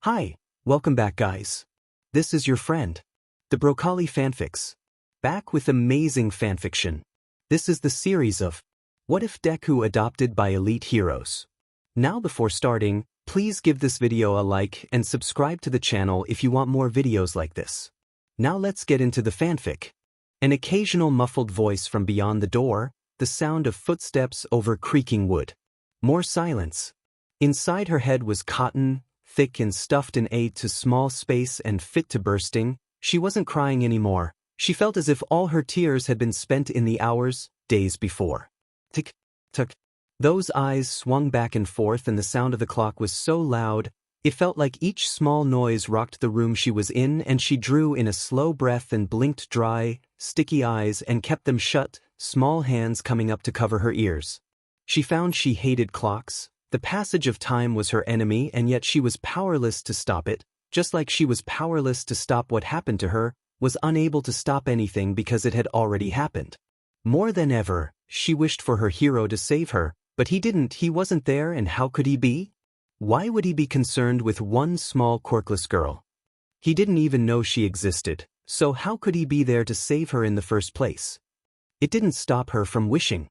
Hi, welcome back guys. This is your friend, the Broccoli Fanfics. Back with amazing fanfiction. This is the series of What If Deku Adopted by Elite Heroes. Now before starting, please give this video a like and subscribe to the channel if you want more videos like this. Now let's get into the fanfic. An occasional muffled voice from beyond the door, the sound of footsteps over creaking wood. More silence. Inside her head was cotton, thick and stuffed in a too small space and fit to bursting. She wasn't crying anymore. She felt as if all her tears had been spent in the hours, days before. Tick, tock. Those eyes swung back and forth and the sound of the clock was so loud, it felt like each small noise rocked the room she was in, and she drew in a slow breath and blinked dry, sticky eyes and kept them shut, small hands coming up to cover her ears. She found she hated clocks. The passage of time was her enemy, and yet she was powerless to stop it, just like she was powerless to stop what happened to her, was unable to stop anything because it had already happened. More than ever, she wished for her hero to save her, but he didn't. He wasn't there, and how could he be? Why would he be concerned with one small quirkless girl? He didn't even know she existed, so how could he be there to save her in the first place? It didn't stop her from wishing.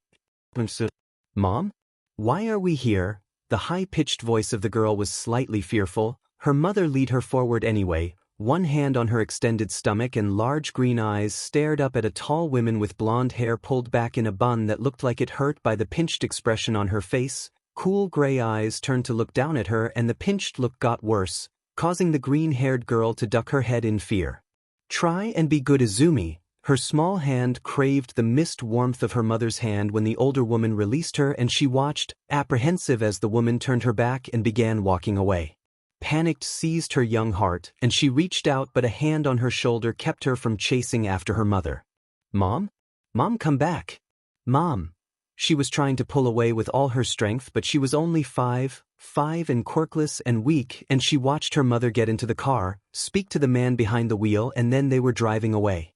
Mom? Why are we here? The high-pitched voice of the girl was slightly fearful. Her mother led her forward anyway. One hand on her extended stomach and large green eyes stared up at a tall woman with blonde hair pulled back in a bun that looked like it hurt by the pinched expression on her face. Cool gray eyes turned to look down at her, and the pinched look got worse, causing the green-haired girl to duck her head in fear. Try and be good, Izumi. Her small hand craved the mist warmth of her mother's hand when the older woman released her, and she watched, apprehensive, as the woman turned her back and began walking away. Panic seized her young heart, and she reached out, but a hand on her shoulder kept her from chasing after her mother. Mom? Mom, come back. Mom. She was trying to pull away with all her strength, but she was only five and quirkless and weak, and she watched her mother get into the car, speak to the man behind the wheel, and then they were driving away.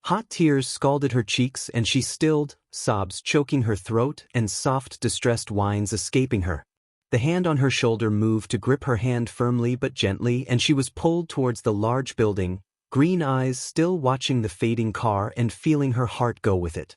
Hot tears scalded her cheeks and she stilled, sobs choking her throat and soft, distressed whines escaping her. The hand on her shoulder moved to grip her hand firmly but gently, and she was pulled towards the large building, green eyes still watching the fading car and feeling her heart go with it.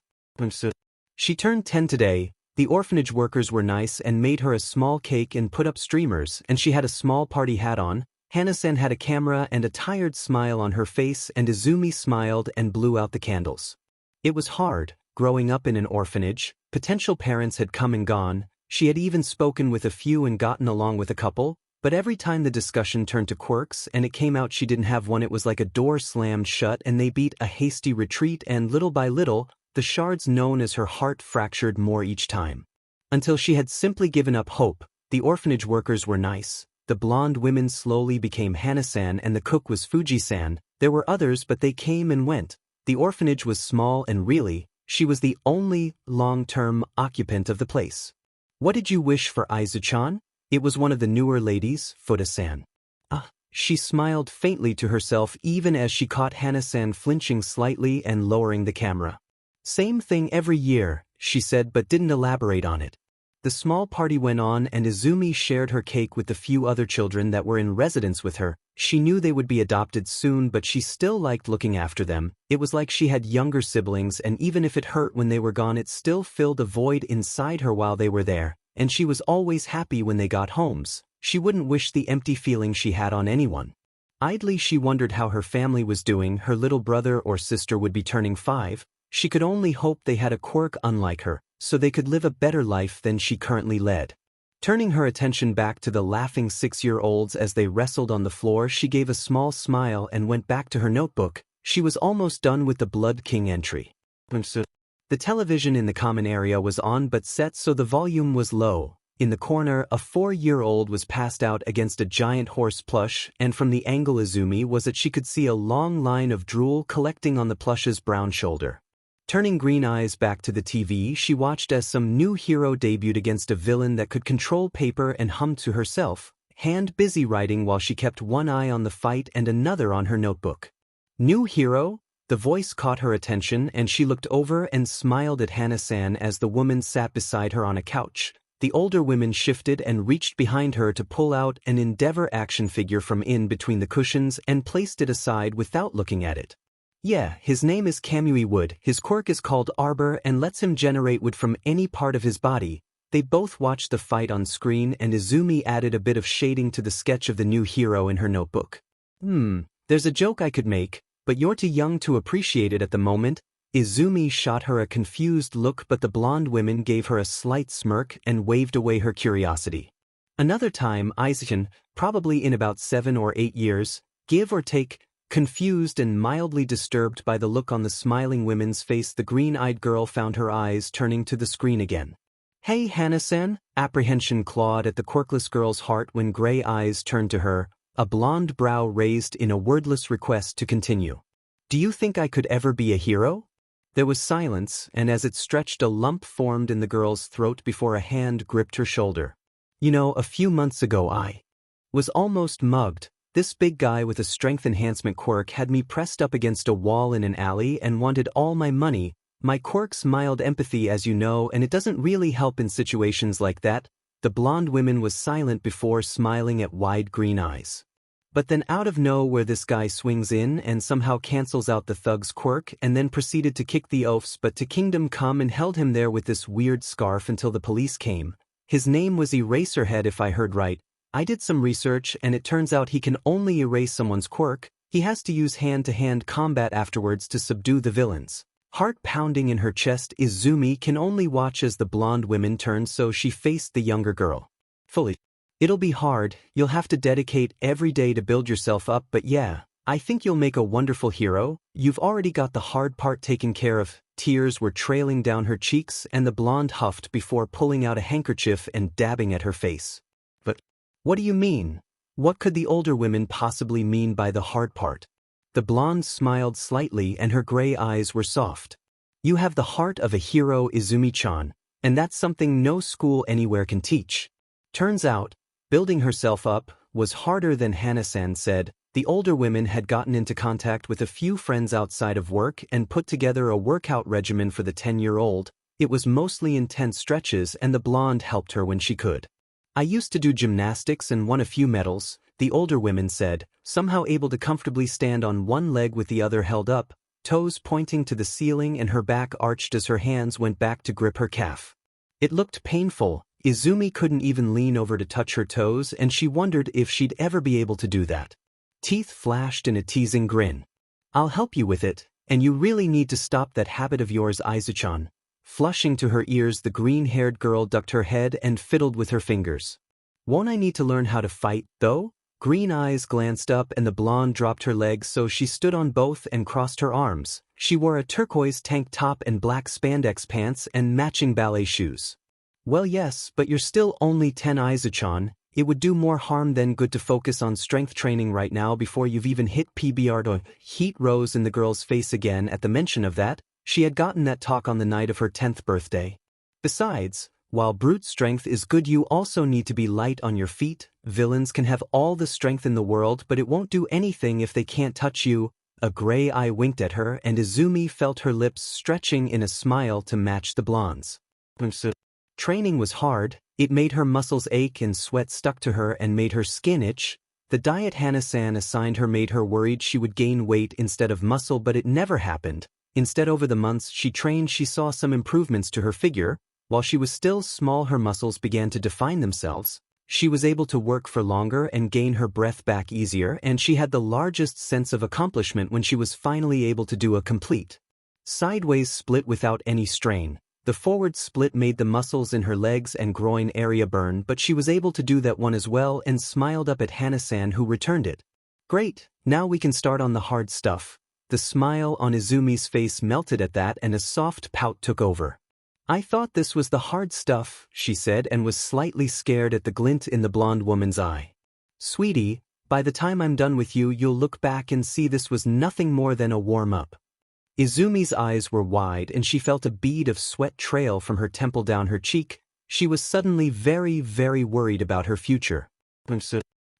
She turned 10 today. The orphanage workers were nice and made her a small cake and put up streamers, and she had a small party hat on. Hana-san had a camera and a tired smile on her face, and Izumi smiled and blew out the candles. It was hard, growing up in an orphanage. Potential parents had come and gone. She had even spoken with a few and gotten along with a couple, but every time the discussion turned to quirks and it came out she didn't have one, it was like a door slammed shut and they beat a hasty retreat, and little by little, the shards known as her heart fractured more each time. Until she had simply given up hope. The orphanage workers were nice. The blonde women slowly became Hana-san and the cook was Fuji-san. There were others, but they came and went. The orphanage was small and really, she was the only long-term occupant of the place. What did you wish for, Aizu-chan? It was one of the newer ladies, Fuda-san. She smiled faintly to herself even as she caught Hana-san flinching slightly and lowering the camera. Same thing every year, she said, but didn't elaborate on it. The small party went on and Izumi shared her cake with the few other children that were in residence with her. She knew they would be adopted soon, but she still liked looking after them. It was like she had younger siblings, and even if it hurt when they were gone, it still filled a void inside her while they were there, and she was always happy when they got homes. She wouldn't wish the empty feeling she had on anyone. Idly she wondered how her family was doing. Her little brother or sister would be turning 5. She could only hope they had a quirk unlike her, so they could live a better life than she currently led. Turning her attention back to the laughing 6-year-olds as they wrestled on the floor, she gave a small smile and went back to her notebook. She was almost done with the Blood King entry. The television in the common area was on but set so the volume was low. In the corner, a 4-year-old was passed out against a giant horse plush, and from the angle Izumi was that she could see a long line of drool collecting on the plush's brown shoulder. Turning green eyes back to the TV, she watched as some new hero debuted against a villain that could control paper and hummed to herself, hand busy writing while she kept one eye on the fight and another on her notebook. New hero? The voice caught her attention and she looked over and smiled at Hana-san as the woman sat beside her on a couch. The older woman shifted and reached behind her to pull out an Endeavor action figure from in between the cushions and placed it aside without looking at it. Yeah, his name is Kamui Wood, his quirk is called Arbor and lets him generate wood from any part of his body. They both watched the fight on screen and Izumi added a bit of shading to the sketch of the new hero in her notebook. There's a joke I could make, but you're too young to appreciate it at the moment. Izumi shot her a confused look but the blonde woman gave her a slight smirk and waved away her curiosity. Another time Aizen, probably in about 7 or 8 years, give or take, confused and mildly disturbed by the look on the smiling woman's face, the green-eyed girl found her eyes turning to the screen again. Hey Hana-san, apprehension clawed at the quirkless girl's heart when gray eyes turned to her, a blonde brow raised in a wordless request to continue. Do you think I could ever be a hero? There was silence, and as it stretched a lump formed in the girl's throat before a hand gripped her shoulder. You know, a few months ago I was almost mugged. This big guy with a strength enhancement quirk had me pressed up against a wall in an alley and wanted all my money. My quirk's mild empathy, as you know, and it doesn't really help in situations like that. The blonde woman was silent before smiling at wide green eyes. But then out of nowhere this guy swings in and somehow cancels out the thug's quirk and then proceeded to kick the oafs but to Kingdom Come and held him there with this weird scarf until the police came. His name was Eraserhead if I heard right. I did some research and it turns out he can only erase someone's quirk. He has to use hand-to-hand combat afterwards to subdue the villains. Heart pounding in her chest, Izumi can only watch as the blonde woman turned so she faced the younger girl. Fully. It'll be hard, you'll have to dedicate every day to build yourself up but yeah, I think you'll make a wonderful hero. You've already got the hard part taken care of. Tears were trailing down her cheeks and the blonde huffed before pulling out a handkerchief and dabbing at her face. But what do you mean? What could the older women possibly mean by the hard part? The blonde smiled slightly and her gray eyes were soft. You have the heart of a hero, Izumi-chan, and that's something no school anywhere can teach. Turns out, building herself up was harder than Hana-san said. The older women had gotten into contact with a few friends outside of work and put together a workout regimen for the 10-year-old. It was mostly intense stretches and the blonde helped her when she could. I used to do gymnastics and won a few medals, the older women said, somehow able to comfortably stand on one leg with the other held up, toes pointing to the ceiling and her back arched as her hands went back to grip her calf. It looked painful. Izumi couldn't even lean over to touch her toes and she wondered if she'd ever be able to do that. Teeth flashed in a teasing grin. I'll help you with it, and you really need to stop that habit of yours, Aizu-chan. Flushing to her ears, the green-haired girl ducked her head and fiddled with her fingers. Won't I need to learn how to fight, though? Green eyes glanced up and the blonde dropped her legs so she stood on both and crossed her arms. She wore a turquoise tank top and black spandex pants and matching ballet shoes. Well yes, but you're still only 10, Aizu-chan. It would do more harm than good to focus on strength training right now before you've even hit PBR. Heat rose in the girl's face again at the mention of that. She had gotten that talk on the night of her 10th birthday. Besides, while brute strength is good, you also need to be light on your feet. Villains can have all the strength in the world, but it won't do anything if they can't touch you. A gray eye winked at her and Izumi felt her lips stretching in a smile to match the blonde's. Training was hard. It made her muscles ache and sweat stuck to her and made her skin itch. The diet Hana-san assigned her made her worried she would gain weight instead of muscle, but it never happened. Instead, over the months she trained, she saw some improvements to her figure. While she was still small, her muscles began to define themselves. She was able to work for longer and gain her breath back easier, and she had the largest sense of accomplishment when she was finally able to do a complete sideways split without any strain. The forward split made the muscles in her legs and groin area burn, but she was able to do that one as well and smiled up at Hana-san, who returned it. Great, now we can start on the hard stuff. The smile on Izumi's face melted at that and a soft pout took over. I thought this was the hard stuff, she said, and was slightly scared at the glint in the blonde woman's eye. Sweetie, by the time I'm done with you, you'll look back and see this was nothing more than a warm-up. Izumi's eyes were wide and she felt a bead of sweat trail from her temple down her cheek. She was suddenly very, very worried about her future.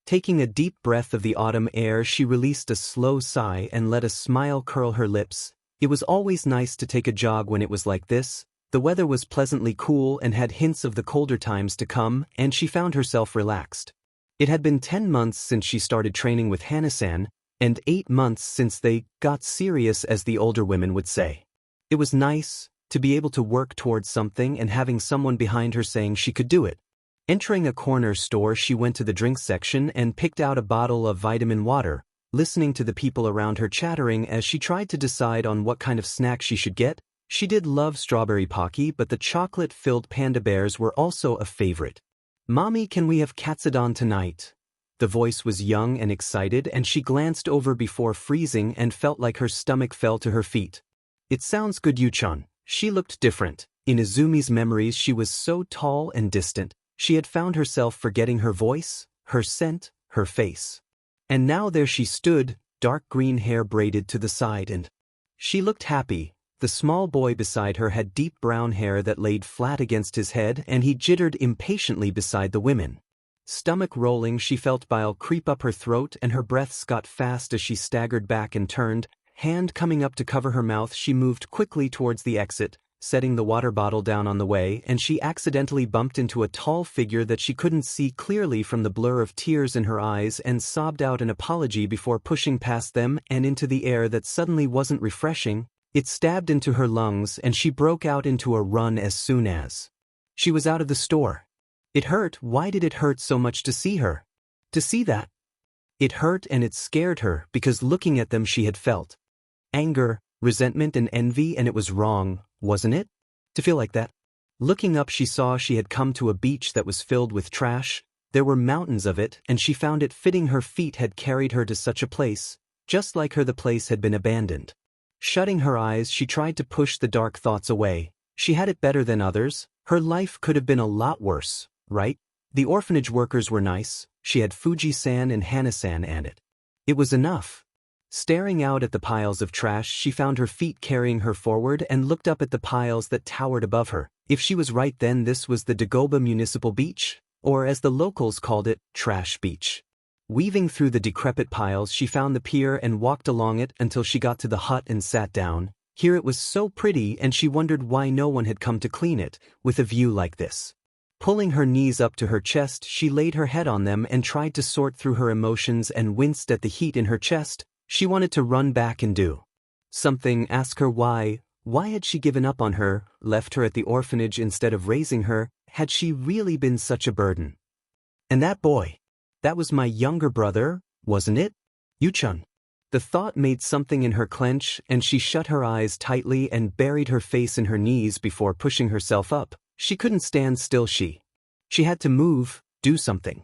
Taking a deep breath of the autumn air, she released a slow sigh and let a smile curl her lips. It was always nice to take a jog when it was like this. The weather was pleasantly cool and had hints of the colder times to come, and she found herself relaxed. It had been 10 months since she started training with Hana-san, and 8 months since they got serious, as the older women would say. It was nice to be able to work towards something and having someone behind her saying she could do it. Entering a corner store, she went to the drinks section and picked out a bottle of vitamin water, listening to the people around her chattering as she tried to decide on what kind of snack she should get. She did love strawberry pocky, but the chocolate-filled panda bears were also a favorite. "Mommy, can we have katsudon tonight?" The voice was young and excited, and she glanced over before freezing and felt like her stomach fell to her feet. "It sounds good, Yu-chan." She looked different. In Izumi's memories, she was so tall and distant. She had found herself forgetting her voice, her scent, her face. And now there she stood, dark green hair braided to the side, and she looked happy. The small boy beside her had deep brown hair that laid flat against his head, and he jittered impatiently beside the women. Stomach rolling, she felt bile creep up her throat, and her breaths got fast as she staggered back and turned. Hand coming up to cover her mouth, she moved quickly towards the exit, setting the water bottle down on the way, and she accidentally bumped into a tall figure that she couldn't see clearly from the blur of tears in her eyes, and sobbed out an apology before pushing past them and into the air that suddenly wasn't refreshing. It stabbed into her lungs, and she broke out into a run as soon as she was out of the store. It hurt. Why did it hurt so much to see her? To see that? It hurt, and it scared her, because looking at them she had felt anger, resentment and envy, and it was wrong, wasn't it? To feel like that. Looking up, she saw she had come to a beach that was filled with trash. There were mountains of it, and she found it fitting her feet had carried her to such a place. Just like her, the place had been abandoned. Shutting her eyes, she tried to push the dark thoughts away. She had it better than others. Her life could have been a lot worse, right? The orphanage workers were nice. She had Fuji-san and Hana-san, and it was enough. Staring out at the piles of trash, she found her feet carrying her forward and looked up at the piles that towered above her. If she was right, then this was the Dagoba Municipal Beach, or as the locals called it, Trash Beach. Weaving through the decrepit piles, she found the pier and walked along it until she got to the hut and sat down. Here it was so pretty, and she wondered why no one had come to clean it, with a view like this. Pulling her knees up to her chest, she laid her head on them and tried to sort through her emotions and winced at the heat in her chest. She wanted to run back and do something, ask her why. Why had she given up on her, left her at the orphanage instead of raising her? Had she really been such a burden? And that boy, that was my younger brother, wasn't it? Yu-chan. The thought made something in her clench, and she shut her eyes tightly and buried her face in her knees before pushing herself up. She couldn't stand still. She had to move, do something.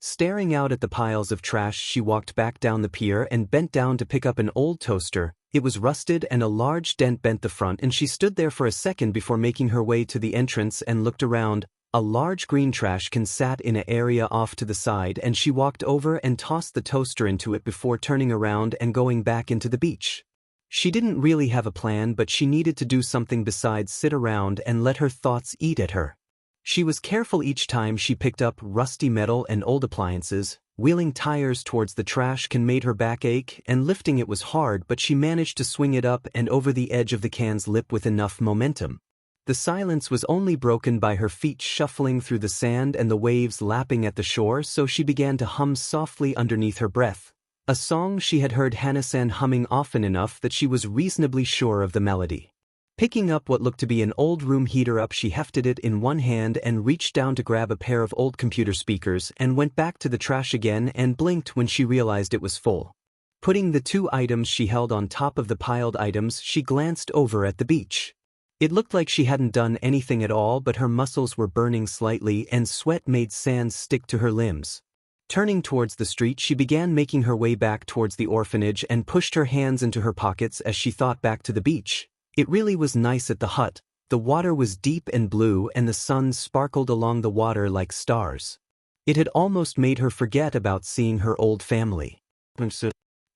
Staring out at the piles of trash, she walked back down the pier and bent down to pick up an old toaster. It was rusted and a large dent bent the front, and she stood there for a second before making her way to the entrance and looked around. A large green trash can sat in an area off to the side, and she walked over and tossed the toaster into it before turning around and going back into the beach. She didn't really have a plan, but she needed to do something besides sit around and let her thoughts eat at her. She was careful each time she picked up rusty metal and old appliances. Wheeling tires towards the trash can made her back ache, and lifting it was hard, but she managed to swing it up and over the edge of the can's lip with enough momentum. The silence was only broken by her feet shuffling through the sand and the waves lapping at the shore, so she began to hum softly underneath her breath. A song she had heard Hana-san humming often enough that she was reasonably sure of the melody. Picking up what looked to be an old room heater up, she hefted it in one hand and reached down to grab a pair of old computer speakers and went back to the trash again and blinked when she realized it was full. Putting the 2 items she held on top of the piled items, she glanced over at the beach. It looked like she hadn't done anything at all, but her muscles were burning slightly and sweat made sand stick to her limbs. Turning towards the street, she began making her way back towards the orphanage and pushed her hands into her pockets as she thought back to the beach. It really was nice at the hut. The water was deep and blue, and the sun sparkled along the water like stars. It had almost made her forget about seeing her old family.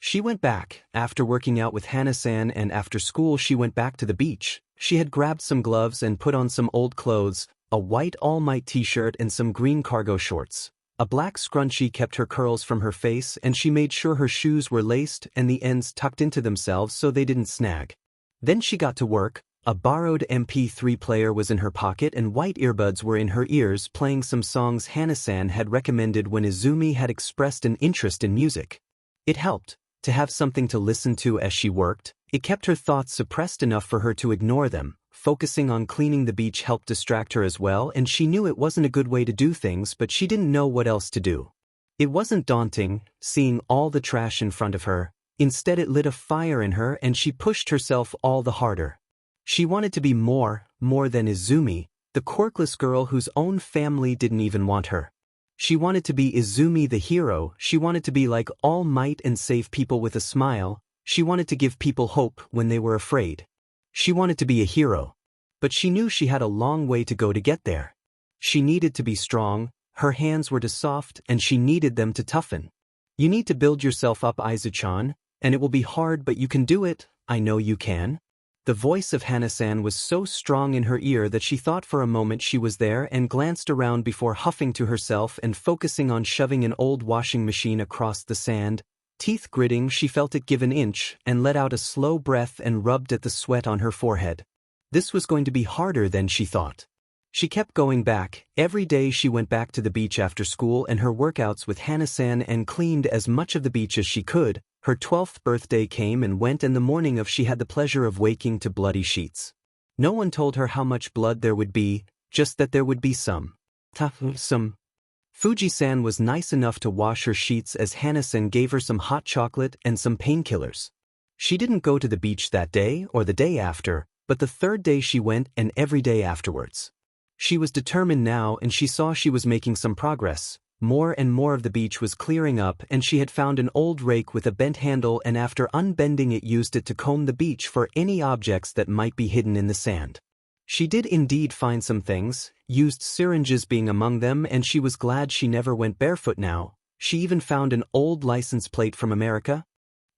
She went back. After working out with Hana-san and after school, she went back to the beach. She had grabbed some gloves and put on some old clothes, a white All Might t-shirt and some green cargo shorts. A black scrunchie kept her curls from her face, and she made sure her shoes were laced and the ends tucked into themselves so they didn't snag. Then she got to work. A borrowed MP3 player was in her pocket and white earbuds were in her ears playing some songs Hana-san had recommended when Izumi had expressed an interest in music. It helped to have something to listen to as she worked. It kept her thoughts suppressed enough for her to ignore them. Focusing on cleaning the beach helped distract her as well, and she knew it wasn't a good way to do things, but she didn't know what else to do. It wasn't daunting, seeing all the trash in front of her. Instead it lit a fire in her and she pushed herself all the harder. She wanted to be more than Izumi, the quirkless girl whose own family didn't even want her. She wanted to be Izumi the hero. She wanted to be like All Might and save people with a smile. She wanted to give people hope when they were afraid. She wanted to be a hero. But she knew she had a long way to go to get there. She needed to be strong, her hands were too soft and she needed them to toughen. You need to build yourself up, Izu-chan, and it will be hard but you can do it, I know you can. The voice of Hana-san was so strong in her ear that she thought for a moment she was there and glanced around before huffing to herself and focusing on shoving an old washing machine across the sand. Teeth gritting, she felt it give an inch and let out a slow breath and rubbed at the sweat on her forehead. This was going to be harder than she thought. She kept going back. Every day she went back to the beach after school and her workouts with Hana-san and cleaned as much of the beach as she could. Her 12th birthday came and went, and the morning of she had the pleasure of waking to bloody sheets. No one told her how much blood there would be, just that there would be some. Fuji-san was nice enough to wash her sheets as Hana-san gave her some hot chocolate and some painkillers. She didn't go to the beach that day or the day after, but the third day she went and every day afterwards. She was determined now and she saw she was making some progress. More and more of the beach was clearing up and she had found an old rake with a bent handle and after unbending it used it to comb the beach for any objects that might be hidden in the sand. She did indeed find some things, used syringes being among them, and she was glad she never went barefoot now. She even found an old license plate from America.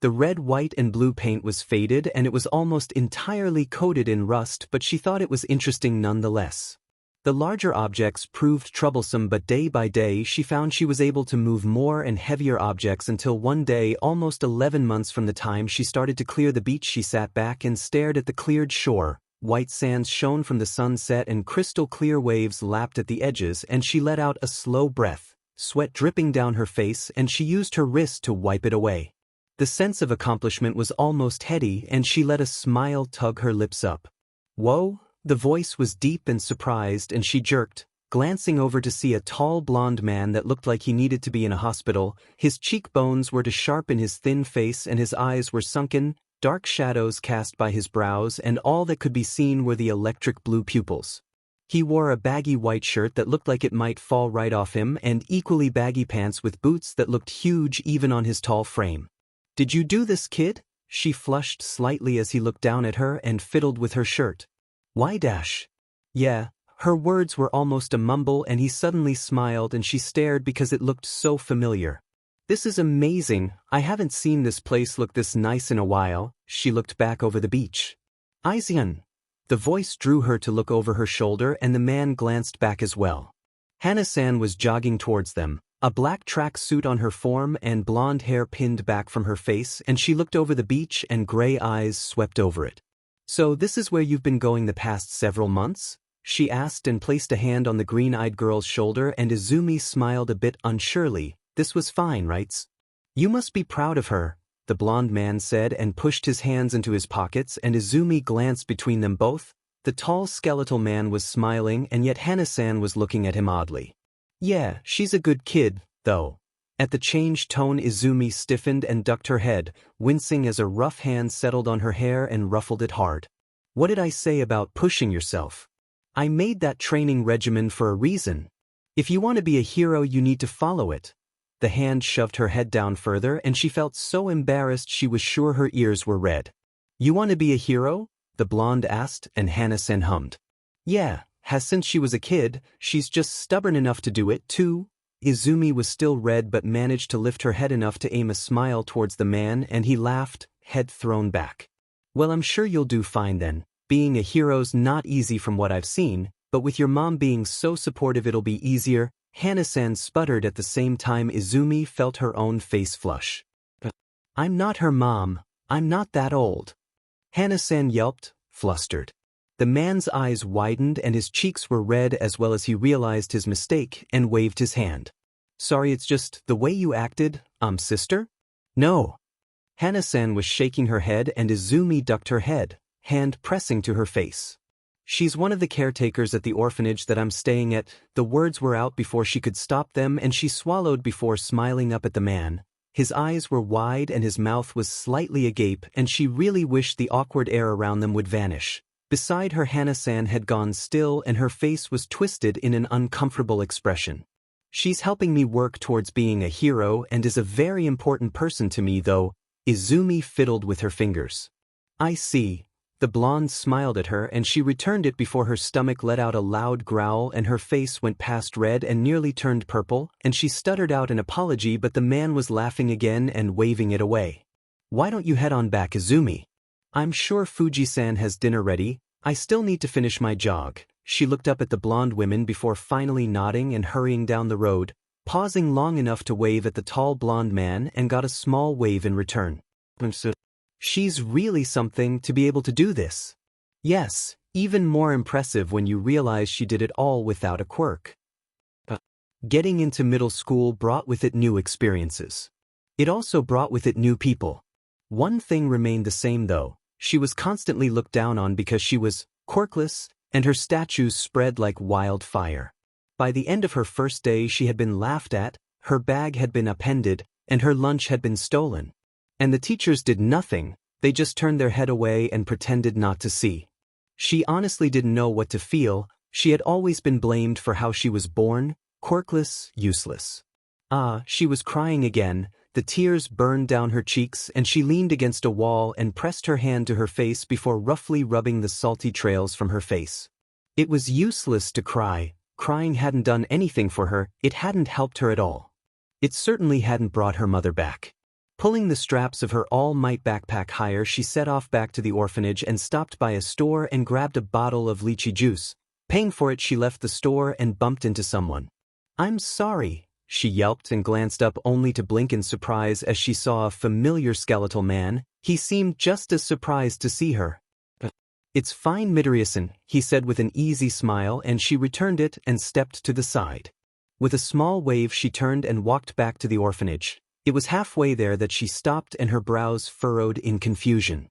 The red, white and blue paint was faded and it was almost entirely coated in rust, but she thought it was interesting nonetheless. The larger objects proved troublesome, but day by day she found she was able to move more and heavier objects until one day, almost 11 months from the time she started to clear the beach, she sat back and stared at the cleared shore. White sands shone from the sunset and crystal clear waves lapped at the edges, and she let out a slow breath, sweat dripping down her face, and she used her wrist to wipe it away. The sense of accomplishment was almost heady and she let a smile tug her lips up. Whoa! The voice was deep and surprised and she jerked, glancing over to see a tall blonde man that looked like he needed to be in a hospital. His cheekbones were too sharp in his thin face and his eyes were sunken, dark shadows cast by his brows, and all that could be seen were the electric blue pupils. He wore a baggy white shirt that looked like it might fall right off him and equally baggy pants with boots that looked huge even on his tall frame. "Did you do this, kid?" She flushed slightly as he looked down at her and fiddled with her shirt. "Why dash?" "Yeah." Her words were almost a mumble and he suddenly smiled and she stared because it looked so familiar. "This is amazing. I haven't seen this place look this nice in a while." She looked back over the beach. "Aizian." The voice drew her to look over her shoulder and the man glanced back as well. Hana-san was jogging towards them, a black track suit on her form and blonde hair pinned back from her face, and she looked over the beach and gray eyes swept over it. "So this is where you've been going the past several months?" she asked and placed a hand on the green-eyed girl's shoulder, and Izumi smiled a bit unsurely. "This was fine, right?" "You must be proud of her," the blonde man said and pushed his hands into his pockets, and Izumi glanced between them both. The tall skeletal man was smiling and yet Hana-san was looking at him oddly. "Yeah, she's a good kid, though." At the changed tone Izumi stiffened and ducked her head, wincing as a rough hand settled on her hair and ruffled it hard. "What did I say about pushing yourself? I made that training regimen for a reason. If you want to be a hero you need to follow it." The hand shoved her head down further and she felt so embarrassed she was sure her ears were red. "You want to be a hero?" the blonde asked, and Hana-san hummed. "Yeah, has since she was a kid. She's just stubborn enough to do it too." Izumi was still red but managed to lift her head enough to aim a smile towards the man, and he laughed, head thrown back. "Well, I'm sure you'll do fine then. Being a hero's not easy from what I've seen, but with your mom being so supportive it'll be easier." Hana-san sputtered at the same time Izumi felt her own face flush. "But I'm not her mom. I'm not that old." Hana-san yelped, flustered. The man's eyes widened and his cheeks were red as well as he realized his mistake and waved his hand. Sorry, it's just the way you acted, sister? No. Hana-san was shaking her head and Izumi ducked her head, hand pressing to her face. She's one of the caretakers at the orphanage that I'm staying at. The words were out before she could stop them and she swallowed before smiling up at the man. His eyes were wide and his mouth was slightly agape and she really wished the awkward air around them would vanish. Beside her, Hana-san had gone still and her face was twisted in an uncomfortable expression. She's helping me work towards being a hero and is a very important person to me though. Izumi fiddled with her fingers. I see. The blonde smiled at her and she returned it before her stomach let out a loud growl and her face went past red and nearly turned purple and she stuttered out an apology but the man was laughing again and waving it away. Why don't you head on back, Izumi? I'm sure Fuji-san has dinner ready. I still need to finish my jog. She looked up at the blonde women before finally nodding and hurrying down the road, pausing long enough to wave at the tall blonde man and got a small wave in return. She's really something to be able to do this. Yes, even more impressive when you realize she did it all without a quirk. Getting into middle school brought with it new experiences. It also brought with it new people. One thing remained the same though. She was constantly looked down on because she was quirkless, and her statues spread like wildfire. By the end of her first day she had been laughed at, her bag had been upended, and her lunch had been stolen. And the teachers did nothing, they just turned their head away and pretended not to see. She honestly didn't know what to feel. She had always been blamed for how she was born, quirkless, useless. She was crying again, the tears burned down her cheeks and she leaned against a wall and pressed her hand to her face before roughly rubbing the salty trails from her face. It was useless to cry, crying hadn't done anything for her, it hadn't helped her at all. It certainly hadn't brought her mother back. Pulling the straps of her all-might backpack higher, she set off back to the orphanage and stopped by a store and grabbed a bottle of lychee juice. Paying for it, she left the store and bumped into someone. I'm sorry, she yelped and glanced up only to blink in surprise as she saw a familiar skeletal man. He seemed just as surprised to see her. It's fine, Midoriya-san, he said with an easy smile, and she returned it and stepped to the side. With a small wave she turned and walked back to the orphanage. It was halfway there that she stopped and her brows furrowed in confusion.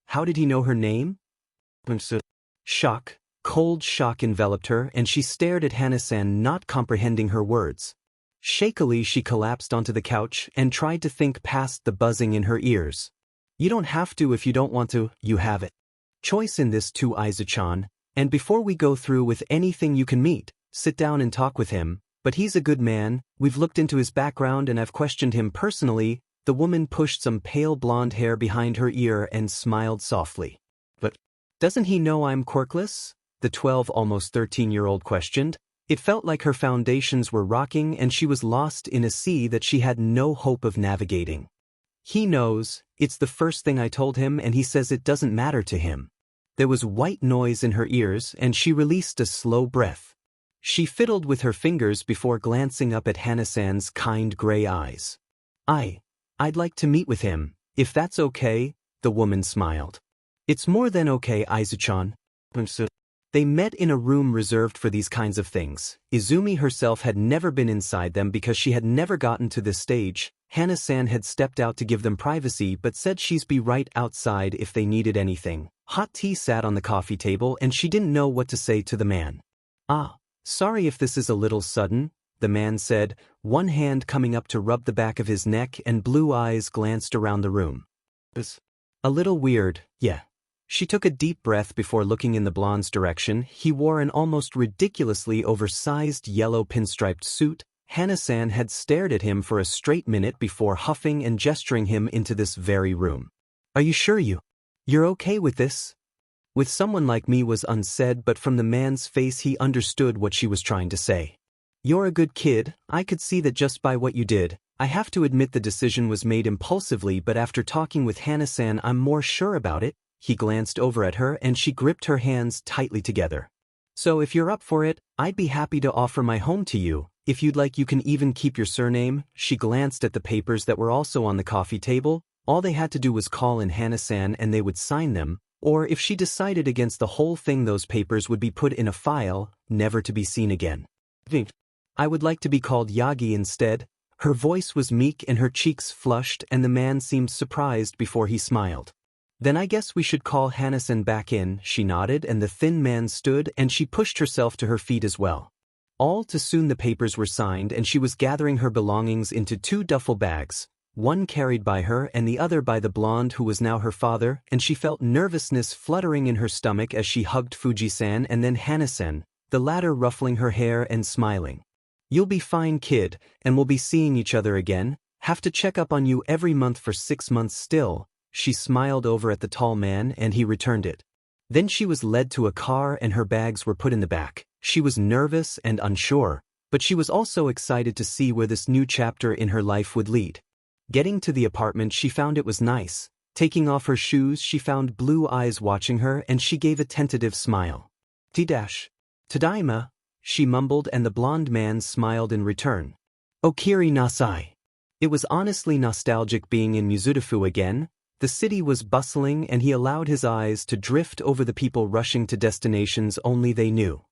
How did he know her name? Shock, cold shock enveloped her and she stared at Hana-san, not comprehending her words. Shakily she collapsed onto the couch and tried to think past the buzzing in her ears. You don't have to if you don't want to, you have it. Choice in this too, Aizu-chan, and before we go through with anything you can meet, sit down and talk with him. But he's a good man, we've looked into his background and I've questioned him personally. The woman pushed some pale blonde hair behind her ear and smiled softly. But doesn't he know I'm quirkless? The 12, almost 13-year-old questioned. It felt like her foundations were rocking and she was lost in a sea that she had no hope of navigating. He knows, it's the first thing I told him and he says it doesn't matter to him. There was white noise in her ears and she released a slow breath. She fiddled with her fingers before glancing up at Hana-san's kind gray eyes. I'd like to meet with him, if that's okay, the woman smiled. It's more than okay, Aizu-chan. They met in a room reserved for these kinds of things. Izumi herself had never been inside them because she had never gotten to this stage. Hana-san had stepped out to give them privacy but said she'd be right outside if they needed anything. Hot tea sat on the coffee table and she didn't know what to say to the man. Sorry if this is a little sudden, the man said, one hand coming up to rub the back of his neck and blue eyes glanced around the room. It's a little weird, yeah. She took a deep breath before looking in the blonde's direction. He wore an almost ridiculously oversized yellow pinstriped suit. Hana-san had stared at him for a straight minute before huffing and gesturing him into this very room. Are you sure you're okay with this? With someone like me was unsaid, but from the man's face he understood what she was trying to say. You're a good kid, I could see that just by what you did. I have to admit the decision was made impulsively, but after talking with Hana-san I'm more sure about it. He glanced over at her and she gripped her hands tightly together. So if you're up for it, I'd be happy to offer my home to you. If you'd like you can even keep your surname. She glanced at the papers that were also on the coffee table. All they had to do was call in Hana-san and they would sign them. Or if she decided against the whole thing, those papers would be put in a file, never to be seen again. I would like to be called Yagi instead. Her voice was meek and her cheeks flushed, and the man seemed surprised before he smiled. Then I guess we should call Hannah-san back in, she nodded, and the thin man stood and she pushed herself to her feet as well. All too soon the papers were signed and she was gathering her belongings into 2 duffel bags, one carried by her and the other by the blonde who was now her father, and she felt nervousness fluttering in her stomach as she hugged Fuji-san and then Hannah-san, the latter ruffling her hair and smiling. You'll be fine, kid, and we'll be seeing each other again. Have to check up on you every month for 6 months still. She smiled over at the tall man and he returned it. Then she was led to a car and her bags were put in the back. She was nervous and unsure, but she was also excited to see where this new chapter in her life would lead. Getting to the apartment, she found it was nice. Taking off her shoes, she found blue eyes watching her and she gave a tentative smile. Tadaima, she mumbled, and the blonde man smiled in return. Okiri nasai. It was honestly nostalgic being in Mizutofu again. The city was bustling and he allowed his eyes to drift over the people rushing to destinations only they knew.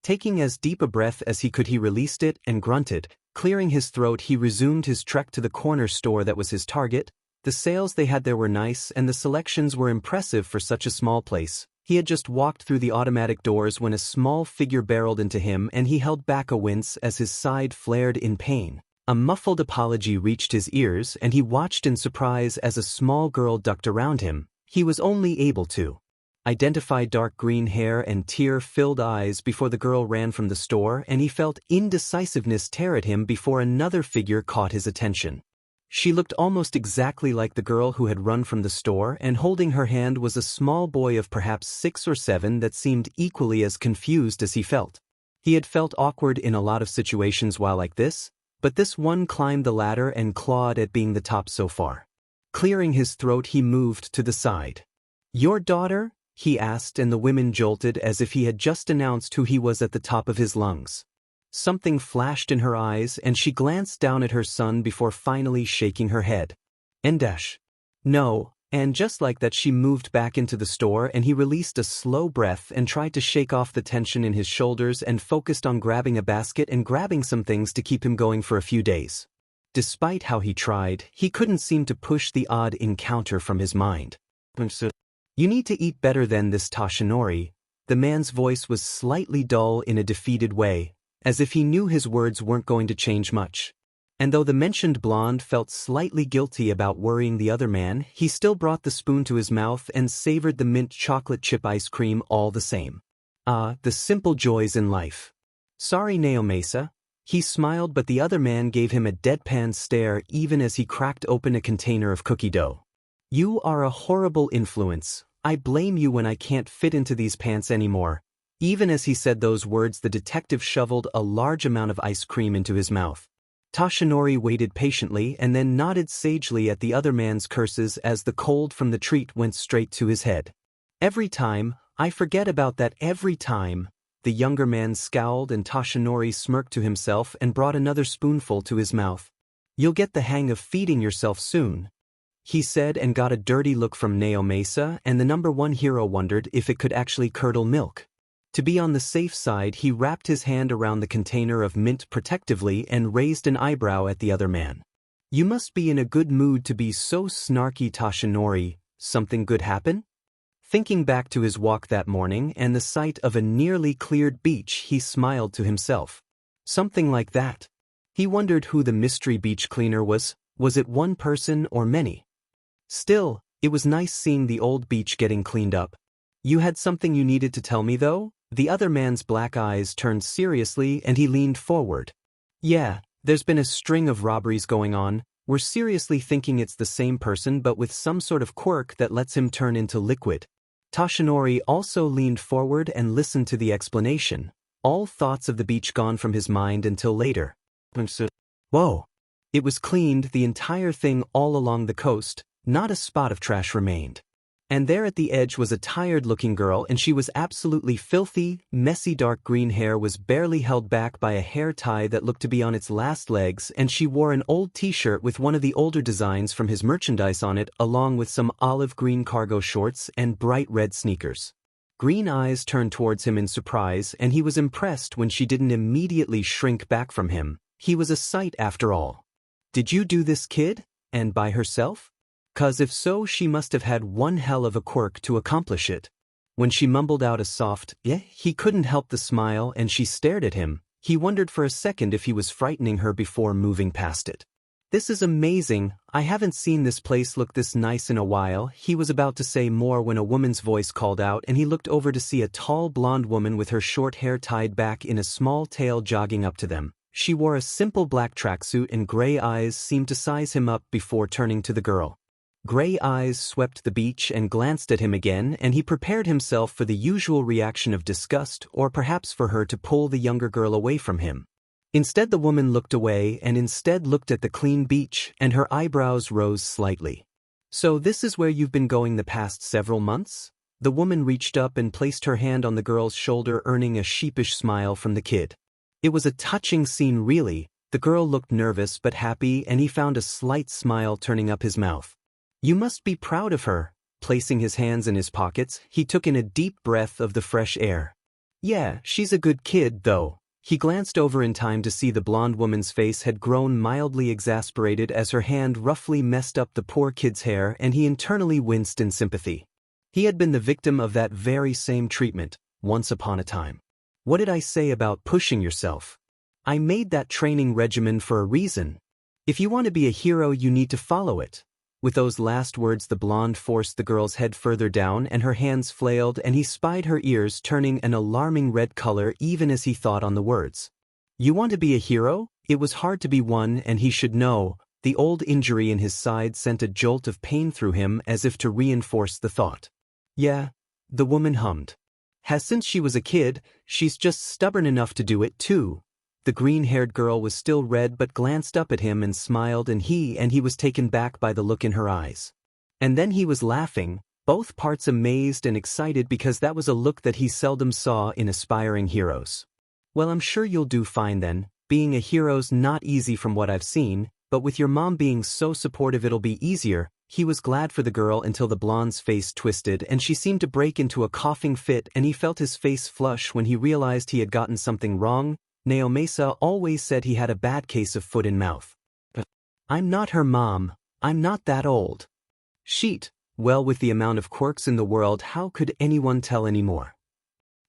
Taking as deep a breath as he could, he released it and grunted. Clearing his throat, he resumed his trek to the corner store that was his target. The sales they had there were nice and the selections were impressive for such a small place. He had just walked through the automatic doors when a small figure barreled into him and he held back a wince as his side flared in pain. A muffled apology reached his ears and he watched in surprise as a small girl ducked around him. He was only able to identify dark green hair and tear-filled eyes before the girl ran from the store, and he felt indecisiveness tear at him before another figure caught his attention. She looked almost exactly like the girl who had run from the store, and holding her hand was a small boy of perhaps 6 or 7 that seemed equally as confused as he felt. He had felt awkward in a lot of situations while like this, but this one climbed the ladder and clawed at being the top so far. Clearing his throat, he moved to the side. Your daughter? He asked, and the women jolted as if he had just announced who he was at the top of his lungs. Something flashed in her eyes and she glanced down at her son before finally shaking her head. No, and just like that she moved back into the store and he released a slow breath and tried to shake off the tension in his shoulders and focused on grabbing a basket and grabbing some things to keep him going for a few days. Despite how he tried, he couldn't seem to push the odd encounter from his mind. You need to eat better than this, Toshinori. The man's voice was slightly dull in a defeated way, as if he knew his words weren't going to change much. And though the mentioned blonde felt slightly guilty about worrying the other man, he still brought the spoon to his mouth and savored the mint chocolate chip ice cream all the same. The simple joys in life. Sorry, Naomasa. He smiled, but the other man gave him a deadpan stare even as he cracked open a container of cookie dough. You are a horrible influence. I blame you when I can't fit into these pants anymore. Even as he said those words, the detective shoveled a large amount of ice cream into his mouth. Toshinori waited patiently and then nodded sagely at the other man's curses as the cold from the treat went straight to his head. Every time, I forget about that every time. The younger man scowled and Toshinori smirked to himself and brought another spoonful to his mouth. You'll get the hang of feeding yourself soon, he said, and got a dirty look from Naomasa, and the number 1 hero wondered if it could actually curdle milk. To be on the safe side, he wrapped his hand around the container of mint protectively and raised an eyebrow at the other man. You must be in a good mood to be so snarky, Toshinori. Something good happen? Thinking back to his walk that morning and the sight of a nearly cleared beach, he smiled to himself. Something like that. He wondered who the mystery beach cleaner was. Was it one person or many? Still, it was nice seeing the old beach getting cleaned up. You had something you needed to tell me, though? The other man's black eyes turned seriously and he leaned forward. Yeah, there's been a string of robberies going on. We're seriously thinking it's the same person but with some sort of quirk that lets him turn into liquid. Toshinori also leaned forward and listened to the explanation. All thoughts of the beach gone from his mind until later. Whoa. It was cleaned, the entire thing all along the coast. Not a spot of trash remained. And there at the edge was a tired-looking girl, and she was absolutely filthy. Messy dark green hair was barely held back by a hair tie that looked to be on its last legs, and she wore an old t-shirt with one of the older designs from his merchandise on it, along with some olive green cargo shorts and bright red sneakers. Green eyes turned towards him in surprise, and he was impressed when she didn't immediately shrink back from him. He was a sight after all. "Did you do this, kid? And by herself? 'Cause if so, she must have had one hell of a quirk to accomplish it." When she mumbled out a soft, "Eh," he couldn't help the smile, and she stared at him. He wondered for a second if he was frightening her before moving past it. "This is amazing. I haven't seen this place look this nice in a while." He was about to say more when a woman's voice called out, and he looked over to see a tall blonde woman with her short hair tied back in a small tail jogging up to them. She wore a simple black tracksuit, and gray eyes seemed to size him up before turning to the girl. Gray eyes swept the beach and glanced at him again, and he prepared himself for the usual reaction of disgust, or perhaps for her to pull the younger girl away from him. Instead, the woman looked away and instead looked at the clean beach, and her eyebrows rose slightly. "So this is where you've been going the past several months?" The woman reached up and placed her hand on the girl's shoulder, earning a sheepish smile from the kid. It was a touching scene, really. The girl looked nervous but happy, and he found a slight smile turning up his mouth. "You must be proud of her." Placing his hands in his pockets, he took in a deep breath of the fresh air. "Yeah, she's a good kid, though." He glanced over in time to see the blonde woman's face had grown mildly exasperated as her hand roughly messed up the poor kid's hair, and he internally winced in sympathy. He had been the victim of that very same treatment, once upon a time. "What did I say about pushing yourself? I made that training regimen for a reason. If you want to be a hero, you need to follow it." With those last words, the blonde forced the girl's head further down, and her hands flailed, and he spied her ears turning an alarming red color even as he thought on the words. "You want to be a hero?" It was hard to be one, and he should know. The old injury in his side sent a jolt of pain through him as if to reinforce the thought. "Yeah," the woman hummed. "Has since she was a kid. She's just stubborn enough to do it, too." The green-haired girl was still red but glanced up at him and smiled, and he was taken back by the look in her eyes. And then he was laughing, both parts amazed and excited, because that was a look that he seldom saw in aspiring heroes. "Well, I'm sure you'll do fine then. Being a hero's not easy from what I've seen, but with your mom being so supportive it'll be easier." He was glad for the girl until the blonde's face twisted and she seemed to break into a coughing fit, and he felt his face flush when he realized he had gotten something wrong. Naomasa always said he had a bad case of foot and mouth. "I'm not her mom. I'm not that old." "Sheet. Well, with the amount of quirks in the world, how could anyone tell anymore?"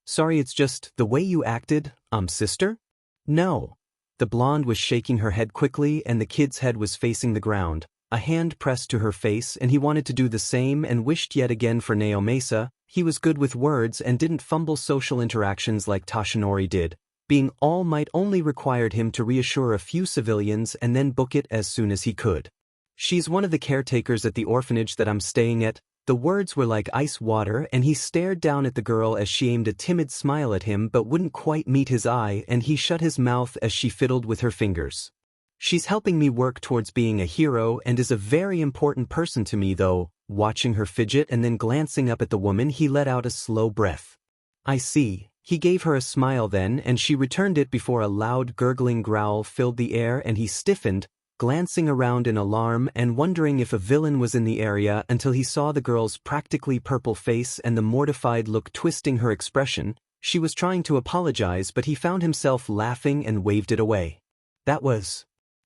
"Sorry, it's just the way you acted, sister?" "No." The blonde was shaking her head quickly, and the kid's head was facing the ground. A hand pressed to her face, and he wanted to do the same and wished yet again for Naomasa. He was good with words and didn't fumble social interactions like Toshinori did. Being All Might only required him to reassure a few civilians and then book it as soon as he could. "She's one of the caretakers at the orphanage that I'm staying at." The words were like ice water, and he stared down at the girl as she aimed a timid smile at him but wouldn't quite meet his eye, and he shut his mouth as she fiddled with her fingers. "She's helping me work towards being a hero and is a very important person to me, though." Watching her fidget and then glancing up at the woman, he let out a slow breath. "I see." He gave her a smile then, and she returned it before a loud gurgling growl filled the air, and he stiffened, glancing around in alarm and wondering if a villain was in the area, until he saw the girl's practically purple face and the mortified look twisting her expression. She was trying to apologize, but he found himself laughing and waved it away.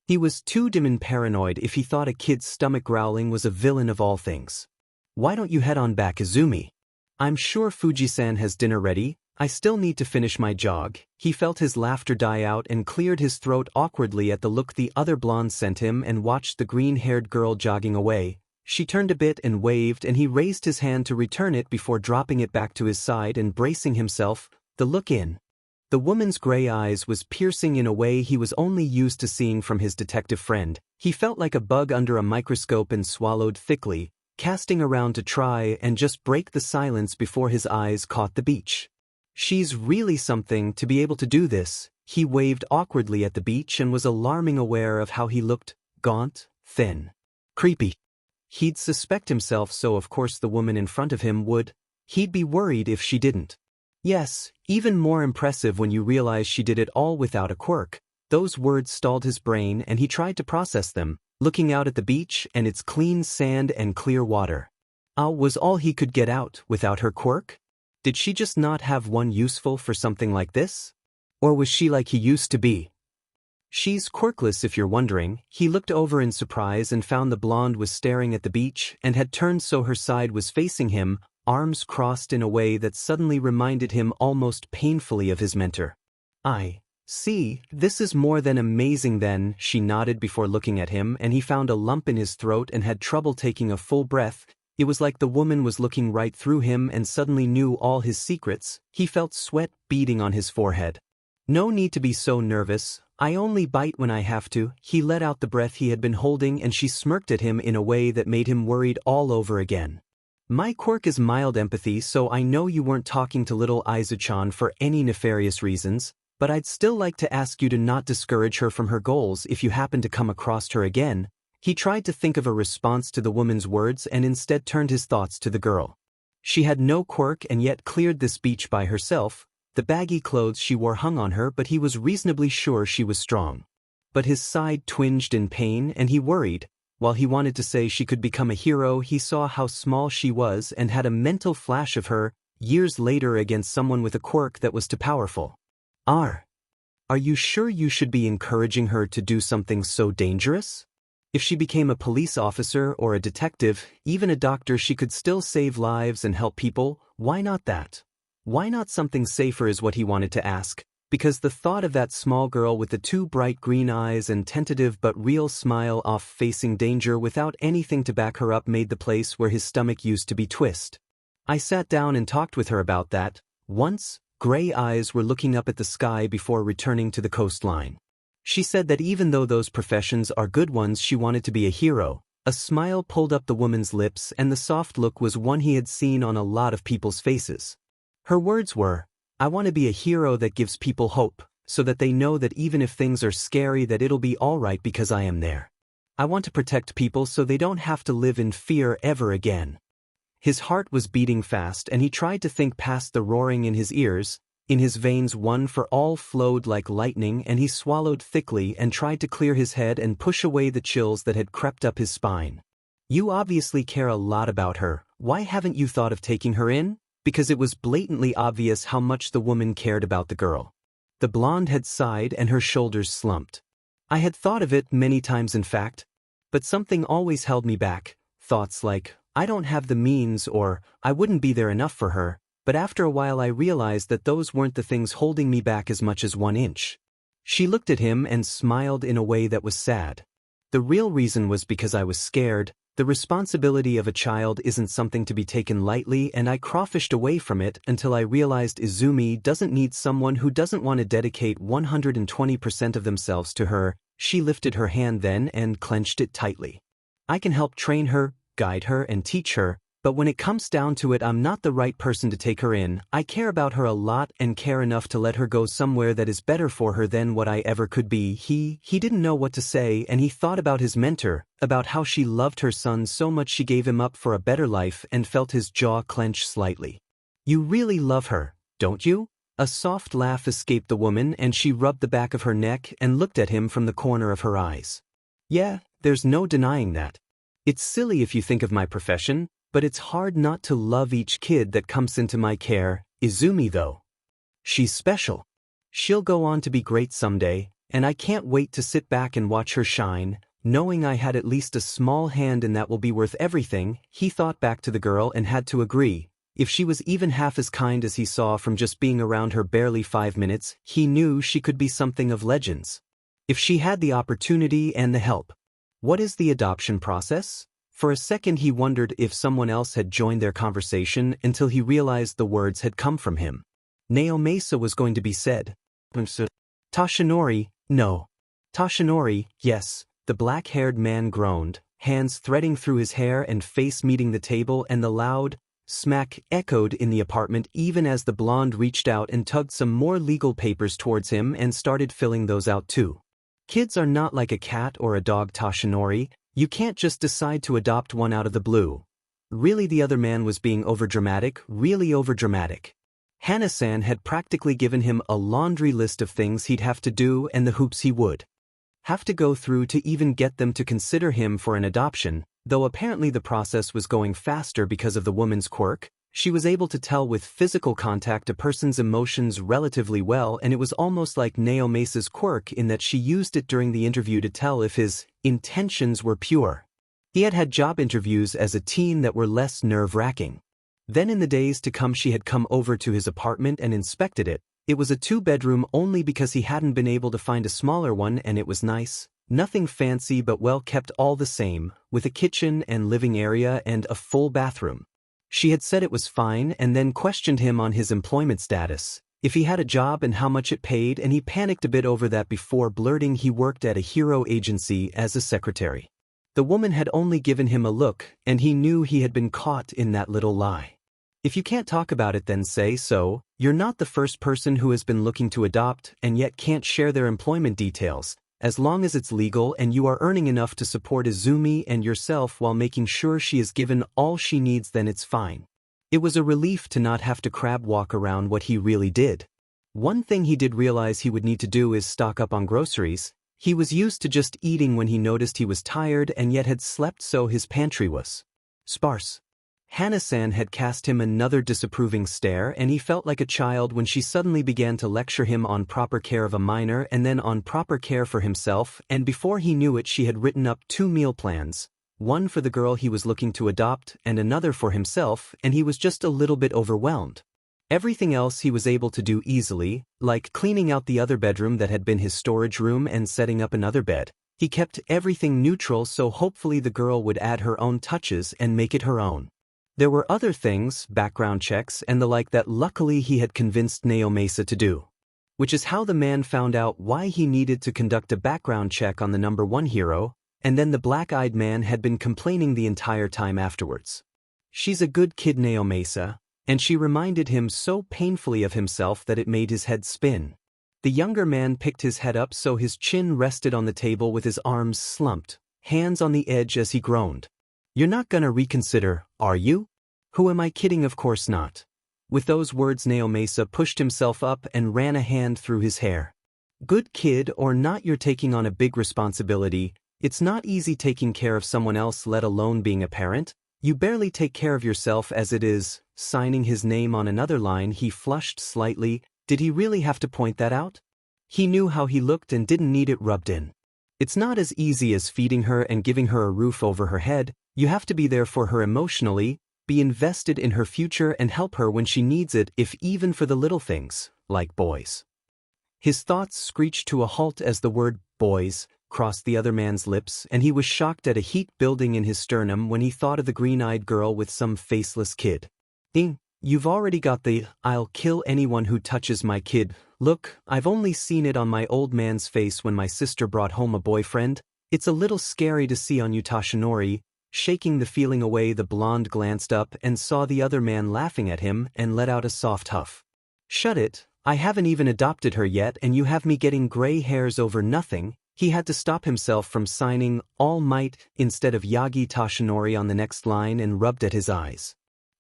He was too dim and paranoid if he thought a kid's stomach growling was a villain of all things. "Why don't you head on back, Izumi? I'm sure Fuji-san has dinner ready. I still need to finish my jog." He felt his laughter die out and cleared his throat awkwardly at the look the other blonde sent him, and watched the green-haired girl jogging away. She turned a bit and waved, and he raised his hand to return it before dropping it back to his side and bracing himself. The look in the woman's gray eyes was piercing in a way he was only used to seeing from his detective friend. He felt like a bug under a microscope and swallowed thickly, casting around to try and just break the silence before his eyes caught the beach. "She's really something to be able to do this." He waved awkwardly at the beach and was alarming aware of how he looked: gaunt, thin, creepy. He'd suspect himself, so of course the woman in front of him would. He'd be worried if she didn't. Yes, even more impressive when you realize she did it all without a quirk. Those words stalled his brain and he tried to process them, looking out at the beach and its clean sand and clear water. Was all he could get out without her quirk? Did she just not have one useful for something like this? Or was she like he used to be? She's quirkless if you're wondering. He looked over in surprise and found the blonde was staring at the beach and had turned so her side was facing him, arms crossed in a way that suddenly reminded him almost painfully of his mentor. I see, this is more than amazing then, she nodded before looking at him, and he found a lump in his throat and had trouble taking a full breath. It was like the woman was looking right through him and suddenly knew all his secrets. He felt sweat beading on his forehead. No need to be so nervous. I only bite when I have to. He let out the breath he had been holding and she smirked at him in a way that made him worried all over again. My quirk is mild empathy, so I know you weren't talking to little Izu-chan for any nefarious reasons, but I'd still like to ask you to not discourage her from her goals if you happen to come across her again. He tried to think of a response to the woman's words and instead turned his thoughts to the girl. She had no quirk and yet cleared this beach by herself. The baggy clothes she wore hung on her, but he was reasonably sure she was strong. But his side twinged in pain and he worried. While he wanted to say she could become a hero, he saw how small she was and had a mental flash of her, years later, against someone with a quirk that was too powerful. Are you sure you should be encouraging her to do something so dangerous? If she became a police officer or a detective, even a doctor, she could still save lives and help people. Why not that? Why not something safer is what he wanted to ask, because the thought of that small girl with the two bright green eyes and tentative but real smile off facing danger without anything to back her up made the place where his stomach used to be twist. I sat down and talked with her about that. Once, gray eyes were looking up at the sky before returning to the coastline. She said that even though those professions are good ones, she wanted to be a hero. A smile pulled up the woman's lips and the soft look was one he had seen on a lot of people's faces. Her words were, I want to be a hero that gives people hope, so that they know that even if things are scary that it'll be alright because I am there. I want to protect people so they don't have to live in fear ever again. His heart was beating fast and he tried to think past the roaring in his ears. In his veins one for all flowed like lightning and he swallowed thickly and tried to clear his head and push away the chills that had crept up his spine. You obviously care a lot about her. Why haven't you thought of taking her in? Because it was blatantly obvious how much the woman cared about the girl. The blonde had sighed and her shoulders slumped. I had thought of it many times in fact, but something always held me back. Thoughts like, I don't have the means or I wouldn't be there enough for her. But after a while I realized that those weren't the things holding me back as much as 1 inch. She looked at him and smiled in a way that was sad. The real reason was because I was scared. The responsibility of a child isn't something to be taken lightly and I crawfished away from it until I realized Izumi doesn't need someone who doesn't want to dedicate 120% of themselves to her. She lifted her hand then and clenched it tightly. I can help train her, guide her and teach her. But when it comes down to it, I'm not the right person to take her in. I care about her a lot and care enough to let her go somewhere that is better for her than what I ever could be. He didn't know what to say and he thought about his mentor, about how she loved her son so much she gave him up for a better life and felt his jaw clench slightly. You really love her, don't you? A soft laugh escaped the woman and she rubbed the back of her neck and looked at him from the corner of her eyes. Yeah, there's no denying that. It's silly if you think of my profession. But it's hard not to love each kid that comes into my care. Izumi though. She's special. She'll go on to be great someday, and I can't wait to sit back and watch her shine, knowing I had at least a small hand in that will be worth everything. He thought back to the girl and had to agree. If she was even half as kind as he saw from just being around her barely 5 minutes, he knew she could be something of legends. If she had the opportunity and the help. What is the adoption process? For a second he wondered if someone else had joined their conversation until he realized the words had come from him. Naomasa was going to be said. Toshinori, no. Toshinori, yes, the black-haired man groaned, hands threading through his hair and face meeting the table, and the loud smack echoed in the apartment even as the blonde reached out and tugged some more legal papers towards him and started filling those out too. Kids are not like a cat or a dog, Toshinori. You can't just decide to adopt one out of the blue. Really, the other man was being overdramatic, really overdramatic. Hana-san had practically given him a laundry list of things he'd have to do and the hoops he would have to go through to even get them to consider him for an adoption, though apparently the process was going faster because of the woman's quirk. She was able to tell with physical contact a person's emotions relatively well, and it was almost like Naomesa's quirk in that she used it during the interview to tell if his intentions were pure. He had had job interviews as a teen that were less nerve-wracking. Then in the days to come she had come over to his apartment and inspected it. It was a 2-bedroom only because he hadn't been able to find a smaller one, and it was nice. Nothing fancy but well kept all the same, with a kitchen and living area and a full bathroom. She had said it was fine and then questioned him on his employment status, if he had a job and how much it paid, and he panicked a bit over that before blurting he worked at a hero agency as a secretary. The woman had only given him a look, and he knew he had been caught in that little lie. If you can't talk about it, then say so. You're not the first person who has been looking to adopt and yet can't share their employment details. As long as it's legal and you are earning enough to support Izumi and yourself while making sure she is given all she needs, then it's fine. It was a relief to not have to crab walk around what he really did. One thing he did realize he would need to do is stock up on groceries. He was used to just eating when he noticed he was tired and yet had slept, so his pantry was sparse. Hana-san had cast him another disapproving stare, and he felt like a child when she suddenly began to lecture him on proper care of a minor and then on proper care for himself, and before he knew it she had written up 2 meal plans, one for the girl he was looking to adopt and another for himself, and he was just a little bit overwhelmed. Everything else he was able to do easily, like cleaning out the other bedroom that had been his storage room and setting up another bed. He kept everything neutral, so hopefully the girl would add her own touches and make it her own. There were other things, background checks and the like, that luckily he had convinced Naomesa to do. Which is how the man found out why he needed to conduct a background check on the number 1 hero, and then the black-eyed man had been complaining the entire time afterwards. She's a good kid, Naomesa, and she reminded him so painfully of himself that it made his head spin. The younger man picked his head up so his chin rested on the table with his arms slumped, hands on the edge as he groaned. You're not gonna reconsider, are you? Who am I kidding? Of course not. With those words Naomesa pushed himself up and ran a hand through his hair. Good kid or not, you're taking on a big responsibility. It's not easy taking care of someone else, let alone being a parent. You barely take care of yourself as it is. Signing his name on another line, he flushed slightly. Did he really have to point that out? He knew how he looked and didn't need it rubbed in. It's not as easy as feeding her and giving her a roof over her head. You have to be there for her emotionally, be invested in her future and help her when she needs it, if even for the little things, like boys. His thoughts screeched to a halt as the word boys crossed the other man's lips, and he was shocked at a heat building in his sternum when he thought of the green-eyed girl with some faceless kid. You've already got the "I'll kill anyone who touches my kid" look. I've only seen it on my old man's face when my sister brought home a boyfriend. It's a little scary to see on you, Tashinori. Shaking the feeling away, the blonde glanced up and saw the other man laughing at him and let out a soft huff. Shut it, I haven't even adopted her yet and you have me getting gray hairs over nothing. He had to stop himself from signing All Might instead of Yagi Tashinori on the next line and rubbed at his eyes.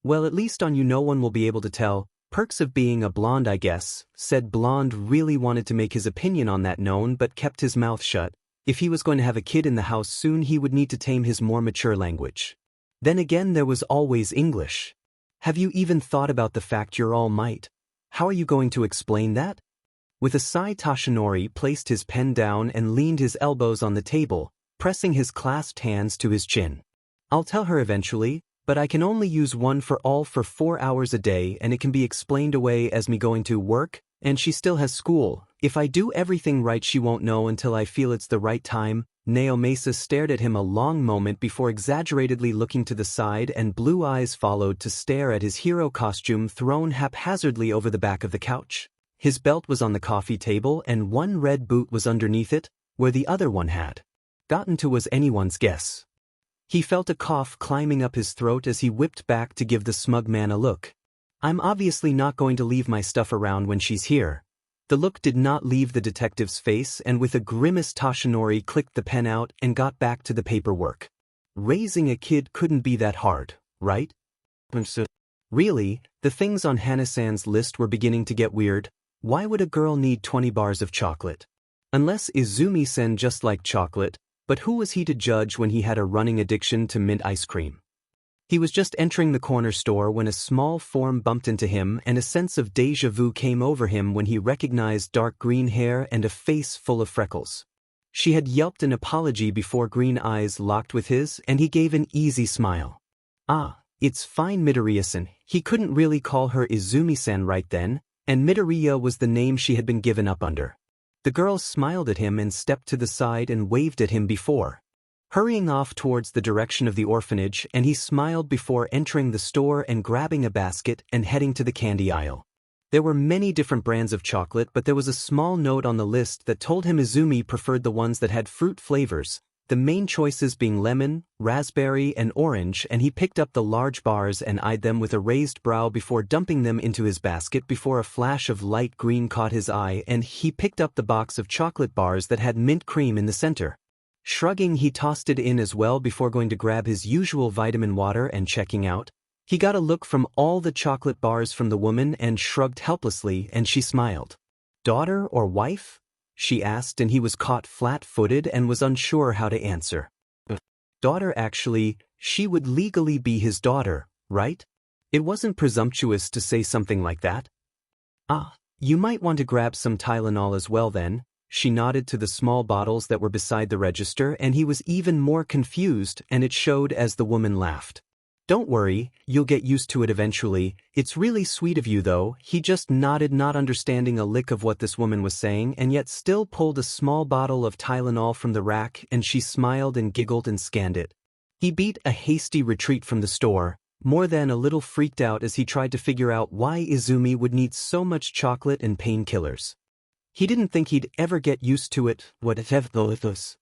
Well, at least on you no one will be able to tell. Perks of being a blonde, I guess. Said Blonde really wanted to make his opinion on that known but kept his mouth shut. If he was going to have a kid in the house soon, he would need to tame his more mature language. Then again, there was always English. Have you even thought about the fact you're All Might? How are you going to explain that? With a sigh, Tashinori placed his pen down and leaned his elbows on the table, pressing his clasped hands to his chin. I'll tell her eventually, but I can only use one for all for 4 hours a day, and it can be explained away as me going to work, and she still has school. If I do everything right, she won't know until I feel it's the right time. Naomesa stared at him a long moment before exaggeratedly looking to the side, and blue eyes followed to stare at his hero costume thrown haphazardly over the back of the couch. His belt was on the coffee table and one red boot was underneath it, where the other one had gotten to was anyone's guess. He felt a cough climbing up his throat as he whipped back to give the smug man a look. I'm obviously not going to leave my stuff around when she's here. The look did not leave the detective's face, and with a grimace Toshinori clicked the pen out and got back to the paperwork. Raising a kid couldn't be that hard, right? Really, the things on Hana-san's list were beginning to get weird. Why would a girl need 20 bars of chocolate? Unless Izumi-sen just liked chocolate, but who was he to judge when he had a running addiction to mint ice cream? He was just entering the corner store when a small form bumped into him and a sense of déjà vu came over him when he recognized dark green hair and a face full of freckles. She had yelped an apology before green eyes locked with his, and he gave an easy smile. Ah, it's fine, Midoriya-san. He couldn't really call her Izumi-san right then, and Midoriya was the name she had been given up under. The girl smiled at him and stepped to the side and waved at him before hurrying off towards the direction of the orphanage, and he smiled before entering the store and grabbing a basket and heading to the candy aisle. There were many different brands of chocolate, but there was a small note on the list that told him Izumi preferred the ones that had fruit flavors, the main choices being lemon, raspberry, and orange, and he picked up the large bars and eyed them with a raised brow before dumping them into his basket before a flash of light green caught his eye, and he picked up the box of chocolate bars that had mint cream in the center. Shrugging, he tossed it in as well before going to grab his usual vitamin water and checking out. He got a look from all the chocolate bars from the woman and shrugged helplessly, and she smiled. "Daughter or wife?" she asked, and he was caught flat-footed and was unsure how to answer. Daughter, actually. She would legally be his daughter, right? It wasn't presumptuous to say something like that. "Ah, you might want to grab some Tylenol as well then." She nodded to the small bottles that were beside the register, and he was even more confused, and it showed as the woman laughed. "Don't worry, you'll get used to it eventually. It's really sweet of you though." He just nodded, not understanding a lick of what this woman was saying, and yet still pulled a small bottle of Tylenol from the rack, and she smiled and giggled and scanned it. He beat a hasty retreat from the store, more than a little freaked out as he tried to figure out why Izumi would need so much chocolate and painkillers. He didn't think he'd ever get used to it, whatever it was.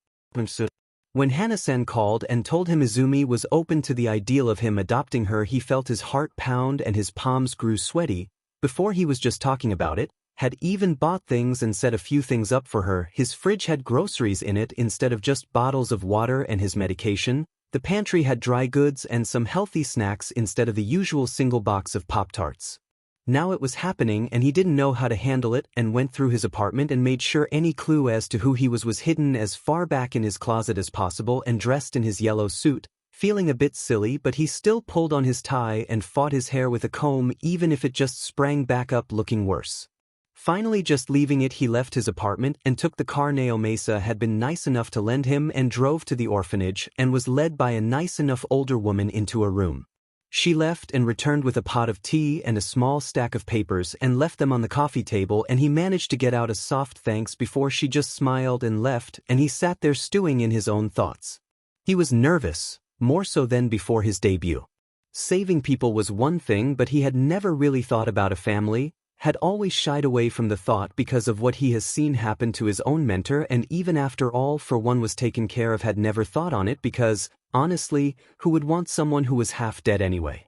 When Hana-san called and told him Izumi was open to the ideal of him adopting her, he felt his heart pound and his palms grew sweaty. Before he was just talking about it, had even bought things and set a few things up for her. His fridge had groceries in it instead of just bottles of water and his medication. The pantry had dry goods and some healthy snacks instead of the usual single box of Pop-Tarts. Now it was happening, and he didn't know how to handle it, and went through his apartment and made sure any clue as to who he was hidden as far back in his closet as possible, and dressed in his yellow suit, feeling a bit silly, but he still pulled on his tie and fought his hair with a comb even if it just sprang back up looking worse. Finally, just leaving it, he left his apartment and took the car Naomasa had been nice enough to lend him and drove to the orphanage and was led by a nice enough older woman into a room. She left and returned with a pot of tea and a small stack of papers and left them on the coffee table, and he managed to get out a soft thanks before she just smiled and left, and he sat there stewing in his own thoughts. He was nervous, more so than before his debut. Saving people was one thing, but he had never really thought about a family, had always shied away from the thought because of what he has seen happen to his own mentor, and even after all for one was taken care of had never thought on it because, honestly, who would want someone who was half dead anyway?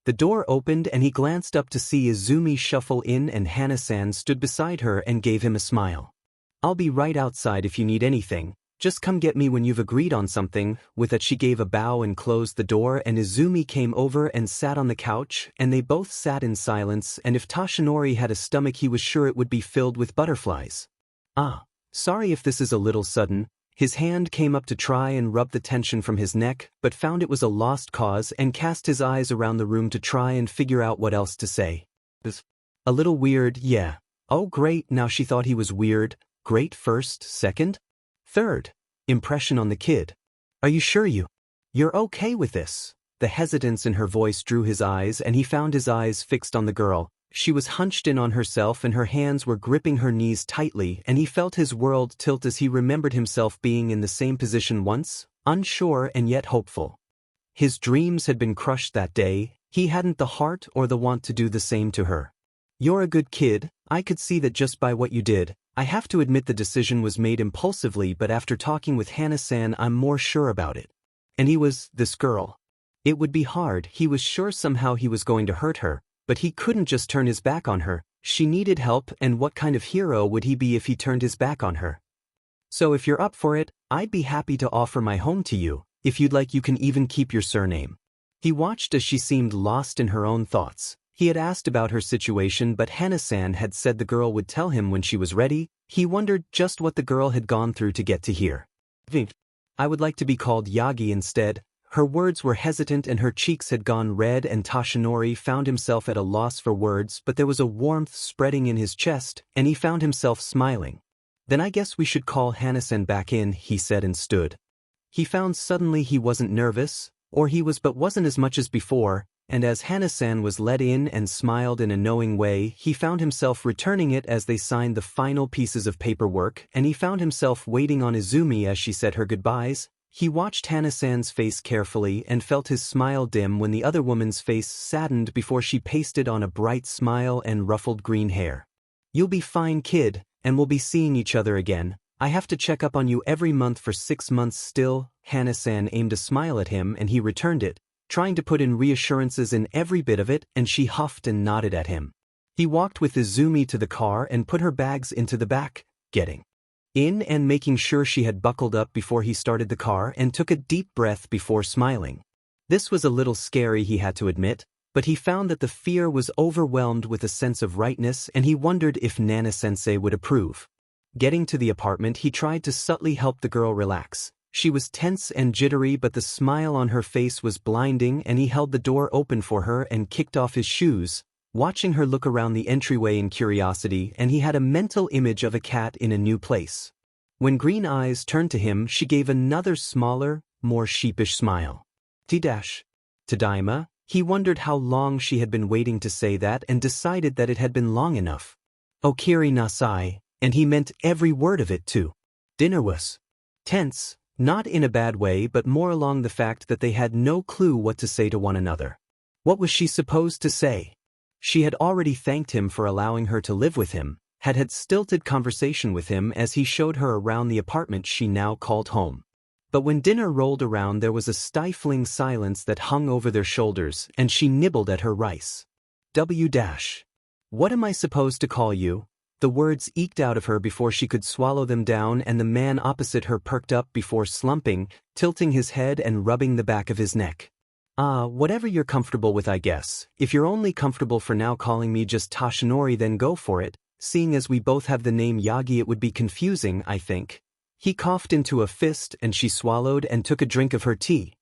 The door opened and he glanced up to see Izumi shuffle in, and Hana-san stood beside her and gave him a smile. "I'll be right outside if you need anything. Just come get me when you've agreed on something." With that she gave a bow and closed the door, and Izumi came over and sat on the couch, and they both sat in silence, and if Toshinori had a stomach he was sure it would be filled with butterflies. "Ah, sorry if this is a little sudden." His hand came up to try and rub the tension from his neck, but found it was a lost cause and cast his eyes around the room to try and figure out what else to say. "A little weird, yeah." Oh great, now she thought he was weird. Great, first, second? Third impression on the kid. "Are you sure you're okay with this?" The hesitance in her voice drew his eyes, and he found his eyes fixed on the girl. She was hunched in on herself and her hands were gripping her knees tightly, and he felt his world tilt as he remembered himself being in the same position once, unsure and yet hopeful. His dreams had been crushed that day. He hadn't the heart or the want to do the same to her. "You're a good kid. I could see that just by what you did. I have to admit the decision was made impulsively, but after talking with Hana-san I'm more sure about it." And he was, this girl. It would be hard, he was sure somehow he was going to hurt her, but he couldn't just turn his back on her. She needed help, and what kind of hero would he be if he turned his back on her? So if you're up for it, I'd be happy to offer my home to you. If you'd like, you can even keep your surname. He watched as she seemed lost in her own thoughts. He had asked about her situation, but Hana-san had said the girl would tell him when she was ready. He wondered just what the girl had gone through to get to here. I would like to be called Yagi instead. Her words were hesitant and her cheeks had gone red, and Toshinori found himself at a loss for words, but there was a warmth spreading in his chest, and he found himself smiling. Then I guess we should call Hana-san back in, he said and stood. He found suddenly he wasn't nervous, or he was but wasn't as much as before, and as Hana-san was let in and smiled in a knowing way, he found himself returning it as they signed the final pieces of paperwork, and he found himself waiting on Izumi as she said her goodbyes. He watched Hana-san's face carefully and felt his smile dim when the other woman's face saddened before she pasted on a bright smile and ruffled green hair. You'll be fine, kid, and we'll be seeing each other again. I have to check up on you every month for 6 months still. Hana-san aimed a smile at him and he returned it, trying to put in reassurances in every bit of it, and she huffed and nodded at him. He walked with Izumi to the car and put her bags into the back, getting in and making sure she had buckled up before he started the car, and took a deep breath before smiling. This was a little scary, he had to admit, but he found that the fear was overwhelmed with a sense of rightness, and he wondered if Nana-sensei would approve. Getting to the apartment, he tried to subtly help the girl relax. She was tense and jittery, but the smile on her face was blinding, and he held the door open for her and kicked off his shoes, watching her look around the entryway in curiosity, and he had a mental image of a cat in a new place. When green eyes turned to him, she gave another smaller, more sheepish smile. Tadaima. He wondered how long she had been waiting to say that and decided that it had been long enough. Okiri nasai, and he meant every word of it too. Dinner was tense, not in a bad way but more along the fact that they had no clue what to say to one another. What was she supposed to say? She had already thanked him for allowing her to live with him, had stilted conversation with him as he showed her around the apartment she now called home. But when dinner rolled around, there was a stifling silence that hung over their shoulders, and she nibbled at her rice. What am I supposed to call you? The words eked out of her before she could swallow them down, and the man opposite her perked up before slumping, tilting his head and rubbing the back of his neck. Whatever you're comfortable with, I guess. If you're only comfortable for now calling me just Toshinori, then go for it. Seeing as we both have the name Yagi, it would be confusing, I think. He coughed into a fist and she swallowed and took a drink of her tea.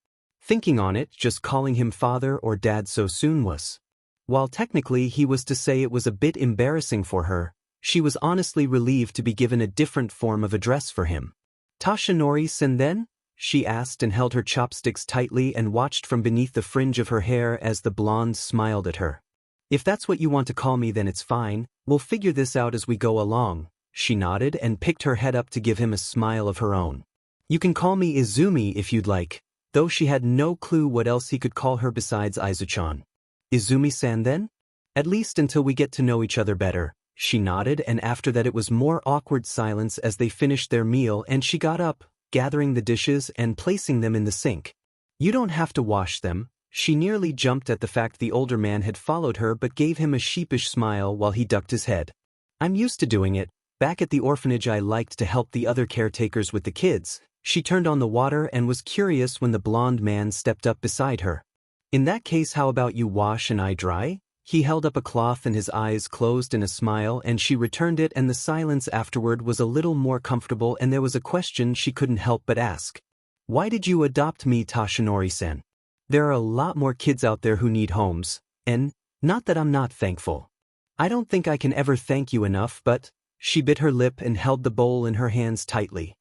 Thinking on it, just calling him father or dad so soon was. While technically he was to say it was a bit embarrassing for her, she was honestly relieved to be given a different form of address for him. Toshinori-san then? She asked and held her chopsticks tightly and watched from beneath the fringe of her hair as the blonde smiled at her. If that's what you want to call me, then it's fine. We'll figure this out as we go along. She nodded and picked her head up to give him a smile of her own. You can call me Izumi if you'd like, though she had no clue what else he could call her besides Izu-chan. Izumi-san then? At least until we get to know each other better. She nodded, and after that it was more awkward silence as they finished their meal, and she got up, gathering the dishes and placing them in the sink. You don't have to wash them. She nearly jumped at the fact the older man had followed her but gave him a sheepish smile while he ducked his head. I'm used to doing it. Back at the orphanage I liked to help the other caretakers with the kids. She turned on the water and was curious when the blonde man stepped up beside her. In that case, how about you wash and I dry? He held up a cloth and his eyes closed in a smile, and she returned it, and the silence afterward was a little more comfortable, and there was a question she couldn't help but ask. Why did you adopt me, Toshinori-san? There are a lot more kids out there who need homes, and not that I'm not thankful. I don't think I can ever thank you enough, but... She bit her lip and held the bowl in her hands tightly.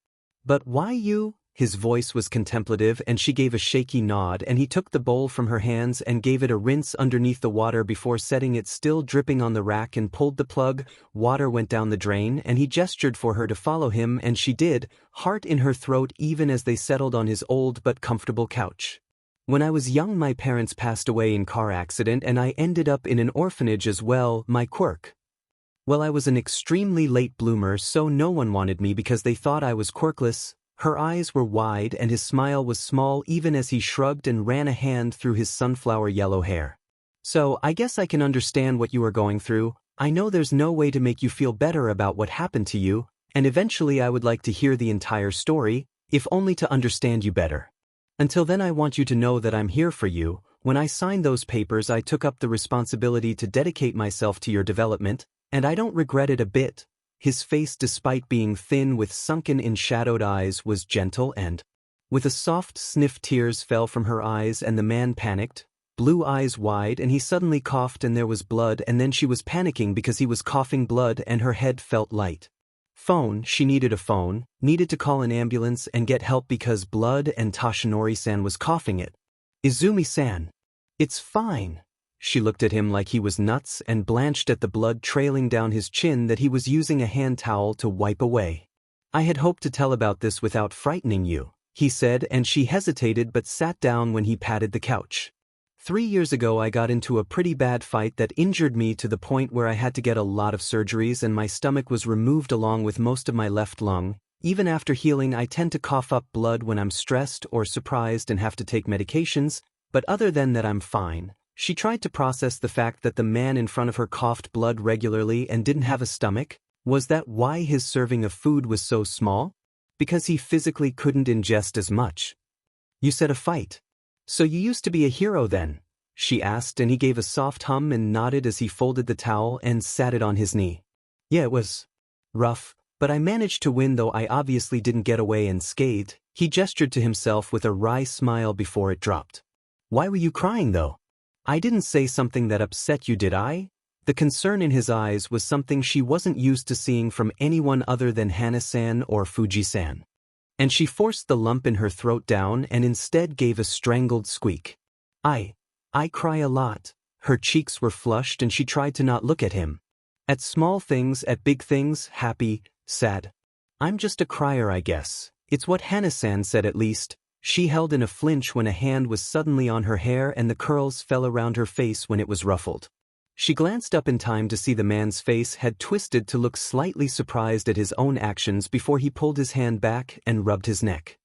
But why you? His voice was contemplative, and she gave a shaky nod, and he took the bowl from her hands and gave it a rinse underneath the water before setting it still dripping on the rack and pulled the plug. Water went down the drain, and he gestured for her to follow him, and she did, heart in her throat even as they settled on his old but comfortable couch. When I was young, my parents passed away in car accident, and I ended up in an orphanage as well. My quirk. Well, I was an extremely late bloomer, so no one wanted me because they thought I was quirkless. Her eyes were wide and his smile was small even as he shrugged and ran a hand through his sunflower yellow hair. So, I guess I can understand what you are going through. I know there's no way to make you feel better about what happened to you, and eventually I would like to hear the entire story, if only to understand you better. Until then I want you to know that I'm here for you. When I signed those papers I took up the responsibility to dedicate myself to your development, and I don't regret it a bit. His face, despite being thin with sunken-in shadowed eyes, was gentle and, with a soft sniff, tears fell from her eyes and the man panicked, blue eyes wide, and he suddenly coughed and there was blood, and then she was panicking because he was coughing blood and her head felt light. Phone, she needed a phone, needed to call an ambulance and get help because blood, and Toshinori-san was coughing it. Izumi-san. It's fine. She looked at him like he was nuts and blanched at the blood trailing down his chin that he was using a hand towel to wipe away. I had hoped to tell about this without frightening you, he said, and she hesitated but sat down when he patted the couch. 3 years ago I got into a pretty bad fight that injured me to the point where I had to get a lot of surgeries and my stomach was removed along with most of my left lung. Even after healing I tend to cough up blood when I'm stressed or surprised and have to take medications, but other than that I'm fine. She tried to process the fact that the man in front of her coughed blood regularly and didn't have a stomach. Was that why his serving of food was so small? Because he physically couldn't ingest as much. You said a fight. So you used to be a hero then? She asked, and he gave a soft hum and nodded as he folded the towel and sat it on his knee. Yeah, it was rough, but I managed to win, though I obviously didn't get away unscathed. He gestured to himself with a wry smile before it dropped. Why were you crying though? I didn't say something that upset you, did I? The concern in his eyes was something she wasn't used to seeing from anyone other than Hana-san or Fuji-san. And she forced the lump in her throat down and instead gave a strangled squeak. I cry a lot. Her cheeks were flushed and she tried to not look at him. At small things, at big things, happy, sad. I'm just a crier, I guess. It's what Hana-san said at least. She held in a flinch when a hand was suddenly on her hair and the curls fell around her face when it was ruffled. She glanced up in time to see the man's face had twisted to look slightly surprised at his own actions before he pulled his hand back and rubbed his neck.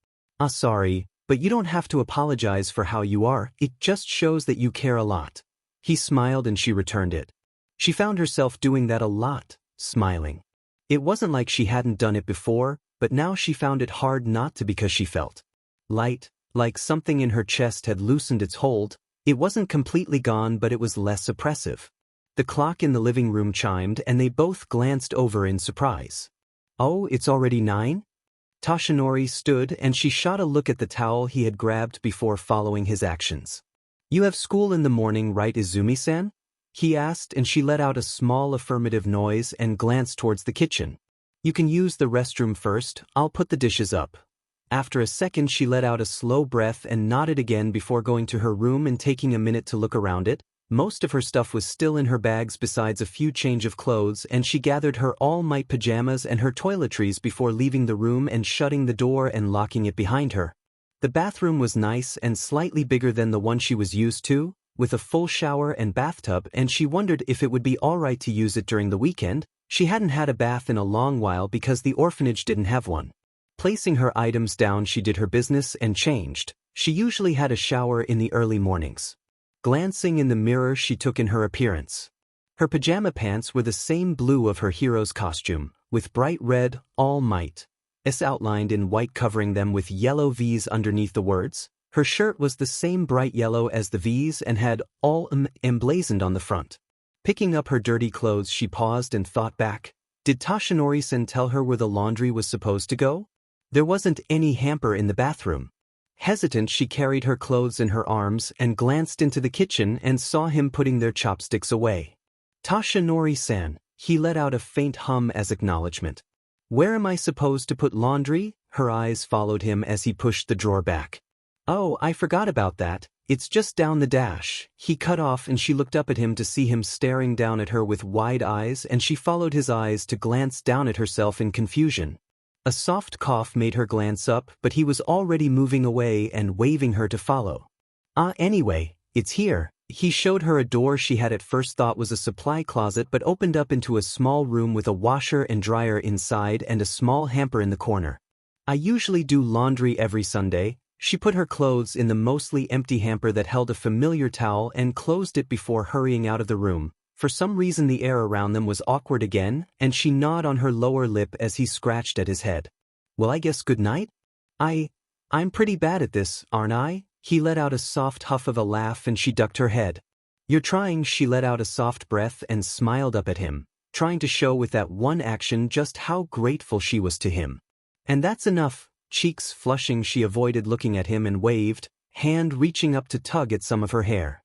Sorry, but you don't have to apologize for how you are, it just shows that you care a lot. He smiled and she returned it. She found herself doing that a lot, smiling. It wasn't like she hadn't done it before, but now she found it hard not to because she felt light, like something in her chest had loosened its hold. It wasn't completely gone, but it was less oppressive. The clock in the living room chimed and they both glanced over in surprise. Oh, it's already 9? Toshinori stood and she shot a look at the towel he had grabbed before following his actions. You have school in the morning, right, Izumi-san? He asked, and she let out a small affirmative noise and glanced towards the kitchen. You can use the restroom first, I'll put the dishes up. After a second she let out a slow breath and nodded again before going to her room and taking a minute to look around it. Most of her stuff was still in her bags besides a few change of clothes, and she gathered her all-might pajamas and her toiletries before leaving the room and shutting the door and locking it behind her. The bathroom was nice and slightly bigger than the one she was used to, with a full shower and bathtub, and she wondered if it would be alright to use it during the weekend. She hadn't had a bath in a long while because the orphanage didn't have one. Placing her items down, she did her business and changed. She usually had a shower in the early mornings. Glancing in the mirror, she took in her appearance. Her pajama pants were the same blue of her hero's costume, with bright red, all might S outlined in white covering them with yellow V's underneath the words. Her shirt was the same bright yellow as the V's and had all emblazoned on the front. Picking up her dirty clothes, she paused and thought back. Did Toshinori-san tell her where the laundry was supposed to go? There wasn't any hamper in the bathroom. Hesitant, she carried her clothes in her arms and glanced into the kitchen and saw him putting their chopsticks away. Toshinori-san, he let out a faint hum as acknowledgement. Where am I supposed to put laundry? Her eyes followed him as he pushed the drawer back. Oh, I forgot about that. It's just down the dash. He cut off and she looked up at him to see him staring down at her with wide eyes, and she followed his eyes to glance down at herself in confusion. A soft cough made her glance up, but he was already moving away and waving her to follow. Anyway, it's here. He showed her a door she had at first thought was a supply closet but opened up into a small room with a washer and dryer inside and a small hamper in the corner. I usually do laundry every Sunday. She put her clothes in the mostly empty hamper that held a familiar towel and closed it before hurrying out of the room. For some reason the air around them was awkward again, and she gnawed on her lower lip as he scratched at his head. Well, I guess good night? I'm pretty bad at this, aren't I? He let out a soft huff of a laugh and she ducked her head. You're trying. She let out a soft breath and smiled up at him, trying to show with that one action just how grateful she was to him. And that's enough. Cheeks flushing, she avoided looking at him and waved, hand reaching up to tug at some of her hair.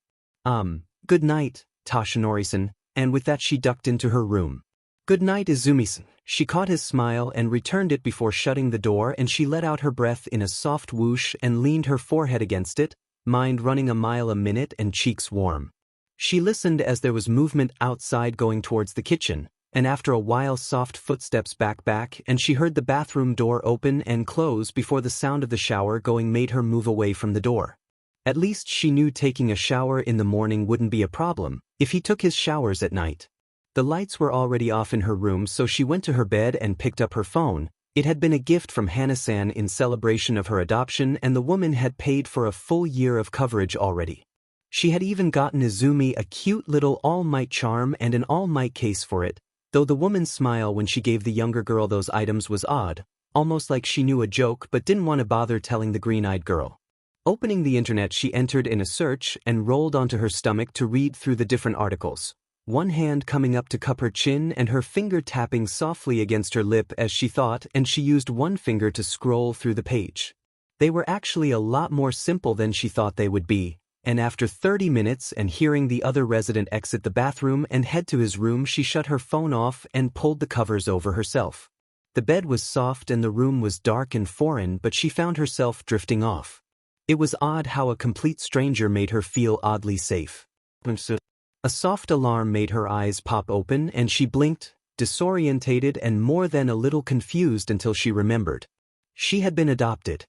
Good night, Toshinori-san, and with that she ducked into her room. Good night, Izumi-san. She caught his smile and returned it before shutting the door, and she let out her breath in a soft whoosh and leaned her forehead against it, mind running a mile a minute and cheeks warm. She listened as there was movement outside going towards the kitchen, and after a while soft footsteps back, and she heard the bathroom door open and close before the sound of the shower going made her move away from the door. At least she knew taking a shower in the morning wouldn't be a problem, if he took his showers at night. The lights were already off in her room, so she went to her bed and picked up her phone. It had been a gift from Hana-san in celebration of her adoption, and the woman had paid for a full year of coverage already. She had even gotten Izumi a cute little all-might charm and an all-might case for it, though the woman's smile when she gave the younger girl those items was odd, almost like she knew a joke but didn't want to bother telling the green-eyed girl. Opening the internet, she entered in a search and rolled onto her stomach to read through the different articles, one hand coming up to cup her chin and her finger tapping softly against her lip as she thought, and she used one finger to scroll through the page. They were actually a lot more simple than she thought they would be, and after 30 minutes and hearing the other resident exit the bathroom and head to his room, she shut her phone off and pulled the covers over herself. The bed was soft and the room was dark and foreign, but she found herself drifting off. It was odd how a complete stranger made her feel oddly safe. A soft alarm made her eyes pop open and she blinked, disorientated and more than a little confused until she remembered. She had been adopted.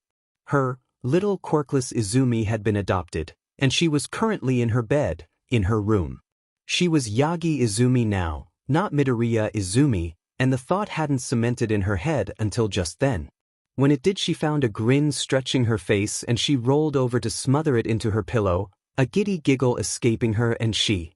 Her little quirkless Izumi had been adopted, and she was currently in her bed, in her room. She was Yagi Izumi now, not Midoriya Izumi, and the thought hadn't cemented in her head until just then. When it did, she found a grin stretching her face and she rolled over to smother it into her pillow, a giddy giggle escaping her, and she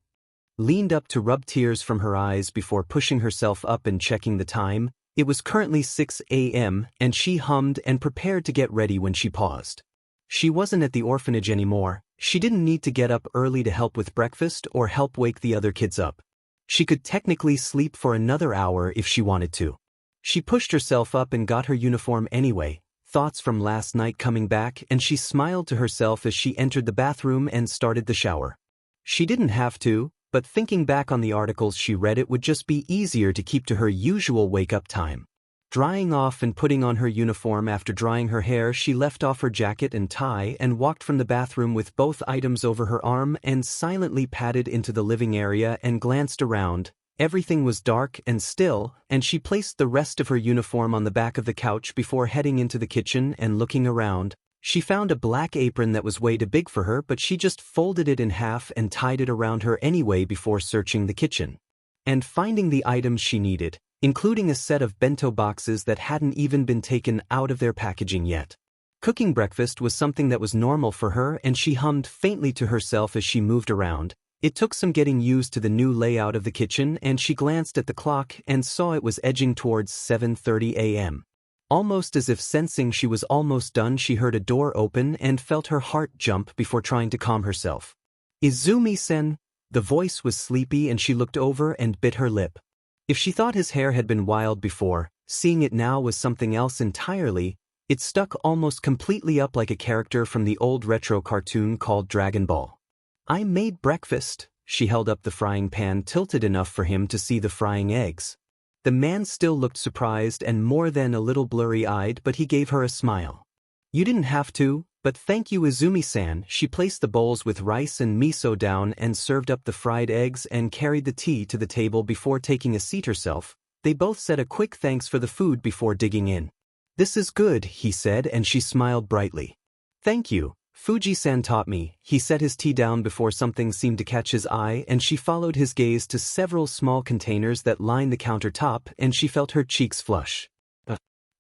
leaned up to rub tears from her eyes before pushing herself up and checking the time. It was currently 6 a.m. and she hummed and prepared to get ready when she paused. She wasn't at the orphanage anymore. She didn't need to get up early to help with breakfast or help wake the other kids up. She could technically sleep for another hour if she wanted to. She pushed herself up and got her uniform anyway, thoughts from last night coming back, and she smiled to herself as she entered the bathroom and started the shower. She didn't have to, but thinking back on the articles she read, it would just be easier to keep to her usual wake-up time. Drying off and putting on her uniform after drying her hair, she left off her jacket and tie and walked from the bathroom with both items over her arm and silently padded into the living area and glanced around. Everything was dark and still, and she placed the rest of her uniform on the back of the couch before heading into the kitchen and looking around. She found a black apron that was way too big for her, but she just folded it in half and tied it around her anyway before searching the kitchen and finding the items she needed, including a set of bento boxes that hadn't even been taken out of their packaging yet. Cooking breakfast was something that was normal for her, and she hummed faintly to herself as she moved around. It took some getting used to the new layout of the kitchen, and she glanced at the clock and saw it was edging towards 7:30 a.m. Almost as if sensing she was almost done, she heard a door open and felt her heart jump before trying to calm herself. Izumi-sen. The voice was sleepy and she looked over and bit her lip. If she thought his hair had been wild before, seeing it now was something else entirely. It stuck almost completely up like a character from the old retro cartoon called Dragon Ball. I made breakfast. She held up the frying pan tilted enough for him to see the frying eggs. The man still looked surprised and more than a little blurry-eyed, but he gave her a smile. You didn't have to, but thank you, Izumi-san. She placed the bowls with rice and miso down and served up the fried eggs and carried the tea to the table before taking a seat herself. They both said a quick thanks for the food before digging in. This is good, he said, and she smiled brightly. Thank you. Fuji-san taught me. He set his tea down before something seemed to catch his eye, and she followed his gaze to several small containers that lined the countertop, and she felt her cheeks flush.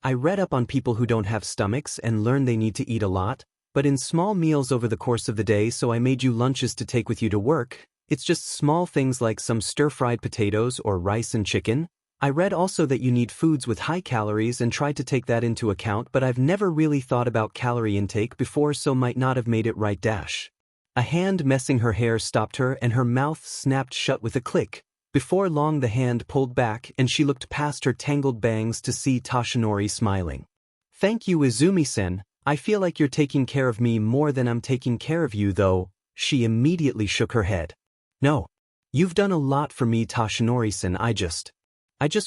I read up on people who don't have stomachs and learned they need to eat a lot, but in small meals over the course of the day, so I made you lunches to take with you to work. It's just small things like some stir-fried potatoes or rice and chicken. I read also that you need foods with high calories and tried to take that into account, but I've never really thought about calorie intake before, so might not have made it right. A hand messing her hair stopped her and her mouth snapped shut with a click. Before long the hand pulled back and she looked past her tangled bangs to see Toshinori smiling. Thank you, Izumi-sen. I feel like you're taking care of me more than I'm taking care of you, though. She immediately shook her head. No. You've done a lot for me, Toshinori-sen. I just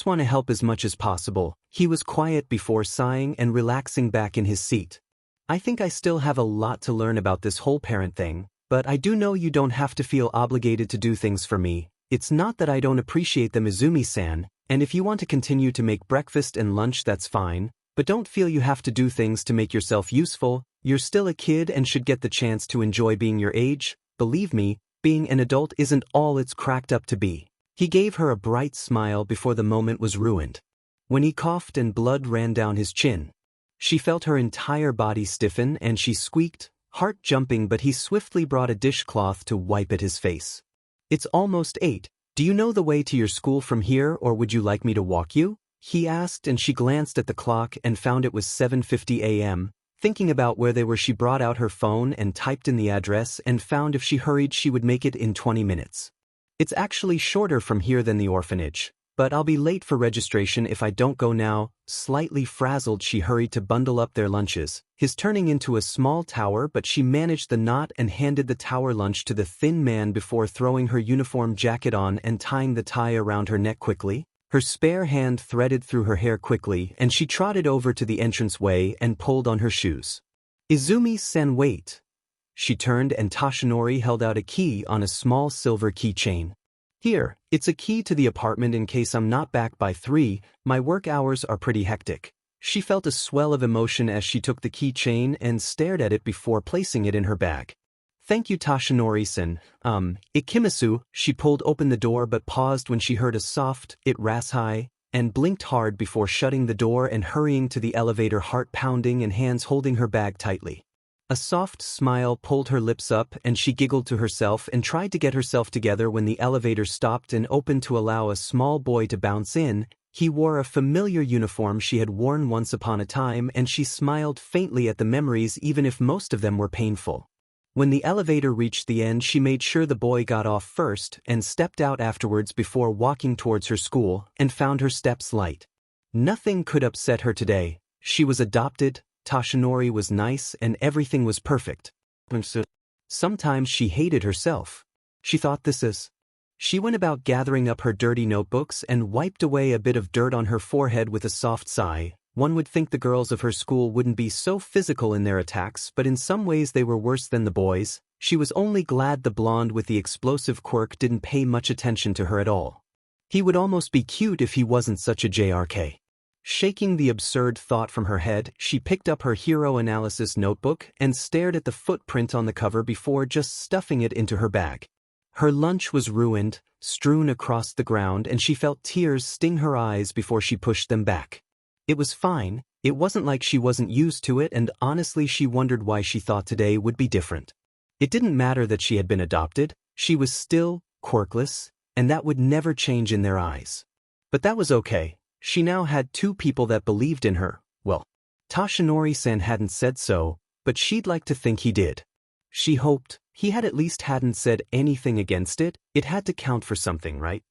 want to help as much as possible. He was quiet before sighing and relaxing back in his seat. I think I still have a lot to learn about this whole parent thing, but I do know you don't have to feel obligated to do things for me. It's not that I don't appreciate them, Izumi-san, and if you want to continue to make breakfast and lunch, that's fine, but don't feel you have to do things to make yourself useful. You're still a kid and should get the chance to enjoy being your age. Believe me, being an adult isn't all it's cracked up to be. He gave her a bright smile before the moment was ruined. When he coughed and blood ran down his chin, she felt her entire body stiffen and she squeaked, heart jumping, but he swiftly brought a dishcloth to wipe at his face. It's almost 8. Do you know the way to your school from here, or would you like me to walk you? He asked, and she glanced at the clock and found it was 7:50 a.m. Thinking about where they were, she brought out her phone and typed in the address and found if she hurried she would make it in 20 minutes. It's actually shorter from here than the orphanage, but I'll be late for registration if I don't go now. Slightly frazzled, she hurried to bundle up their lunches, his turning into a small tower, but she managed the knot and handed the tower lunch to the thin man before throwing her uniform jacket on and tying the tie around her neck quickly. Her spare hand threaded through her hair quickly and she trotted over to the entranceway and pulled on her shoes. Izumi-sen, wait. She turned and Toshinori held out a key on a small silver keychain. Here, it's a key to the apartment in case I'm not back by 3, my work hours are pretty hectic. She felt a swell of emotion as she took the keychain and stared at it before placing it in her bag. Thank you, Toshinori-san. Ikimasu. She pulled open the door but paused when she heard a soft, it rasai, and blinked hard before shutting the door and hurrying to the elevator, heart pounding and hands holding her bag tightly. A soft smile pulled her lips up and she giggled to herself and tried to get herself together when the elevator stopped and opened to allow a small boy to bounce in. He wore a familiar uniform she had worn once upon a time, and she smiled faintly at the memories, even if most of them were painful. When the elevator reached the end, she made sure the boy got off first and stepped out afterwards before walking towards her school, and found her steps light. Nothing could upset her today. She was adopted, Toshinori was nice, and everything was perfect. Sometimes she hated herself. She thought this is. She went about gathering up her dirty notebooks and wiped away a bit of dirt on her forehead with a soft sigh. One would think the girls of her school wouldn't be so physical in their attacks, but in some ways they were worse than the boys. She was only glad the blonde with the explosive quirk didn't pay much attention to her at all. He would almost be cute if he wasn't such a JRK. Shaking the absurd thought from her head, she picked up her hero analysis notebook and stared at the footprint on the cover before just stuffing it into her bag. Her lunch was ruined, strewn across the ground, and she felt tears sting her eyes before she pushed them back. It was fine. It wasn't like she wasn't used to it, and honestly she wondered why she thought today would be different. It didn't matter that she had been adopted, she was still quirkless, and that would never change in their eyes. But that was okay. She now had 2 people that believed in her. Well, Toshinori-san hadn't said so, but she'd like to think he did. She hoped he had at least hadn't said anything against it. It had to count for something, right?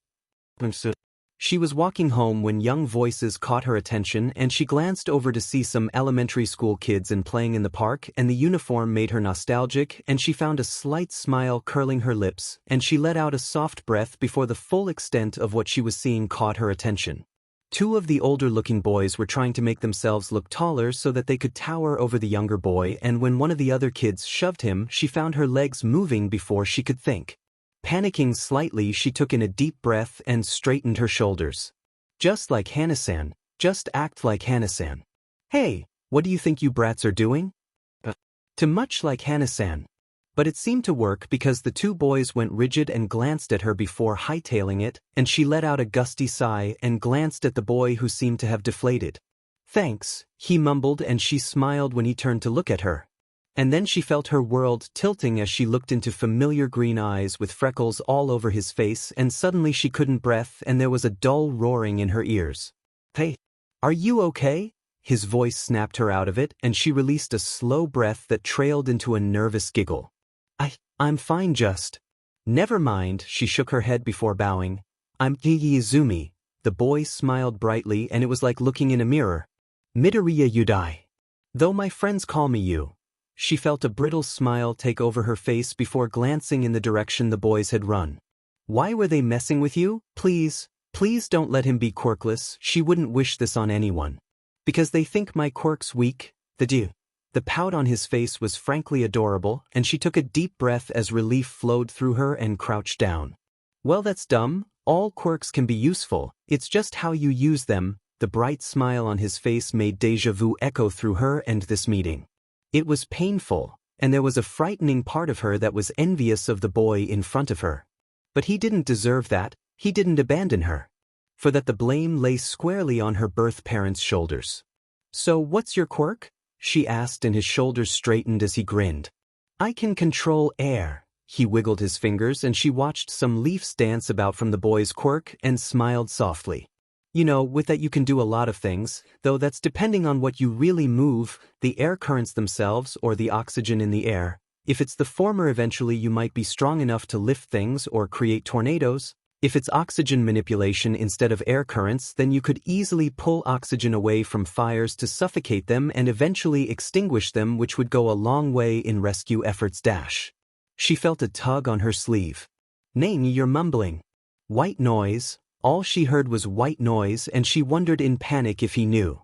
She was walking home when young voices caught her attention, and she glanced over to see some elementary school kids playing in the park, and the uniform made her nostalgic, and she found a slight smile curling her lips, and she let out a soft breath before the full extent of what she was seeing caught her attention. 2 of the older-looking boys were trying to make themselves look taller so that they could tower over the younger boy, and when one of the other kids shoved him, she found her legs moving before she could think. Panicking slightly, she took in a deep breath and straightened her shoulders. Just like Hana-san. Just act like Hana-san. Hey, what do you think you brats are doing? To much like Hana-san. But it seemed to work because the 2 boys went rigid and glanced at her before hightailing it, and she let out a gusty sigh and glanced at the boy who seemed to have deflated. Thanks, he mumbled, and she smiled when he turned to look at her. And then she felt her world tilting as she looked into familiar green eyes with freckles all over his face, and suddenly she couldn't breathe and there was a dull roaring in her ears. "Hey, are you okay?" His voice snapped her out of it, and she released a slow breath that trailed into a nervous giggle. I'm fine, just. Never mind, she shook her head before bowing. "I'm Izumi." The boy smiled brightly, and it was like looking in a mirror. "Midoriya Yudai. Though my friends call me you." She felt a brittle smile take over her face before glancing in the direction the boys had run. "Why were they messing with you? Please don't let him be quirkless." She wouldn't wish this on anyone. "Because they think my quirk's weak." The pout on his face was frankly adorable, and she took a deep breath as relief flowed through her and crouched down. "Well, that's dumb. All quirks can be useful, it's just how you use them." The bright smile on his face made déjà vu echo through her and this meeting. It was painful, and there was a frightening part of her that was envious of the boy in front of her. But he didn't deserve that, he didn't abandon her. For that the blame lay squarely on her birth parents' shoulders. "So what's your quirk?" she asked, and his shoulders straightened as he grinned. "I can control air." He wiggled his fingers, and she watched some leaves dance about from the boy's quirk and smiled softly. "You know, with that you can do a lot of things, though that's depending on what you really move, the air currents themselves or the oxygen in the air. If it's the former, eventually you might be strong enough to lift things or create tornadoes. If it's oxygen manipulation instead of air currents, then you could easily pull oxygen away from fires to suffocate them and eventually extinguish them, which would go a long way in rescue efforts. She felt a tug on her sleeve. "Name, you're mumbling." "White noise." All she heard was white noise, and she wondered in panic if he knew.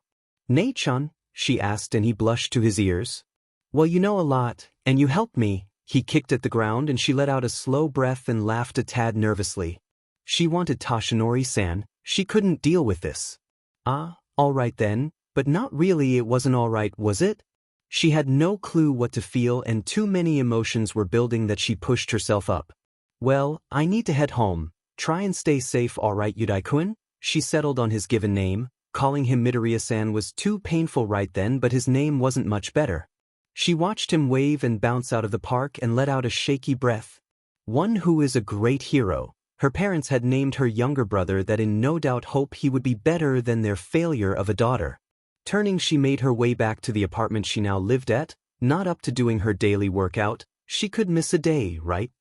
"Nei-chan?" she asked, and he blushed to his ears. "Well, you know a lot, and you helped me." He kicked at the ground, and she let out a slow breath and laughed a tad nervously. She wanted Toshinori-san. She couldn't deal with this. "Ah, all right then, but not really. It wasn't all right, was it?" She had no clue what to feel, and too many emotions were building that she pushed herself up. "Well, I need to head home. Try and stay safe, all right, Yudai-kun?" She settled on his given name. Calling him Midoriya-san was too painful right then, but his name wasn't much better. She watched him wave and bounce out of the park and let out a shaky breath. One who is a great hero. Her parents had named her younger brother that in no doubt hope he would be better than their failure of a daughter. Turning, she made her way back to the apartment she now lived at, not up to doing her daily workout. She could miss a day, right?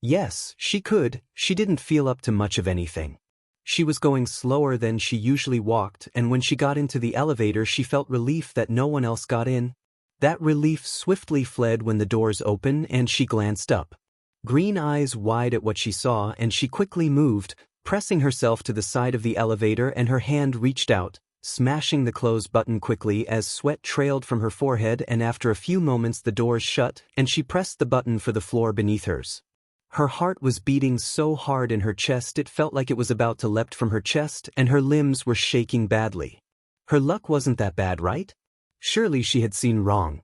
Yes, she could. She didn't feel up to much of anything. She was going slower than she usually walked, and when she got into the elevator she felt relief that no one else got in. That relief swiftly fled when the doors opened and she glanced up. Green eyes wide at what she saw, and she quickly moved, pressing herself to the side of the elevator, and her hand reached out, smashing the close button quickly as sweat trailed from her forehead, and after a few moments the doors shut and she pressed the button for the floor beneath hers. Her heart was beating so hard in her chest it felt like it was about to leapt from her chest, and her limbs were shaking badly. Her luck wasn't that bad, right? Surely she had seen wrong.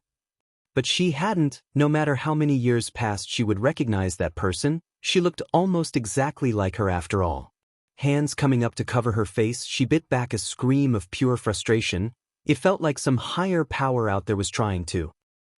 But she hadn't. No matter how many years passed, she would recognize that person. She looked almost exactly like her after all. Hands coming up to cover her face, she bit back a scream of pure frustration. It felt like some higher power out there was trying to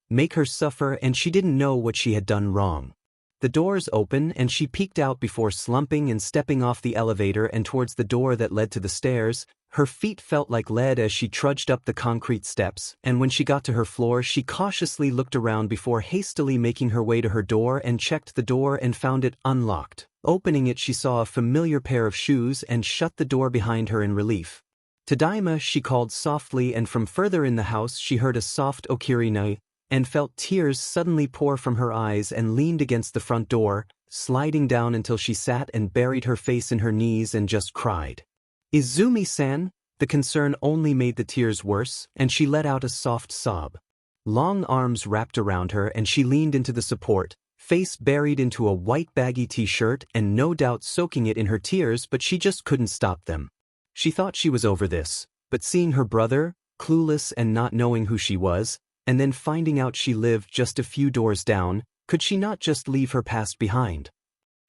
make her suffer, and she didn't know what she had done wrong. The doors opened, and she peeked out before slumping and stepping off the elevator and towards the door that led to the stairs. Her feet felt like lead as she trudged up the concrete steps, and when she got to her floor she cautiously looked around before hastily making her way to her door and checked the door and found it unlocked. Opening it, she saw a familiar pair of shoes and shut the door behind her in relief. "Tadaima," she called softly, and from further in the house she heard a soft "okirina," and felt tears suddenly pour from her eyes and leaned against the front door, sliding down until she sat and buried her face in her knees and just cried. "Izumi-san?" The concern only made the tears worse, and she let out a soft sob. Long arms wrapped around her and she leaned into the support, face buried into a white baggy t-shirt and no doubt soaking it in her tears, but she just couldn't stop them. She thought she was over this, but seeing her brother, clueless and not knowing who she was, and then finding out she lived just a few doors down, could she not just leave her past behind?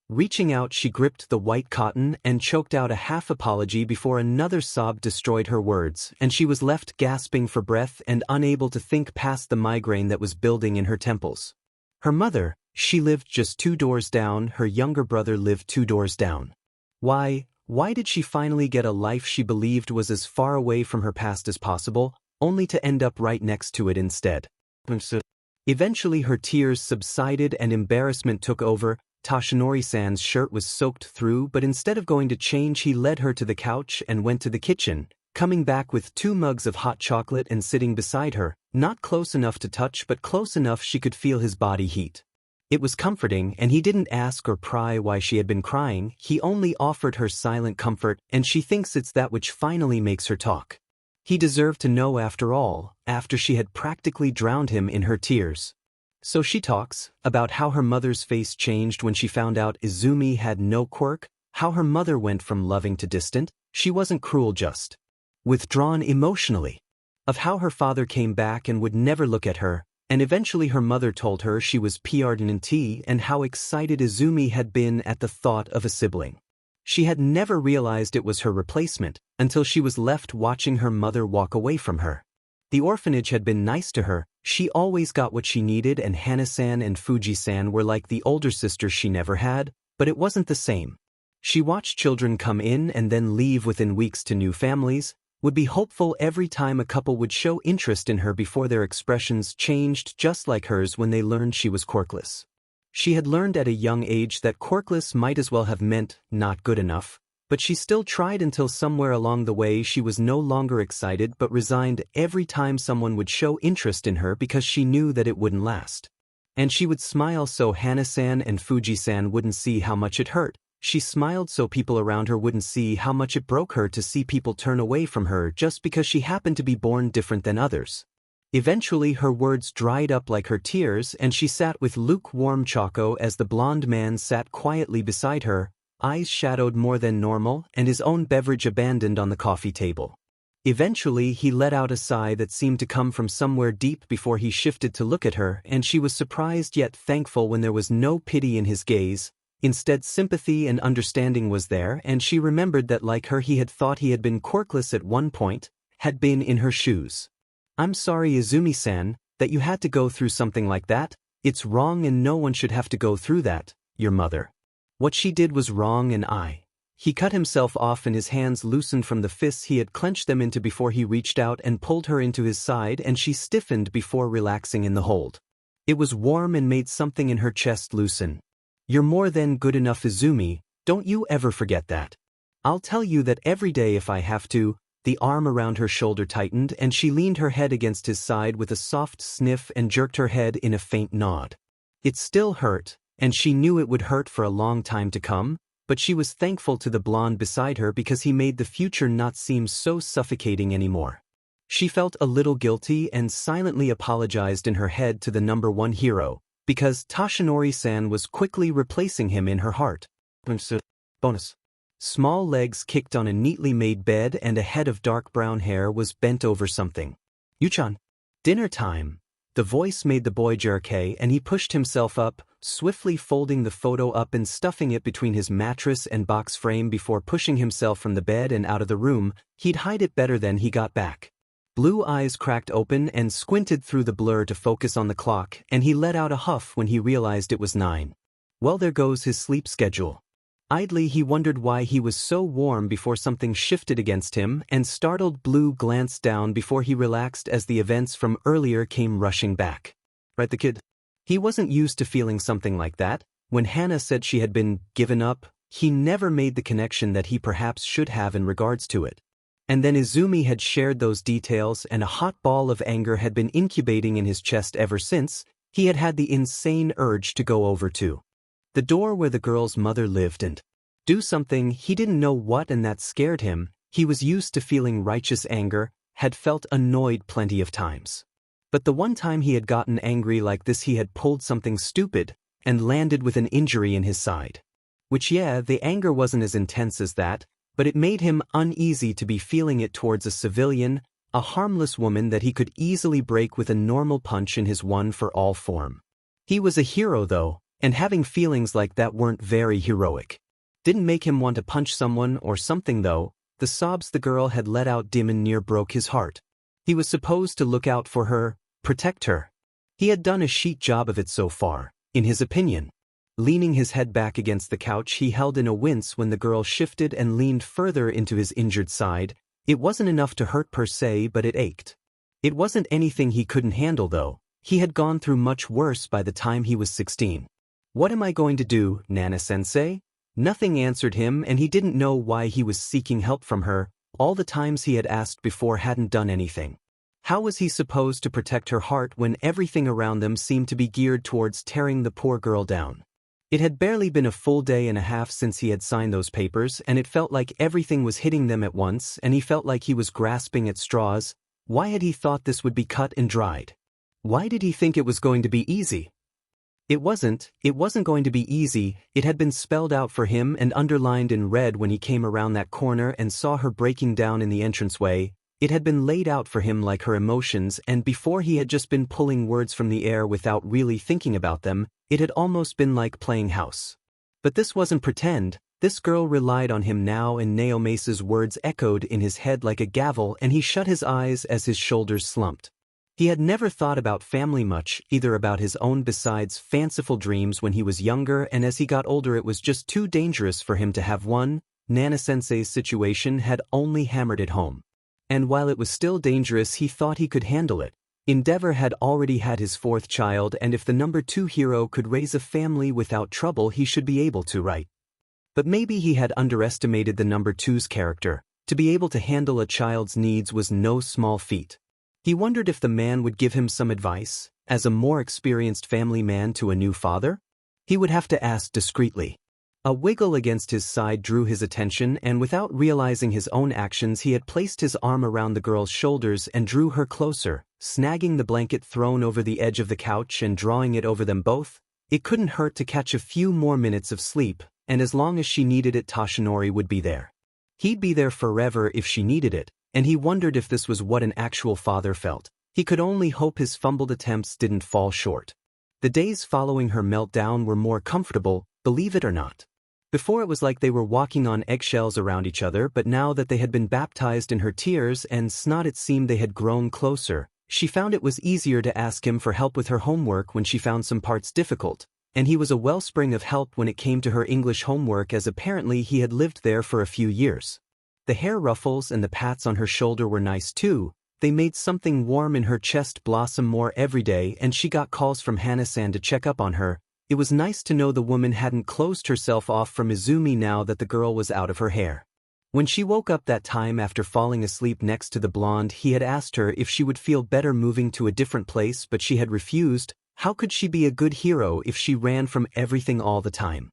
Reaching out, she gripped the white cotton and choked out a half apology before another sob destroyed her words, and she was left gasping for breath and unable to think past the migraine that was building in her temples. Her mother, she lived just 2 doors down, her younger brother lived 2 doors down. Why did she finally get a life she believed was as far away from her past as possible, only to end up right next to it instead? Eventually her tears subsided and embarrassment took over. Toshinori-san's shirt was soaked through, but instead of going to change, he led her to the couch and went to the kitchen, coming back with 2 mugs of hot chocolate and sitting beside her, not close enough to touch but close enough she could feel his body heat. It was comforting, and he didn't ask or pry why she had been crying, he only offered her silent comfort, and she thinks it's that which finally makes her talk. He deserved to know after all, after she had practically drowned him in her tears. So she talks about how her mother's face changed when she found out Izumi had no quirk, how her mother went from loving to distant, she wasn't cruel, just withdrawn emotionally. Of how her father came back and would never look at her, and eventually her mother told her she was pregnant, and how excited Izumi had been at the thought of a sibling. She had never realized it was her replacement, until she was left watching her mother walk away from her. The orphanage had been nice to her, she always got what she needed, and Hana-san and Fuji-san were like the older sisters she never had, but it wasn't the same. She watched children come in and then leave within weeks to new families, would be hopeful every time a couple would show interest in her before their expressions changed just like hers when they learned she was quirkless. She had learned at a young age that quirkless might as well have meant not good enough, but she still tried until somewhere along the way she was no longer excited but resigned every time someone would show interest in her because she knew that it wouldn't last. And she would smile so Hana-san and Fuji-san wouldn't see how much it hurt. She smiled so people around her wouldn't see how much it broke her to see people turn away from her just because she happened to be born different than others. Eventually her words dried up like her tears, and she sat with lukewarm choco as the blonde man sat quietly beside her, eyes shadowed more than normal, and his own beverage abandoned on the coffee table. Eventually he let out a sigh that seemed to come from somewhere deep before he shifted to look at her, and she was surprised yet thankful when there was no pity in his gaze. Instead, sympathy and understanding was there, and she remembered that like her he had thought he had been quirkless at one point, had been in her shoes. "I'm sorry, Izumi-san, that you had to go through something like that. It's wrong and no one should have to go through that, your mother. What she did was wrong and He cut himself off and his hands loosened from the fists he had clenched them into before he reached out and pulled her into his side, and she stiffened before relaxing in the hold. It was warm and made something in her chest loosen. "You're more than good enough, Izumi, don't you ever forget that. I'll tell you that every day if I have to." The arm around her shoulder tightened and she leaned her head against his side with a soft sniff and jerked her head in a faint nod. It still hurt, and she knew it would hurt for a long time to come, but she was thankful to the blonde beside her because he made the future not seem so suffocating anymore. She felt a little guilty and silently apologized in her head to the number 1 hero, because Toshinori-san was quickly replacing him in her heart. Bonus. Small legs kicked on a neatly made bed and a head of dark brown hair was bent over something. "Yu-chan." "Dinner time." The voice made the boy jerk, and he pushed himself up, swiftly folding the photo up and stuffing it between his mattress and box frame before pushing himself from the bed and out of the room. He'd hide it better than he got back. Blue eyes cracked open and squinted through the blur to focus on the clock, and he let out a huff when he realized it was 9. Well, there goes his sleep schedule. Idly he wondered why he was so warm before something shifted against him, and startled Blue glanced down before he relaxed as the events from earlier came rushing back. Right, the kid? He wasn't used to feeling something like that. When Hana said she had been given up, he never made the connection that he perhaps should have in regards to it. And then Izumi had shared those details, and a hot ball of anger had been incubating in his chest ever since. He had had the insane urge to go over to the door where the girl's mother lived and do something, he didn't know what, and that scared him. He was used to feeling righteous anger, had felt annoyed plenty of times. But the one time he had gotten angry like this he had pulled something stupid and landed with an injury in his side. Which the anger wasn't as intense as that, but it made him uneasy to be feeling it towards a civilian, a harmless woman that he could easily break with a normal punch in his one-for-all form. He was a hero though, And having feelings like that weren't very heroic. Didn't make him want to punch someone or something though. The sobs the girl had let out dim and near broke his heart. He was supposed to look out for her, protect her. He had done a shit job of it so far, in his opinion. Leaning his head back against the couch, he held in a wince when the girl shifted and leaned further into his injured side. It wasn't enough to hurt per se, but it ached. It wasn't anything he couldn't handle though. He had gone through much worse by the time he was 16. What am I going to do, Nana-sensei? Nothing answered him, and he didn't know why he was seeking help from her. All the times he had asked before hadn't done anything. How was he supposed to protect her heart when everything around them seemed to be geared towards tearing the poor girl down? It had barely been a full day and a half since he had signed those papers, and it felt like everything was hitting them at once, and he felt like he was grasping at straws. Why had he thought this would be cut and dried? Why did he think it was going to be easy? It wasn't going to be easy. It had been spelled out for him and underlined in red when he came around that corner and saw her breaking down in the entranceway. It had been laid out for him like her emotions, and before he had just been pulling words from the air without really thinking about them. It had almost been like playing house. But this wasn't pretend. This girl relied on him now, and Naome's words echoed in his head like a gavel, and he shut his eyes as his shoulders slumped. He had never thought about family much, either about his own besides fanciful dreams when he was younger, and as he got older it was just too dangerous for him to have one. Nana-sensei's situation had only hammered it home. And while it was still dangerous, he thought he could handle it. Endeavor had already had his 4th child, and if the number 2 hero could raise a family without trouble, he should be able to, right? But maybe he had underestimated the number 2's character. To be able to handle a child's needs was no small feat. He wondered if the man would give him some advice, as a more experienced family man to a new father? He would have to ask discreetly. A wiggle against his side drew his attention, and without realizing his own actions he had placed his arm around the girl's shoulders and drew her closer, snagging the blanket thrown over the edge of the couch and drawing it over them both. It couldn't hurt to catch a few more minutes of sleep, and as long as she needed it, Toshinori would be there. He'd be there forever if she needed it, and he wondered if this was what an actual father felt. He could only hope his fumbled attempts didn't fall short. The days following her meltdown were more comfortable, believe it or not. Before it was like they were walking on eggshells around each other, but now that they had been baptized in her tears and snot it seemed they had grown closer. She found it was easier to ask him for help with her homework when she found some parts difficult, and he was a wellspring of help when it came to her English homework, as apparently he had lived there for a few years. The hair ruffles and the pats on her shoulder were nice too. They made something warm in her chest blossom more every day, and she got calls from Hana-san to check up on her. It was nice to know the woman hadn't closed herself off from Izumi now that the girl was out of her hair. When she woke up that time after falling asleep next to the blonde, he had asked her if she would feel better moving to a different place, but she had refused. How could she be a good hero if she ran from everything all the time?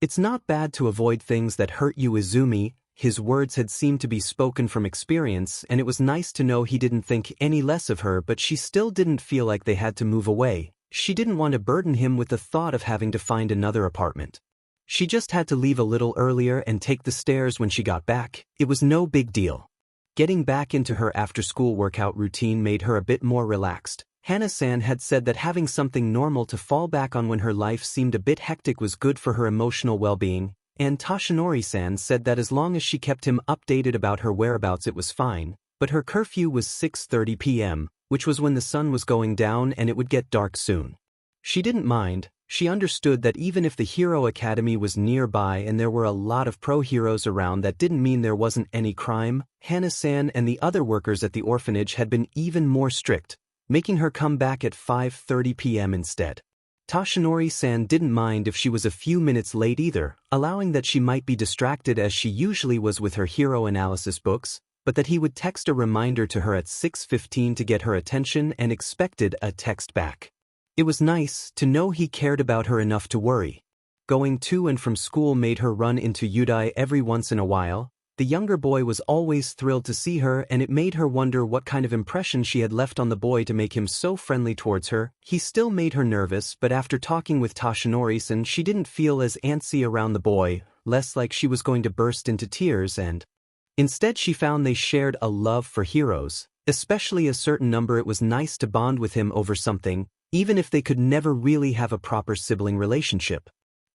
It's not bad to avoid things that hurt you, Izumi. His words had seemed to be spoken from experience, and it was nice to know he didn't think any less of her, but she still didn't feel like they had to move away. She didn't want to burden him with the thought of having to find another apartment. She just had to leave a little earlier and take the stairs when she got back. It was no big deal. Getting back into her after-school workout routine made her a bit more relaxed. Hana-san had said that having something normal to fall back on when her life seemed a bit hectic was good for her emotional well-being, and Toshinori-san said that as long as she kept him updated about her whereabouts it was fine, but her curfew was 6:30 p.m., which was when the sun was going down and it would get dark soon. She didn't mind. She understood that even if the Hero Academy was nearby and there were a lot of pro-heroes around, that didn't mean there wasn't any crime. Hana-san and the other workers at the orphanage had been even more strict, making her come back at 5:30 p.m. instead. Toshinori-san didn't mind if she was a few minutes late either, allowing that she might be distracted as she usually was with her hero analysis books, but that he would text a reminder to her at 6:15 to get her attention and expected a text back. It was nice to know he cared about her enough to worry. Going to and from school made her run into Yudai every once in a while. The younger boy was always thrilled to see her, and it made her wonder what kind of impression she had left on the boy to make him so friendly towards her. He still made her nervous, but after talking with Toshinori-san she didn't feel as antsy around the boy, less like she was going to burst into tears, and instead she found they shared a love for heroes, especially a certain number. It was nice to bond with him over something. even if they could never really have a proper sibling relationship.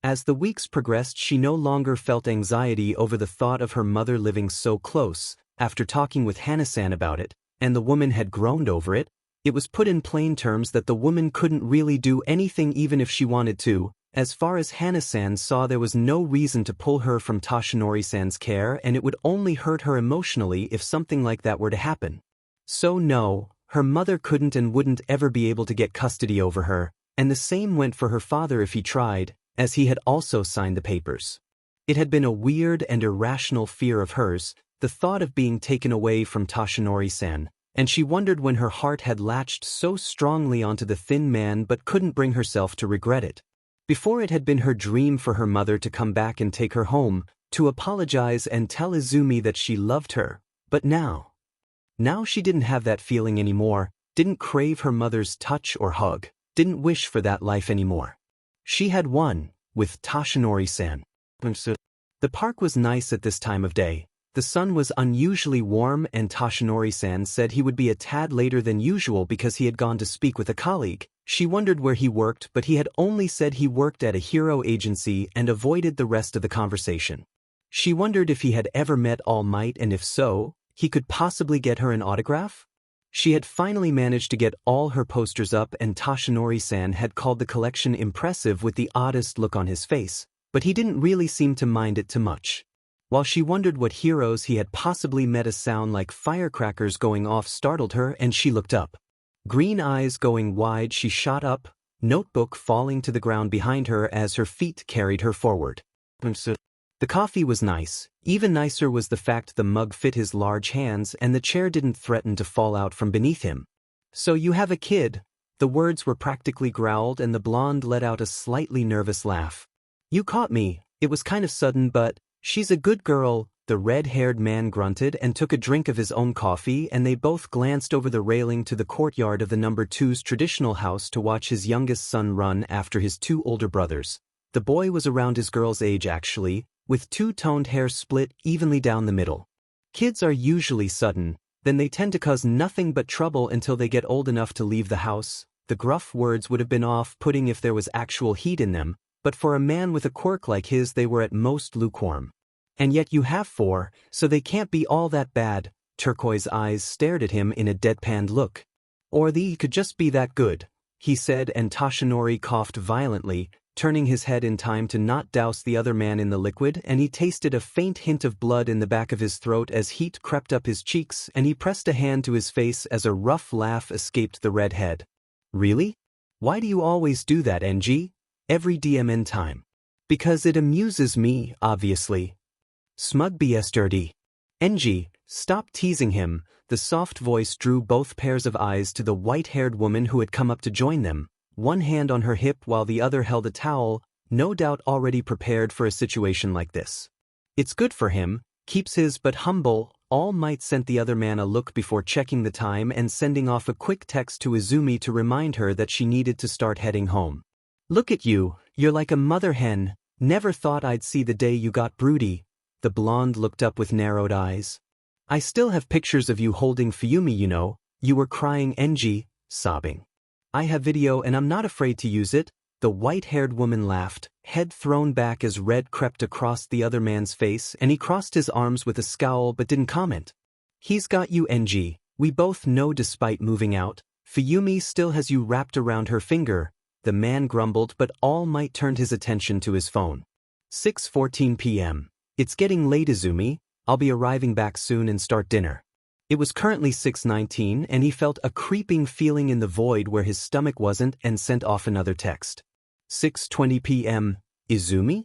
As the weeks progressed, she no longer felt anxiety over the thought of her mother living so close. After talking with Hana-san about it, and the woman had groaned over it, it was put in plain terms that the woman couldn't really do anything even if she wanted to. As far as Hana-san saw, there was no reason to pull her from Toshinori-san's care, and it would only hurt her emotionally if something like that were to happen. So no, her mother couldn't and wouldn't ever be able to get custody over her, and the same went for her father if he tried, as he had also signed the papers. It had been a weird and irrational fear of hers, the thought of being taken away from Toshinori-san, and she wondered when her heart had latched so strongly onto the thin man but couldn't bring herself to regret it. Before, it had been her dream for her mother to come back and take her home, to apologize and tell Izumi that she loved her, but now she didn't have that feeling anymore, didn't crave her mother's touch or hug, didn't wish for that life anymore. She had won, with Toshinori-san. The park was nice at this time of day. The sun was unusually warm, and Toshinori-san said he would be a tad later than usual because he had gone to speak with a colleague. She wondered where he worked, but he had only said he worked at a hero agency and avoided the rest of the conversation. She wondered if he had ever met All Might, and if so, he could possibly get her an autograph? She had finally managed to get all her posters up, and Toshinori-san had called the collection impressive with the oddest look on his face, but he didn't really seem to mind it too much. While she wondered what heroes he had possibly met, a sound like firecrackers going off startled her, and she looked up. Green eyes going wide, she shot up, notebook falling to the ground behind her as her feet carried her forward. The coffee was nice. Even nicer was the fact the mug fit his large hands and the chair didn't threaten to fall out from beneath him. "So you have a kid?" The words were practically growled, and the blonde let out a slightly nervous laugh. "You caught me. It was kind of sudden, but she's a good girl," the red-haired man grunted and took a drink of his own coffee, and they both glanced over the railing to the courtyard of the number 2's traditional house to watch his youngest son run after his 2 older brothers. The boy was around his girl's age actually, with 2-toned hair split evenly down the middle. Kids are usually sudden, then they tend to cause nothing but trouble until they get old enough to leave the house. The gruff words would have been off-putting if there was actual heat in them, but for a man with a quirk like his they were at most lukewarm. "And yet you have 4, so they can't be all that bad." Turquoise eyes stared at him in a deadpanned look. "Or they could just be that good," he said, and Toshinori coughed violently, turning his head in time to not douse the other man in the liquid, and he tasted a faint hint of blood in the back of his throat as heat crept up his cheeks, and he pressed a hand to his face as a rough laugh escaped the red head. "Really? Why do you always do that, NG? Every DMN time?" "Because it amuses me, obviously." Smug BS dirty. "NG, stop teasing him." The soft voice drew both pairs of eyes to the white-haired woman who had come up to join them, one hand on her hip while the other held a towel, no doubt already prepared for a situation like this. "It's good for him, keeps his but humble." All Might sent the other man a look before checking the time and sending off a quick text to Izumi to remind her that she needed to start heading home. "Look at you, you're like a mother hen. Never thought I'd see the day you got broody." The blonde looked up with narrowed eyes. "I still have pictures of you holding Fuyumi, you know. You were crying, NG, sobbing. I have video and I'm not afraid to use it." The white-haired woman laughed, head thrown back as red crept across the other man's face, and he crossed his arms with a scowl but didn't comment. "He's got you, NG. We both know despite moving out, Fuyumi still has you wrapped around her finger." The man grumbled, but All Might turned his attention to his phone. 6:14 p.m. "It's getting late, Izumi. I'll be arriving back soon and start dinner." It was currently 6:19, and he felt a creeping feeling in the void where his stomach wasn't and sent off another text. 6:20 p.m. "Izumi?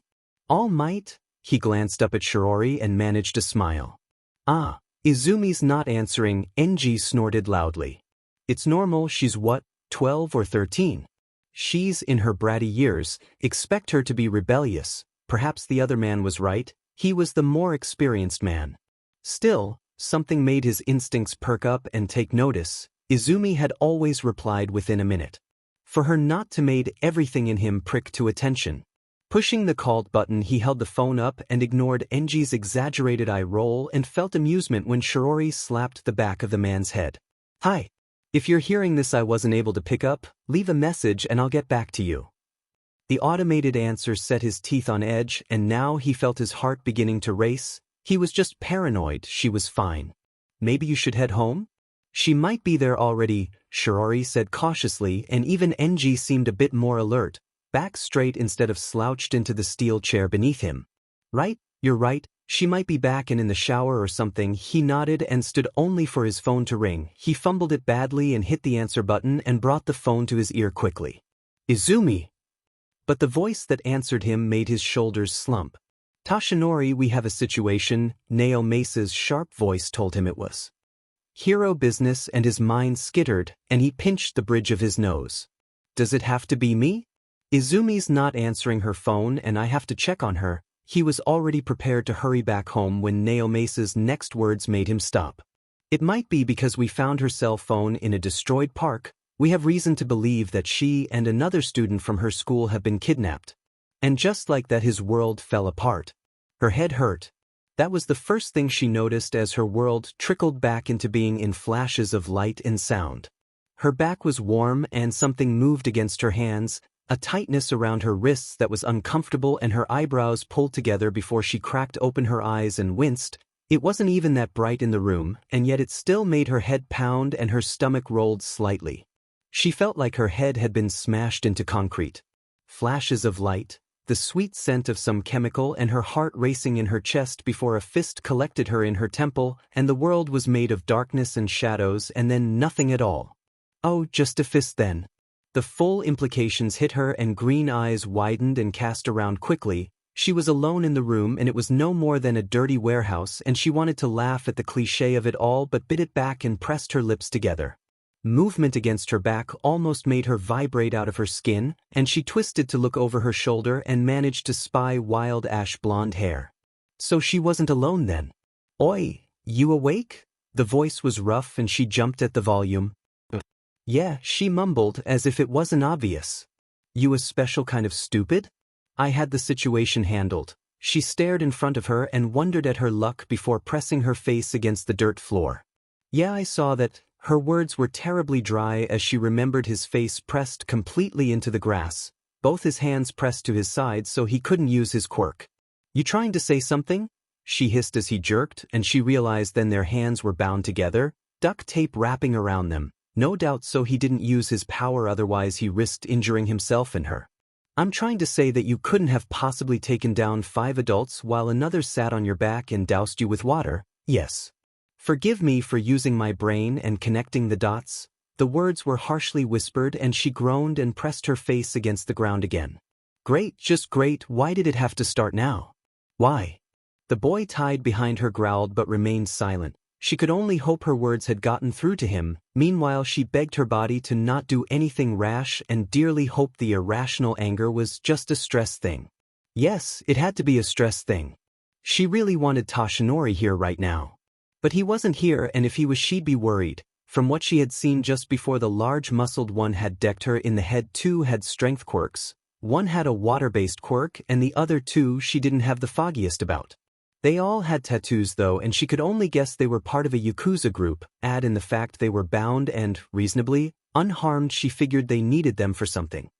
All Might?" He glanced up at Shiori and managed to smile. "Ah, Izumi's not answering," NG snorted loudly. "It's normal, she's what, 12 or 13? She's in her bratty years, expect her to be rebellious." Perhaps the other man was right, he was the more experienced man. Still, something made his instincts perk up and take notice. Izumi had always replied within a minute. For her not to made everything in him prick to attention. Pushing the called button, he held the phone up and ignored NG's exaggerated eye roll and felt amusement when Shiori slapped the back of the man's head. "Hi. If you're hearing this I wasn't able to pick up, leave a message and I'll get back to you. The automated answer set his teeth on edge, and now he felt his heart beginning to race. He was just paranoid. She was fine. Maybe you should head home? She might be there already, Shirori said cautiously, and even Enji seemed a bit more alert, back straight instead of slouched into the steel chair beneath him. Right, you're right, she might be back and in the shower or something. He nodded and stood only for his phone to ring. He fumbled it badly and hit the answer button and brought the phone to his ear quickly. Izumi! But the voice that answered him made his shoulders slump. Tashinori, we have a situation, Nao Mesa's sharp voice told him it was. Hero business, and his mind skittered, and he pinched the bridge of his nose. Does it have to be me? Izumi's not answering her phone and I have to check on her. He was already prepared to hurry back home when Nao Mesa's next words made him stop. It might be because we found her cell phone in a destroyed park. We have reason to believe that she and another student from her school have been kidnapped. And just like that his world fell apart. Her head hurt. That was the first thing she noticed as her world trickled back into being in flashes of light and sound. Her back was warm and something moved against her hands, a tightness around her wrists that was uncomfortable, and her eyebrows pulled together before she cracked open her eyes and winced. It wasn't even that bright in the room, and yet it still made her head pound and her stomach rolled slightly. She felt like her head had been smashed into concrete. Flashes of light, the sweet scent of some chemical, and her heart racing in her chest before a fist collected her in her temple, and the world was made of darkness and shadows and then nothing at all. Oh, just a fist then. The full implications hit her and green eyes widened and cast around quickly. She was alone in the room and it was no more than a dirty warehouse, and she wanted to laugh at the cliché of it all but bit it back and pressed her lips together. Movement against her back almost made her vibrate out of her skin, and she twisted to look over her shoulder and managed to spy wild ash blonde hair. So she wasn't alone then. Oi, you awake? The voice was rough and she jumped at the volume. Yeah, she mumbled as if it wasn't obvious. You a special kind of stupid? I had the situation handled. She stared in front of her and wondered at her luck before pressing her face against the dirt floor. Yeah, I saw that. Her words were terribly dry as she remembered his face pressed completely into the grass, both his hands pressed to his sides so he couldn't use his quirk. You trying to say something? She hissed as he jerked, and she realized then their hands were bound together, duct tape wrapping around them, no doubt so he didn't use his power, otherwise he risked injuring himself and her. I'm trying to say that you couldn't have possibly taken down 5 adults while another sat on your back and doused you with water, yes. Forgive me for using my brain and connecting the dots. The words were harshly whispered and she groaned and pressed her face against the ground again. Great, just great, why did it have to start now? Why? The boy tied behind her growled but remained silent. She could only hope her words had gotten through to him. Meanwhile she begged her body to not do anything rash and dearly hoped the irrational anger was just a stress thing. Yes, it had to be a stress thing. She really wanted Tashinori here right now. But he wasn't here, and if he was she'd be worried. From what she had seen just before, the large muscled one had decked her in the head. 2 had strength quirks. One had a water-based quirk and the other 2 she didn't have the foggiest about. They all had tattoos though, and she could only guess they were part of a Yakuza group. Add in the fact they were bound and, reasonably, unharmed, she figured they needed them for something.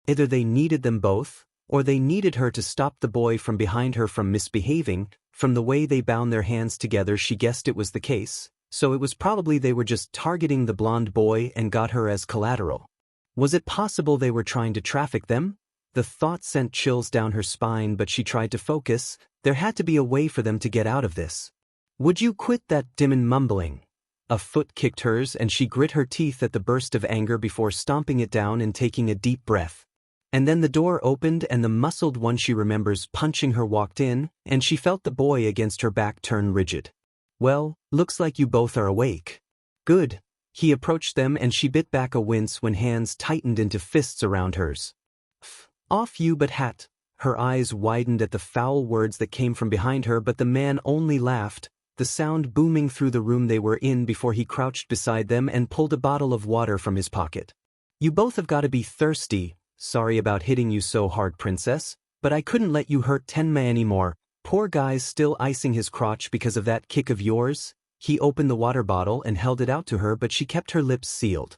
Either they needed them both, or they needed her to stop the boy from behind her from misbehaving. From the way they bound their hands together she guessed it was the case, so it was probably they were just targeting the blonde boy and got her as collateral. Was it possible they were trying to traffic them? The thought sent chills down her spine, but she tried to focus. There had to be a way for them to get out of this. Would you quit that demon mumbling? A foot kicked hers and she grit her teeth at the burst of anger before stomping it down and taking a deep breath. And then the door opened and the muscled one she remembers punching her walked in, and she felt the boy against her back turn rigid. Well, looks like you both are awake. Good. He approached them and she bit back a wince when hands tightened into fists around hers. Off you but hat. Her eyes widened at the foul words that came from behind her, but the man only laughed, the sound booming through the room they were in before he crouched beside them and pulled a bottle of water from his pocket. You both have got to be thirsty. Sorry about hitting you so hard, princess, but I couldn't let you hurt Tenma anymore. Poor guy's still icing his crotch because of that kick of yours. He opened the water bottle and held it out to her, but she kept her lips sealed.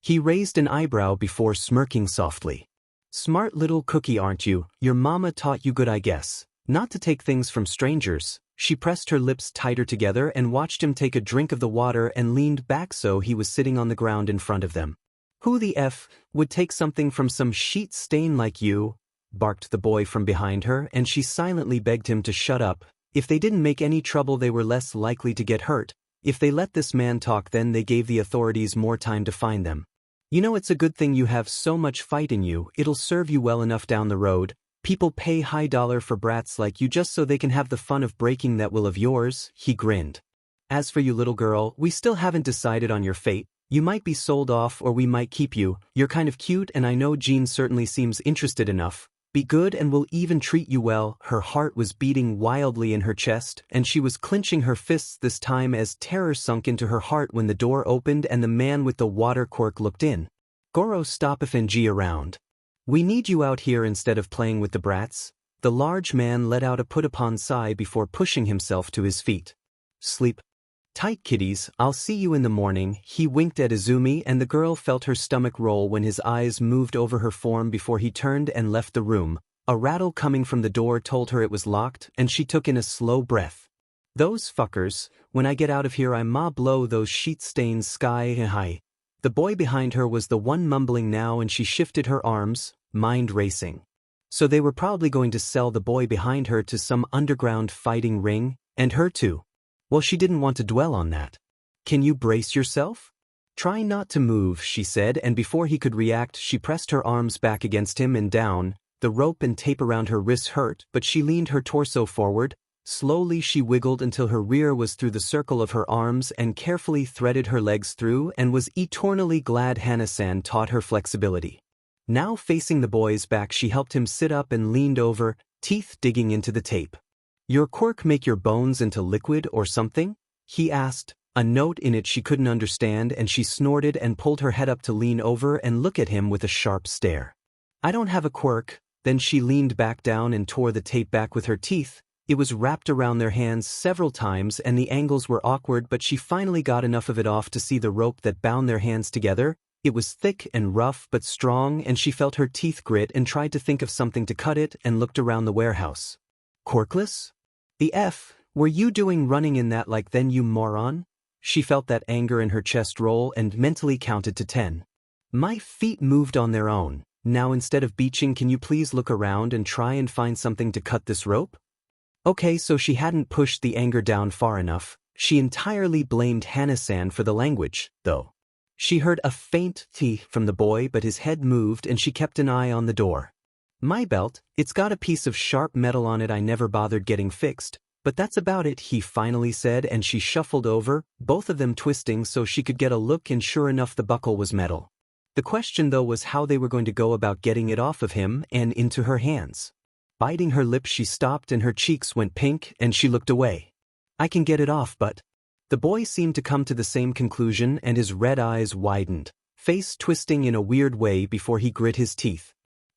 He raised an eyebrow before smirking softly. Smart little cookie, aren't you? Your mama taught you good, I guess. Not to take things from strangers. She pressed her lips tighter together and watched him take a drink of the water and leaned back so he was sitting on the ground in front of them. Who the F would take something from some sheet stain like you? Barked the boy from behind her, and she silently begged him to shut up. If they didn't make any trouble, they were less likely to get hurt. If they let this man talk, then they gave the authorities more time to find them. You know, it's a good thing you have so much fight in you. It'll serve you well enough down the road. People pay high dollar for brats like you just so they can have the fun of breaking that will of yours. He grinned. As for you, little girl, we still haven't decided on your fate. You might be sold off or we might keep you. You're kind of cute and I know Jean certainly seems interested enough. Be good and we'll even treat you well. Her heart was beating wildly in her chest, and she was clenching her fists this time as terror sunk into her heart when the door opened and the man with the water quirk looked in. Goro, stop FNG around. We need you out here instead of playing with the brats. The large man let out a put-upon sigh before pushing himself to his feet. Sleep tight, kiddies, I'll see you in the morning. He winked at Izumi and the girl felt her stomach roll when his eyes moved over her form before he turned and left the room. A rattle coming from the door told her it was locked, and she took in a slow breath. Those fuckers, when I get out of here I ma blow those sheet stains sky high. The boy behind her was the one mumbling now, and she shifted her arms, mind racing. So they were probably going to sell the boy behind her to some underground fighting ring, and her too. Well, she didn't want to dwell on that. Can you brace yourself? Try not to move, she said, and before he could react she pressed her arms back against him and down. The rope and tape around her wrists hurt, but she leaned her torso forward. Slowly she wiggled until her rear was through the circle of her arms and carefully threaded her legs through, and was eternally glad Hana-san taught her flexibility. Now facing the boy's back she helped him sit up and leaned over, teeth digging into the tape. Your quirk make your bones into liquid or something? He asked, a note in it she couldn't understand, and she snorted and pulled her head up to lean over and look at him with a sharp stare. I don't have a quirk. Then she leaned back down and tore the tape back with her teeth. It was wrapped around their hands several times and the angles were awkward, but she finally got enough of it off to see the rope that bound their hands together. It was thick and rough but strong, and she felt her teeth grit and tried to think of something to cut it and looked around the warehouse. Quirkless? The F were you doing running in that like then, you moron? She felt that anger in her chest roll and mentally counted to 10. My feet moved on their own. Now instead of beaching, can you please look around and try and find something to cut this rope? Okay, so she hadn't pushed the anger down far enough. She entirely blamed Hana-san for the language, though. She heard a faint "tee" from the boy, but his head moved and she kept an eye on the door. My belt, it's got a piece of sharp metal on it I never bothered getting fixed, but that's about it, he finally said, and she shuffled over, both of them twisting so she could get a look, and sure enough the buckle was metal. The question though was how they were going to go about getting it off of him and into her hands. Biting her lip she stopped and her cheeks went pink and she looked away. I can get it off, but... The boy seemed to come to the same conclusion and his red eyes widened, face twisting in a weird way before he grit his teeth.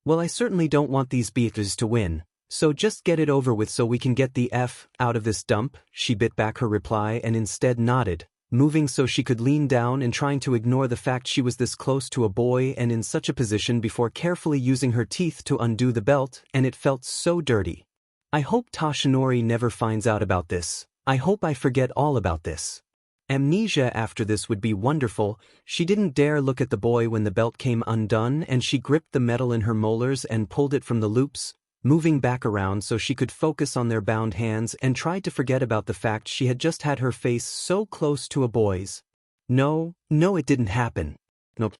Well, I certainly don't want these beaters to win, so just get it over with so we can get the F out of this dump. She bit back her reply and instead nodded, moving so she could lean down and trying to ignore the fact she was this close to a boy and in such a position before carefully using her teeth to undo the belt, and it felt so dirty. I hope Toshinori never finds out about this. I hope I forget all about this. Amnesia after this would be wonderful. She didn't dare look at the boy when the belt came undone, and she gripped the metal in her molars and pulled it from the loops, moving back around so she could focus on their bound hands, and tried to forget about the fact she had just had her face so close to a boy's. No, it didn't happen. Nope.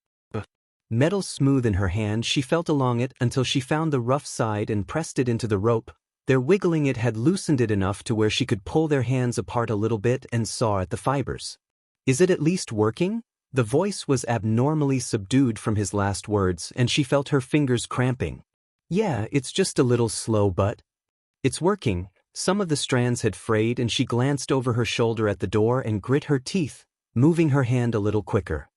Metal smooth in her hand, she felt along it until she found the rough side and pressed it into the rope. Their wiggling it had loosened it enough to where she could pull their hands apart a little bit and saw at the fibers. Is it at least working? The voice was abnormally subdued from his last words, and she felt her fingers cramping. Yeah, it's just a little slow, but... It's working. Some of the strands had frayed and she glanced over her shoulder at the door and grit her teeth, moving her hand a little quicker.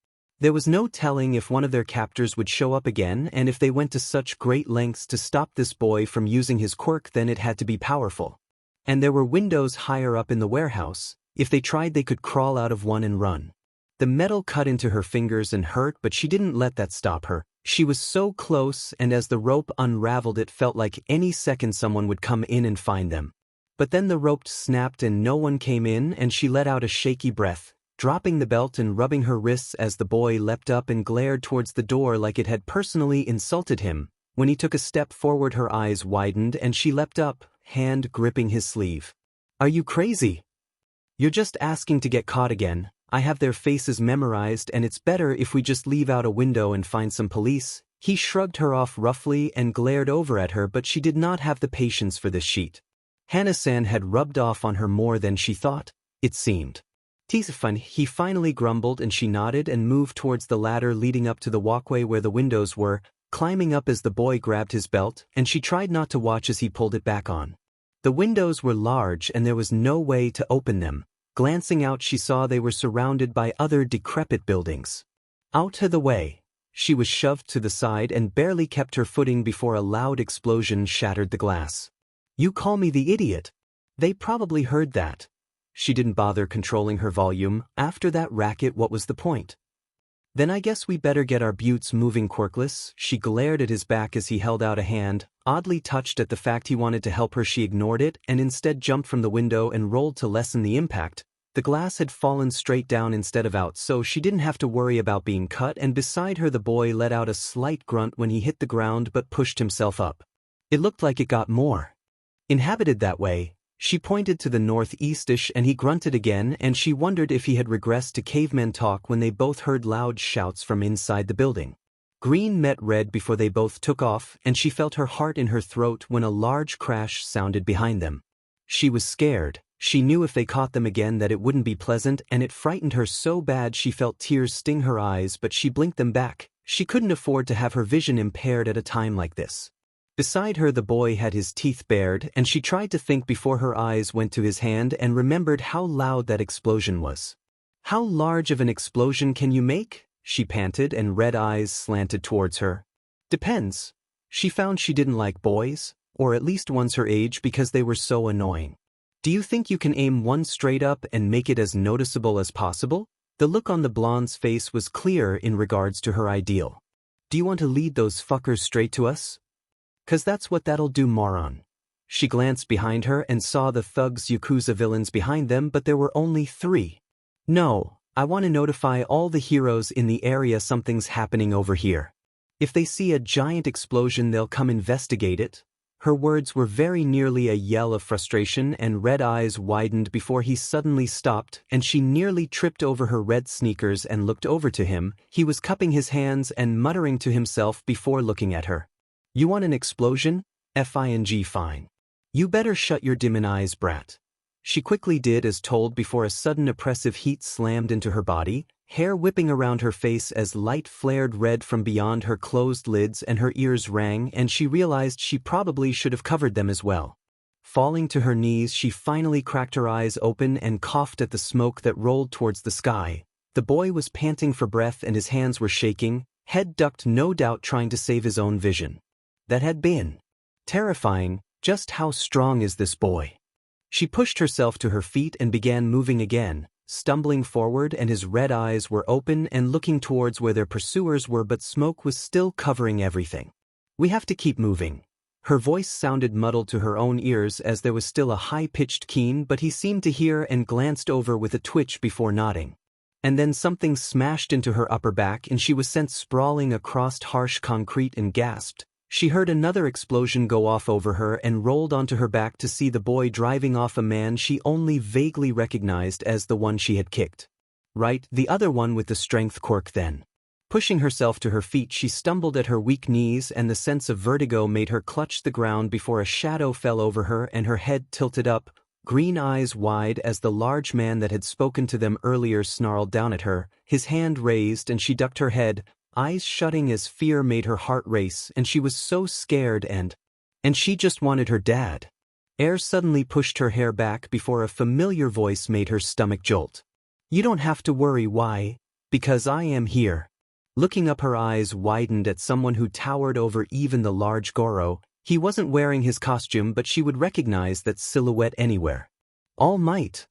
There was no telling if one of their captors would show up again, and if they went to such great lengths to stop this boy from using his quirk, then it had to be powerful. And there were windows higher up in the warehouse, If they tried they could crawl out of one and run. The metal cut into her fingers and hurt, but she didn't let that stop her. She was so close, and as the rope unraveled it felt like any second someone would come in and find them. But then the rope snapped and no one came in, and she let out a shaky breath, dropping the belt and rubbing her wrists as the boy leapt up and glared towards the door like it had personally insulted him. When he took a step forward her eyes widened and she leapt up, hand gripping his sleeve. "Are you crazy? You're just asking to get caught again. I have their faces memorized and it's better if we just leave out a window and find some police." He shrugged her off roughly and glared over at her, but she did not have the patience for this sheet. Hana-san had rubbed off on her more than she thought, it seemed. "Tisafun," he finally grumbled, and she nodded and moved towards the ladder leading up to the walkway where the windows were, climbing up as the boy grabbed his belt, and she tried not to watch as he pulled it back on. The windows were large and there was no way to open them. Glancing out she saw they were surrounded by other decrepit buildings. Out of the way. She was shoved to the side and barely kept her footing before a loud explosion shattered the glass. "You call me the idiot?" They probably heard that. She didn't bother controlling her volume. After that racket, what was the point? "Then I guess we better get our buttes moving, quirkless." She glared at his back as he held out a hand. Oddly touched at the fact he wanted to help her, she ignored it and instead jumped from the window and rolled to lessen the impact. The glass had fallen straight down instead of out, so she didn't have to worry about being cut, and beside her the boy let out a slight grunt when he hit the ground but pushed himself up. It looked like it got more inhabited that way. She pointed to the northeastish and he grunted again, and she wondered if he had regressed to caveman talk when they both heard loud shouts from inside the building. Green met red before they both took off, and she felt her heart in her throat when a large crash sounded behind them. She was scared. She knew if they caught them again that it wouldn't be pleasant, and it frightened her so bad she felt tears sting her eyes, but she blinked them back. She couldn't afford to have her vision impaired at a time like this. Beside her the boy had his teeth bared, and she tried to think before her eyes went to his hand and remembered how loud that explosion was. "How large of an explosion can you make?" she panted, and red eyes slanted towards her. "Depends." She found she didn't like boys, or at least ones her age, because they were so annoying. "Do you think you can aim one straight up and make it as noticeable as possible?" The look on the blonde's face was clear in regards to her ideal. "Do you want to lead those fuckers straight to us? 'Cause that's what that'll do, moron." She glanced behind her and saw the thugs Yakuza villains behind them, but there were only 3. "No, I want to notify all the heroes in the area something's happening over here. If they see a giant explosion they'll come investigate it." Her words were very nearly a yell of frustration, and red eyes widened before he suddenly stopped, and she nearly tripped over her red sneakers and looked over to him. He was cupping his hands and muttering to himself before looking at her. "You want an explosion? Fine. You better shut your demon eyes, brat." She quickly did as told before a sudden oppressive heat slammed into her body, hair whipping around her face as light flared red from beyond her closed lids, and her ears rang, and she realized she probably should have covered them as well. Falling to her knees, she finally cracked her eyes open and coughed at the smoke that rolled towards the sky. The boy was panting for breath and his hands were shaking, head ducked, no doubt trying to save his own vision. That had been terrifying. Just how strong is this boy? She pushed herself to her feet and began moving again, stumbling forward, and his red eyes were open and looking towards where their pursuers were, but smoke was still covering everything. "We have to keep moving." Her voice sounded muddled to her own ears as there was still a high-pitched keen, but he seemed to hear and glanced over with a twitch before nodding. And then something smashed into her upper back and she was sent sprawling across harsh concrete and gasped. She heard another explosion go off over her and rolled onto her back to see the boy driving off a man she only vaguely recognized as the one she had kicked. Right, the other one with the strength quirk then. Pushing herself to her feet, she stumbled at her weak knees, and the sense of vertigo made her clutch the ground before a shadow fell over her and her head tilted up, green eyes wide as the large man that had spoken to them earlier snarled down at her, his hand raised, and she ducked her head, eyes shutting as fear made her heart race, and she was so scared and she just wanted her dad. Air suddenly pushed her hair back before a familiar voice made her stomach jolt. "You don't have to worry, why? Because I am here." Looking up, her eyes widened at someone who towered over even the large Goro. He wasn't wearing his costume, but she would recognize that silhouette anywhere. All Might.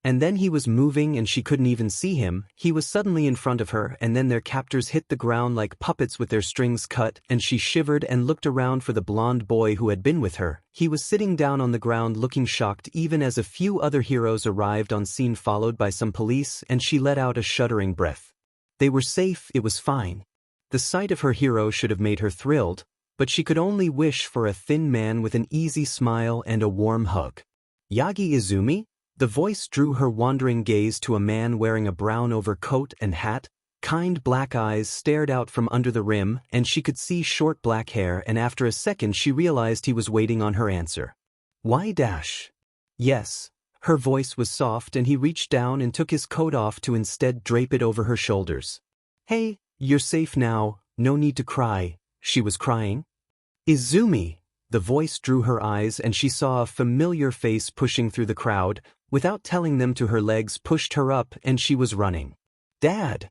And then he was moving and she couldn't even see him. He was suddenly in front of her, and then their captors hit the ground like puppets with their strings cut, and she shivered and looked around for the blonde boy who had been with her. He was sitting down on the ground looking shocked even as a few other heroes arrived on scene followed by some police, and she let out a shuddering breath. They were safe, it was fine. The sight of her hero should have made her thrilled, but she could only wish for a thin man with an easy smile and a warm hug. Yagi Izumi? The voice drew her wandering gaze to a man wearing a brown overcoat and hat. Kind black eyes stared out from under the rim, and she could see short black hair, and after a second she realized he was waiting on her answer. Why dash? Yes. Her voice was soft and he reached down and took his coat off to instead drape it over her shoulders. Hey, you're safe now, no need to cry. She was crying. Izumi! The voice drew her eyes and she saw a familiar face pushing through the crowd. Without telling them to, her legs pushed her up and she was running. Dad!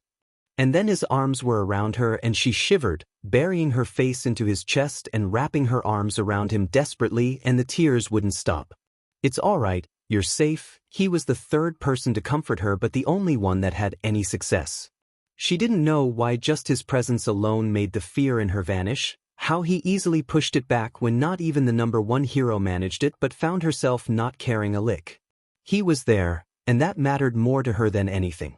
And then his arms were around her and she shivered, burying her face into his chest and wrapping her arms around him desperately, and the tears wouldn't stop. It's all right, you're safe. He was the third person to comfort her, but the only one that had any success. She didn't know why just his presence alone made the fear in her vanish, how he easily pushed it back when not even the #1 hero managed it, but found herself not caring a lick. He was there, and that mattered more to her than anything.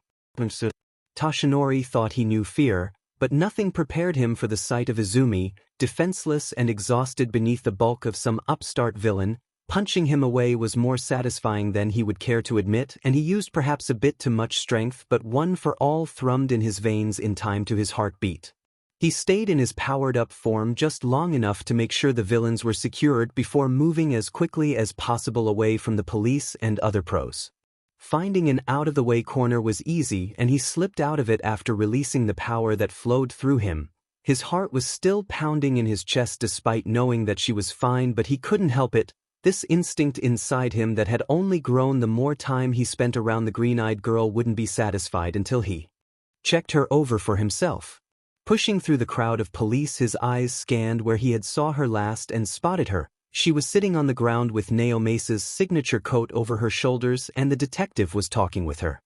Toshinori thought he knew fear, but nothing prepared him for the sight of Izumi, defenseless and exhausted beneath the bulk of some upstart villain. Punching him away was more satisfying than he would care to admit, and he used perhaps a bit too much strength, but one for all thrummed in his veins in time to his heartbeat. He stayed in his powered-up form just long enough to make sure the villains were secured before moving as quickly as possible away from the police and other pros. Finding an out-of-the-way corner was easy, and he slipped out of it after releasing the power that flowed through him. His heart was still pounding in his chest despite knowing that she was fine, but he couldn't help it. This instinct inside him that had only grown the more time he spent around the green-eyed girl wouldn't be satisfied until he checked her over for himself. Pushing through the crowd of police, his eyes scanned where he had saw her last and spotted her. She was sitting on the ground with Naomesa's signature coat over her shoulders, and the detective was talking with her.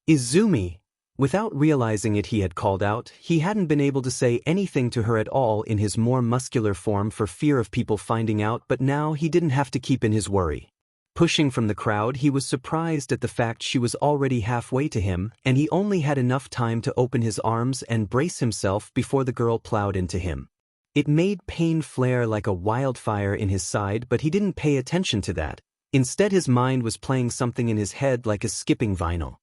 Izumi! Without realizing it, he had called out. He hadn't been able to say anything to her at all in his more muscular form for fear of people finding out, but now he didn't have to keep in his worry. Pushing from the crowd, he was surprised at the fact she was already halfway to him, and he only had enough time to open his arms and brace himself before the girl plowed into him. It made pain flare like a wildfire in his side, but he didn't pay attention to that. Instead, his mind was playing something in his head like a skipping vinyl.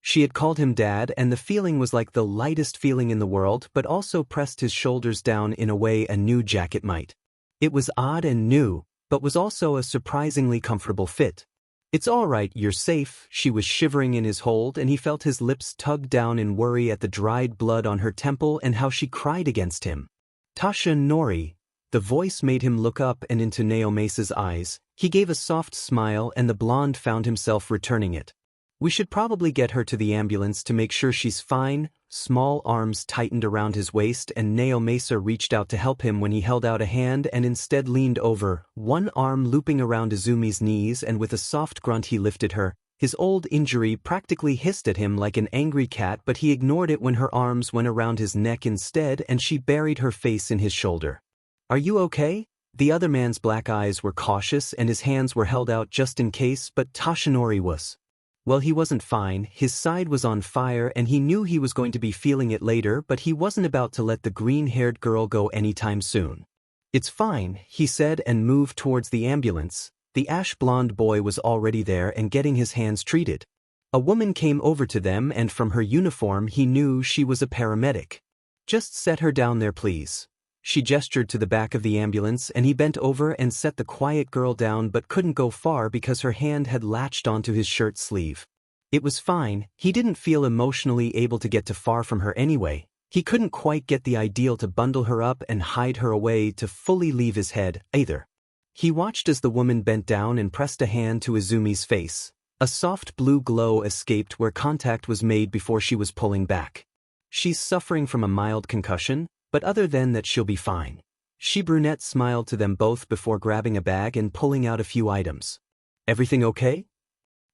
She had called him Dad, and the feeling was like the lightest feeling in the world, but also pressed his shoulders down in a way a new jacket might. It was odd and new, but was also a surprisingly comfortable fit. It's all right, you're safe. She was shivering in his hold, and he felt his lips tug down in worry at the dried blood on her temple and how she cried against him. Toshinori. The voice made him look up and into Naomesa's eyes. He gave a soft smile, and the blonde found himself returning it. We should probably get her to the ambulance to make sure she's fine. Small arms tightened around his waist, and Naomesa reached out to help him when he held out a hand and instead leaned over, one arm looping around Izumi's knees, and with a soft grunt he lifted her. His old injury practically hissed at him like an angry cat, but he ignored it when her arms went around his neck instead, and she buried her face in his shoulder. Are you okay? The other man's black eyes were cautious and his hands were held out just in case, but Toshinori was. Well, he wasn't fine. His side was on fire and he knew he was going to be feeling it later, but he wasn't about to let the green-haired girl go anytime soon. It's fine, he said and moved towards the ambulance. The ash-blonde boy was already there and getting his hands treated. A woman came over to them, and from her uniform he knew she was a paramedic. Just set her down there, please. She gestured to the back of the ambulance, and he bent over and set the quiet girl down, but couldn't go far because her hand had latched onto his shirt sleeve. It was fine. He didn't feel emotionally able to get too far from her anyway. He couldn't quite get the ideal to bundle her up and hide her away to fully leave his head, either. He watched as the woman bent down and pressed a hand to Izumi's face. A soft blue glow escaped where contact was made before she was pulling back. She's suffering from a mild concussion, but other than that she'll be fine. She brunette smiled to them both before grabbing a bag and pulling out a few items. Everything okay?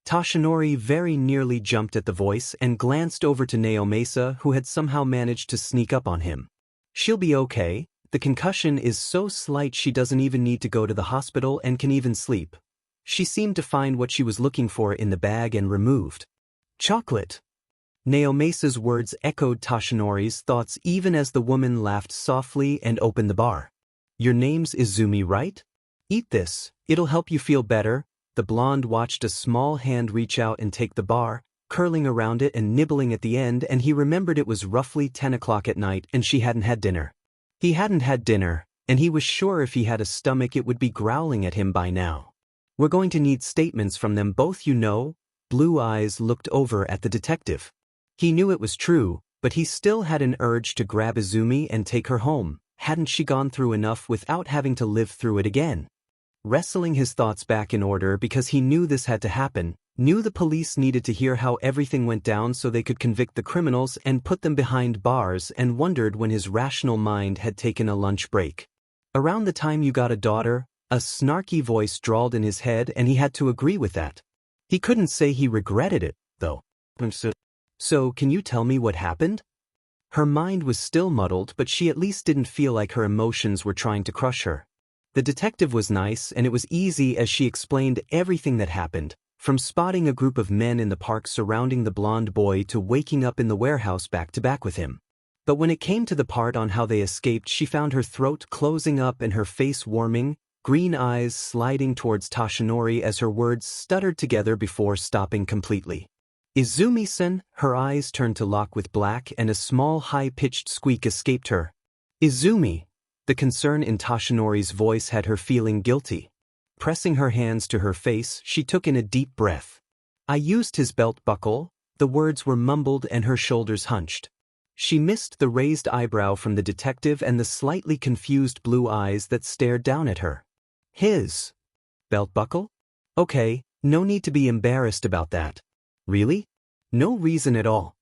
Tashinori very nearly jumped at the voice and glanced over to Naomasa, who had somehow managed to sneak up on him. She'll be okay. The concussion is so slight she doesn't even need to go to the hospital and can even sleep. She seemed to find what she was looking for in the bag and removed. Chocolate. Naomasa's words echoed Tashinori's thoughts even as the woman laughed softly and opened the bar. Your name's Izumi, right? Eat this, it'll help you feel better. The blonde watched a small hand reach out and take the bar, curling around it and nibbling at the end, and he remembered it was roughly 10 o'clock at night and she hadn't had dinner. He hadn't had dinner, and he was sure if he had a stomach it would be growling at him by now. We're going to need statements from them both, you know. Blue Eyes looked over at the detective. He knew it was true, but he still had an urge to grab Izumi and take her home. Hadn't she gone through enough without having to live through it again? Wrestling his thoughts back in order because he knew this had to happen, knew the police needed to hear how everything went down so they could convict the criminals and put them behind bars, and wondered when his rational mind had taken a lunch break. Around the time you got a daughter, a snarky voice drawled in his head, and he had to agree with that. He couldn't say he regretted it, though. So can you tell me what happened? Her mind was still muddled, but she at least didn't feel like her emotions were trying to crush her. The detective was nice, and it was easy as she explained everything that happened, from spotting a group of men in the park surrounding the blonde boy to waking up in the warehouse back to back with him. But when it came to the part on how they escaped, she found her throat closing up and her face warming, green eyes sliding towards Tashinori as her words stuttered together before stopping completely. Izumi-san, her eyes turned to lock with black and a small high-pitched squeak escaped her. Izumi. The concern in Tashinori's voice had her feeling guilty. Pressing her hands to her face, she took in a deep breath. I used his belt buckle. The words were mumbled and her shoulders hunched. She missed the raised eyebrow from the detective and the slightly confused blue eyes that stared down at her. His belt buckle? Okay, no need to be embarrassed about that. Really? No reason at all.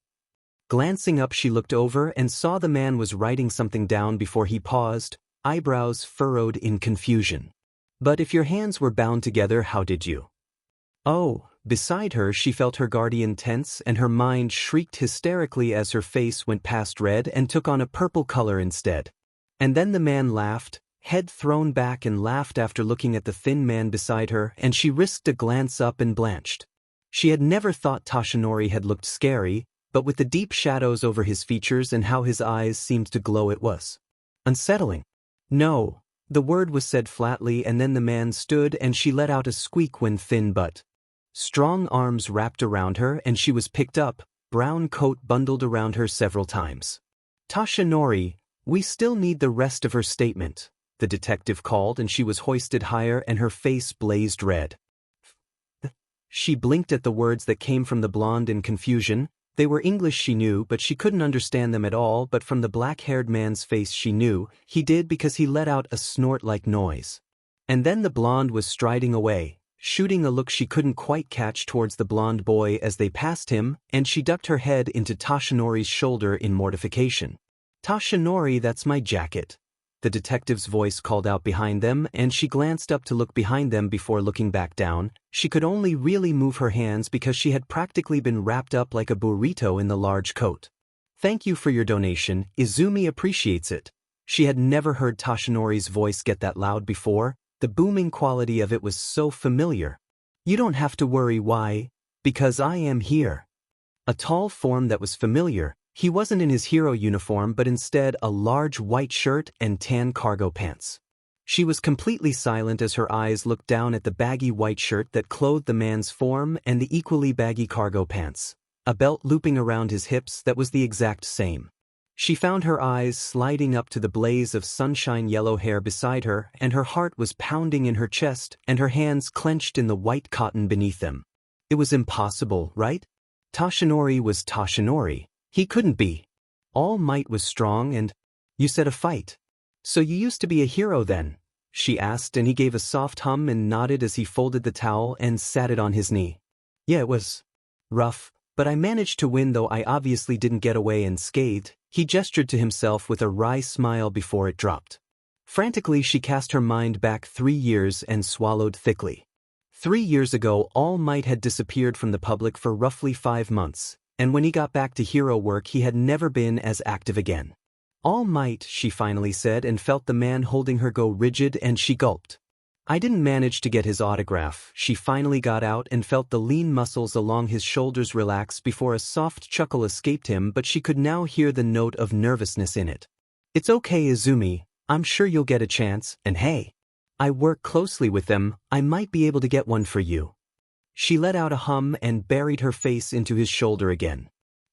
Glancing up, she looked over and saw the man was writing something down before he paused, eyebrows furrowed in confusion. But if your hands were bound together, how did you? Oh, beside her she felt her guardian tense and her mind shrieked hysterically as her face went past red and took on a purple color instead. And then the man laughed, head thrown back, and laughed after looking at the thin man beside her, and she risked a glance up and blanched. She had never thought Tashinori had looked scary, but with the deep shadows over his features and how his eyes seemed to glow, it was unsettling. No, the word was said flatly, and then the man stood and she let out a squeak when thin but strong arms wrapped around her and she was picked up, brown coat bundled around her several times. Tashinori, we still need the rest of her statement, the detective called, and she was hoisted higher and her face blazed red. She blinked at the words that came from the blonde in confusion. They were English, she knew, but she couldn't understand them at all. But from the black-haired man's face she knew he did, because he let out a snort-like noise. And then the blonde was striding away, shooting a look she couldn't quite catch towards the blonde boy as they passed him, and she ducked her head into Tashinori's shoulder in mortification. Tashinori, that's my jacket. The detective's voice called out behind them, and she glanced up to look behind them before looking back down. She could only really move her hands because she had practically been wrapped up like a burrito in the large coat. Thank you for your donation, Izumi appreciates it. She had never heard Tashinori's voice get that loud before. The booming quality of it was so familiar. You don't have to worry. Why? Because I am here. A tall form that was familiar. He wasn't in his hero uniform but instead a large white shirt and tan cargo pants. She was completely silent as her eyes looked down at the baggy white shirt that clothed the man's form and the equally baggy cargo pants, a belt looping around his hips that was the exact same. She found her eyes sliding up to the blaze of sunshine yellow hair beside her, and her heart was pounding in her chest and her hands clenched in the white cotton beneath them. It was impossible, right? Tashinori was Tashinori. He couldn't be. All Might was strong and… You said a fight. So you used to be a hero then? She asked, and he gave a soft hum and nodded as he folded the towel and sat it on his knee. Yeah, it was rough, but I managed to win, though I obviously didn't get away unscathed. He gestured to himself with a wry smile before it dropped. Frantically she cast her mind back 3 years and swallowed thickly. 3 years ago, All Might had disappeared from the public for roughly 5 months, and when he got back to hero work he had never been as active again. All Might, she finally said, and felt the man holding her go rigid, and she gulped. I didn't manage to get his autograph. She finally got out and felt the lean muscles along his shoulders relax before a soft chuckle escaped him, but she could now hear the note of nervousness in it. It's okay, Izumi, I'm sure you'll get a chance, and hey, I work closely with them, I might be able to get one for you. She let out a hum and buried her face into his shoulder again.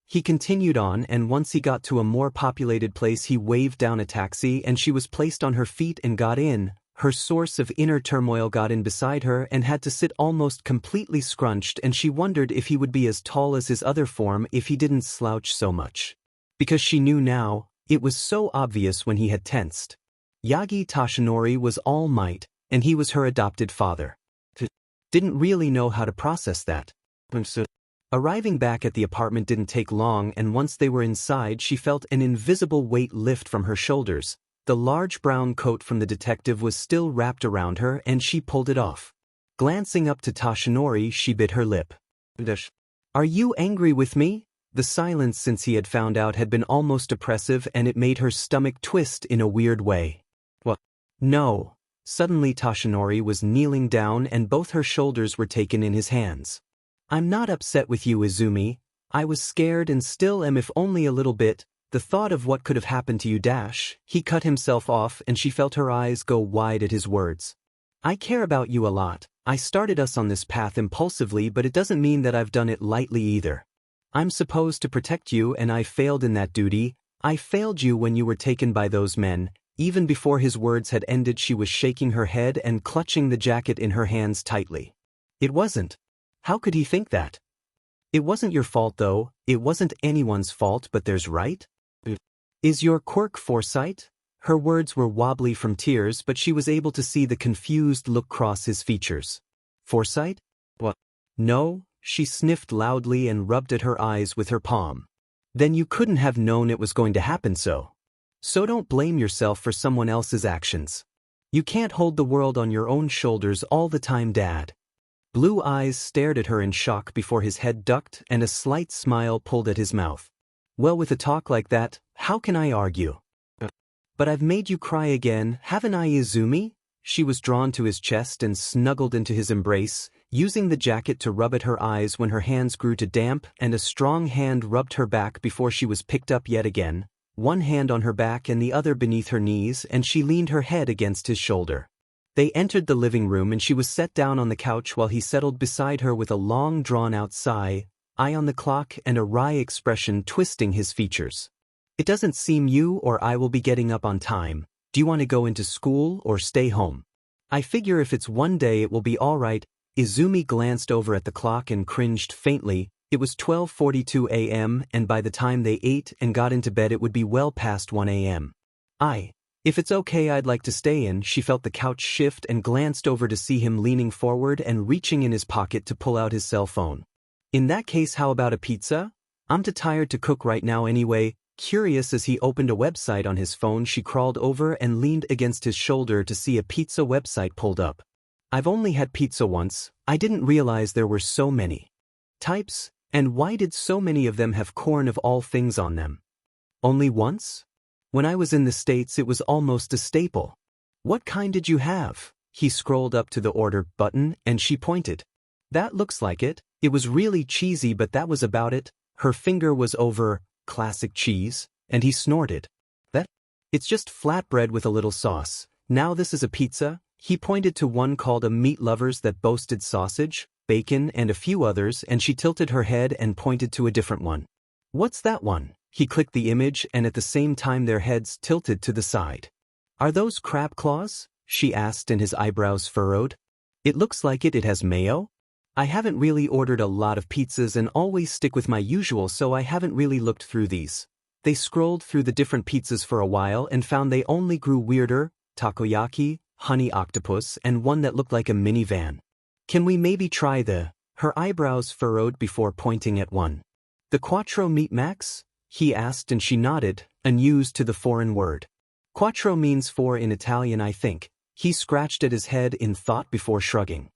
He continued on, and once he got to a more populated place he waved down a taxi and she was placed on her feet and got in. Her source of inner turmoil got in beside her and had to sit almost completely scrunched, and she wondered if he would be as tall as his other form if he didn't slouch so much. Because she knew now, it was so obvious when he had tensed. Yagi Toshinori was All Might, and he was her adopted father. Didn't really know how to process that. Arriving back at the apartment didn't take long, and once they were inside she felt an invisible weight lift from her shoulders. The large brown coat from the detective was still wrapped around her and she pulled it off. Glancing up to Toshinori, she bit her lip. Are you angry with me? The silence since he had found out had been almost oppressive, and it made her stomach twist in a weird way. What? No. Suddenly Toshinori was kneeling down and both her shoulders were taken in his hands. I'm not upset with you, Izumi. I was scared and still am, if only a little bit. The thought of what could have happened to you. He cut himself off and she felt her eyes go wide at his words. I care about you a lot. I started us on this path impulsively, but it doesn't mean that I've done it lightly either. I'm supposed to protect you and I failed in that duty. I failed you when you were taken by those men. Even before his words had ended she was shaking her head and clutching the jacket in her hands tightly. It wasn't. How could he think that? It wasn't your fault though. It wasn't anyone's fault, but there's right? Is your quirk foresight? Her words were wobbly from tears, but she was able to see the confused look cross his features. Foresight? What? No, she sniffed loudly and rubbed at her eyes with her palm. Then you couldn't have known it was going to happen so. So don't blame yourself for someone else's actions. You can't hold the world on your own shoulders all the time, Dad. Blue eyes stared at her in shock before his head ducked and a slight smile pulled at his mouth. Well, with a talk like that, how can I argue? But I've made you cry again, haven't I, Izumi? She was drawn to his chest and snuggled into his embrace, using the jacket to rub at her eyes when her hands grew to damp and a strong hand rubbed her back before she was picked up yet again, one hand on her back and the other beneath her knees, and she leaned her head against his shoulder. They entered the living room and she was set down on the couch while he settled beside her with a long drawn-out sigh, eye on the clock and a wry expression twisting his features. It doesn't seem you or I will be getting up on time. Do you want to go into school or stay home? I figure if it's one day it will be all right. Izumi glanced over at the clock and cringed faintly. It was 12:42 a.m. and by the time they ate and got into bed it would be well past 1 a.m. If it's okay, I'd like to stay in. She felt the couch shift and glanced over to see him leaning forward and reaching in his pocket to pull out his cell phone. In that case, how about a pizza? I'm too tired to cook right now anyway. Curious as he opened a website on his phone, she crawled over and leaned against his shoulder to see a pizza website pulled up. I've only had pizza once. I didn't realize there were so many types, and why did so many of them have corn of all things on them? Only once? When I was in the States it was almost a staple. What kind did you have? He scrolled up to the order button and she pointed. That looks like it. It was really cheesy, but that was about it. Her finger was over classic cheese, and he snorted. It's just flatbread with a little sauce. Now this is a pizza? He pointed to one called a Meat Lovers that boasted sausage, bacon and a few others, and she tilted her head and pointed to a different one. What's that one? He clicked the image and at the same time their heads tilted to the side. Are those crab claws? She asked and his eyebrows furrowed. It looks like it. It has mayo? I haven't really ordered a lot of pizzas and always stick with my usual, so I haven't really looked through these. They scrolled through the different pizzas for a while and found they only grew weirder: takoyaki, honey octopus, and one that looked like a minivan. Can we maybe try the... Her eyebrows furrowed before pointing at one. The quattro meat max? He asked and she nodded, unused to the foreign word. Quattro means four in Italian, I think. He scratched at his head in thought before shrugging.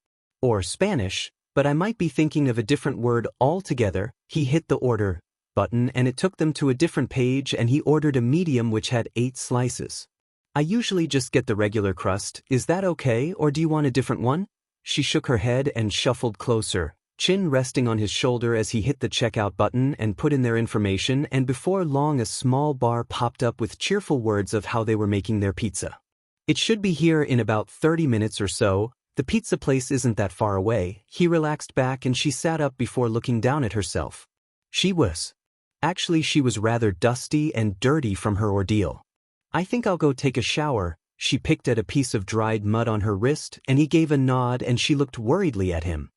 or Spanish, but I might be thinking of a different word altogether. He hit the order button and it took them to a different page, and he ordered a medium which had 8 slices. I usually just get the regular crust. Is that okay, or do you want a different one? She shook her head and shuffled closer, chin resting on his shoulder as he hit the checkout button and put in their information, and before long a small bar popped up with cheerful words of how they were making their pizza. It should be here in about 30 minutes or so. The pizza place isn't that far away. He relaxed back and she sat up before looking down at herself. She was rather dusty and dirty from her ordeal. I think I'll go take a shower. She picked at a piece of dried mud on her wrist, and he gave a nod and she looked worriedly at him.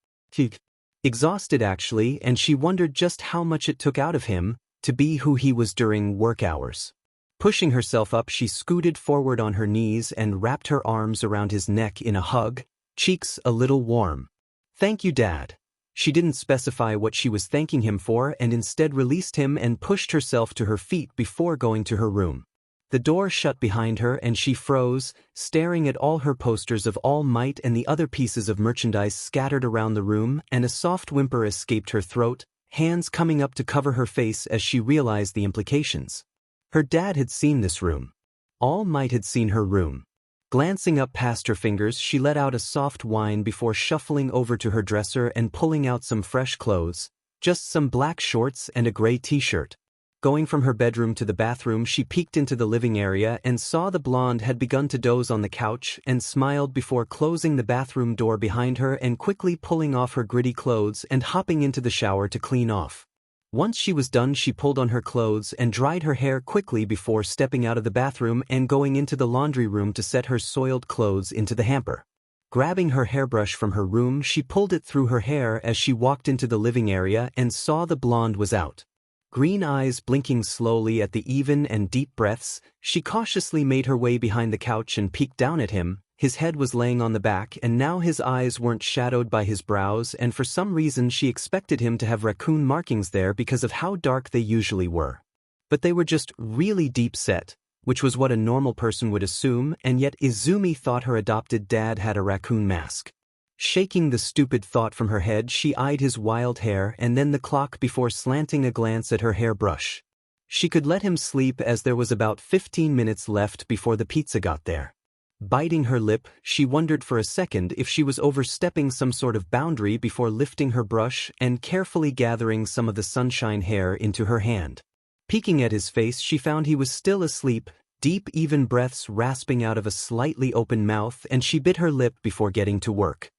Exhausted actually, and she wondered just how much it took out of him to be who he was during work hours. Pushing herself up, she scooted forward on her knees and wrapped her arms around his neck in a hug, cheeks a little warm. Thank you, Dad. She didn't specify what she was thanking him for and instead released him and pushed herself to her feet before going to her room. The door shut behind her and she froze, staring at all her posters of All Might and the other pieces of merchandise scattered around the room, and a soft whimper escaped her throat, hands coming up to cover her face as she realized the implications. Her dad had seen this room. All Might had seen her room. Glancing up past her fingers, she let out a soft whine before shuffling over to her dresser and pulling out some fresh clothes, just some black shorts and a gray t-shirt. Going from her bedroom to the bathroom, she peeked into the living area and saw the blonde had begun to doze on the couch and smiled before closing the bathroom door behind her and quickly pulling off her gritty clothes and hopping into the shower to clean off. Once she was done, she pulled on her clothes and dried her hair quickly before stepping out of the bathroom and going into the laundry room to set her soiled clothes into the hamper. Grabbing her hairbrush from her room, she pulled it through her hair as she walked into the living area and saw the blonde was out. Green eyes blinking slowly at the even and deep breaths, she cautiously made her way behind the couch and peeked down at him. His head was laying on the back and now his eyes weren't shadowed by his brows, and for some reason she expected him to have raccoon markings there because of how dark they usually were. But they were just really deep set, which was what a normal person would assume, and yet Izumi thought her adopted dad had a raccoon mask. Shaking the stupid thought from her head, she eyed his wild hair and then the clock before slanting a glance at her hairbrush. She could let him sleep as there was about 15 minutes left before the pizza got there. Biting her lip, she wondered for a second if she was overstepping some sort of boundary before lifting her brush and carefully gathering some of the sunshine hair into her hand. Peeking at his face, she found he was still asleep, deep even breaths rasping out of a slightly open mouth, and she bit her lip before getting to work.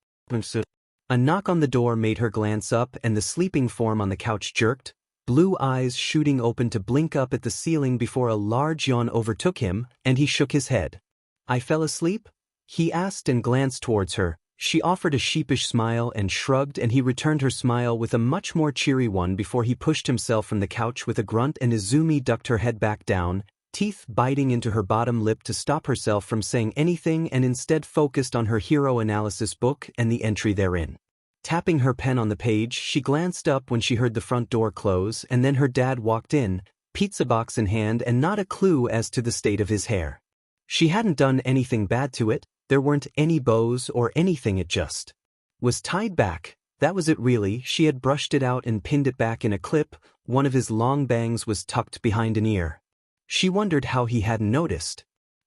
A knock on the door made her glance up, and the sleeping form on the couch jerked, blue eyes shooting open to blink up at the ceiling before a large yawn overtook him, and he shook his head. I fell asleep? He asked and glanced towards her. She offered a sheepish smile and shrugged, and he returned her smile with a much more cheery one before he pushed himself from the couch with a grunt, and Izumi ducked her head back down, teeth biting into her bottom lip to stop herself from saying anything, and instead focused on her hero analysis book and the entry therein. Tapping her pen on the page, she glanced up when she heard the front door close, and then her dad walked in, pizza box in hand, and not a clue as to the state of his hair. She hadn't done anything bad to it, there weren't any bows or anything, it just was tied back. That was it really. She had brushed it out and pinned it back in a clip. One of his long bangs was tucked behind an ear. She wondered how he hadn't noticed.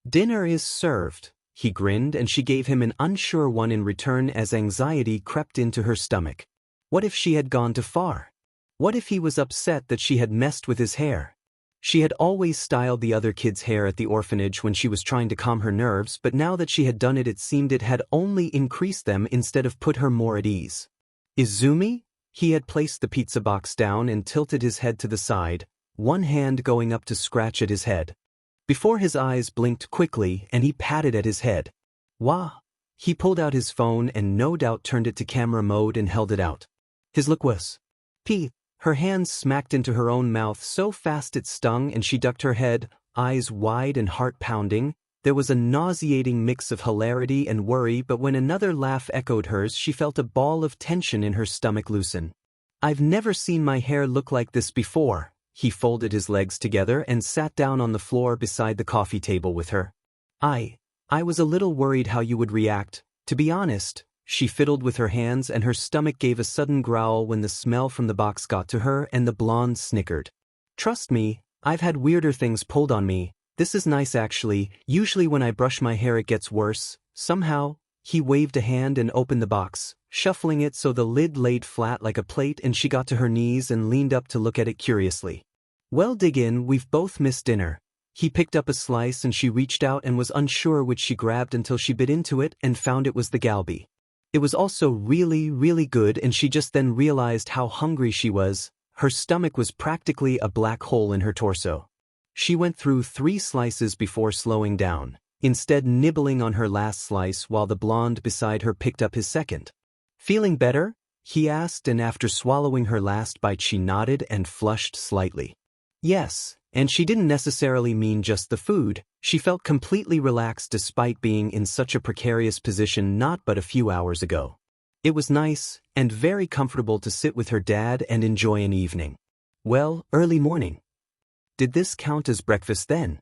Dinner is served, he grinned, and she gave him an unsure one in return as anxiety crept into her stomach. What if she had gone too far? What if he was upset that she had messed with his hair? She had always styled the other kids' hair at the orphanage when she was trying to calm her nerves, but now that she had done it, it seemed it had only increased them instead of put her more at ease. Izumi? He had placed the pizza box down and tilted his head to the side, one hand going up to scratch at his head. Before his eyes blinked quickly and he patted at his head. Wah! He pulled out his phone and no doubt turned it to camera mode and held it out. His look was P. Her hands smacked into her own mouth so fast it stung, and she ducked her head, eyes wide and heart pounding. There was a nauseating mix of hilarity and worry, but when another laugh echoed hers, she felt a ball of tension in her stomach loosen. I've never seen my hair look like this before. He folded his legs together and sat down on the floor beside the coffee table with her. I was a little worried how you would react, to be honest. She fiddled with her hands and her stomach gave a sudden growl when the smell from the box got to her and the blonde snickered. Trust me, I've had weirder things pulled on me. This is nice actually. Usually when I brush my hair it gets worse. Somehow, he waved a hand and opened the box, shuffling it so the lid laid flat like a plate and she got to her knees and leaned up to look at it curiously. Well, dig in, we've both missed dinner. He picked up a slice and she reached out and was unsure which she grabbed until she bit into it and found it was the galbi. It was also really, really good and she just then realized how hungry she was. Her stomach was practically a black hole in her torso. She went through 3 slices before slowing down, instead nibbling on her last slice while the blonde beside her picked up his second. Feeling better? He asked, and after swallowing her last bite she nodded and flushed slightly. Yes, and she didn't necessarily mean just the food. She felt completely relaxed despite being in such a precarious position not but a few hours ago. It was nice and very comfortable to sit with her dad and enjoy an evening. Well, early morning. Did this count as breakfast then?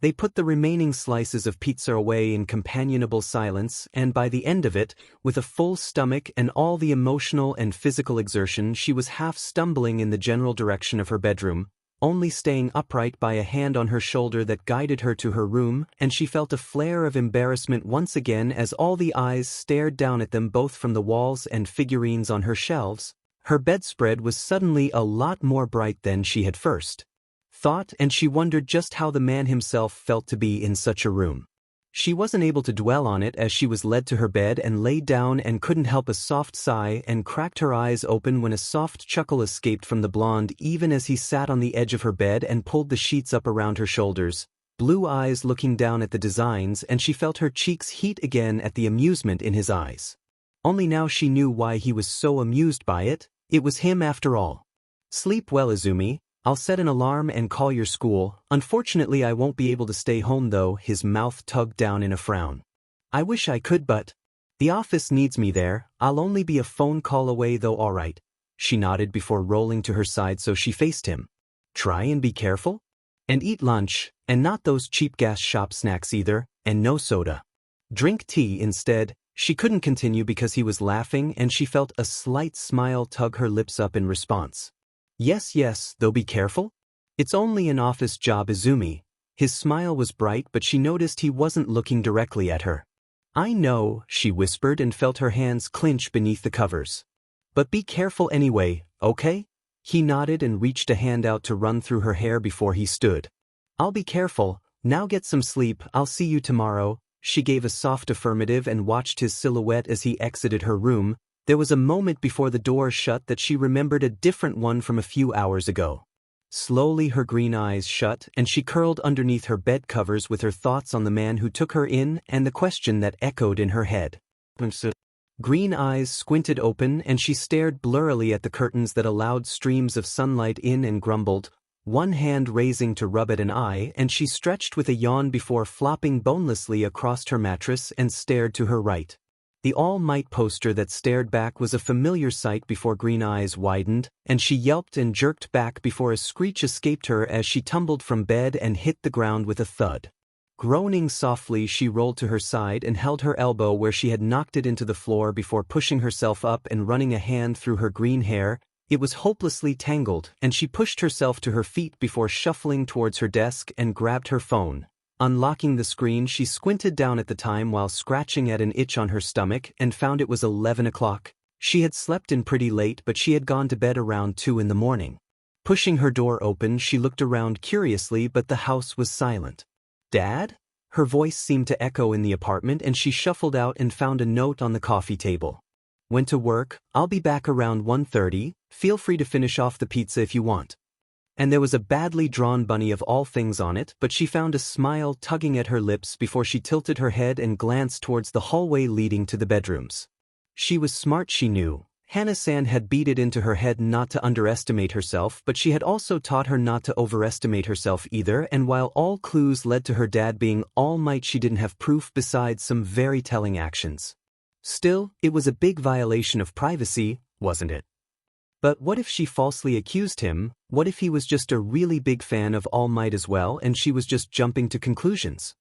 They put the remaining slices of pizza away in companionable silence, and by the end of it, with a full stomach and all the emotional and physical exertion, she was half stumbling in the general direction of her bedroom, only staying upright by a hand on her shoulder that guided her to her room, and she felt a flare of embarrassment once again as all the eyes stared down at them both from the walls and figurines on her shelves. Her bedspread was suddenly a lot more bright than she had first thought, and she wondered just how the man himself felt to be in such a room. She wasn't able to dwell on it as she was led to her bed and laid down and couldn't help a soft sigh and cracked her eyes open when a soft chuckle escaped from the blonde even as he sat on the edge of her bed and pulled the sheets up around her shoulders, blue eyes looking down at the designs, and she felt her cheeks heat again at the amusement in his eyes. Only now she knew why he was so amused by it. It was him after all. Sleep well, Izumi. I'll set an alarm and call your school. Unfortunately I won't be able to stay home though, his mouth tugged down in a frown. I wish I could, but the office needs me there. I'll only be a phone call away though. Alright. She nodded before rolling to her side so she faced him. Try and be careful? And eat lunch, and not those cheap gas shop snacks either, and no soda. Drink tea instead. She couldn't continue because he was laughing and she felt a slight smile tug her lips up in response. Yes, though be careful. It's only an office job, Izumi. His smile was bright but she noticed he wasn't looking directly at her. I know, she whispered and felt her hands clench beneath the covers. But be careful anyway, okay? He nodded and reached a hand out to run through her hair before he stood. I'll be careful. Now get some sleep. I'll see you tomorrow. She gave a soft affirmative and watched his silhouette as he exited her room. There was a moment before the door shut that she remembered a different one from a few hours ago. Slowly her green eyes shut and she curled underneath her bed covers with her thoughts on the man who took her in and the question that echoed in her head. Green eyes squinted open and she stared blurrily at the curtains that allowed streams of sunlight in and grumbled, one hand raising to rub at an eye, and she stretched with a yawn before flopping bonelessly across her mattress and stared to her right. The All Might poster that stared back was a familiar sight before green eyes widened, and she yelped and jerked back before a screech escaped her as she tumbled from bed and hit the ground with a thud. Groaning softly, she rolled to her side and held her elbow where she had knocked it into the floor before pushing herself up and running a hand through her green hair. It was hopelessly tangled, and she pushed herself to her feet before shuffling towards her desk and grabbed her phone. Unlocking the screen, she squinted down at the time while scratching at an itch on her stomach and found it was 11 o'clock. She had slept in pretty late but she had gone to bed around 2 in the morning. Pushing her door open, she looked around curiously but the house was silent. Dad? Her voice seemed to echo in the apartment and she shuffled out and found a note on the coffee table. Went to work. I'll be back around 1:30. Feel free to finish off the pizza if you want. And there was a badly drawn bunny of all things on it, but she found a smile tugging at her lips before she tilted her head and glanced towards the hallway leading to the bedrooms. She was smart, she knew. Hana-san had beat it into her head not to underestimate herself, but she had also taught her not to overestimate herself either, and while all clues led to her dad being All Might, she didn't have proof besides some very telling actions. Still, it was a big violation of privacy, wasn't it? But what if she falsely accused him? What if he was just a really big fan of All Might as well and she was just jumping to conclusions?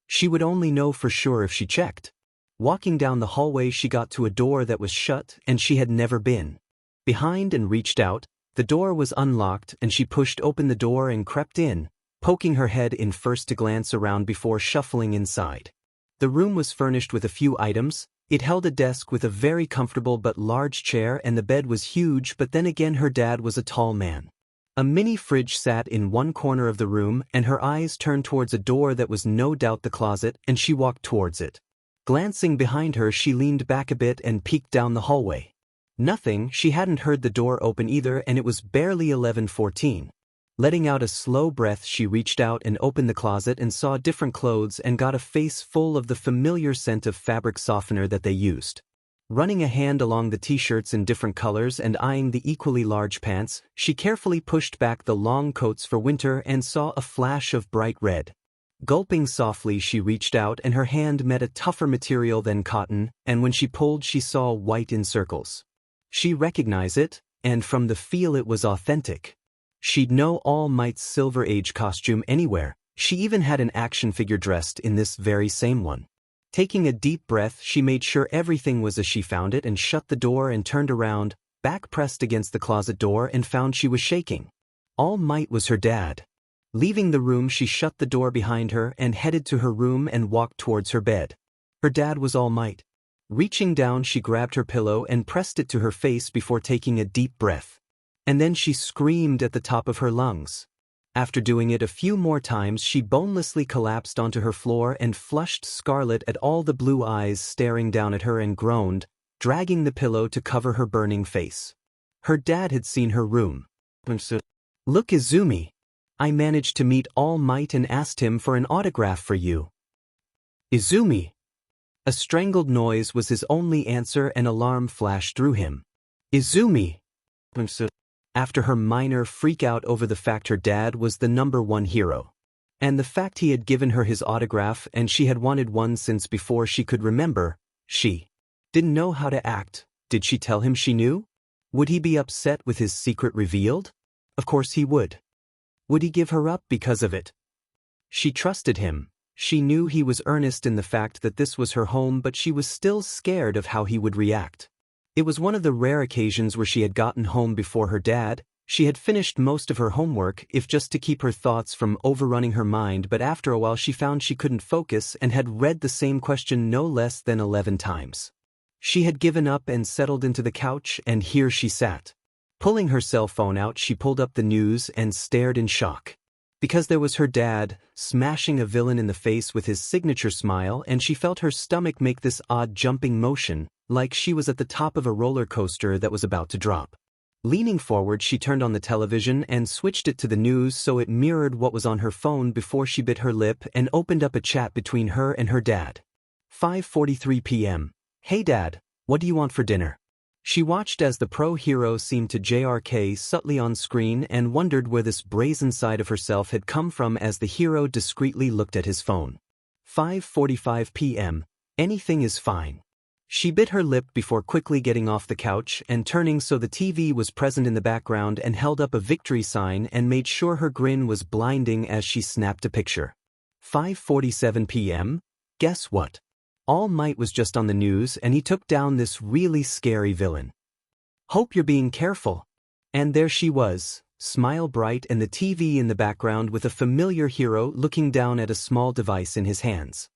She would only know for sure if she checked. Walking down the hallway she got to a door that was shut and she had never been behind and reached out. The door was unlocked and she pushed open the door and crept in, poking her head in first to glance around before shuffling inside. The room was furnished with a few items. It held a desk with a very comfortable but large chair, and the bed was huge, but then again her dad was a tall man. A mini fridge sat in one corner of the room, and her eyes turned towards a door that was no doubt the closet, and she walked towards it. Glancing behind her, she leaned back a bit and peeked down the hallway. Nothing. She hadn't heard the door open either, and it was barely 11:14. Letting out a slow breath, she reached out and opened the closet and saw different clothes and got a face full of the familiar scent of fabric softener that they used. Running a hand along the t-shirts in different colors and eyeing the equally large pants, she carefully pushed back the long coats for winter and saw a flash of bright red. Gulping softly, she reached out and her hand met a tougher material than cotton, and when she pulled she saw white in circles. She recognized it, and from the feel it was authentic. She'd know All Might's Silver Age costume anywhere. She even had an action figure dressed in this very same one. Taking a deep breath, she made sure everything was as she found it and shut the door and turned around, back pressed against the closet door, and found she was shaking. All Might was her dad. Leaving the room, she shut the door behind her and headed to her room and walked towards her bed. Her dad was All Might. Reaching down, she grabbed her pillow and pressed it to her face before taking a deep breath. And then she screamed at the top of her lungs. After doing it a few more times, she bonelessly collapsed onto her floor and flushed scarlet at all the blue eyes staring down at her, and groaned, dragging the pillow to cover her burning face. Her dad had seen her room. "Look, Izumi. I managed to meet All Might and asked him for an autograph for you." "Izumi." A strangled noise was his only answer, and alarm flashed through him. "Izumi." After her minor freak-out over the fact her dad was the #1 hero. And the fact he had given her his autograph and she had wanted one since before she could remember, she didn't know how to act. Did she tell him she knew? Would he be upset with his secret revealed? Of course he would. Would he give her up because of it? She trusted him. She knew he was earnest in the fact that this was her home, but she was still scared of how he would react. It was one of the rare occasions where she had gotten home before her dad. She had finished most of her homework, if just to keep her thoughts from overrunning her mind, but after a while she found she couldn't focus and had read the same question no less than 11 times. She had given up and settled into the couch, and here she sat. Pulling her cell phone out, she pulled up the news and stared in shock. Because there was her dad, smashing a villain in the face with his signature smile, and she felt her stomach make this odd jumping motion, like she was at the top of a roller coaster that was about to drop. Leaning forward, she turned on the television and switched it to the news so it mirrored what was on her phone before she bit her lip and opened up a chat between her and her dad. 5:43 p.m. "Hey Dad, what do you want for dinner?" She watched as the pro-hero seemed to JRK subtly on screen and wondered where this brazen side of herself had come from as the hero discreetly looked at his phone. 5:45 p.m. "Anything is fine." She bit her lip before quickly getting off the couch and turning so the TV was present in the background and held up a victory sign and made sure her grin was blinding as she snapped a picture. 5:47 p.m. Guess what? All Might was just on the news and he took down this really scary villain. "Hope you're being careful." And there she was, smile bright and the TV in the background with a familiar hero looking down at a small device in his hands.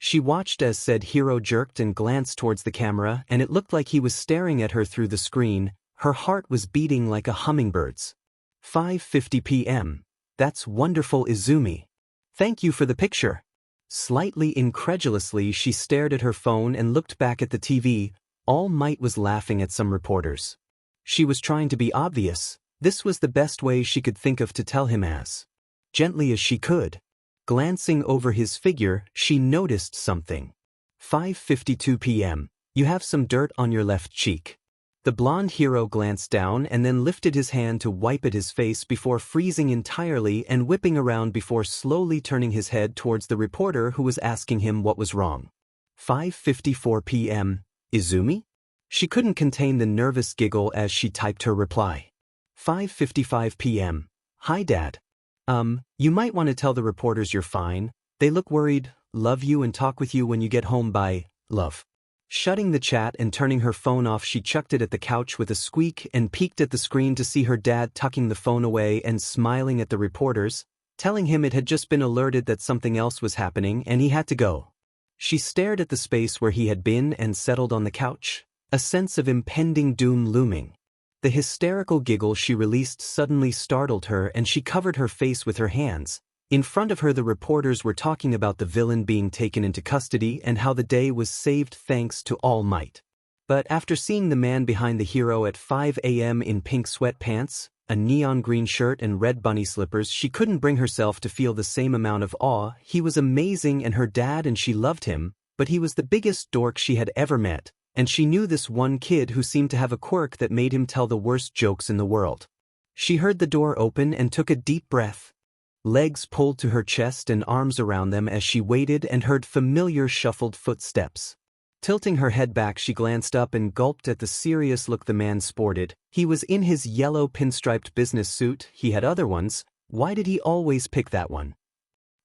She watched as said hero jerked and glanced towards the camera, and it looked like he was staring at her through the screen. Her heart was beating like a hummingbird's. 5:50 p.m. "That's wonderful, Izumi. Thank you for the picture." Slightly incredulously, she stared at her phone and looked back at the TV. All Might was laughing at some reporters. She was trying to be obvious. This was the best way she could think of to tell him as gently as she could. Glancing over his figure, she noticed something. 5:52 p.m. "You have some dirt on your left cheek." The blonde hero glanced down and then lifted his hand to wipe at his face before freezing entirely and whipping around before slowly turning his head towards the reporter who was asking him what was wrong. 5:54 p.m. "Izumi?" She couldn't contain the nervous giggle as she typed her reply. 5:55 p.m. "Hi Dad. You might want to tell the reporters you're fine. They look worried. Love you and talk with you when you get home. Bye, love." Shutting the chat and turning her phone off, she chucked it at the couch with a squeak and peeked at the screen to see her dad tucking the phone away and smiling at the reporters, telling him it had just been alerted that something else was happening and he had to go. She stared at the space where he had been and settled on the couch, a sense of impending doom looming. The hysterical giggle she released suddenly startled her and she covered her face with her hands. In front of her the reporters were talking about the villain being taken into custody and how the day was saved thanks to All Might. But after seeing the man behind the hero at 5 a.m. in pink sweatpants, a neon green shirt and red bunny slippers, she couldn't bring herself to feel the same amount of awe. He was amazing and her dad and she loved him, but he was the biggest dork she had ever met, and she knew this one kid who seemed to have a quirk that made him tell the worst jokes in the world. She heard the door open and took a deep breath. Legs pulled to her chest and arms around them as she waited and heard familiar shuffled footsteps. Tilting her head back, she glanced up and gulped at the serious look the man sported. He was in his yellow pinstriped business suit. He had other ones. Why did he always pick that one?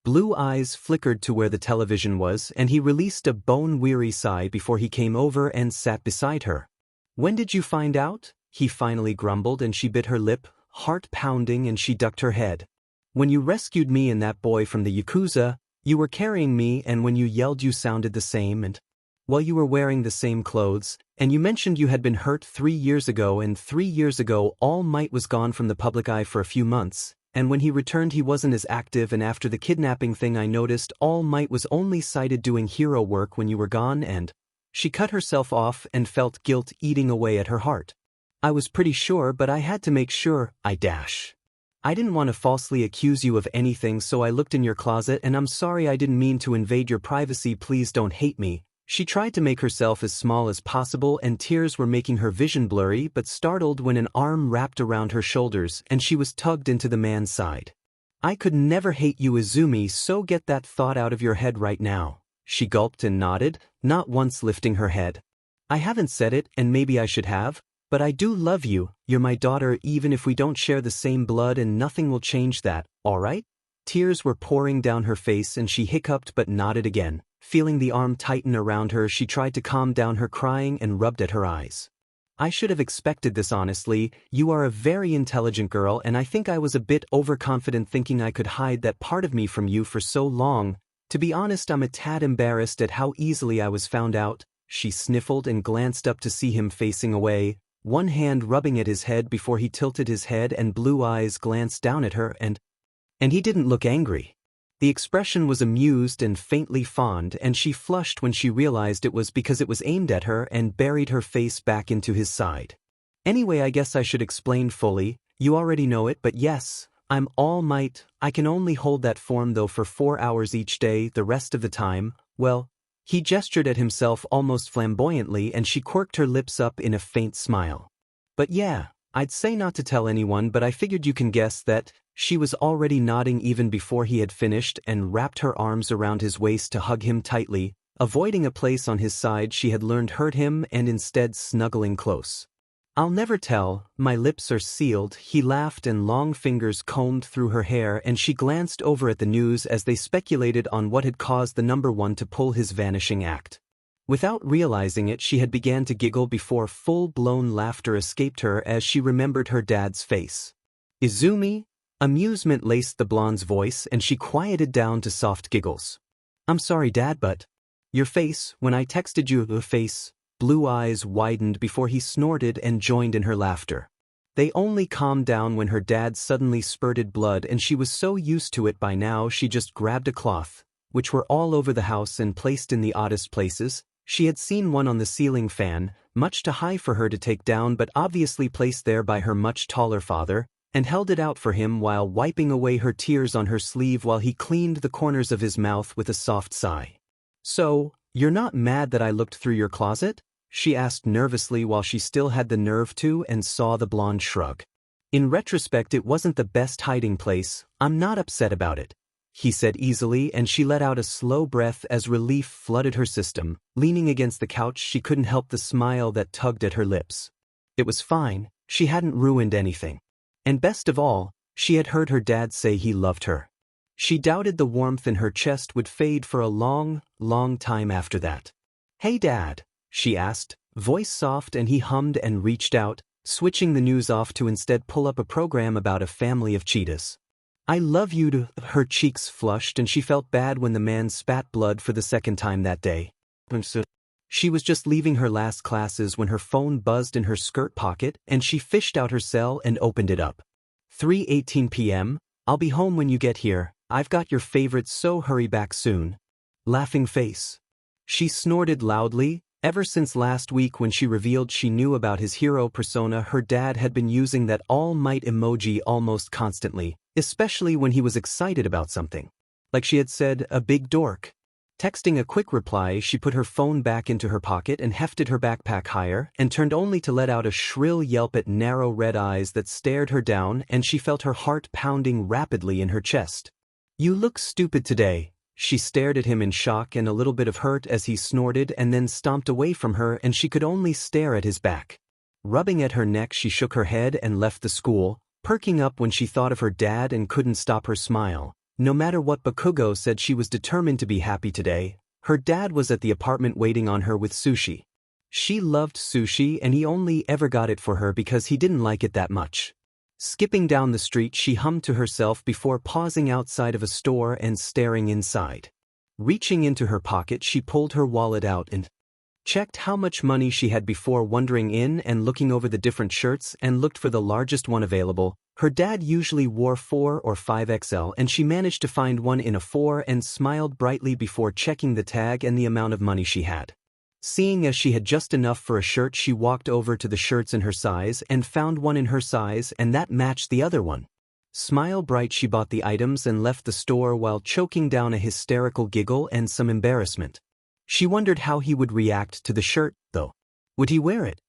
Blue eyes flickered to where the television was, and he released a bone-weary sigh before he came over and sat beside her. "When did you find out?" he finally grumbled, and she bit her lip, heart pounding, and she ducked her head. "When you rescued me and that boy from the Yakuza, you were carrying me, and when you yelled you sounded the same, and well, you were wearing the same clothes, and you mentioned you had been hurt 3 years ago, and 3 years ago All Might was gone from the public eye for a few months, and when he returned he wasn't as active, and after the kidnapping thing I noticed All Might was only sighted doing hero work when you were gone, and..." She cut herself off and felt guilt eating away at her heart. "I was pretty sure, but I had to make sure. I didn't want to falsely accuse you of anything, so I looked in your closet, and I'm sorry, I didn't mean to invade your privacy, please don't hate me." She tried to make herself as small as possible, and tears were making her vision blurry, but startled when an arm wrapped around her shoulders and she was tugged into the man's side. "I could never hate you, Izumi, so get that thought out of your head right now." She gulped and nodded, not once lifting her head. "I haven't said it, and maybe I should have, but I do love you. You're my daughter even if we don't share the same blood, and nothing will change that, all right?" Tears were pouring down her face and she hiccuped but nodded again. Feeling the arm tighten around her, she tried to calm down her crying and rubbed at her eyes. "I should have expected this, honestly. You are a very intelligent girl, and I think I was a bit overconfident thinking I could hide that part of me from you for so long. To be honest, I'm a tad embarrassed at how easily I was found out." She sniffled and glanced up to see him facing away, one hand rubbing at his head before he tilted his head, and blue eyes glanced down at her, and he didn't look angry. The expression was amused and faintly fond, and she flushed when she realized it was because it was aimed at her, and buried her face back into his side. "Anyway, I guess I should explain fully. You already know it, but yes, I'm All Might. I can only hold that form though for 4 hours each day. The rest of the time, well..." He gestured at himself almost flamboyantly, and she quirked her lips up in a faint smile. "But yeah, I'd say not to tell anyone, but I figured you can guess that." She was already nodding even before he had finished, and wrapped her arms around his waist to hug him tightly, avoiding a place on his side she had learned hurt him and instead snuggling close. "I'll never tell, my lips are sealed." He laughed and long fingers combed through her hair, and she glanced over at the news as they speculated on what had caused the number one to pull his vanishing act. Without realizing it, she had began to giggle before full-blown laughter escaped her as she remembered her dad's face. "Izumi?" Amusement laced the blonde's voice, and she quieted down to soft giggles. "I'm sorry, Dad, but your face, when I texted you, the face." Blue eyes widened before he snorted and joined in her laughter. They only calmed down when her dad suddenly spurted blood, and she was so used to it by now she just grabbed a cloth, which were all over the house and placed in the oddest places. She had seen one on the ceiling fan, much too high for her to take down but obviously placed there by her much taller father, and held it out for him while wiping away her tears on her sleeve while he cleaned the corners of his mouth with a soft sigh. "So, you're not mad that I looked through your closet?" she asked nervously while she still had the nerve to, and saw the blonde shrug. "In retrospect, it wasn't the best hiding place. I'm not upset about it," he said easily, and she let out a slow breath as relief flooded her system. Leaning against the couch, she couldn't help the smile that tugged at her lips. It was fine. She hadn't ruined anything. And best of all, she had heard her dad say he loved her. She doubted the warmth in her chest would fade for a long, long time after that. "Hey, Dad." she asked, voice soft, and he hummed and reached out, switching the news off to instead pull up a program about a family of cheetahs. I love you to. Her cheeks flushed and she felt bad when the man spat blood for the second time that day. She was just leaving her last classes when her phone buzzed in her skirt pocket and she fished out her cell and opened it up. 3:18 p.m., I'll be home when you get here, I've got your favorite, so hurry back soon. Laughing face. She snorted loudly. Ever since last week when she revealed she knew about his hero persona, her dad had been using that all-might emoji almost constantly, especially when he was excited about something. Like she had said, a big dork. Texting a quick reply, she put her phone back into her pocket and hefted her backpack higher and turned only to let out a shrill yelp at narrow red eyes that stared her down, and she felt her heart pounding rapidly in her chest. You look stupid today. She stared at him in shock and a little bit of hurt as he snorted and then stomped away from her, and she could only stare at his back. Rubbing at her neck, she shook her head and left the school, perking up when she thought of her dad and couldn't stop her smile. No matter what Bakugo said, she was determined to be happy today. Her dad was at the apartment waiting on her with sushi. She loved sushi and he only ever got it for her because he didn't like it that much. Skipping down the street, she hummed to herself before pausing outside of a store and staring inside. Reaching into her pocket, she pulled her wallet out and checked how much money she had before wandering in and looking over the different shirts and looked for the largest one available. Her dad usually wore 4 or 5XL and she managed to find one in a 4 and smiled brightly before checking the tag and the amount of money she had. Seeing as she had just enough for a shirt, she walked over to the shirts in her size and found one in her size and that matched the other one. Smile bright, she bought the items and left the store while choking down a hysterical giggle and some embarrassment. She wondered how he would react to the shirt, though. Would he wear it?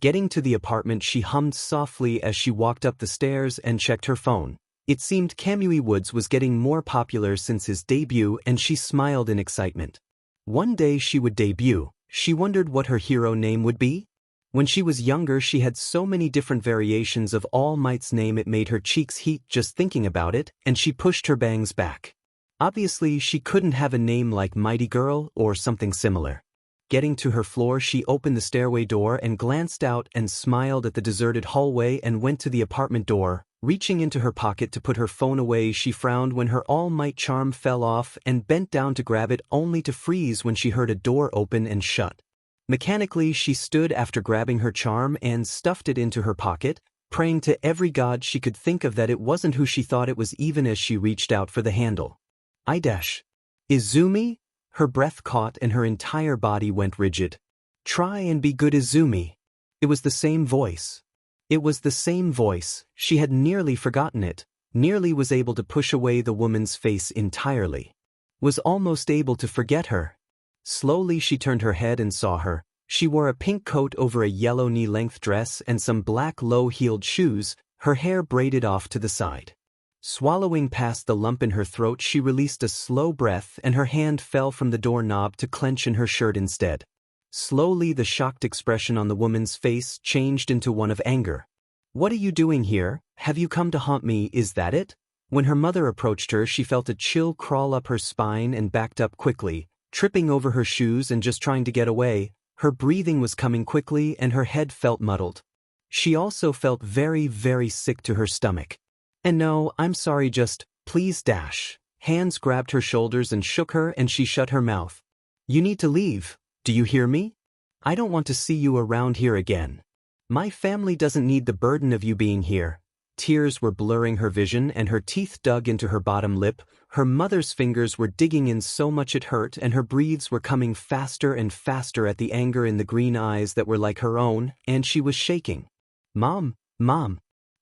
Getting to the apartment, she hummed softly as she walked up the stairs and checked her phone. It seemed Kamui Woods was getting more popular since his debut, and she smiled in excitement. One day she would debut. She wondered what her hero name would be. When she was younger, she had so many different variations of All Might's name it made her cheeks heat just thinking about it, and she pushed her bangs back. Obviously, she couldn't have a name like Mighty Girl or something similar. Getting to her floor, she opened the stairway door and glanced out and smiled at the deserted hallway and went to the apartment door. Reaching into her pocket to put her phone away, she frowned when her All Might charm fell off and bent down to grab it, only to freeze when she heard a door open and shut. Mechanically, she stood after grabbing her charm and stuffed it into her pocket, praying to every god she could think of that it wasn't who she thought it was, even as she reached out for the handle. Izumi? Her breath caught and her entire body went rigid. Try and be good, Izumi. It was the same voice. It was the same voice. She had nearly forgotten it, nearly was able to push away the woman's face entirely. Was almost able to forget her. Slowly she turned her head and saw her. She wore a pink coat over a yellow knee-length dress and some black low-heeled shoes, her hair braided off to the side. Swallowing past the lump in her throat, she released a slow breath and her hand fell from the doorknob to clench in her shirt instead. Slowly the shocked expression on the woman's face changed into one of anger. What are you doing here? Have you come to haunt me, is that it? When her mother approached her, she felt a chill crawl up her spine and backed up quickly, tripping over her shoes and just trying to get away. Her breathing was coming quickly and her head felt muddled. She also felt very, very sick to her stomach. And no, I'm sorry, just, please dash. Hands grabbed her shoulders and shook her and she shut her mouth. You need to leave. Do you hear me? I don't want to see you around here again. My family doesn't need the burden of you being here. Tears were blurring her vision and her teeth dug into her bottom lip. Her mother's fingers were digging in so much it hurt and her breaths were coming faster and faster at the anger in the green eyes that were like her own, and she was shaking. Mom,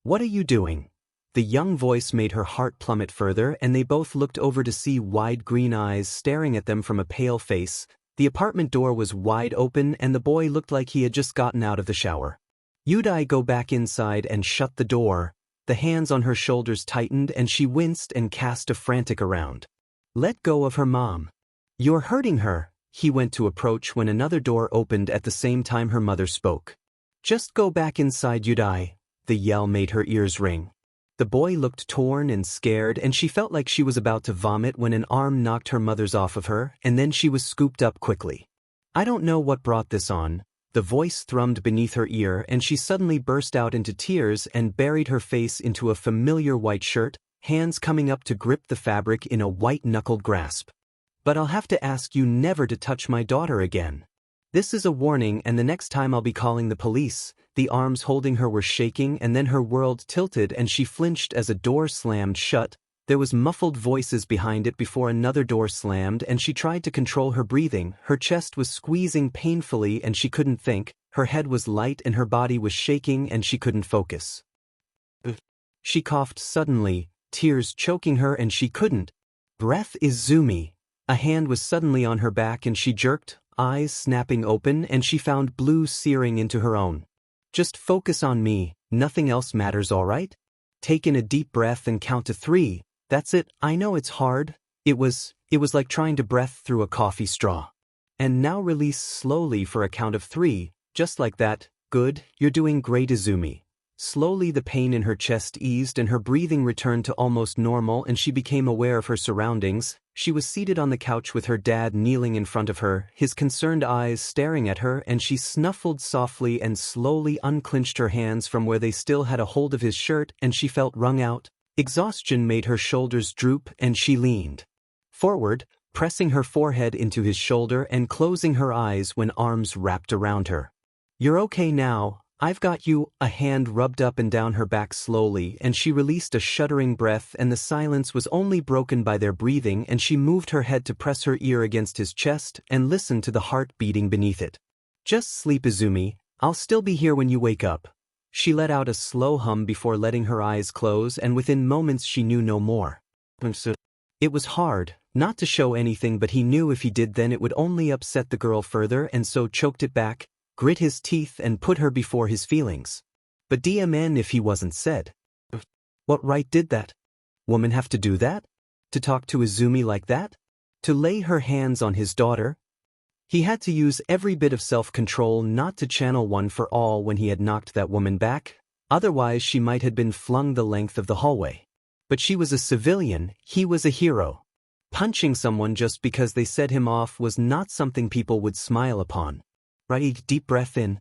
what are you doing? The young voice made her heart plummet further and they both looked over to see wide green eyes staring at them from a pale face. The apartment door was wide open and the boy looked like he had just gotten out of the shower. Yudai, go back inside and shut the door. The hands on her shoulders tightened and she winced and cast a frantic around. Let go of her, Mom. You're hurting her. He went to approach when another door opened at the same time her mother spoke. Just go back inside, Yudai. The yell made her ears ring. The boy looked torn and scared and she felt like she was about to vomit when an arm knocked her mother's off of her and then she was scooped up quickly. I don't know what brought this on. The voice thrummed beneath her ear and she suddenly burst out into tears and buried her face into a familiar white shirt, hands coming up to grip the fabric in a white-knuckled grasp. But I'll have to ask you never to touch my daughter again. This is a warning, and the next time I'll be calling the police. The arms holding her were shaking and then her world tilted and she flinched as a door slammed shut. There was muffled voices behind it before another door slammed and she tried to control her breathing. Her chest was squeezing painfully and she couldn't think. Her head was light and her body was shaking and she couldn't focus. She coughed suddenly, tears choking her and she couldn't breath. Izumi. A hand was suddenly on her back and she jerked, eyes snapping open, and she found blue searing into her own. Just focus on me, nothing else matters, alright? Take in a deep breath and count to 3. That's it. I know it's hard. It was like trying to breath through a coffee straw. And now release slowly for a count of 3, just like that. Good, you're doing great, Izumi. Slowly the pain in her chest eased and her breathing returned to almost normal and she became aware of her surroundings. She was seated on the couch with her dad kneeling in front of her, his concerned eyes staring at her, and she snuffled softly and slowly unclinched her hands from where they still had a hold of his shirt and she felt wrung out. Exhaustion made her shoulders droop and she leaned forward, pressing her forehead into his shoulder and closing her eyes when arms wrapped around her. You're okay now. I've got you. A hand rubbed up and down her back slowly and she released a shuddering breath and the silence was only broken by their breathing and she moved her head to press her ear against his chest and listen to the heart beating beneath it. Just sleep, Izumi. I'll still be here when you wake up. She let out a slow hum before letting her eyes close and within moments she knew no more. It was hard, not to show anything, but he knew if he did then it would only upset the girl further and so choked it back, grit his teeth and put her before his feelings. But DMN if he wasn't said. What right did that woman have to do that? To talk to Izumi like that? To lay her hands on his daughter? He had to use every bit of self-control not to channel one for all when he had knocked that woman back, otherwise she might have been flung the length of the hallway. But she was a civilian, he was a hero. Punching someone just because they set him off was not something people would smile upon. Right, deep breath in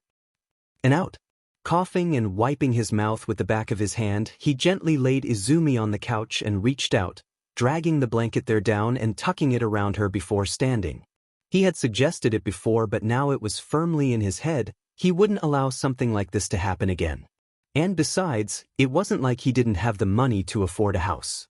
and out. Coughing and wiping his mouth with the back of his hand, he gently laid Izumi on the couch and reached out, dragging the blanket there down and tucking it around her before standing. He had suggested it before, but now it was firmly in his head. He wouldn't allow something like this to happen again. And besides, it wasn't like he didn't have the money to afford a house.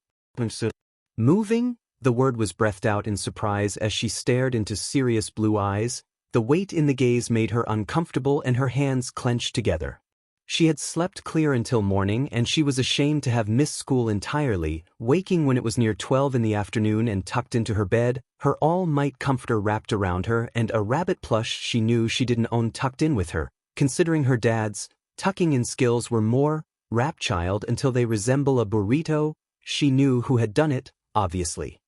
Moving? The word was breathed out in surprise as she stared into serious blue eyes. The weight in the gaze made her uncomfortable and her hands clenched together. She had slept clear until morning and she was ashamed to have missed school entirely, waking when it was near 12 in the afternoon and tucked into her bed, her all-might comforter wrapped around her and a rabbit plush she knew she didn't own tucked in with her, considering her dad's tucking-in skills were more rapchild until they resemble a burrito. She knew who had done it, obviously.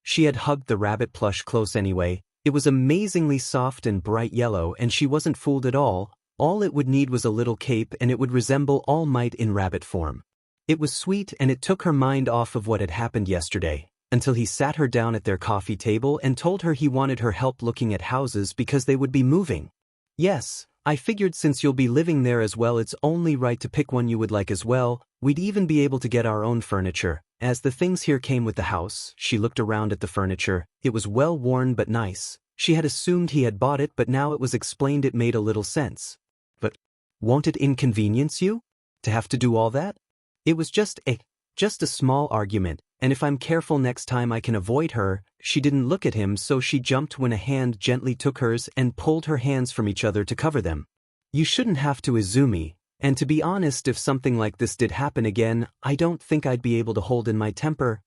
She had hugged the rabbit plush close anyway. It was amazingly soft and bright yellow and she wasn't fooled at all. All it would need was a little cape and it would resemble All Might in rabbit form. It was sweet and it took her mind off of what had happened yesterday, until he sat her down at their coffee table and told her he wanted her help looking at houses because they would be moving. Yes, I figured since you'll be living there as well it's only right to pick one you would like as well. We'd even be able to get our own furniture, as the things here came with the house. She looked around at the furniture. It was well worn but nice. She had assumed he had bought it, but now it was explained it made a little sense. But won't it inconvenience you to have to do all that? It was just a small argument, and if I'm careful next time I can avoid her. She didn't look at him, so she jumped when a hand gently took hers and pulled her hands from each other to cover them. You shouldn't have to, Izumi. And to be honest, if something like this did happen again, I don't think I'd be able to hold in my temper.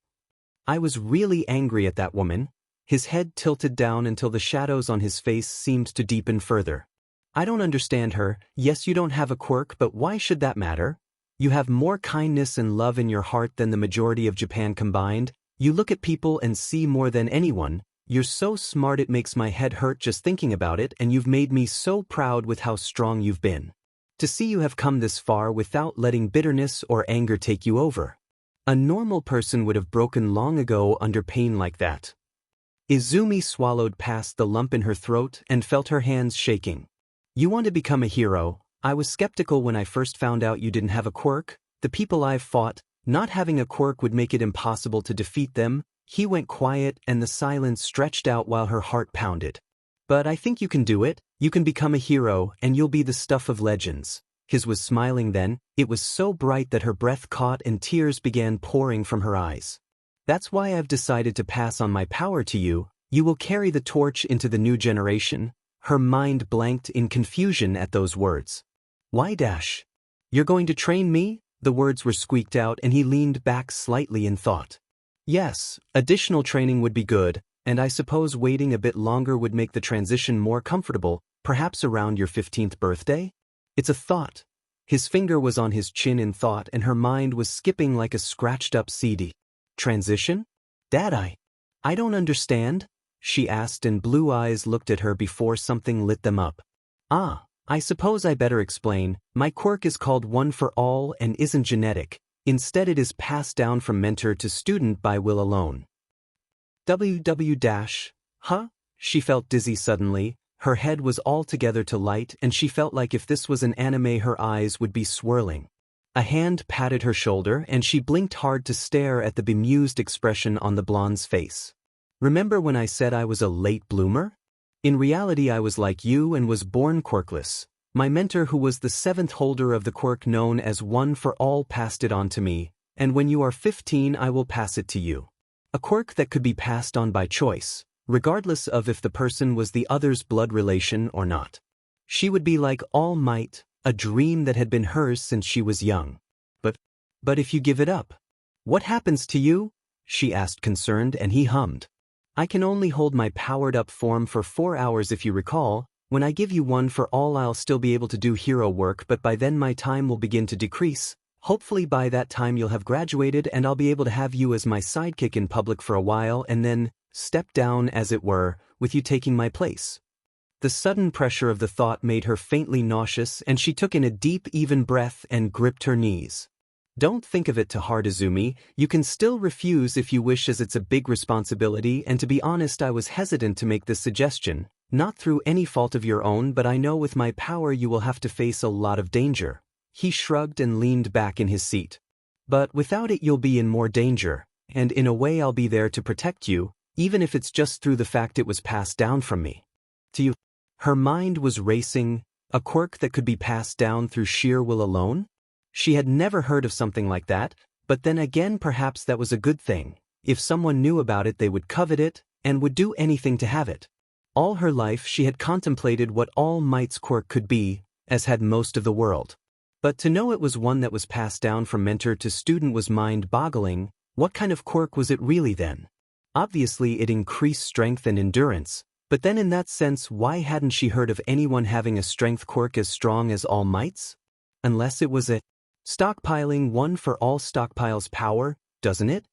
I was really angry at that woman. His head tilted down until the shadows on his face seemed to deepen further. I don't understand her. Yes, you don't have a quirk, but why should that matter? You have more kindness and love in your heart than the majority of Japan combined. You look at people and see more than anyone. You're so smart it makes my head hurt just thinking about it, and you've made me so proud with how strong you've been. To see you have come this far without letting bitterness or anger take you over. A normal person would have broken long ago under pain like that. Izumi swallowed past the lump in her throat and felt her hands shaking. You want to become a hero? I was skeptical when I first found out you didn't have a quirk. The people I've fought, not having a quirk would make it impossible to defeat them. He went quiet and the silence stretched out while her heart pounded. But I think you can do it. You can become a hero and you'll be the stuff of legends. His was smiling then. It was so bright that her breath caught and tears began pouring from her eyes. That's why I've decided to pass on my power to you. You will carry the torch into the new generation. Her mind blanked in confusion at those words. Why dash? You're going to train me? The words were squeaked out and he leaned back slightly in thought. Yes, additional training would be good, and I suppose waiting a bit longer would make the transition more comfortable, perhaps around your 15th birthday? It's a thought. His finger was on his chin in thought and her mind was skipping like a scratched-up CD. Transition? Dad, I don't understand, she asked and blue eyes looked at her before something lit them up. I suppose I better explain. My quirk is called One for All and isn't genetic. Instead it is passed down from mentor to student by will alone. Huh? She felt dizzy suddenly. Her head was altogether to light and she felt like if this was an anime her eyes would be swirling. A hand patted her shoulder and she blinked hard to stare at the bemused expression on the blonde's face. Remember when I said I was a late bloomer? In reality I was like you and was born quirkless. My mentor who was the 7th holder of the quirk known as One for All passed it on to me, and when you are 15 I will pass it to you. A quirk that could be passed on by choice, regardless of if the person was the other's blood relation or not. She would be like All Might, a dream that had been hers since she was young. But if you give it up, what happens to you? She asked concerned and he hummed. I can only hold my powered-up form for 4 hours if you recall. When I give you One for All I'll still be able to do hero work but by then my time will begin to decrease. Hopefully by that time you'll have graduated and I'll be able to have you as my sidekick in public for a while and then step down as it were, with you taking my place. The sudden pressure of the thought made her faintly nauseous and she took in a deep even breath and gripped her knees. Don't think of it too hard, Izumi. You can still refuse if you wish as it's a big responsibility and to be honest I was hesitant to make this suggestion. Not through any fault of your own but I know with my power you will have to face a lot of danger. He shrugged and leaned back in his seat. But without it you'll be in more danger, and in a way I'll be there to protect you, even if it's just through the fact it was passed down from me. To you. Her mind was racing. A quirk that could be passed down through sheer will alone? She had never heard of something like that, but then again perhaps that was a good thing. If someone knew about it they would covet it, and would do anything to have it. All her life she had contemplated what All Might's quirk could be, as had most of the world. But to know it was one that was passed down from mentor to student was mind-boggling. What kind of quirk was it really then? Obviously it increased strength and endurance, but then in that sense why hadn't she heard of anyone having a strength quirk as strong as All Might's? Unless it was a stockpiling. One for All stockpiles power, doesn't it?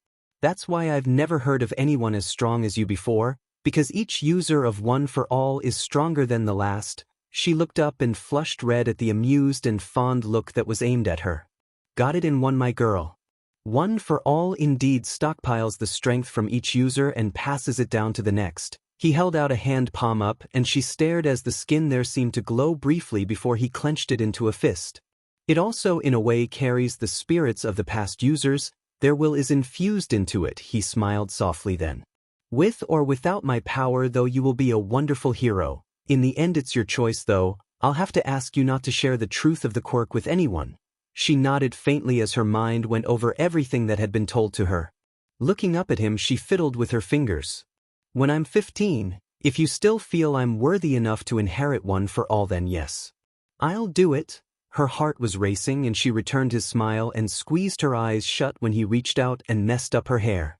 That's why I've never heard of anyone as strong as you before. Because each user of One for All is stronger than the last. She looked up and flushed red at the amused and fond look that was aimed at her. Got it in one, my girl. One for All indeed stockpiles the strength from each user and passes it down to the next. He held out a hand palm up and she stared as the skin there seemed to glow briefly before he clenched it into a fist. It also in a way carries the spirits of the past users. Their will is infused into it, he smiled softly then. With or without my power though you will be a wonderful hero. In the end it's your choice though. I'll have to ask you not to share the truth of the quirk with anyone. She nodded faintly as her mind went over everything that had been told to her. Looking up at him she fiddled with her fingers. When I'm 15, if you still feel I'm worthy enough to inherit One for All then yes. I'll do it. Her heart was racing and she returned his smile and squeezed her eyes shut when he reached out and messed up her hair.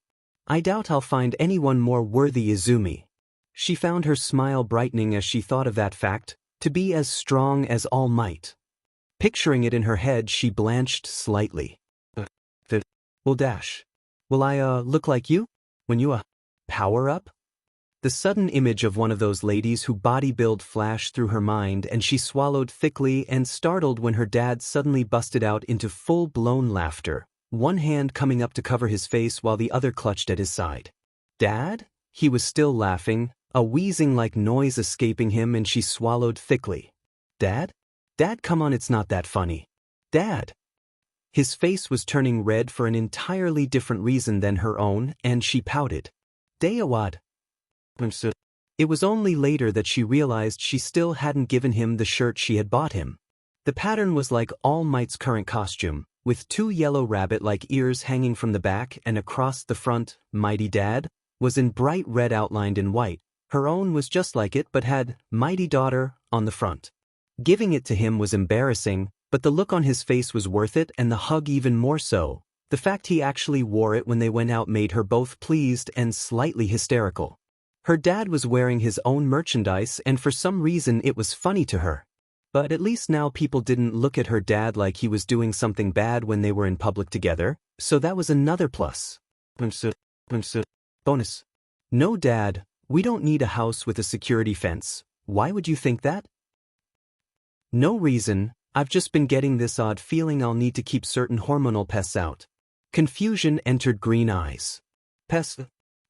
I doubt I'll find anyone more worthy, Izumi. She found her smile brightening as she thought of that fact, to be as strong as All Might. Picturing it in her head she blanched slightly. Will I look like you? When you power up? The sudden image of one of those ladies who bodybuild flashed through her mind and she swallowed thickly and startled when her dad suddenly busted out into full-blown laughter. One hand coming up to cover his face while the other clutched at his side. Dad? He was still laughing, a wheezing-like noise escaping him, and she swallowed thickly. Dad? Dad, come on, it's not that funny. Dad! His face was turning red for an entirely different reason than her own, and she pouted. Dayawad. It was only later that she realized she still hadn't given him the shirt she had bought him. The pattern was like All Might's current costume, with 2 yellow rabbit-like ears hanging from the back and across the front. Mighty Dad was in bright red outlined in white. Her own was just like it but had Mighty Daughter on the front. Giving it to him was embarrassing, but the look on his face was worth it, and the hug even more so. The fact he actually wore it when they went out made her both pleased and slightly hysterical. Her dad was wearing his own merchandise, and for some reason it was funny to her. But at least now people didn't look at her dad like he was doing something bad when they were in public together, so that was another plus. Bonus. No, Dad, we don't need a house with a security fence. Why would you think that? No reason, I've just been getting this odd feeling I'll need to keep certain hormonal pests out. Confusion entered green eyes. Pests?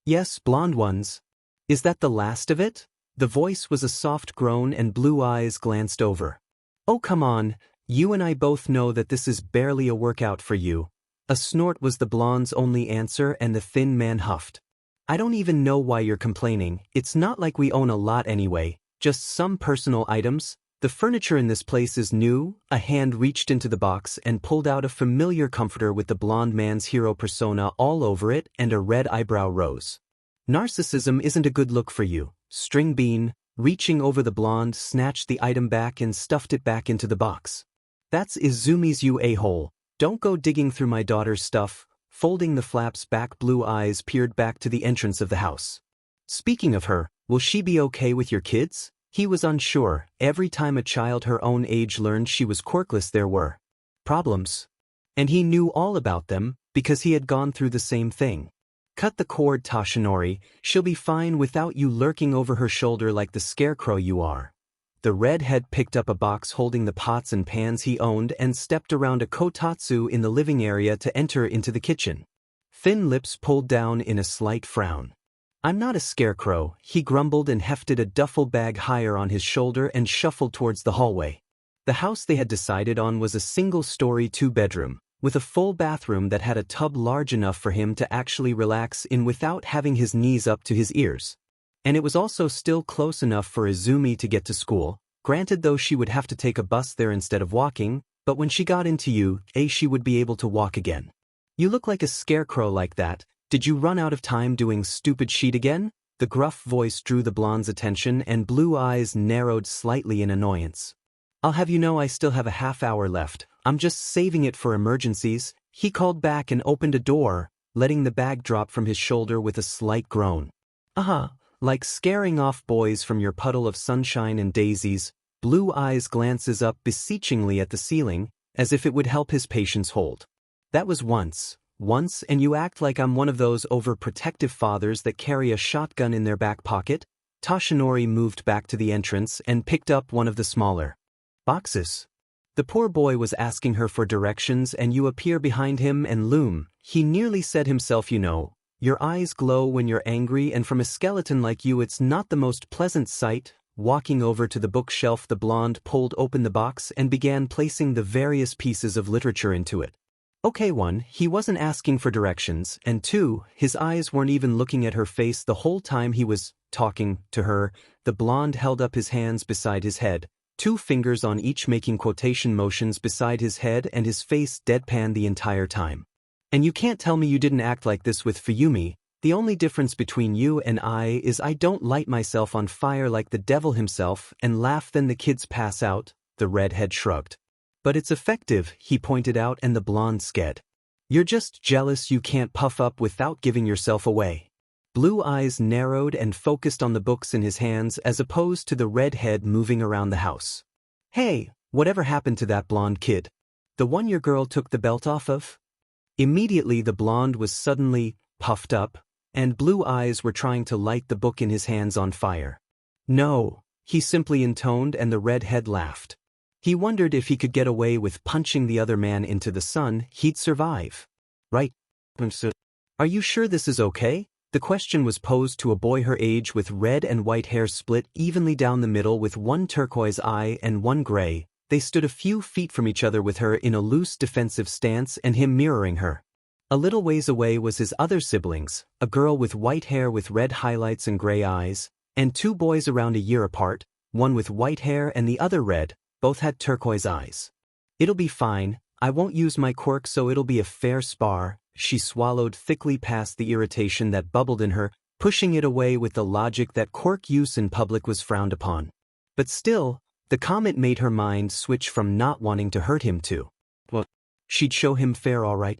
Yes, blonde ones. Is that the last of it? The voice was a soft groan and blue eyes glanced over. Oh come on, you and I both know that this is barely a workout for you. A snort was the blonde's only answer, and the thin man huffed. I don't even know why you're complaining, it's not like we own a lot anyway, just some personal items. The furniture in this place is new. A hand reached into the box and pulled out a familiar comforter with the blonde man's hero persona all over it and a red eyebrow rose. Narcissism isn't a good look for you. String Bean, reaching over the blonde, snatched the item back and stuffed it back into the box. That's Izumi's, you a-hole. Don't go digging through my daughter's stuff. Folding the flaps back, blue eyes peered back to the entrance of the house. Speaking of her, will she be okay with your kids? He was unsure. Every time a child her own age learned she was quirkless, there were problems. And he knew all about them, because he had gone through the same thing. Cut the cord, Toshinori, she'll be fine without you lurking over her shoulder like the scarecrow you are. The redhead picked up a box holding the pots and pans he owned and stepped around a kotatsu in the living area to enter into the kitchen. Thin lips pulled down in a slight frown. I'm not a scarecrow, he grumbled and hefted a duffel bag higher on his shoulder and shuffled towards the hallway. The house they had decided on was a single-story 2-bedroom, with a full bathroom that had a tub large enough for him to actually relax in without having his knees up to his ears. And it was also still close enough for Izumi to get to school, granted though she would have to take a bus there instead of walking, but when she got into she would be able to walk again. You look like a scarecrow like that. Did you run out of time doing stupid shit again? The gruff voice drew the blonde's attention and blue eyes narrowed slightly in annoyance. I'll have you know I still have a half-hour left. I'm just saving it for emergencies. He called back and opened a door, letting the bag drop from his shoulder with a slight groan. Like scaring off boys from your puddle of sunshine and daisies. Blue eyes glances up beseechingly at the ceiling, as if it would help his patience hold. That was once, and you act like I'm one of those overprotective fathers that carry a shotgun in their back pocket? Toshinori moved back to the entrance and picked up one of the smaller boxes. The poor boy was asking her for directions and you appear behind him and loom. He nearly said himself, your eyes glow when you're angry, and from a skeleton like you it's not the most pleasant sight. Walking over to the bookshelf, the blonde pulled open the box and began placing the various pieces of literature into it. Okay, 1, he wasn't asking for directions, and 2, his eyes weren't even looking at her face the whole time he was talking to her. The blonde held up his hands beside his head, 2 fingers on each making quotation motions beside his head, and his face deadpan the entire time. And you can't tell me you didn't act like this with Fuyumi. The only difference between you and I is I don't light myself on fire like the devil himself and laugh then the kids pass out. The redhead shrugged. But it's effective, he pointed out, and the blonde sked. You're just jealous you can't puff up without giving yourself away. Blue eyes narrowed and focused on the books in his hands as opposed to the redhead moving around the house. Hey, whatever happened to that blonde kid? The one your girl took the belt off of? Immediately the blonde was suddenly puffed up, and blue eyes were trying to light the book in his hands on fire. No, he simply intoned, and the redhead laughed. He wondered if he could get away with punching the other man into the sun, he'd survive. Right? Are you sure this is okay? The question was posed to a boy her age with red and white hair split evenly down the middle with one turquoise eye and one gray. They stood a few feet from each other with her in a loose defensive stance and him mirroring her. A little ways away was his other siblings, a girl with white hair with red highlights and gray eyes, and two boys around a year apart, one with white hair and the other red, both had turquoise eyes. It'll be fine, I won't use my quirk so it'll be a fair spar, she swallowed thickly past the irritation that bubbled in her, pushing it away with the logic that quirk use in public was frowned upon. But still, the comment made her mind switch from not wanting to hurt him to, well, she'd show him fair all right.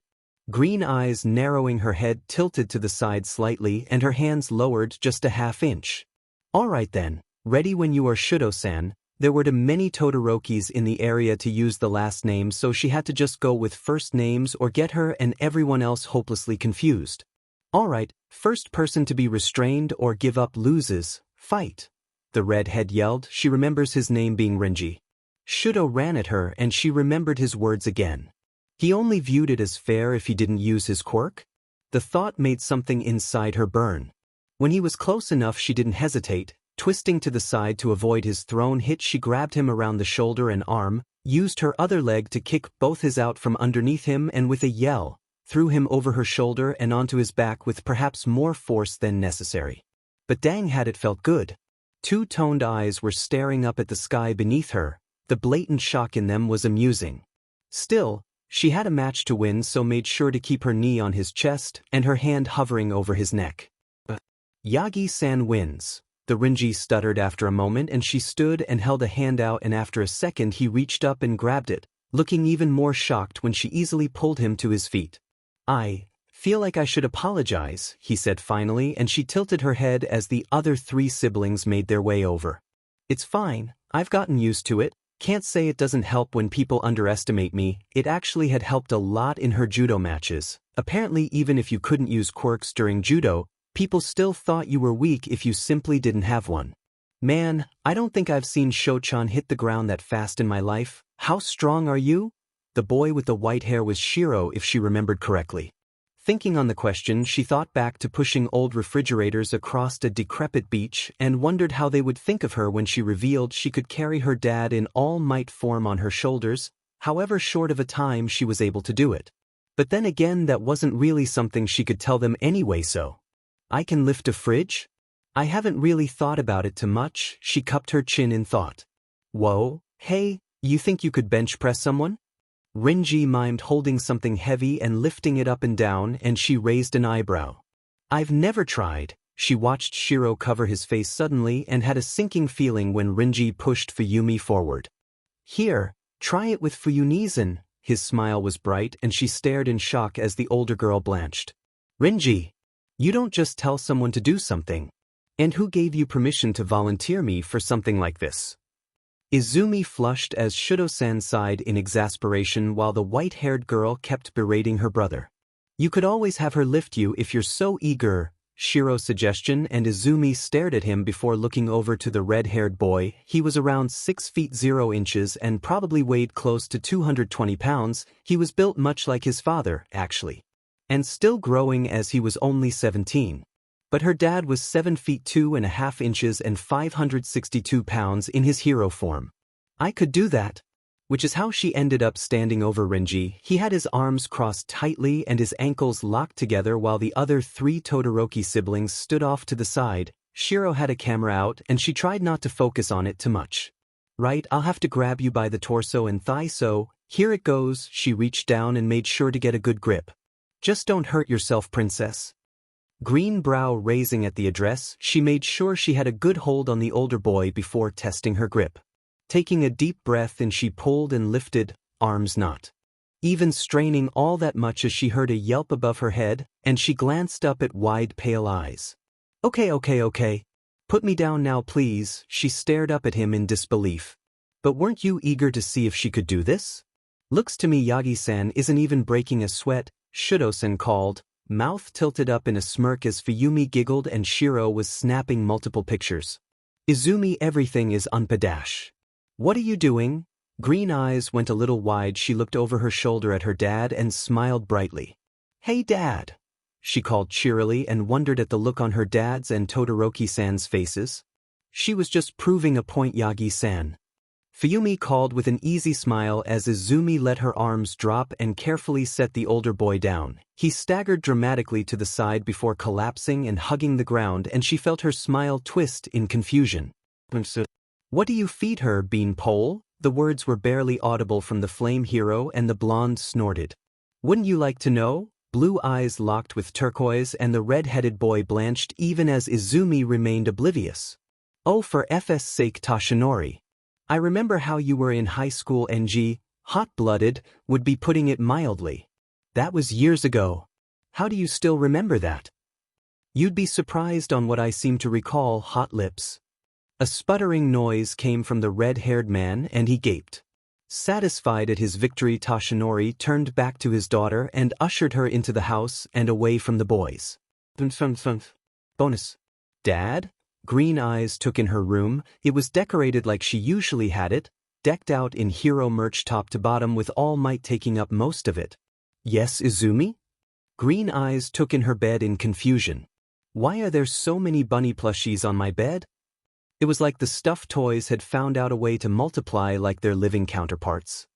Green eyes narrowing, her head tilted to the side slightly and her hands lowered just a half-inch. All right then, ready when you are, Shudo-san. There were too many Todorokis in the area to use the last name, so she had to just go with first names or get her and everyone else hopelessly confused. All right, first person to be restrained or give up loses, fight. The redhead yelled. She remembers his name being Renji. Shudo ran at her and she remembered his words again. He only viewed it as fair if he didn't use his quirk? The thought made something inside her burn. When he was close enough she didn't hesitate. Twisting to the side to avoid his thrown hit, she grabbed him around the shoulder and arm, used her other leg to kick both his out from underneath him and with a yell, threw him over her shoulder and onto his back with perhaps more force than necessary. But dang, had it felt good. Two-toned eyes were staring up at the sky beneath her. The blatant shock in them was amusing. Still, she had a match to win, so made sure to keep her knee on his chest and her hand hovering over his neck. Yagi-san wins. The Renji stuttered after a moment and she stood and held a hand out, and after a second he reached up and grabbed it, looking even more shocked when she easily pulled him to his feet. I feel like I should apologize, he said finally, and she tilted her head as the other three siblings made their way over. It's fine, I've gotten used to it. Can't say it doesn't help when people underestimate me. It actually had helped a lot in her judo matches. Apparently even if you couldn't use quirks during judo, people still thought you were weak if you simply didn't have one. Man, I don't think I've seen Sho-chan hit the ground that fast in my life. How strong are you? The boy with the white hair was Shiro if she remembered correctly. Thinking on the question, she thought back to pushing old refrigerators across a decrepit beach and wondered how they would think of her when she revealed she could carry her dad in all-might form on her shoulders, however short of a time she was able to do it. But then again, that wasn't really something she could tell them anyway, so. I can lift a fridge? I haven't really thought about it too much, she cupped her chin in thought. Whoa, hey, you think you could bench press someone? Renji mimed holding something heavy and lifting it up and down, and she raised an eyebrow. I've never tried. She watched Shiro cover his face suddenly and had a sinking feeling when Renji pushed Fuyumi forward. Here, try it with Fuyunizan. His smile was bright and she stared in shock as the older girl blanched. Renji, you don't just tell someone to do something. And who gave you permission to volunteer me for something like this? Izumi flushed as Shudo-san sighed in exasperation while the white-haired girl kept berating her brother. You could always have her lift you if you're so eager, Shiro's suggestion, and Izumi stared at him before looking over to the red-haired boy. He was around 6 feet 0 inches and probably weighed close to 220 pounds. He was built much like his father, actually. And still growing as he was only 17. But her dad was 7 feet 2.5 inches and 562 pounds in his hero form. I could do that. Which is how she ended up standing over Renji. He had his arms crossed tightly and his ankles locked together while the other 3 Todoroki siblings stood off to the side. Shiro had a camera out and she tried not to focus on it too much. Right, I'll have to grab you by the torso and thigh, so here it goes. She reached down and made sure to get a good grip. Just don't hurt yourself, princess. Green brow raising at the address, she made sure she had a good hold on the older boy before testing her grip. Taking a deep breath and she pulled and lifted, arms not even straining all that much as she heard a yelp above her head, and she glanced up at wide pale eyes. Okay. Put me down now please, she stared up at him in disbelief. But weren't you eager to see if she could do this? Looks to me Yagi-san isn't even breaking a sweat, Shudo-san called, mouth tilted up in a smirk as Fuyumi giggled and Shiro was snapping multiple pictures. Izumi, everything is unpadash. What are you doing? Green eyes went a little wide. She looked over her shoulder at her dad and smiled brightly. Hey dad. she called cheerily and wondered at the look on her dad's and Todoroki-san's faces. She was just proving a point, Yagi-san. Fuyumi called with an easy smile as Izumi let her arms drop and carefully set the older boy down. He staggered dramatically to the side before collapsing and hugging the ground, and she felt her smile twist in confusion. "What do you feed her, beanpole?" The words were barely audible from the flame hero, and the blonde snorted. "Wouldn't you like to know?" Blue eyes locked with turquoise, and the red-headed boy blanched even as Izumi remained oblivious. "Oh, for F's sake, Toshinori. I remember how you were in high school, NG, hot-blooded, would be putting it mildly. That was years ago. How do you still remember that?" "You'd be surprised on what I seem to recall, hot lips." A sputtering noise came from the red-haired man, and he gaped. Satisfied at his victory, Toshinori turned back to his daughter and ushered her into the house and away from the boys. Bonus. "Dad?" Green eyes took in her room. It was decorated like she usually had it, decked out in hero merch top to bottom, with All Might taking up most of it. "Yes, Izumi?" Green eyes took in her bed in confusion. "Why are there so many bunny plushies on my bed?" It was like the stuffed toys had found out a way to multiply like their living counterparts.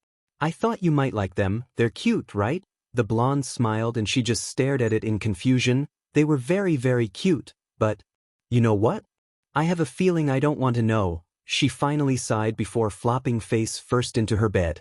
"I thought you might like them, they're cute, right?" The blonde smiled and she just stared at it in confusion. They were very, very cute, but, "You know what? I have a feeling I don't want to know," she finally sighed before flopping face first into her bed.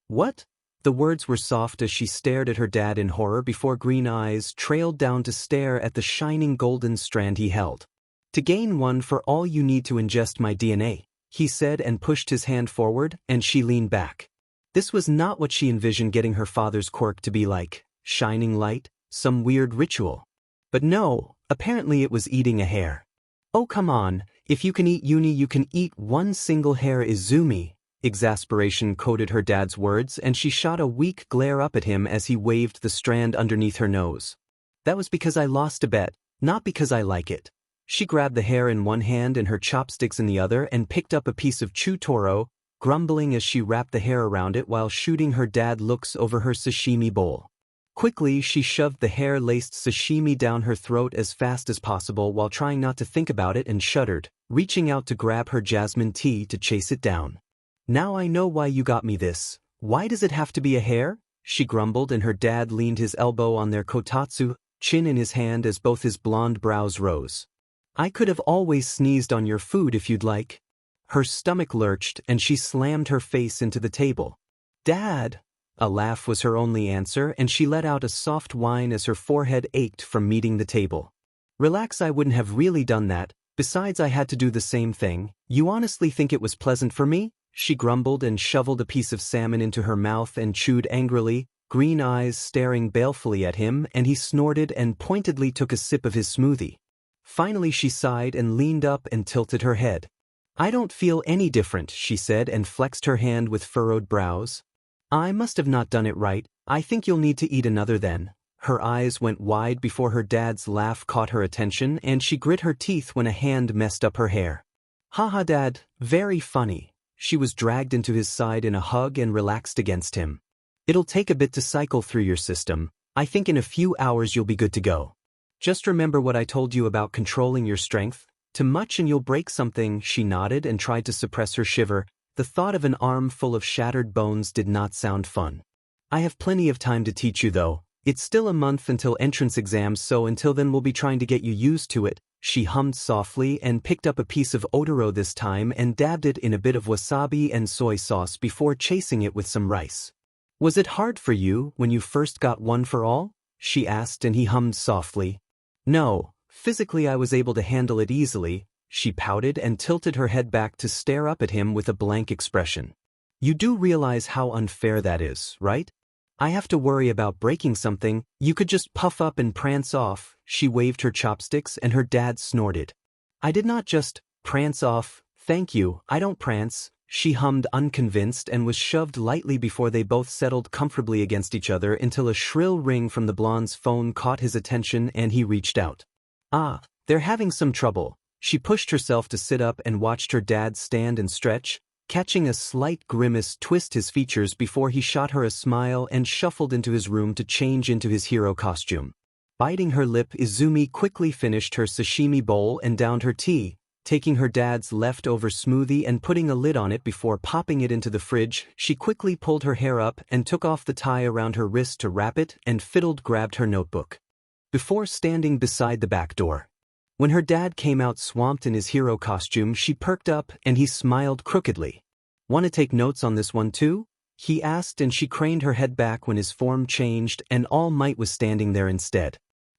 "What?" The words were soft as she stared at her dad in horror before green eyes trailed down to stare at the shining golden strand he held. "To gain one for all you need to ingest my DNA," he said, and pushed his hand forward, and she leaned back. This was not what she envisioned getting her father's quirk to be like, shining light, some weird ritual. But no, apparently it was eating a hair. "Oh come on, if you can eat uni you can eat one single hair, Izumi." Exasperation coated her dad's words, and she shot a weak glare up at him as he waved the strand underneath her nose. "That was because I lost a bet, not because I like it." She grabbed the hair in one hand and her chopsticks in the other and picked up a piece of chutoro, grumbling as she wrapped the hair around it while shooting her dad looks over her sashimi bowl. Quickly, she shoved the hair-laced sashimi down her throat as fast as possible while trying not to think about it, and shuddered, reaching out to grab her jasmine tea to chase it down. "Now I know why you got me this. Why does it have to be a hair?" she grumbled, and her dad leaned his elbow on their kotatsu, chin in his hand as both his blonde brows rose. "I could have always sneezed on your food if you'd like." Her stomach lurched and she slammed her face into the table. "Dad!" A laugh was her only answer, and she let out a soft whine as her forehead ached from meeting the table. "Relax, I wouldn't have really done that. Besides, I had to do the same thing. You honestly think it was pleasant for me?" She grumbled and shoveled a piece of salmon into her mouth and chewed angrily, green eyes staring balefully at him, and he snorted and pointedly took a sip of his smoothie. Finally she sighed and leaned up and tilted her head. "I don't feel any different," she said, and flexed her hand with furrowed brows. "I must have not done it right. I think you'll need to eat another then." Her eyes went wide before her dad's laugh caught her attention, and she grit her teeth when a hand messed up her hair. "Haha, Dad, very funny." She was dragged into his side in a hug and relaxed against him. "It'll take a bit to cycle through your system. I think in a few hours you'll be good to go. Just remember what I told you about controlling your strength. Too much and you'll break something." She nodded and tried to suppress her shiver. The thought of an arm full of shattered bones did not sound fun. "I have plenty of time to teach you though. It's still a month until entrance exams, so until then we'll be trying to get you used to it." She hummed softly and picked up a piece of otoro this time and dabbed it in a bit of wasabi and soy sauce before chasing it with some rice. "Was it hard for you when you first got one for all?" she asked, and he hummed softly. "No, physically I was able to handle it easily." She pouted and tilted her head back to stare up at him with a blank expression. "You do realize how unfair that is, right? I have to worry about breaking something. You could just puff up and prance off." She waved her chopsticks and her dad snorted. "I did not just prance off, thank you, I don't prance." She hummed unconvinced and was shoved lightly before they both settled comfortably against each other until a shrill ring from the blonde's phone caught his attention and he reached out. "Ah, they're having some trouble." She pushed herself to sit up and watched her dad stand and stretch, catching a slight grimace twist his features before he shot her a smile and shuffled into his room to change into his hero costume. Biting her lip, Izumi quickly finished her sashimi bowl and downed her tea, taking her dad's leftover smoothie and putting a lid on it before popping it into the fridge. She quickly pulled her hair up and took off the tie around her wrist to wrap it and grabbed her notebook before standing beside the back door. When her dad came out swamped in his hero costume, she perked up and he smiled crookedly. "Want to take notes on this one too?" he asked, and she craned her head back when his form changed and All Might was standing there instead.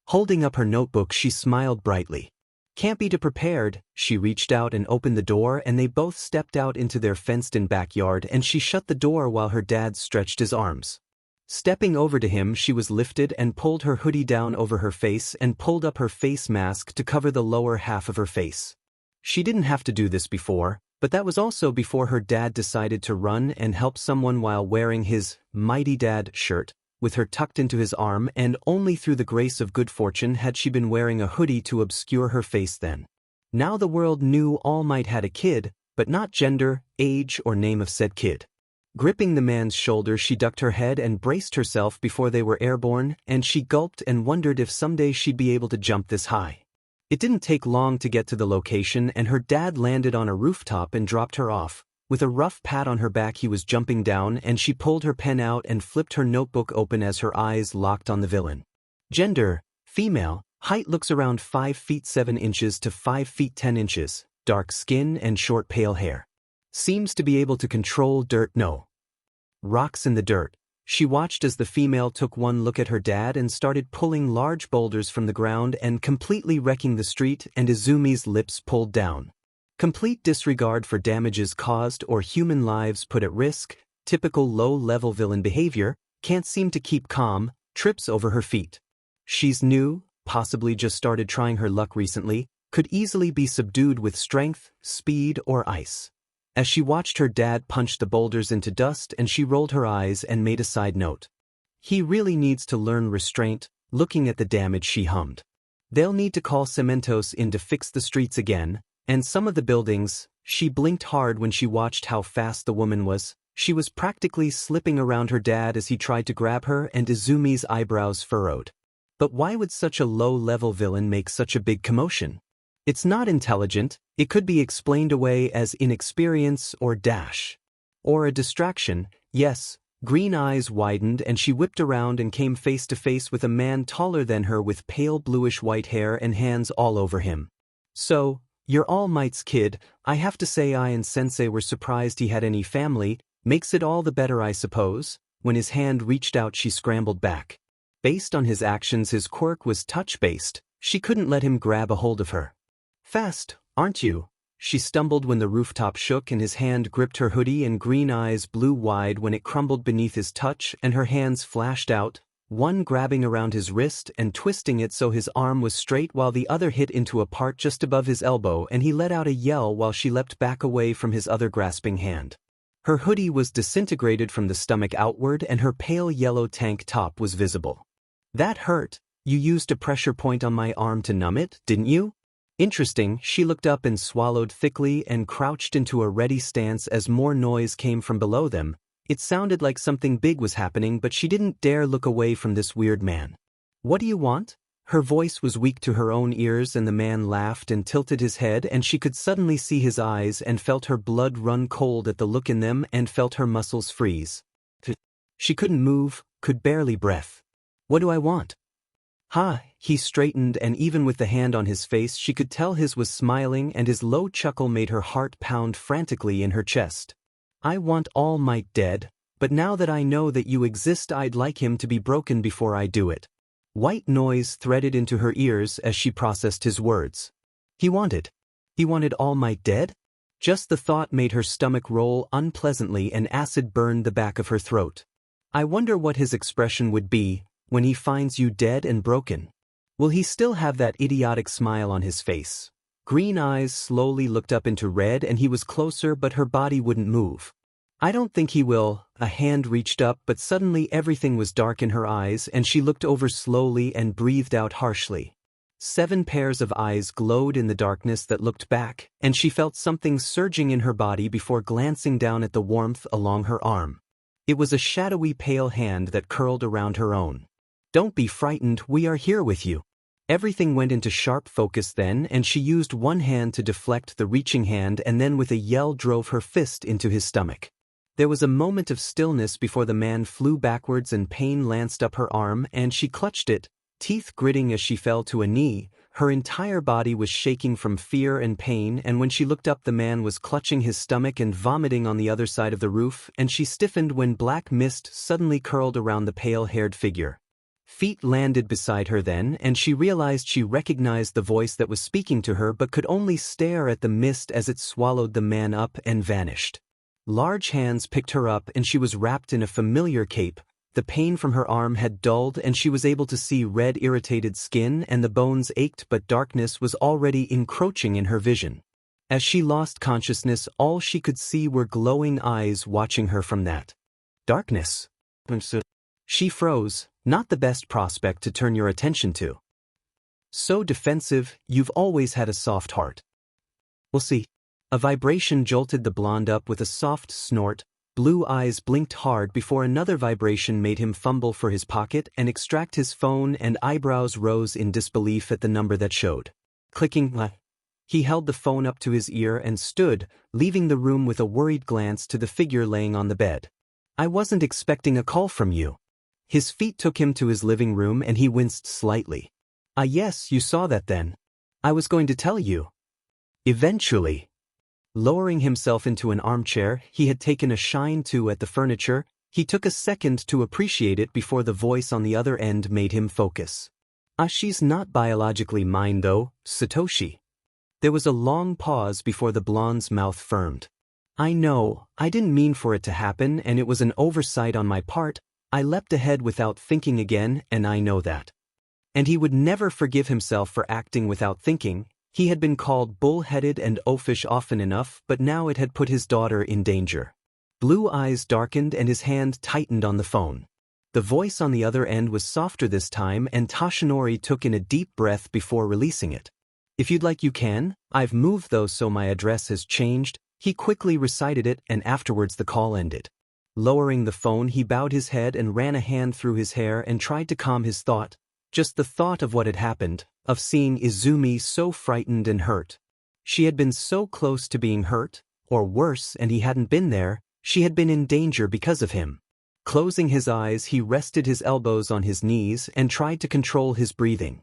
Holding up her notebook, she smiled brightly. "Can't be too prepared." She reached out and opened the door and they both stepped out into their fenced-in backyard, and she shut the door while her dad stretched his arms. Stepping over to him, she was lifted and pulled her hoodie down over her face and pulled up her face mask to cover the lower half of her face. She didn't have to do this before, but that was also before her dad decided to run and help someone while wearing his Mighty Dad shirt, with her tucked into his arm, and only through the grace of good fortune had she been wearing a hoodie to obscure her face then. Now the world knew All Might had a kid, but not gender, age, or name of said kid. Gripping the man's shoulder, she ducked her head and braced herself before they were airborne, and she gulped and wondered if someday she'd be able to jump this high. It didn't take long to get to the location, and her dad landed on a rooftop and dropped her off. With a rough pat on her back, he was jumping down, and she pulled her pen out and flipped her notebook open as her eyes locked on the villain. Gender, female, height looks around 5 feet 7 inches to 5 feet 10 inches, dark skin and short pale hair. Seems to be able to control dirt, no rocks in the dirt. She watched as the female took one look at her dad and started pulling large boulders from the ground and completely wrecking the street, and Izumi's lips pulled down. Complete disregard for damages caused or human lives put at risk, typical low-level villain behavior, can't seem to keep calm, trips over her feet. She's new, possibly just started trying her luck recently, could easily be subdued with strength, speed, or ice. As she watched her dad punch the boulders into dust, and she rolled her eyes and made a side note. He really needs to learn restraint. Looking at the damage, she hummed. They'll need to call Cementos in to fix the streets again, and some of the buildings. She blinked hard when she watched how fast the woman was. She was practically slipping around her dad as he tried to grab her, and Izumi's eyebrows furrowed. But why would such a low-level villain make such a big commotion? It's not intelligent. It could be explained away as inexperience or dash. Or a distraction. Yes. Green eyes widened and she whipped around and came face to face with a man taller than her with pale bluish-white hair and hands all over him. "So, you're All Might's kid. I have to say I and Sensei were surprised he had any family. Makes it all the better, I suppose." When his hand reached out, she scrambled back. Based on his actions, his quirk was touch-based. She couldn't let him grab a hold of her. "Fast, aren't you?" She stumbled when the rooftop shook and his hand gripped her hoodie, and green eyes blew wide when it crumbled beneath his touch, and her hands flashed out, one grabbing around his wrist and twisting it so his arm was straight while the other hit into a part just above his elbow, and he let out a yell while she leapt back away from his other grasping hand. Her hoodie was disintegrated from the stomach outward and her pale yellow tank top was visible. "That hurt. You used a pressure point on my arm to numb it, didn't you?" Interesting. She looked up and swallowed thickly and crouched into a ready stance as more noise came from below them. It sounded like something big was happening, but she didn't dare look away from this weird man. "What do you want?" Her voice was weak to her own ears, and the man laughed and tilted his head, and she could suddenly see his eyes and felt her blood run cold at the look in them and felt her muscles freeze. She couldn't move, could barely breathe. "What do I want?" "Ha," he straightened, and even with the hand on his face she could tell his was smiling, and his low chuckle made her heart pound frantically in her chest. "I want All Might dead, but now that I know that you exist I'd like him to be broken before I do it." White noise threaded into her ears as she processed his words. He wanted All Might dead? Just the thought made her stomach roll unpleasantly and acid burned the back of her throat. "I wonder what his expression would be when he finds you dead and broken. Will he still have that idiotic smile on his face?" Green eyes slowly looked up into red, and he was closer, but her body wouldn't move. "I don't think he will." A hand reached up, but suddenly everything was dark in her eyes, and she looked over slowly and breathed out harshly. 7 pairs of eyes glowed in the darkness that looked back, and she felt something surging in her body before glancing down at the warmth along her arm. It was a shadowy pale hand that curled around her own. Don't be frightened, we are here with you. Everything went into sharp focus then, and she used one hand to deflect the reaching hand and then with a yell drove her fist into his stomach. There was a moment of stillness before the man flew backwards and pain lanced up her arm and she clutched it, teeth gritting as she fell to a knee. Her entire body was shaking from fear and pain, and when she looked up the man was clutching his stomach and vomiting on the other side of the roof, and she stiffened when black mist suddenly curled around the pale-haired figure. Feet landed beside her then, and she realized she recognized the voice that was speaking to her but could only stare at the mist as it swallowed the man up and vanished. Large hands picked her up and she was wrapped in a familiar cape. The pain from her arm had dulled and she was able to see red irritated skin and the bones ached, but darkness was already encroaching in her vision. As she lost consciousness, all she could see were glowing eyes watching her from that darkness. She froze, not the best prospect to turn your attention to. So defensive, you've always had a soft heart. We'll see. A vibration jolted the blonde up with a soft snort. Blue eyes blinked hard before another vibration made him fumble for his pocket and extract his phone, and eyebrows rose in disbelief at the number that showed. Clicking. He held the phone up to his ear and stood, leaving the room with a worried glance to the figure laying on the bed. I wasn't expecting a call from you. His feet took him to his living room and he winced slightly. Ah yes, you saw that then. I was going to tell you. Eventually. Lowering himself into an armchair, he had taken a shine too at the furniture. He took a second to appreciate it before the voice on the other end made him focus. She's not biologically mine though, Satoshi. There was a long pause before the blonde's mouth firmed. I know, I didn't mean for it to happen and it was an oversight on my part. I leapt ahead without thinking again, and I know that. And he would never forgive himself for acting without thinking. He had been called bull-headed and oafish often enough, but now it had put his daughter in danger. Blue eyes darkened and his hand tightened on the phone. The voice on the other end was softer this time, and Toshinori took in a deep breath before releasing it. If you'd like you can. I've moved though, so my address has changed. He quickly recited it, and afterwards the call ended. Lowering the phone, he bowed his head and ran a hand through his hair and tried to calm his thought. Just the thought of what had happened, of seeing Izumi so frightened and hurt. She had been so close to being hurt, or worse, and he hadn't been there. She had been in danger because of him. Closing his eyes, he rested his elbows on his knees and tried to control his breathing.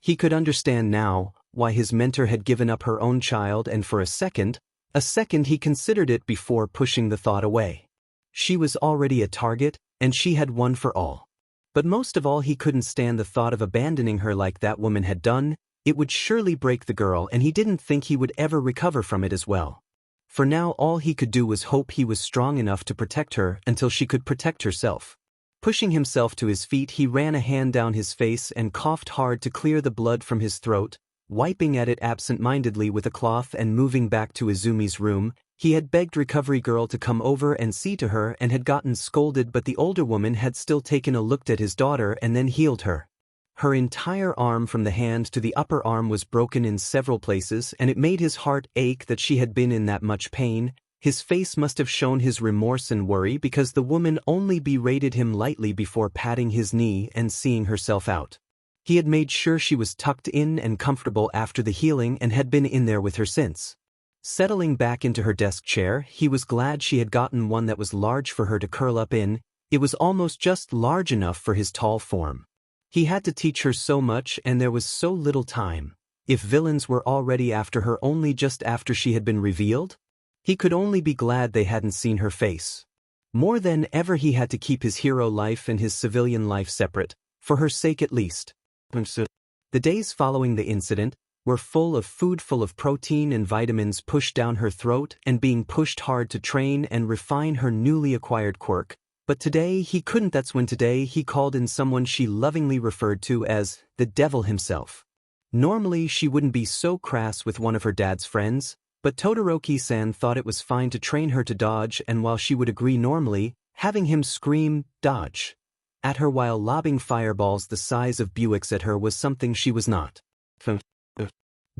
He could understand now why his mentor had given up her own child, and for a second he considered it before pushing the thought away. She was already a target, and she had one for all. But most of all, he couldn't stand the thought of abandoning her like that woman had done. It would surely break the girl, and he didn't think he would ever recover from it as well. For now, all he could do was hope he was strong enough to protect her until she could protect herself. Pushing himself to his feet, he ran a hand down his face and coughed hard to clear the blood from his throat, wiping at it absent-mindedly with a cloth and moving back to Izumi's room. He had begged recovery girl to come over and see to her and had gotten scolded, but the older woman had still taken a look at his daughter and then healed her. Her entire arm from the hand to the upper arm was broken in several places, and it made his heart ache that she had been in that much pain. His face must have shown his remorse and worry, because the woman only berated him lightly before patting his knee and seeing herself out. He had made sure she was tucked in and comfortable after the healing and had been in there with her since. Settling back into her desk chair, he was glad she had gotten one that was large for her to curl up in. It was almost just large enough for his tall form. He had to teach her so much, and there was so little time. If villains were already after her only just after she had been revealed, he could only be glad they hadn't seen her face. More than ever, he had to keep his hero life and his civilian life separate, for her sake at least. The days following the incident were full of food, full of protein and vitamins pushed down her throat and being pushed hard to train and refine her newly acquired quirk. But today he couldn't. That's when today he called in someone she lovingly referred to as the devil himself. Normally she wouldn't be so crass with one of her dad's friends, but Todoroki-san thought it was fine to train her to dodge, and while she would agree normally, having him scream, "Dodge!" at her while lobbing fireballs the size of Buicks at her was something she was not.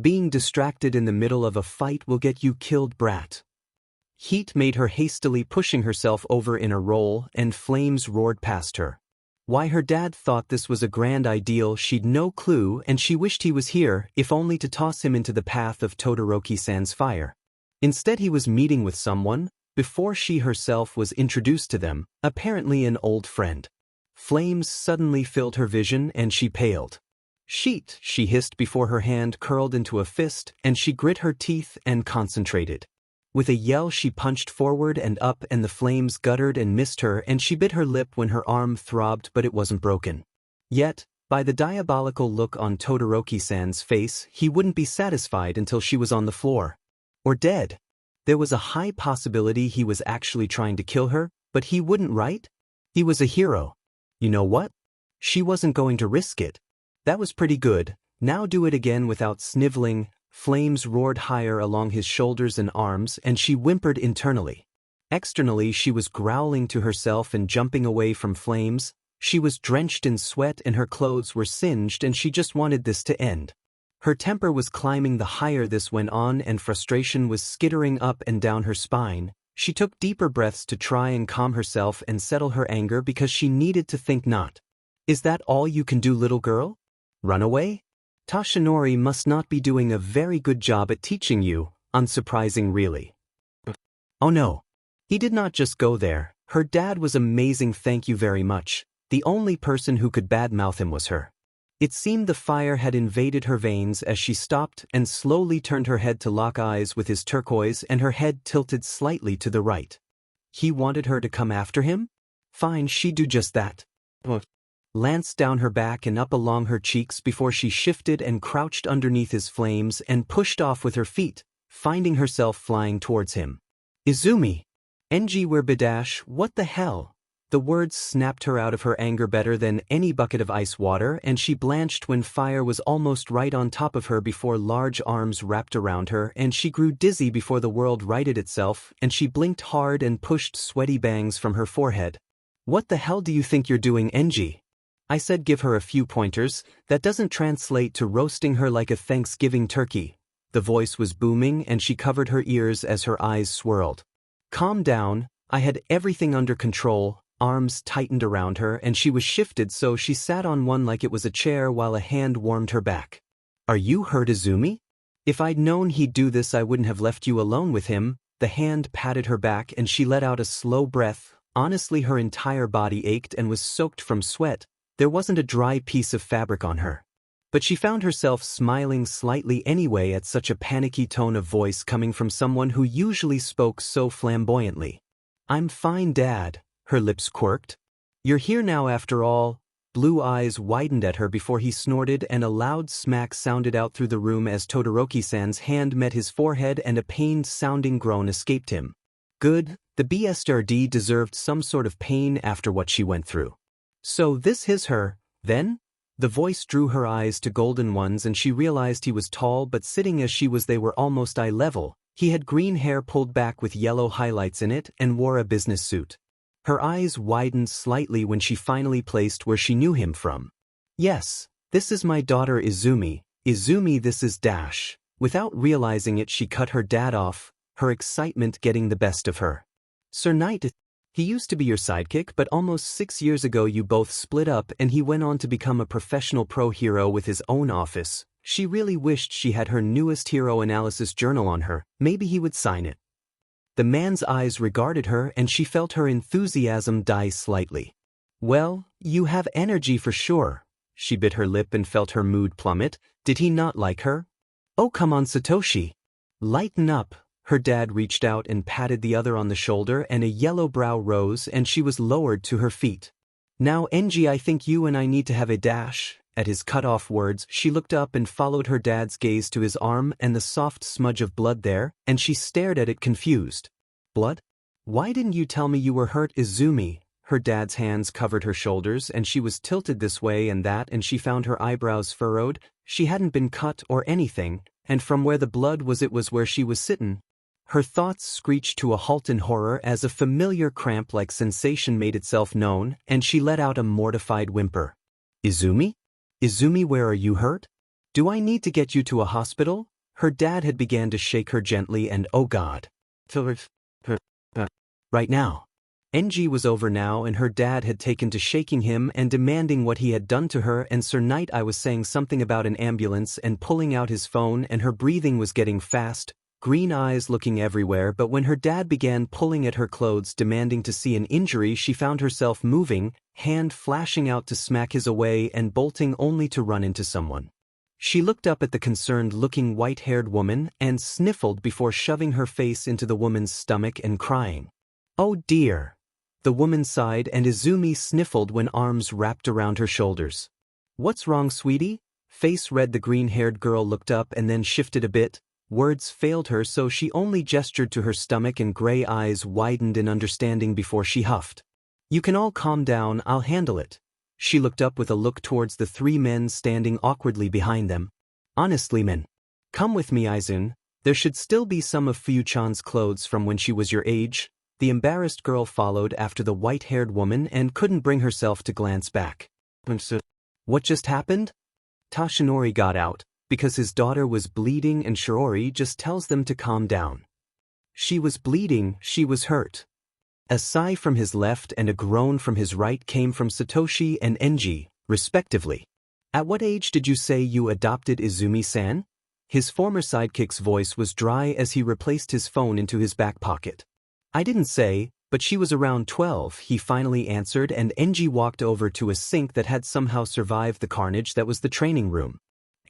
Being distracted in the middle of a fight will get you killed, brat. Heat made her hastily pushing herself over in a roll, and flames roared past her. Why her dad thought this was a grand ideal she'd no clue, and she wished he was here, if only to toss him into the path of Todoroki-san's fire. Instead he was meeting with someone, before she herself was introduced to them, apparently an old friend. Flames suddenly filled her vision and she paled. "Sheet," she hissed before her hand curled into a fist, and she grit her teeth and concentrated. With a yell she punched forward and up, and the flames guttered and missed her, and she bit her lip when her arm throbbed, but it wasn't broken. Yet, by the diabolical look on Todoroki-san's face, he wouldn't be satisfied until she was on the floor. Or dead. There was a high possibility he was actually trying to kill her, but he wouldn't, right? He was a hero. You know what? She wasn't going to risk it. That was pretty good. Now do it again without sniveling. Flames roared higher along his shoulders and arms, and she whimpered internally. Externally she was growling to herself and jumping away from flames. She was drenched in sweat and her clothes were singed, and she just wanted this to end. Her temper was climbing the higher this went on, and frustration was skittering up and down her spine. She took deeper breaths to try and calm herself and settle her anger, because she needed to think not. Is that all you can do, little girl? Run away? Tashinori must not be doing a very good job at teaching you, unsurprising really. Oh no. He did not just go there. Her dad was amazing, thank you very much. The only person who could badmouth him was her. It seemed the fire had invaded her veins as she stopped and slowly turned her head to lock eyes with his turquoise, and her head tilted slightly to the right. He wanted her to come after him? Fine, she'd do just that. Lanced down her back and up along her cheeks before she shifted and crouched underneath his flames and pushed off with her feet, finding herself flying towards him. Izumi! Enji were bidash, what the hell? The words snapped her out of her anger better than any bucket of ice water, and she blanched when fire was almost right on top of her before large arms wrapped around her, and she grew dizzy before the world righted itself, and she blinked hard and pushed sweaty bangs from her forehead. What the hell do you think you're doing, Enji? I said give her a few pointers. That doesn't translate to roasting her like a Thanksgiving turkey. The voice was booming and she covered her ears as her eyes swirled. Calm down, I had everything under control. Arms tightened around her and she was shifted so she sat on one like it was a chair while a hand warmed her back. Are you hurt, Izumi? If I'd known he'd do this I wouldn't have left you alone with him. The hand patted her back and she let out a slow breath. Honestly, her entire body ached and was soaked from sweat. There wasn't a dry piece of fabric on her. But she found herself smiling slightly anyway at such a panicky tone of voice coming from someone who usually spoke so flamboyantly. I'm fine, Dad. Her lips quirked. You're here now after all. Blue eyes widened at her before he snorted, and a loud smack sounded out through the room as Todoroki-san's hand met his forehead and a pained-sounding groan escaped him. Good, the BSRD deserved some sort of pain after what she went through. So this is her, then? The voice drew her eyes to golden ones and she realized he was tall, but sitting as she was they were almost eye level. He had green hair pulled back with yellow highlights in it and wore a business suit. Her eyes widened slightly when she finally placed where she knew him from. Yes, this is my daughter Izumi. Izumi, this is Dash. Without realizing it she cut her dad off, her excitement getting the best of her. Sir Knight, he used to be your sidekick, but almost 6 years ago you both split up and he went on to become a professional pro hero with his own office. She really wished she had her newest hero analysis journal on her. Maybe he would sign it. The man's eyes regarded her and she felt her enthusiasm die slightly. Well, you have energy for sure. She bit her lip and felt her mood plummet. Did he not like her? Oh come on, Satoshi. Lighten up. Her dad reached out and patted the other on the shoulder and a yellow brow rose and she was lowered to her feet. Now Enji, I think you and I need to have a dash. At his cut-off words, she looked up and followed her dad's gaze to his arm and the soft smudge of blood there, and she stared at it confused. Blood? Why didn't you tell me you were hurt, Izumi? Her dad's hands covered her shoulders and she was tilted this way and that and she found her eyebrows furrowed. She hadn't been cut or anything, and from where the blood was it was where she was sittin'. Her thoughts screeched to a halt in horror as a familiar cramp-like sensation made itself known, and she let out a mortified whimper. Izumi? Izumi, where are you hurt? Do I need to get you to a hospital? Her dad had began to shake her gently and oh God. Right now. NG was over now and her dad had taken to shaking him and demanding what he had done to her, and Sir Knight I was saying something about an ambulance and pulling out his phone, and her breathing was getting fast, green eyes looking everywhere, but when her dad began pulling at her clothes demanding to see an injury, she found herself moving, hand flashing out to smack his away and bolting only to run into someone. She looked up at the concerned-looking white-haired woman and sniffled before shoving her face into the woman's stomach and crying. "Oh dear." The woman sighed and Izumi sniffled when arms wrapped around her shoulders. "What's wrong, sweetie?" Face red. The green-haired girl looked up and then shifted a bit. Words failed her, so she only gestured to her stomach, and gray eyes widened in understanding before she huffed. "You can all calm down, I'll handle it." She looked up with a look towards the three men standing awkwardly behind them. "Honestly, men. Come with me, Izun. There should still be some of Fu-chan's clothes from when she was your age." The embarrassed girl followed after the white-haired woman and couldn't bring herself to glance back. "What just happened?" Tashinori got out, because his daughter was bleeding and Shiori just tells them to calm down. She was bleeding, she was hurt. A sigh from his left and a groan from his right came from Satoshi and Enji, respectively. "At what age did you say you adopted Izumi-san?" His former sidekick's voice was dry as he replaced his phone into his back pocket. "I didn't say, but she was around 12, he finally answered, and Enji walked over to a sink that had somehow survived the carnage that was the training room.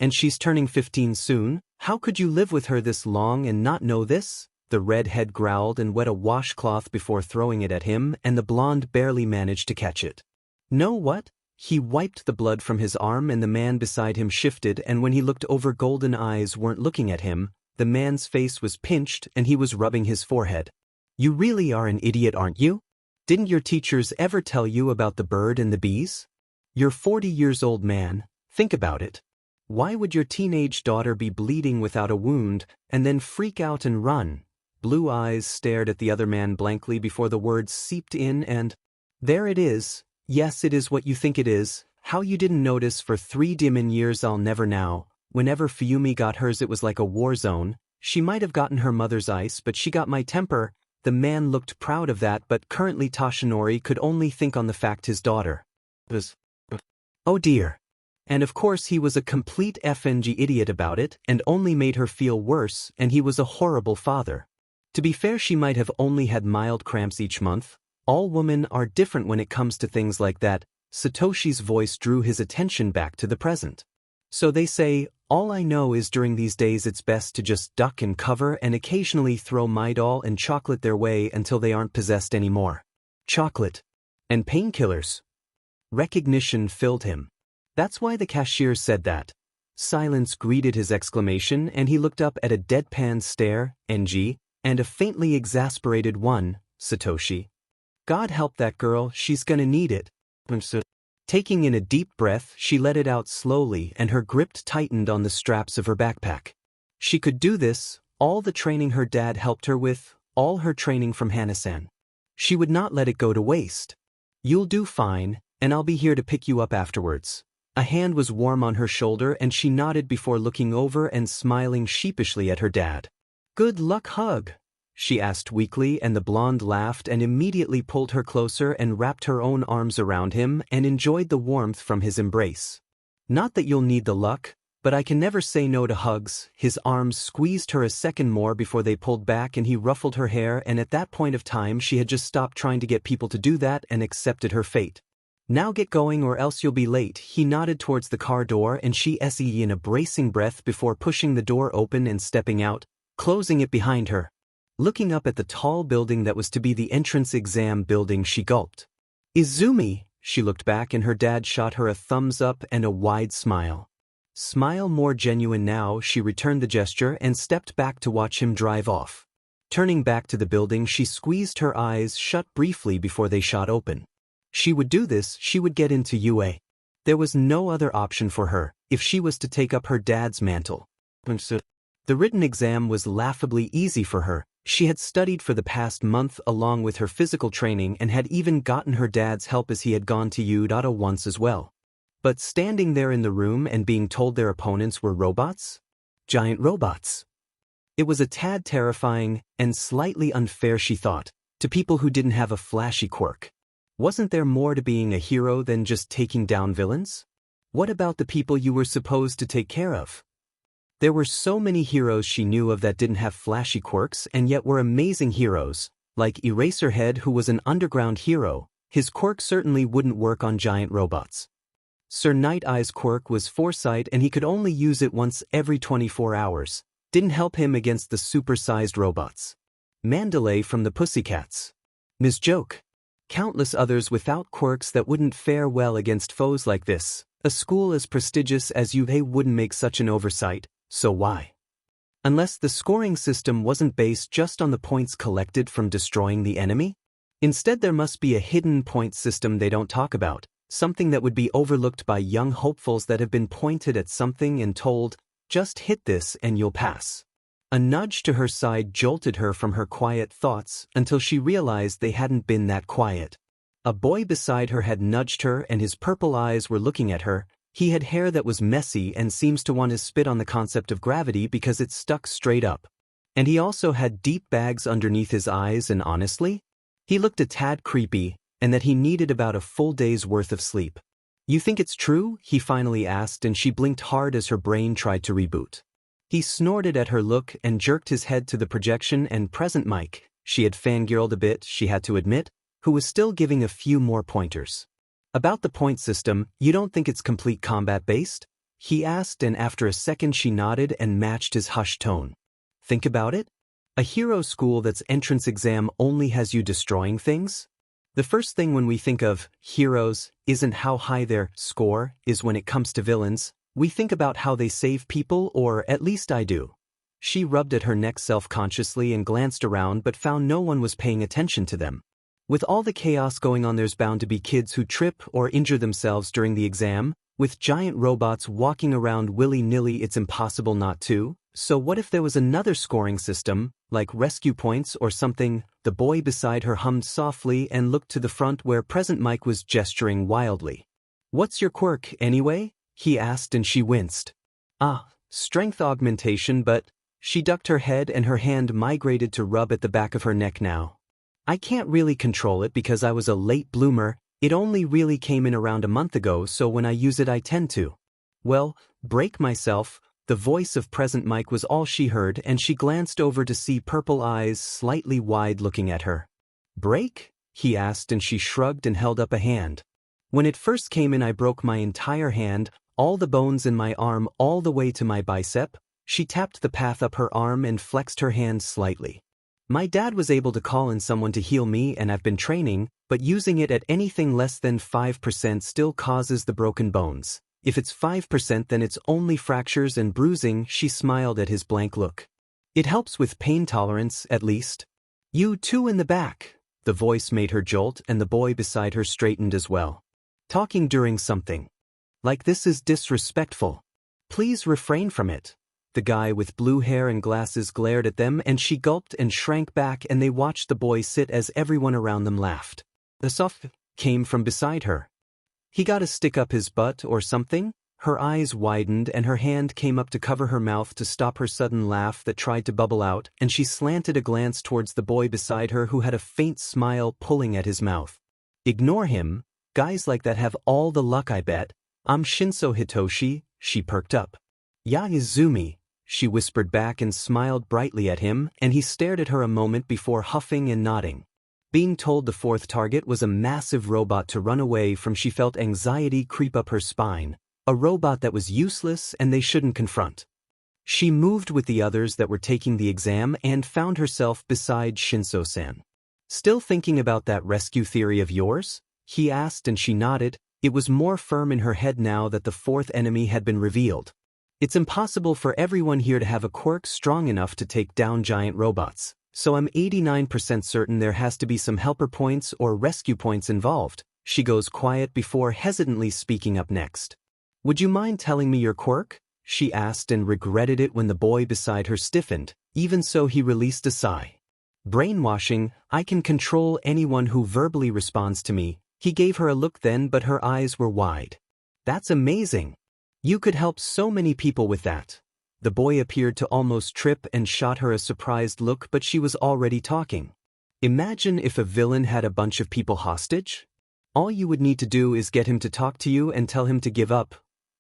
"And she's turning 15 soon? How could you live with her this long and not know this?" The redhead growled and wet a washcloth before throwing it at him, and the blonde barely managed to catch it. "No, what?" He wiped the blood from his arm and the man beside him shifted, and when he looked over, golden eyes weren't looking at him. The man's face was pinched and he was rubbing his forehead. "You really are an idiot, aren't you? Didn't your teachers ever tell you about the bird and the bees? You're 40 years old, man. Think about it. Why would your teenage daughter be bleeding without a wound and then freak out and run?" Blue eyes stared at the other man blankly before the words seeped in and, "There it is. Yes, it is what you think it is. How you didn't notice for 3 demon years, I'll never know. Whenever Fuyumi got hers it was like a war zone. She might have gotten her mother's ice, but she got my temper." The man looked proud of that, but currently Tashinori could only think on the fact his daughter was. Oh dear. And of course he was a complete FNG idiot about it and only made her feel worse, and he was a horrible father. To be fair, she might have only had mild cramps each month. All women are different when it comes to things like that. Satoshi's voice drew his attention back to the present. "So they say, all I know is during these days it's best to just duck and cover and occasionally throw Midol and chocolate their way until they aren't possessed anymore." Chocolate. And painkillers. Recognition filled him. That's why the cashier said that. Silence greeted his exclamation and he looked up at a deadpan stare, NG, and a faintly exasperated one, Satoshi. "God help that girl, she's gonna need it." Taking in a deep breath, she let it out slowly and her grip tightened on the straps of her backpack. She could do this, all the training her dad helped her with, all her training from Hana-san. She would not let it go to waste. "You'll do fine, and I'll be here to pick you up afterwards." A hand was warm on her shoulder and she nodded before looking over and smiling sheepishly at her dad. "Good luck, hug," she asked weakly, and the blonde laughed and immediately pulled her closer and wrapped her own arms around him and enjoyed the warmth from his embrace. "Not that you'll need the luck, but I can never say no to hugs." His arms squeezed her a second more before they pulled back and he ruffled her hair, and at that point of time she had just stopped trying to get people to do that and accepted her fate. "Now get going or else you'll be late." He nodded towards the car door and she SE in a bracing breath before pushing the door open and stepping out, closing it behind her. Looking up at the tall building that was to be the entrance exam building, she gulped. "Izumi!" She looked back and her dad shot her a thumbs up and a wide smile. Smile more genuine now, she returned the gesture and stepped back to watch him drive off. Turning back to the building, she squeezed her eyes shut briefly before they shot open. She would do this, she would get into UA. There was no other option for her, if she was to take up her dad's mantle. The written exam was laughably easy for her. She had studied for the past month along with her physical training and had even gotten her dad's help as he had gone to Udata once as well. But standing there in the room and being told their opponents were robots? Giant robots. It was a tad terrifying and slightly unfair, she thought. To people who didn't have a flashy quirk. Wasn't there more to being a hero than just taking down villains? What about the people you were supposed to take care of? There were so many heroes she knew of that didn't have flashy quirks and yet were amazing heroes, like Eraserhead, who was an underground hero. His quirk certainly wouldn't work on giant robots. Sir Night Eye's quirk was foresight and he could only use it once every 24 hours. Didn't help him against the super-sized robots. Mandalay from the Pussycats. Ms. Joke. Countless others without quirks that wouldn't fare well against foes like this. A school as prestigious as UA wouldn't make such an oversight, so why? Unless the scoring system wasn't based just on the points collected from destroying the enemy? Instead, there must be a hidden point system they don't talk about, something that would be overlooked by young hopefuls that have been pointed at something and told, just hit this and you'll pass. A nudge to her side jolted her from her quiet thoughts until she realized they hadn't been that quiet. A boy beside her had nudged her and his purple eyes were looking at her. He had hair that was messy and seems to want to spit on the concept of gravity because it stuck straight up. And he also had deep bags underneath his eyes, and honestly, he looked a tad creepy, and that he needed about a full day's worth of sleep. "You think it's true?" he finally asked, and she blinked hard as her brain tried to reboot. He snorted at her look and jerked his head to the projection and present Mike, she had fangirled a bit, she had to admit, who was still giving a few more pointers. "About the point system, you don't think it's complete combat-based?" he asked, and after a second she nodded and matched his hushed tone. "Think about it? A hero school that's entrance exam only has you destroying things? The first thing when we think of heroes isn't how high their score is when it comes to villains. We think about how they save people, or at least I do." She rubbed at her neck self-consciously and glanced around but found no one was paying attention to them. With all the chaos going on, there's bound to be kids who trip or injure themselves during the exam. With giant robots walking around willy-nilly, it's impossible not to. So what if there was another scoring system, like rescue points or something? The boy beside her hummed softly and looked to the front where present Mike was gesturing wildly. "What's your quirk, anyway?" he asked, and she winced. "Ah, strength augmentation, but..." She ducked her head and her hand migrated to rub at the back of her neck now. "I can't really control it because I was a late bloomer. It only really came in around a month ago, so when I use it I tend to, well, break myself." The voice of present Mike was all she heard, and she glanced over to see purple eyes slightly wide looking at her. "Break?" he asked, and she shrugged and held up a hand. "When it first came in I broke my entire hand, all the bones in my arm all the way to my bicep." She tapped the path up her arm and flexed her hand slightly. "My dad was able to call in someone to heal me and I've been training, but using it at anything less than 5% still causes the broken bones. If it's 5% then it's only fractures and bruising." She smiled at his blank look. "It helps with pain tolerance, at least." "You two in the back." The voice made her jolt and the boy beside her straightened as well. "Talking during something like this is disrespectful. Please refrain from it." The guy with blue hair and glasses glared at them and she gulped and shrank back, and they watched the boy sit as everyone around them laughed. The soft came from beside her. "He got a stick up his butt or something?" Her eyes widened and her hand came up to cover her mouth to stop her sudden laugh that tried to bubble out, and she slanted a glance towards the boy beside her who had a faint smile pulling at his mouth. "Ignore him. Guys like that have all the luck, I bet." "I'm Shinso Hitoshi." She perked up. "Ya Izumi," she whispered back and smiled brightly at him, and he stared at her a moment before huffing and nodding. Being told the fourth target was a massive robot to run away from, she felt anxiety creep up her spine. A robot that was useless and they shouldn't confront. She moved with the others that were taking the exam and found herself beside Shinso-san. "Still thinking about that rescue theory of yours?" he asked, and she nodded. It was more firm in her head now that the fourth enemy had been revealed. "It's impossible for everyone here to have a quirk strong enough to take down giant robots. So I'm 89% certain there has to be some helper points or rescue points involved." She goes quiet before hesitantly speaking up next. "Would you mind telling me your quirk?" she asked, and regretted it when the boy beside her stiffened. Even so, he released a sigh. "Brainwashing. I can control anyone who verbally responds to me." He gave her a look then, but her eyes were wide. "That's amazing. You could help so many people with that." The boy appeared to almost trip and shot her a surprised look, but she was already talking. Imagine if a villain had a bunch of people hostage? All you would need to do is get him to talk to you and tell him to give up.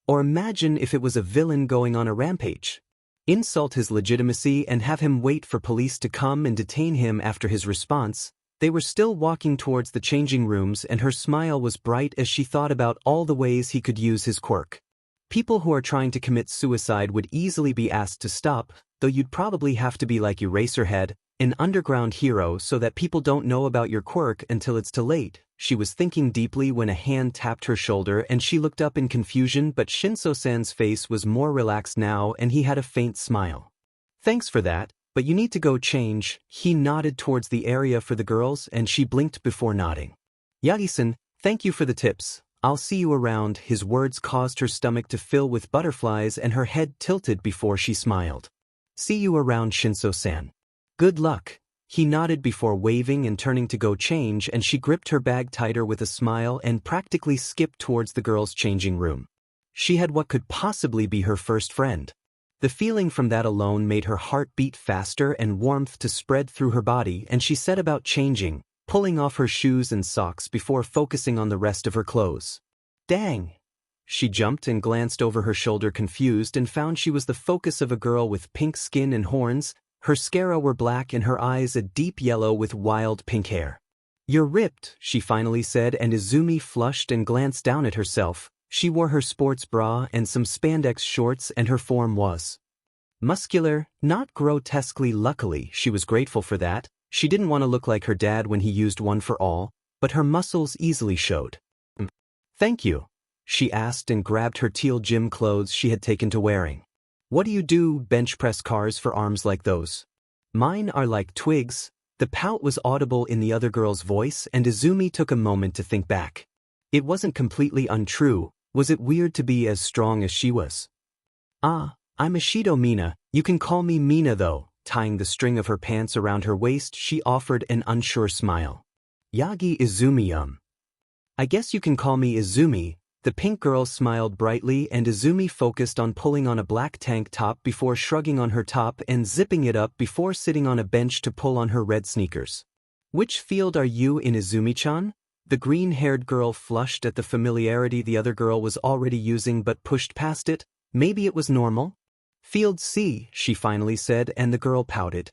Or imagine if it was a villain going on a rampage. Insult his legitimacy and have him wait for police to come and detain him after his response. They were still walking towards the changing rooms and her smile was bright as she thought about all the ways he could use his quirk. People who are trying to commit suicide would easily be asked to stop, though you'd probably have to be like Eraserhead, an underground hero so that people don't know about your quirk until it's too late. She was thinking deeply when a hand tapped her shoulder and she looked up in confusion, but Shinso-san's face was more relaxed now and he had a faint smile. Thanks for that, but you need to go change. He nodded towards the area for the girls and she blinked before nodding. Yagi-san, thank you for the tips. I'll see you around. His words caused her stomach to fill with butterflies and her head tilted before she smiled. See you around, Shinso-san. Good luck. He nodded before waving and turning to go change, and she gripped her bag tighter with a smile and practically skipped towards the girls' changing room. She had what could possibly be her first friend. The feeling from that alone made her heart beat faster and warmth to spread through her body, and she set about changing, pulling off her shoes and socks before focusing on the rest of her clothes. Dang! She jumped and glanced over her shoulder confused and found she was the focus of a girl with pink skin and horns. Her scara were black and her eyes a deep yellow with wild pink hair. You're ripped, she finally said, and Izumi flushed and glanced down at herself. She wore her sports bra and some spandex shorts and her form was muscular, not grotesquely. Luckily, she was grateful for that. She didn't want to look like her dad when he used one for all, but her muscles easily showed. Thank you, she asked and grabbed her teal gym clothes she had taken to wearing. What do you do, bench press cars for arms like those? Mine are like twigs. The pout was audible in the other girl's voice and Izumi took a moment to think back. It wasn't completely untrue. Was it weird to be as strong as she was? I'm Ishido Mina. You can call me Mina though. Tying the string of her pants around her waist, she offered an unsure smile. Yagi Izumi. I guess you can call me Izumi. The pink girl smiled brightly and Izumi focused on pulling on a black tank top before shrugging on her top and zipping it up before sitting on a bench to pull on her red sneakers. Which field are you in, Izumi-chan? The green-haired girl flushed at the familiarity the other girl was already using but pushed past it. Maybe it was normal? Field C, she finally said, and the girl pouted.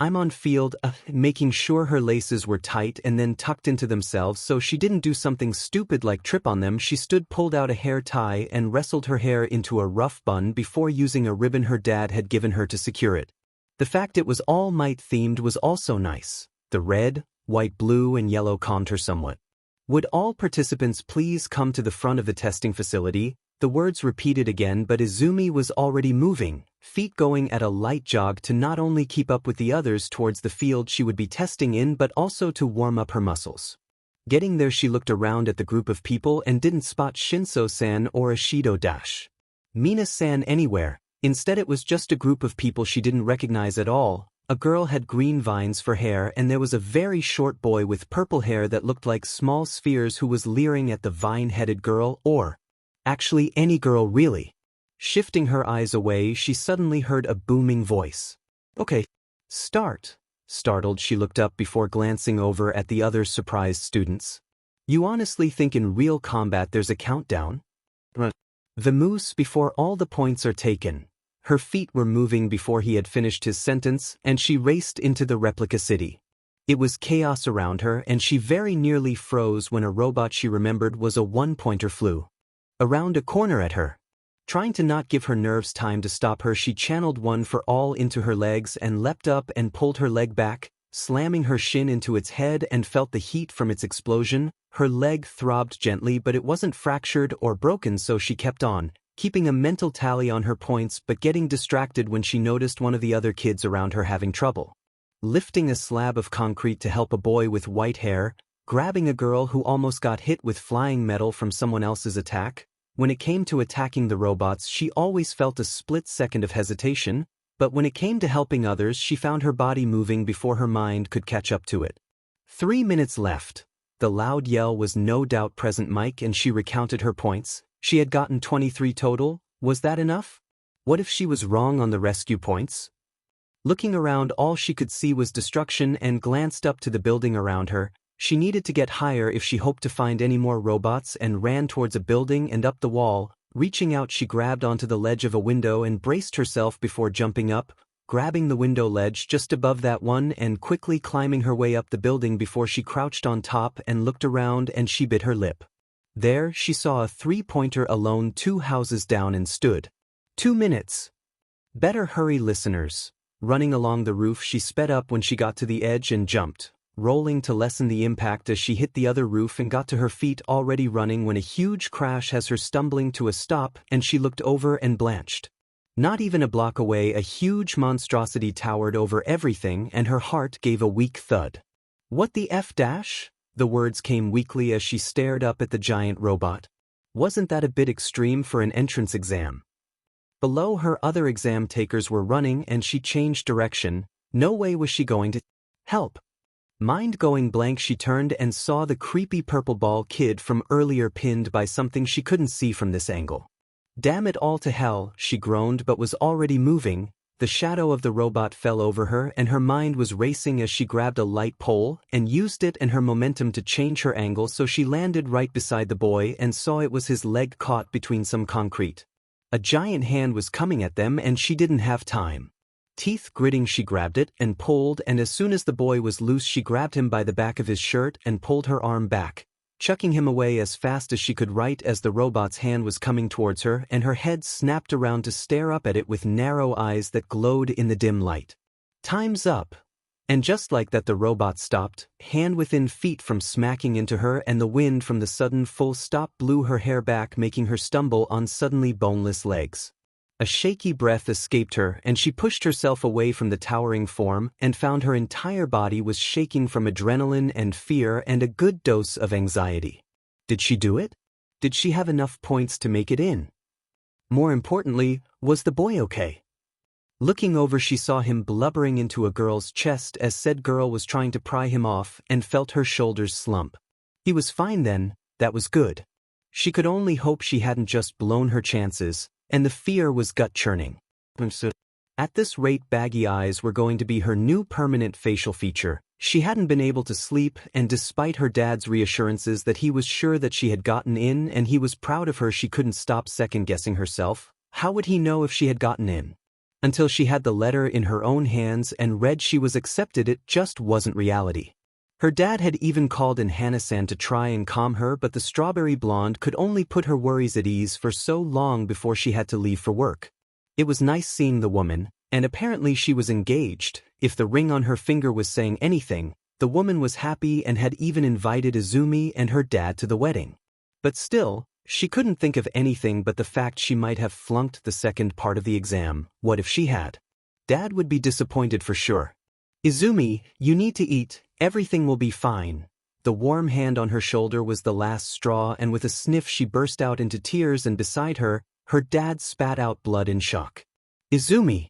I'm on field, making sure her laces were tight and then tucked into themselves so she didn't do something stupid like trip on them. She pulled out a hair tie and wrestled her hair into a rough bun before using a ribbon her dad had given her to secure it. The fact it was All Might themed was also nice. The red, white, blue, and yellow calmed her somewhat. Would all participants please come to the front of the testing facility? The words repeated again, but Izumi was already moving, feet going at a light jog to not only keep up with the others towards the field she would be testing in but also to warm up her muscles. Getting there, she looked around at the group of people and didn't spot Shinso-san or Ishido Mina-san anywhere. Instead, it was just a group of people she didn't recognize at all. A girl had green vines for hair and there was a very short boy with purple hair that looked like small spheres who was leering at the vine-headed girl, or actually any girl really. Shifting her eyes away, she suddenly heard a booming voice. Okay, start. Startled, she looked up before glancing over at the other surprised students. You honestly think in real combat there's a countdown? Vamoose before all the points are taken. Her feet were moving before he had finished his sentence, and she raced into the replica city. It was chaos around her, and she very nearly froze when a robot she remembered was a one-pointer flew around a corner at her. Trying to not give her nerves time to stop her, she channeled one for all into her legs and leapt up and pulled her leg back, slamming her shin into its head and felt the heat from its explosion. Her leg throbbed gently, but it wasn't fractured or broken, so she kept on, keeping a mental tally on her points but getting distracted when she noticed one of the other kids around her having trouble lifting a slab of concrete to help a boy with white hair, grabbing a girl who almost got hit with flying metal from someone else's attack. When it came to attacking the robots, she always felt a split second of hesitation, but when it came to helping others, she found her body moving before her mind could catch up to it. 3 minutes left. The loud yell was no doubt present mic, and she recounted her points. She had gotten 23 total. Was that enough? What if she was wrong on the rescue points? Looking around, all she could see was destruction and glanced up to the building around her. She needed to get higher if she hoped to find any more robots and ran towards a building and up the wall. Reaching out, she grabbed onto the ledge of a window and braced herself before jumping up, grabbing the window ledge just above that one and quickly climbing her way up the building before she crouched on top and looked around and she bit her lip. There, she saw a three-pointer alone 2 houses down and stood. 2 minutes. Better hurry, listeners. Running along the roof, she sped up when she got to the edge and jumped, rolling to lessen the impact as she hit the other roof and got to her feet, already running when a huge crash has her stumbling to a stop and she looked over and blanched. Not even a block away, a huge monstrosity towered over everything and her heart gave a weak thud. What the F dash? The words came weakly as she stared up at the giant robot. Wasn't that a bit extreme for an entrance exam? Below her, other exam takers were running and she changed direction. No way was she going to help. Mind going blank, she turned and saw the creepy purple ball kid from earlier pinned by something she couldn't see from this angle. Damn it all to hell, she groaned but was already moving. The shadow of the robot fell over her and her mind was racing as she grabbed a light pole and used it and her momentum to change her angle so she landed right beside the boy and saw it was his leg caught between some concrete. A giant hand was coming at them and she didn't have time. Teeth gritting, she grabbed it and pulled, and as soon as the boy was loose she grabbed him by the back of his shirt and pulled her arm back, chucking him away as fast as she could right as the robot's hand was coming towards her and her head snapped around to stare up at it with narrow eyes that glowed in the dim light. Time's up. And just like that the robot stopped, hand within feet from smacking into her, and the wind from the sudden full stop blew her hair back, making her stumble on suddenly boneless legs. A shaky breath escaped her and she pushed herself away from the towering form and found her entire body was shaking from adrenaline and fear and a good dose of anxiety. Did she do it? Did she have enough points to make it in? More importantly, was the boy okay? Looking over, she saw him blubbering into a girl's chest as said girl was trying to pry him off and felt her shoulders slump. He was fine then, that was good. She could only hope she hadn't just blown her chances, and the fear was gut-churning. At this rate, baggy eyes were going to be her new permanent facial feature. She hadn't been able to sleep, and despite her dad's reassurances that he was sure that she had gotten in and he was proud of her, she couldn't stop second-guessing herself. How would he know if she had gotten in? Until she had the letter in her own hands and read she was accepted, it just wasn't reality. Her dad had even called in Hana-san to try and calm her, but the strawberry blonde could only put her worries at ease for so long before she had to leave for work. It was nice seeing the woman, and apparently she was engaged. If the ring on her finger was saying anything, the woman was happy and had even invited Izumi and her dad to the wedding. But still, she couldn't think of anything but the fact she might have flunked the second part of the exam. What if she had? Dad would be disappointed for sure. Izumi, you need to eat, everything will be fine. The warm hand on her shoulder was the last straw, and with a sniff she burst out into tears, and beside her, her dad spat out blood in shock. Izumi!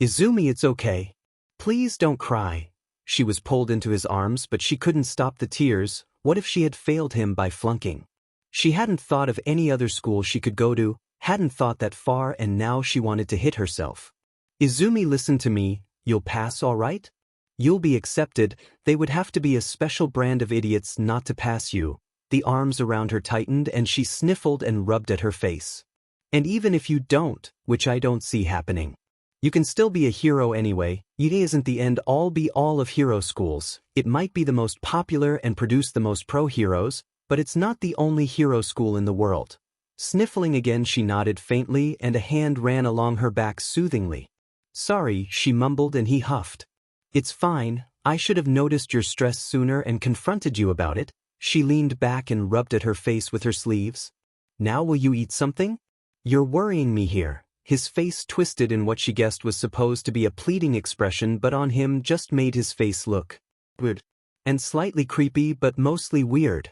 Izumi, it's okay. Please don't cry. She was pulled into his arms, but she couldn't stop the tears. What if she had failed him by flunking? She hadn't thought of any other school she could go to, hadn't thought that far, and now she wanted to hit herself. Izumi, listen to me, you'll pass all right? You'll be accepted. They would have to be a special brand of idiots not to pass you. The arms around her tightened and she sniffled and rubbed at her face. And even if you don't, which I don't see happening, you can still be a hero anyway. It isn't the end all be all of hero schools. It might be the most popular and produce the most pro-heroes, but it's not the only hero school in the world. Sniffling again, she nodded faintly and a hand ran along her back soothingly. Sorry, she mumbled, and he huffed. It's fine, I should have noticed your stress sooner and confronted you about it. She leaned back and rubbed at her face with her sleeves. Now will you eat something? You're worrying me here. His face twisted in what she guessed was supposed to be a pleading expression, but on him just made his face look weird and slightly creepy, but mostly weird.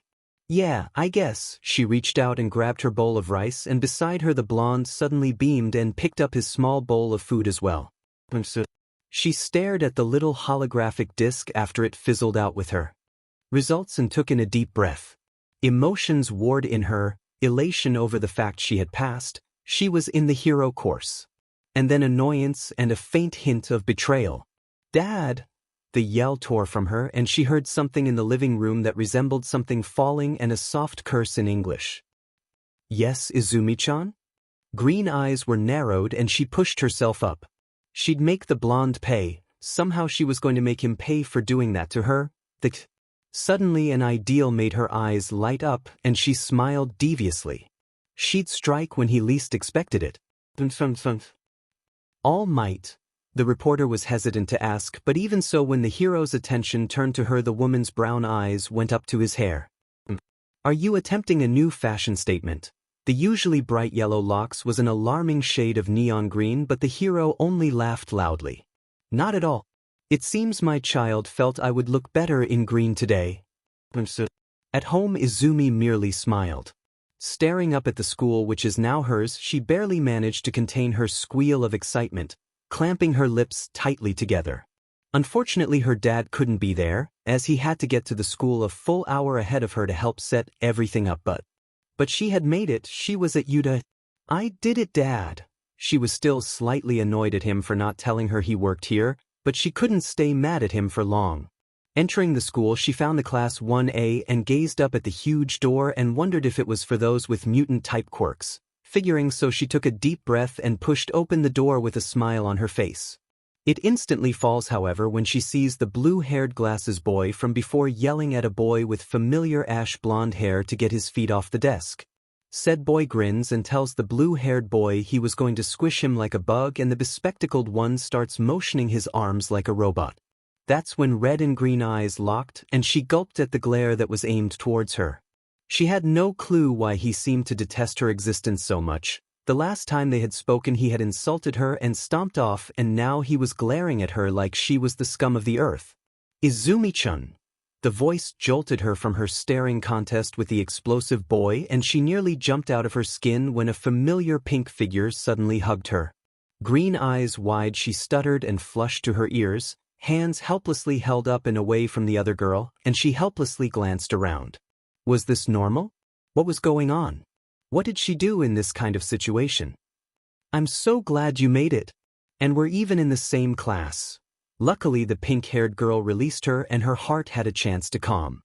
Yeah, I guess. She reached out and grabbed her bowl of rice, and beside her the blonde suddenly beamed and picked up his small bowl of food as well. She stared at the little holographic disc after it fizzled out with her results and took in a deep breath. Emotions warred in her, elation over the fact she had passed. She was in the hero course. and then annoyance and a faint hint of betrayal. "Dad!" The yell tore from her, and she heard something in the living room that resembled something falling and a soft curse in English. "Yes, Izumi-chan?" Green eyes were narrowed and she pushed herself up. She'd make the blonde pay. Somehow she was going to make him pay for doing that to her. Suddenly an ideal made her eyes light up and she smiled deviously. She'd strike when he least expected it. "All might," the reporter was hesitant to ask, but even so when the hero's attention turned to her the woman's brown eyes went up to his hair. "Are you attempting a new fashion statement?" The usually bright yellow locks was an alarming shade of neon green, but the hero only laughed loudly. "Not at all. It seems my child felt I would look better in green today." At home Izumi merely smiled. Staring up at the school which is now hers, she barely managed to contain her squeal of excitement, clamping her lips tightly together. Unfortunately her dad couldn't be there, as he had to get to the school a full hour ahead of her to help set everything up, but she had made it. She was at Yuta. "I did it, Dad." She was still slightly annoyed at him for not telling her he worked here, but she couldn't stay mad at him for long. Entering the school she found the class 1A and gazed up at the huge door and wondered if it was for those with mutant-type quirks. Figuring so she took a deep breath and pushed open the door with a smile on her face. It instantly falls, however, when she sees the blue-haired glasses boy from before yelling at a boy with familiar ash-blonde hair to get his feet off the desk. Said boy grins and tells the blue-haired boy he was going to squish him like a bug, and the bespectacled one starts motioning his arms like a robot. That's when red and green eyes locked, and she gulped at the glare that was aimed towards her. She had no clue why he seemed to detest her existence so much. The last time they had spoken he had insulted her and stomped off, and now he was glaring at her like she was the scum of the earth. "Izumi-chan." The voice jolted her from her staring contest with the explosive boy, and she nearly jumped out of her skin when a familiar pink figure suddenly hugged her. Green eyes wide she stuttered and flushed to her ears, hands helplessly held up and away from the other girl, and she helplessly glanced around. Was this normal? What was going on? What did she do in this kind of situation? "I'm so glad you made it. And we're even in the same class." Luckily the pink-haired girl released her and her heart had a chance to calm.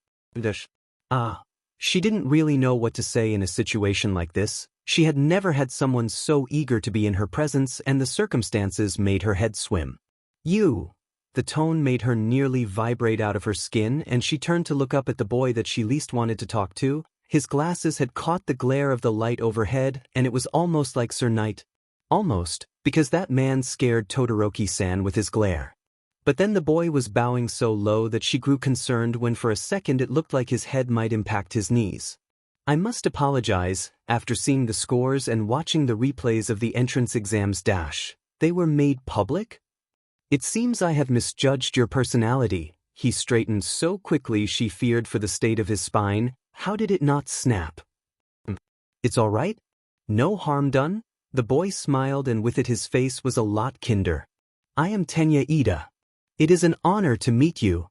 She didn't really know what to say in a situation like this. She had never had someone so eager to be in her presence, and the circumstances made her head swim. "You." The tone made her nearly vibrate out of her skin, and she turned to look up at the boy that she least wanted to talk to. His glasses had caught the glare of the light overhead, and it was almost like Sir Knight. Almost, because that man scared Todoroki-san with his glare. But then the boy was bowing so low that she grew concerned when for a second it looked like his head might impact his knees. "I must apologize." After seeing the scores and watching the replays of the entrance exams, they were made public? "It seems I have misjudged your personality." He straightened so quickly she feared for the state of his spine. How did it not snap? "It's all right? No harm done?" The boy smiled, and with it his face was a lot kinder. "I am Tenya Ida. It is an honor to meet you."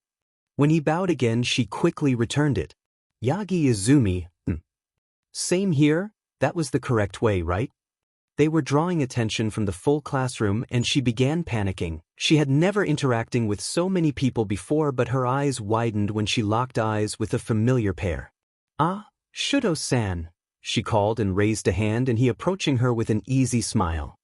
When he bowed again she quickly returned it. "Yagi Izumi." "Same here. That was the correct way, right?" They were drawing attention from the full classroom and she began panicking. She had never interacting with so many people before, but her eyes widened when she locked eyes with a familiar pair. "Ah, Shudo-san," she called and raised a hand, and he approaching her with an easy smile.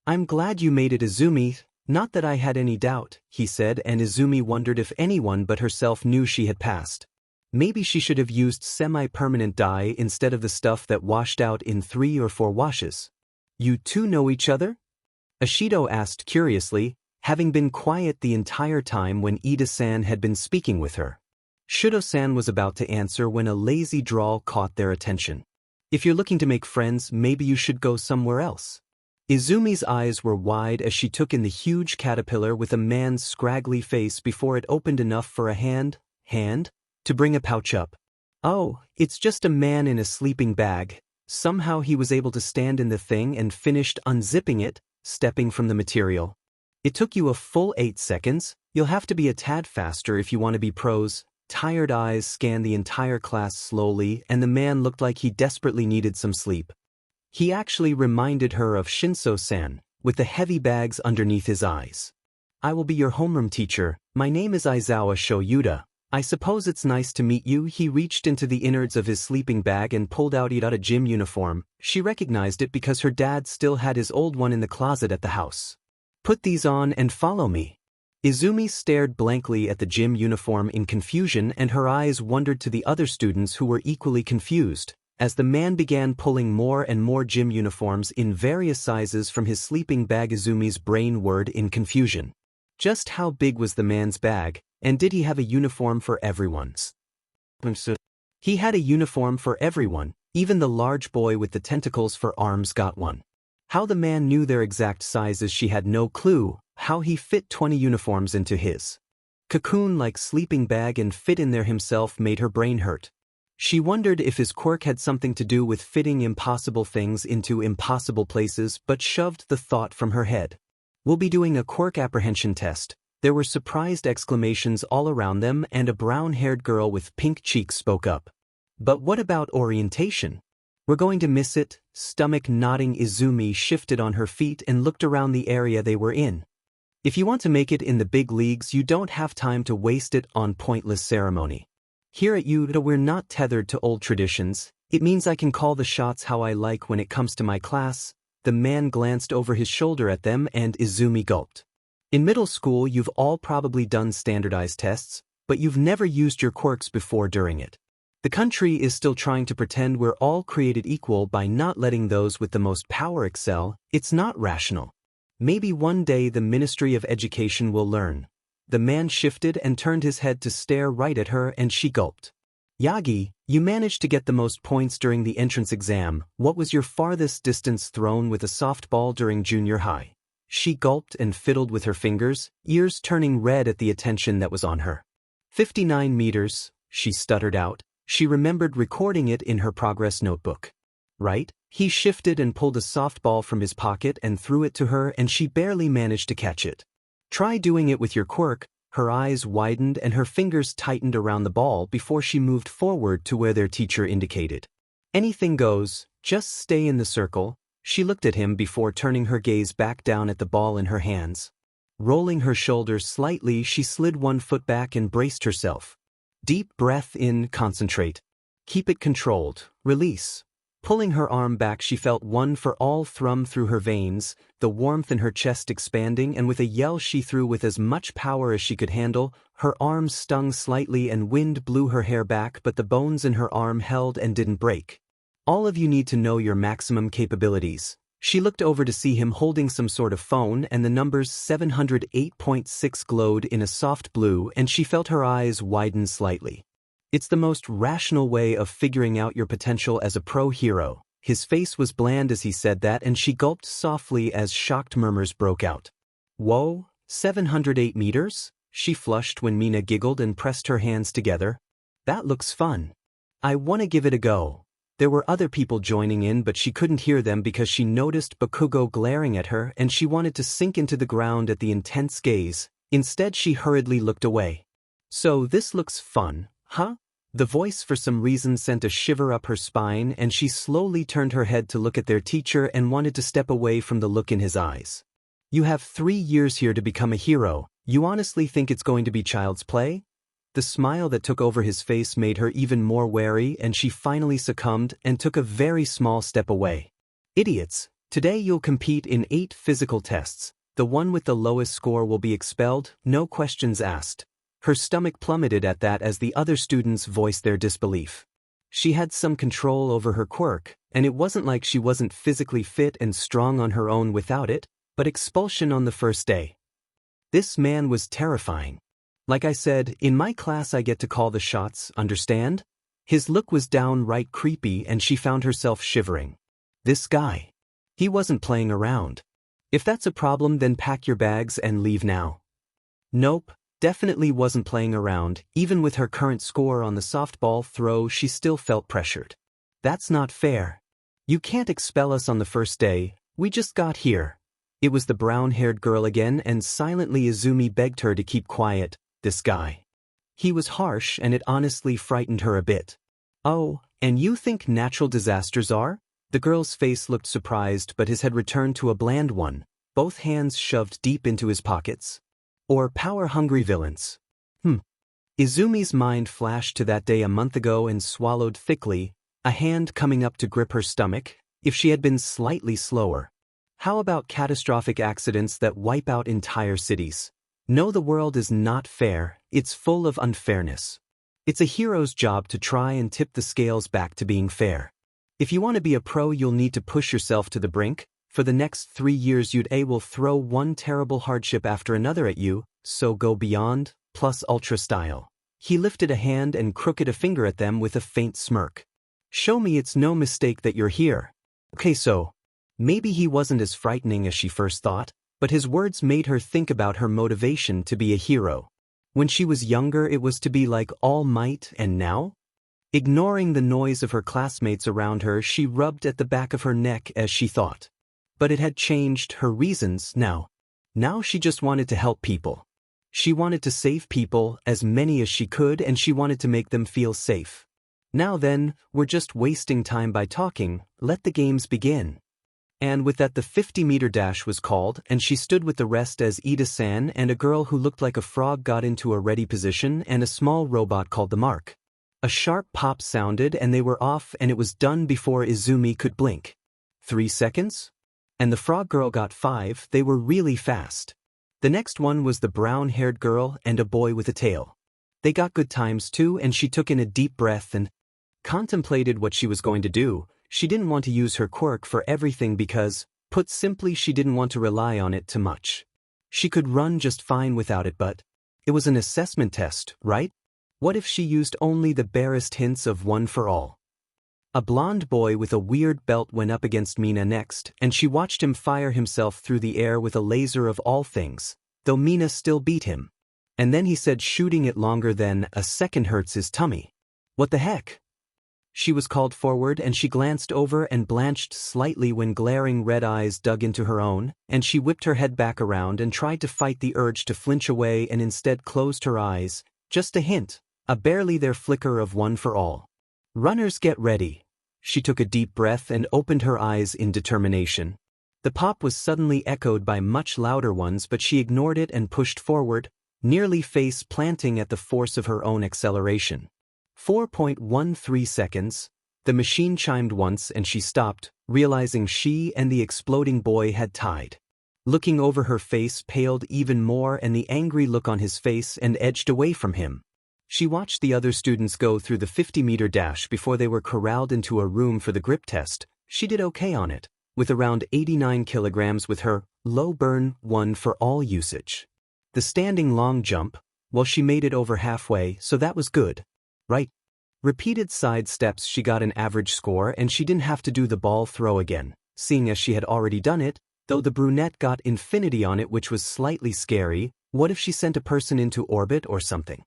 "I'm glad you made it, Izumi. Not that I had any doubt," he said, and Izumi wondered if anyone but herself knew she had passed. Maybe she should have used semi-permanent dye instead of the stuff that washed out in 3 or 4 washes. "You two know each other?" Ashido asked curiously, having been quiet the entire time when Ida-san had been speaking with her. Shudo-san was about to answer when a lazy drawl caught their attention. "If you're looking to make friends, maybe you should go somewhere else." Izumi's eyes were wide as she took in the huge caterpillar with a man's scraggly face before it opened enough for a hand to bring a pouch up. "Oh, it's just a man in a sleeping bag." Somehow he was able to stand in the thing and finished unzipping it, stepping from the material. "It took you a full 8 seconds. You'll have to be a tad faster if you want to be pros." Tired eyes scanned the entire class slowly, and the man looked like he desperately needed some sleep. He actually reminded her of Shinso-san, with the heavy bags underneath his eyes. "I will be your homeroom teacher. My name is Aizawa Shoyuda. I suppose it's nice to meet you." He reached into the innards of his sleeping bag and pulled out a gym uniform. She recognized it because her dad still had his old one in the closet at the house. "Put these on and follow me." Izumi stared blankly at the gym uniform in confusion, and her eyes wandered to the other students who were equally confused, as the man began pulling more and more gym uniforms in various sizes from his sleeping bag. Izumi's brain whirred in confusion. Just how big was the man's bag, and did he have a uniform for everyone's? He had a uniform for everyone, even the large boy with the tentacles for arms got one. How the man knew their exact sizes she had no clue. How he fit 20 uniforms into his cocoon-like sleeping bag and fit in there himself made her brain hurt. She wondered if his quirk had something to do with fitting impossible things into impossible places, but shoved the thought from her head. "We'll be doing a quirk apprehension test." There were surprised exclamations all around them, and a brown-haired girl with pink cheeks spoke up. "But what about orientation? We're going to miss it." Stomach nodding, Izumi shifted on her feet and looked around the area they were in. "If you want to make it in the big leagues, you don't have time to waste it on pointless ceremony. Here at Yuta, we're not tethered to old traditions. It means I can call the shots how I like when it comes to my class." The man glanced over his shoulder at them, and Izumi gulped. "In middle school, you've all probably done standardized tests, but you've never used your quirks before during it. The country is still trying to pretend we're all created equal by not letting those with the most power excel. It's not rational. Maybe one day the Ministry of Education will learn." The man shifted and turned his head to stare right at her, and she gulped. "Yagi, you managed to get the most points during the entrance exam. What was your farthest distance thrown with a softball during junior high?" She gulped and fiddled with her fingers, ears turning red at the attention that was on her. 59 meters, she stuttered out. She remembered recording it in her progress notebook. "Right?" He shifted and pulled a softball from his pocket and threw it to her, and she barely managed to catch it. "Try doing it with your quirk." Her eyes widened and her fingers tightened around the ball before she moved forward to where their teacher indicated. "Anything goes, just stay in the circle." She looked at him before turning her gaze back down at the ball in her hands. Rolling her shoulders slightly, she slid one foot back and braced herself. Deep breath in, concentrate. Keep it controlled, release. Pulling her arm back, she felt one for all thrum through her veins, the warmth in her chest expanding, and with a yell she threw with as much power as she could handle. Her arm stung slightly and wind blew her hair back, but the bones in her arm held and didn't break. "All of you need to know your maximum capabilities." She looked over to see him holding some sort of phone, and the numbers 708.6 glowed in a soft blue, and she felt her eyes widen slightly. "It's the most rational way of figuring out your potential as a pro hero." His face was bland as he said that, and she gulped softly as shocked murmurs broke out. "Whoa, 708 meters?" She flushed when Mina giggled and pressed her hands together. "That looks fun. I want to give it a go." There were other people joining in, but she couldn't hear them because she noticed Bakugo glaring at her, and she wanted to sink into the ground at the intense gaze. Instead, she hurriedly looked away. "So this looks fun, huh?" The voice for some reason sent a shiver up her spine, and she slowly turned her head to look at their teacher and wanted to step away from the look in his eyes. "You have 3 years here to become a hero. You honestly think it's going to be child's play?" The smile that took over his face made her even more wary, and she finally succumbed and took a very small step away. "Idiots, today you'll compete in 8 physical tests. The one with the lowest score will be expelled, no questions asked." Her stomach plummeted at that as the other students voiced their disbelief. She had some control over her quirk, and it wasn't like she wasn't physically fit and strong on her own without it, but expulsion on the first day. This man was terrifying. "Like I said, in my class I get to call the shots, understand?" His look was downright creepy, and she found herself shivering. This guy. He wasn't playing around. "If that's a problem, then pack your bags and leave now." Nope. Definitely wasn't playing around. Even with her current score on the softball throw, she still felt pressured. "That's not fair. You can't expel us on the first day. We just got here." It was the brown-haired girl again, and silently Izumi begged her to keep quiet. This guy. He was harsh, and it honestly frightened her a bit. "Oh, and you think natural disasters are?" The girl's face looked surprised, but his had returned to a bland one. both hands shoved deep into his pockets? Or power-hungry villains? Izumi's mind flashed to that day a month ago and swallowed thickly, a hand coming up to grip her stomach, if she had been slightly slower. How about catastrophic accidents that wipe out entire cities? No, the world is not fair, it's full of unfairness. It's a hero's job to try and tip the scales back to being fair. If you want to be a pro, you'll need to push yourself to the brink. For the next 3 years will throw one terrible hardship after another at you, so go beyond, plus ultra style. He lifted a hand and crooked a finger at them with a faint smirk. Show me it's no mistake that you're here. Okay, so maybe he wasn't as frightening as she first thought, but his words made her think about her motivation to be a hero. When she was younger, it was to be like All Might, and now? Ignoring the noise of her classmates around her, she rubbed at the back of her neck as she thought. But it had changed, her reasons now. Now she just wanted to help people. She wanted to save people, as many as she could, and she wanted to make them feel safe. Now then, we're just wasting time by talking, let the games begin. And with that, the 50-meter dash was called, and she stood with the rest as Ida-san and a girl who looked like a frog got into a ready position and a small robot called the mark. A sharp pop sounded and they were off, and it was done before Izumi could blink. 3 seconds? And the frog girl got 5, they were really fast. The next one was the brown-haired girl and a boy with a tail. They got good times too, and she took in a deep breath and contemplated what she was going to do. She didn't want to use her quirk for everything because, put simply, she didn't want to rely on it too much. She could run just fine without it, but it was an assessment test, right? What if she used only the barest hints of One for All? A blonde boy with a weird belt went up against Mina next, and she watched him fire himself through the air with a laser of all things, though Mina still beat him. And then he said shooting it longer than a second hurts his tummy. What the heck? She was called forward and she glanced over and blanched slightly when glaring red eyes dug into her own, and she whipped her head back around and tried to fight the urge to flinch away and instead closed her eyes. Just a hint, a barely there flicker of One for All. Runners, get ready. She took a deep breath and opened her eyes in determination. The pop was suddenly echoed by much louder ones, but she ignored it and pushed forward, nearly face planting at the force of her own acceleration. 4.13 seconds. The machine chimed once and she stopped, realizing she and the exploding boy had tied. Looking over, her face paled even more and the angry look on his face, and edged away from him. She watched the other students go through the 50-meter dash before they were corralled into a room for the grip test. She did okay on it, with around 89 kilograms with her low-burn One for All usage. The standing long jump, well, she made it over halfway, so that was good. Right. Repeated side steps, she got an average score, and she didn't have to do the ball throw again, seeing as she had already done it, though the brunette got infinity on it, which was slightly scary. What if she sent a person into orbit or something?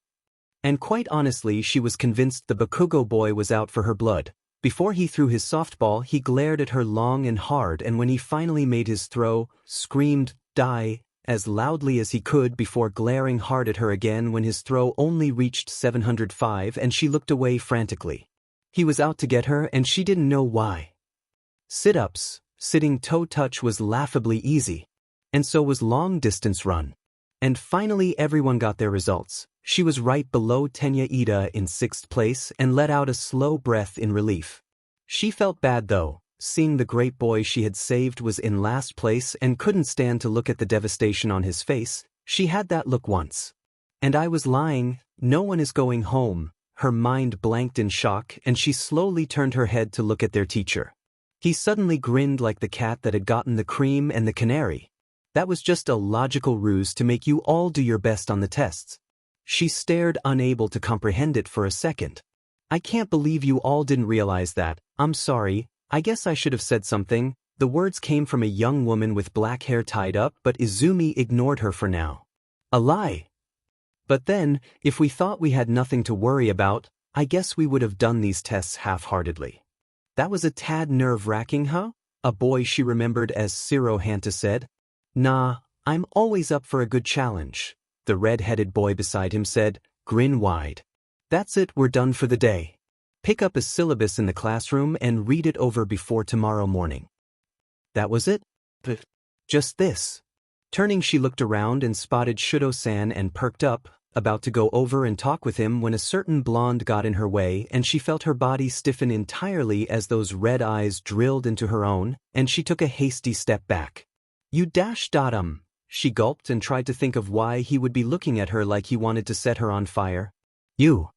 And quite honestly, she was convinced the Bakugo boy was out for her blood. Before he threw his softball, he glared at her long and hard, and when he finally made his throw, screamed, "Die," as loudly as he could before glaring hard at her again when his throw only reached 705 and she looked away frantically. He was out to get her and she didn't know why. Sit-ups, sitting toe touch was laughably easy. And so was long-distance run. And finally everyone got their results. She was right below Tenya Ida in 6th place and let out a slow breath in relief. She felt bad though, seeing the great boy she had saved was in last place and couldn't stand to look at the devastation on his face. She had that look once. And I was lying, no one is going home. Her mind blanked in shock and she slowly turned her head to look at their teacher. He suddenly grinned like the cat that had gotten the cream and the canary. That was just a logical ruse to make you all do your best on the tests. She stared, unable to comprehend it for a second. I can't believe you all didn't realize that. I'm sorry, I guess I should have said something. The words came from a young woman with black hair tied up, but Izumi ignored her for now. A lie. But then, if we thought we had nothing to worry about, I guess we would have done these tests half-heartedly. That was a tad nerve-wracking, huh? A boy she remembered as Ciro Hanta said. Nah, I'm always up for a good challenge. The red-headed boy beside him said, grin wide. That's it, we're done for the day. Pick up a syllabus in the classroom and read it over before tomorrow morning. That was it? Just this. Turning, she looked around and spotted Shudo-san and perked up, about to go over and talk with him when a certain blonde got in her way and she felt her body stiffen entirely as those red eyes drilled into her own, and she took a hasty step back. You dash. She gulped and tried to think of why he would be looking at her like he wanted to set her on fire. You.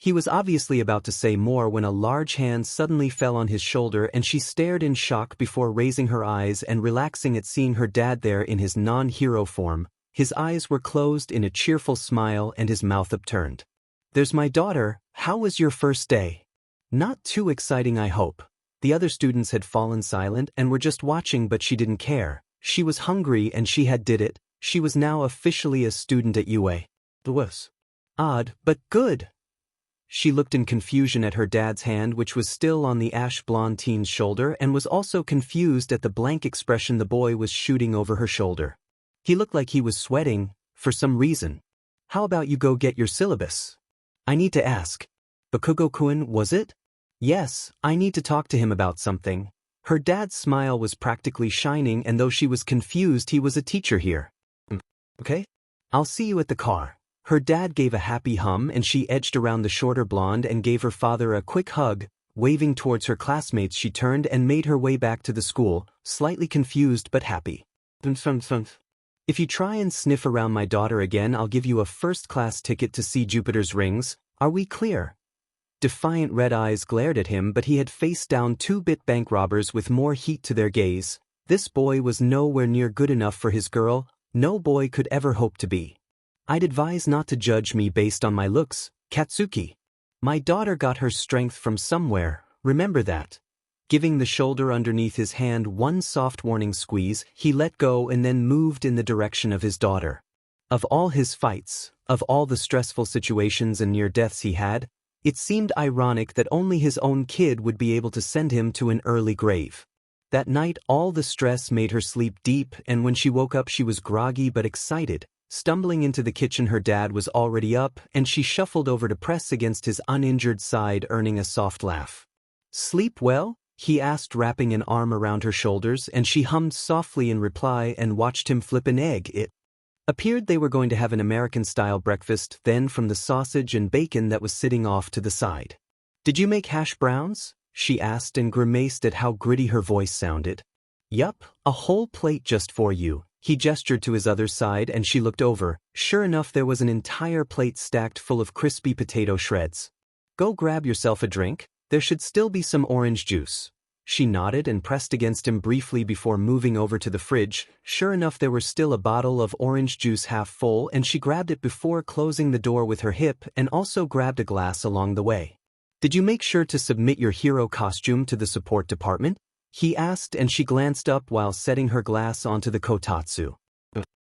He was obviously about to say more when a large hand suddenly fell on his shoulder and she stared in shock before raising her eyes and relaxing at seeing her dad there in his non-hero form. His eyes were closed in a cheerful smile and his mouth upturned. There's my daughter. How was your first day? Not too exciting, I hope. The other students had fallen silent and were just watching, but she didn't care. She was hungry and she had did it. She was now officially a student at UA. It was odd, but good. She looked in confusion at her dad's hand, which was still on the ash-blonde teen's shoulder, and was also confused at the blank expression the boy was shooting over her shoulder. He looked like he was sweating, for some reason. How about you go get your syllabus? I need to ask. Bakugo-kun, was it? Yes, I need to talk to him about something. Her dad's smile was practically shining, and though she was confused, he was a teacher here. Okay? I'll see you at the car. Her dad gave a happy hum and she edged around the shorter blonde and gave her father a quick hug. Waving towards her classmates, she turned and made her way back to the school, slightly confused but happy. If you try and sniff around my daughter again, I'll give you a first-class ticket to see Jupiter's rings. Are we clear? Defiant red eyes glared at him, but he had faced down 2-bit bank robbers with more heat to their gaze. This boy was nowhere near good enough for his girl. No boy could ever hope to be. I'd advise not to judge me based on my looks, Katsuki. My daughter got her strength from somewhere, remember that. Giving the shoulder underneath his hand one soft warning squeeze, he let go and then moved in the direction of his daughter. Of all his fights, of all the stressful situations and near deaths he had, it seemed ironic that only his own kid would be able to send him to an early grave. That night all the stress made her sleep deep, and when she woke up she was groggy but excited. Stumbling into the kitchen, her dad was already up, and she shuffled over to press against his uninjured side, earning a soft laugh. Sleep well? He asked, wrapping an arm around her shoulders, and she hummed softly in reply and watched him flip an egg. It appeared they were going to have an American-style breakfast, then from the sausage and bacon that was sitting off to the side. Did you make hash browns? She asked and grimaced at how gritty her voice sounded. Yup, a whole plate just for you. He gestured to his other side and she looked over. Sure enough, there was an entire plate stacked full of crispy potato shreds. Go grab yourself a drink. There should still be some orange juice. She nodded and pressed against him briefly before moving over to the fridge. Sure enough, there was still a bottle of orange juice half full, and she grabbed it before closing the door with her hip and also grabbed a glass along the way. Did you make sure to submit your hero costume to the support department? He asked, and she glanced up while setting her glass onto the kotatsu.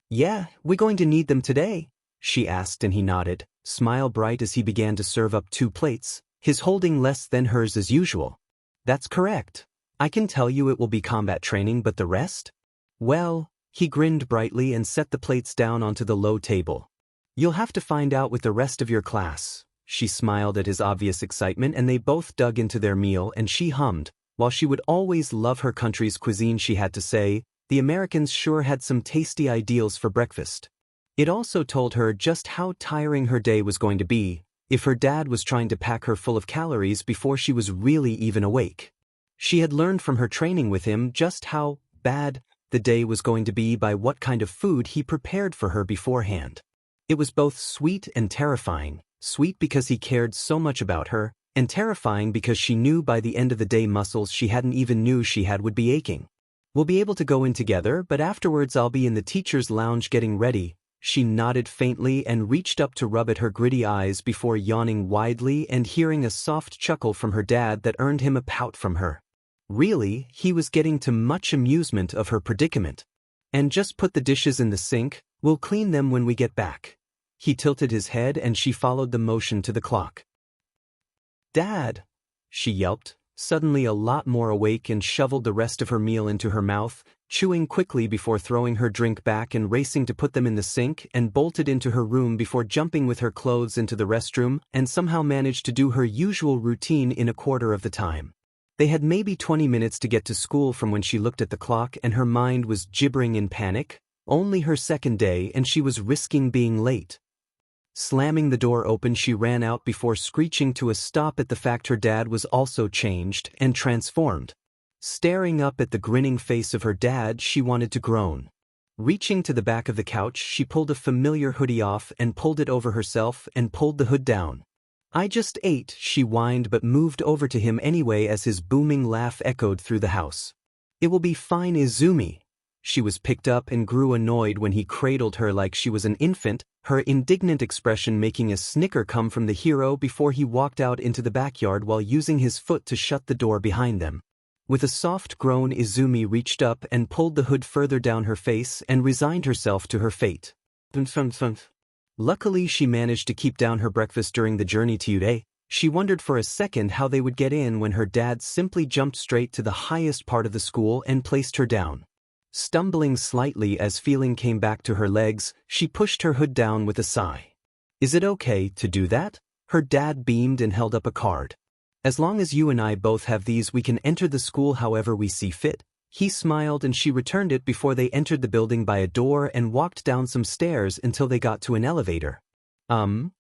Yeah, we're going to need them today, she asked, and he nodded, smile bright as he began to serve up 2 plates, his holding less than hers as usual. That's correct. I can tell you it will be combat training, but the rest? Well, he grinned brightly and set the plates down onto the low table. You'll have to find out with the rest of your class. She smiled at his obvious excitement, and they both dug into their meal, and she hummed. While she would always love her country's cuisine, she had to say, the Americans sure had some tasty ideals for breakfast. It also told her just how tiring her day was going to be, if her dad was trying to pack her full of calories before she was really even awake. She had learned from her training with him just how bad the day was going to be by what kind of food he prepared for her beforehand. It was both sweet and terrifying, sweet because he cared so much about her, and terrifying because she knew by the end of the day muscles she hadn't even knew she had would be aching. We'll be able to go in together, but afterwards I'll be in the teacher's lounge getting ready. She nodded faintly and reached up to rub at her gritty eyes before yawning widely and hearing a soft chuckle from her dad that earned him a pout from her. Really, he was getting to much amusement of her predicament. And just put the dishes in the sink, we'll clean them when we get back. He tilted his head and she followed the motion to the clock. Dad, she yelped, suddenly a lot more awake, and shoveled the rest of her meal into her mouth, chewing quickly before throwing her drink back and racing to put them in the sink, and bolted into her room before jumping with her clothes into the restroom, and somehow managed to do her usual routine in a quarter of the time. They had maybe 20 minutes to get to school from when she looked at the clock and her mind was gibbering in panic. Only her second day and she was risking being late. Slamming the door open, she ran out before screeching to a stop at the fact her dad was also changed and transformed. Staring up at the grinning face of her dad, she wanted to groan. Reaching to the back of the couch, she pulled a familiar hoodie off and pulled it over herself and pulled the hood down. "I just ate," she whined, but moved over to him anyway as his booming laugh echoed through the house. "It will be fine, Izumi." She was picked up and grew annoyed when he cradled her like she was an infant, her indignant expression making a snicker come from the hero before he walked out into the backyard while using his foot to shut the door behind them. With a soft groan, Izumi reached up and pulled the hood further down her face and resigned herself to her fate. Luckily, she managed to keep down her breakfast during the journey to Uday. She wondered for a second how they would get in when her dad simply jumped straight to the highest part of the school and placed her down. Stumbling slightly as feeling came back to her legs, she pushed her hood down with a sigh. "Is it okay to do that?" Her dad beamed and held up a card. "As long as you and I both have these, we can enter the school however we see fit." He smiled and she returned it before they entered the building by a door and walked down some stairs until they got to an elevator.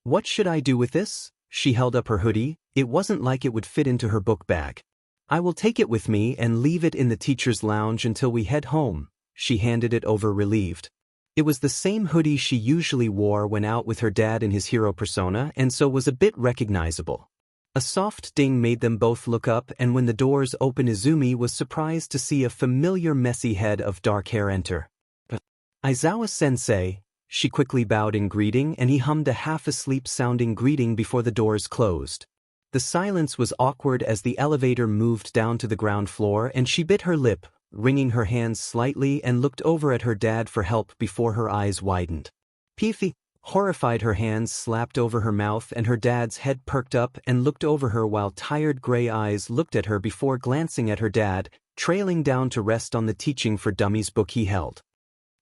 What should I do with this?" She held up her hoodie. It wasn't like it would fit into her book bag. "I will take it with me and leave it in the teacher's lounge until we head home." She handed it over, relieved. It was the same hoodie she usually wore when out with her dad in his hero persona and so was a bit recognizable. A soft ding made them both look up, and when the doors opened, Izumi was surprised to see a familiar messy head of dark hair enter. "Aizawa-sensei." She quickly bowed in greeting and he hummed a half-asleep sounding greeting before the doors closed. The silence was awkward as the elevator moved down to the ground floor and she bit her lip, wringing her hands slightly and looked over at her dad for help before her eyes widened. "Pifi." Horrified, her hands slapped over her mouth and her dad's head perked up and looked over her while tired gray eyes looked at her before glancing at her dad, trailing down to rest on the Teaching for Dummies book he held.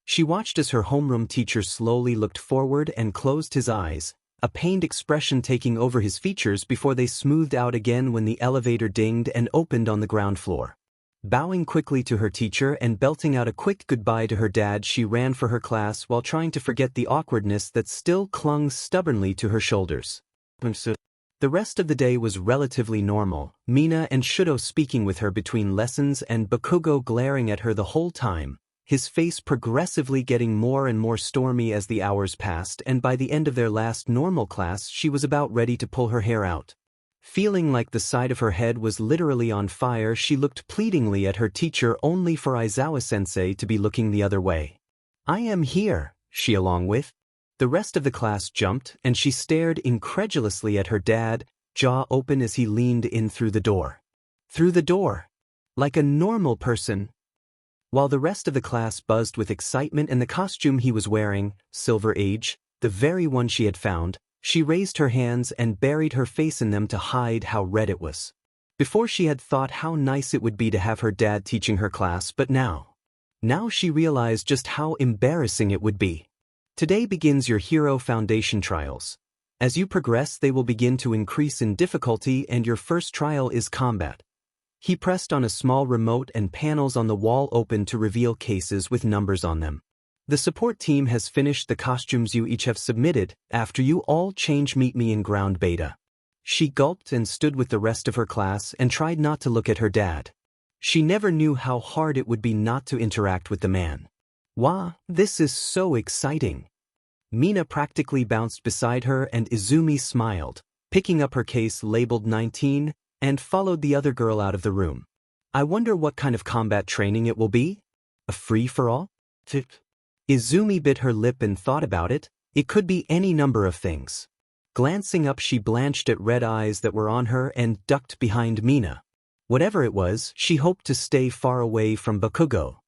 She watched as her homeroom teacher slowly looked forward and closed his eyes, a pained expression taking over his features before they smoothed out again when the elevator dinged and opened on the ground floor. Bowing quickly to her teacher and belting out a quick goodbye to her dad, she ran for her class while trying to forget the awkwardness that still clung stubbornly to her shoulders. The rest of the day was relatively normal, Mina and Shudo speaking with her between lessons and Bakugo glaring at her the whole time, his face progressively getting more and more stormy as the hours passed, and by the end of their last normal class she was about ready to pull her hair out. Feeling like the side of her head was literally on fire, she looked pleadingly at her teacher only for Aizawa-sensei to be looking the other way. "I am here," she along with. The rest of the class jumped and she stared incredulously at her dad, jaw open as he leaned in through the door. Through the door. Like a normal person. While the rest of the class buzzed with excitement and the costume he was wearing, Silver Age, the very one she had found, she raised her hands and buried her face in them to hide how red it was. Before she had thought how nice it would be to have her dad teaching her class, but now she realized just how embarrassing it would be. Today begins your Hero Foundation trials. As you progress, they will begin to increase in difficulty and your first trial is combat. He pressed on a small remote and panels on the wall opened to reveal cases with numbers on them. The support team has finished the costumes you each have submitted. After you all change, meet me in ground beta. She gulped and stood with the rest of her class and tried not to look at her dad. She never knew how hard it would be not to interact with the man. "Wow, this is so exciting." Mina practically bounced beside her and Izumi smiled, picking up her case labeled 19, and followed the other girl out of the room. "I wonder what kind of combat training it will be? A free-for-all?" Izumi bit her lip and thought about it. It could be any number of things. Glancing up, she blanched at red eyes that were on her and ducked behind Mina. Whatever it was, she hoped to stay far away from Bakugo.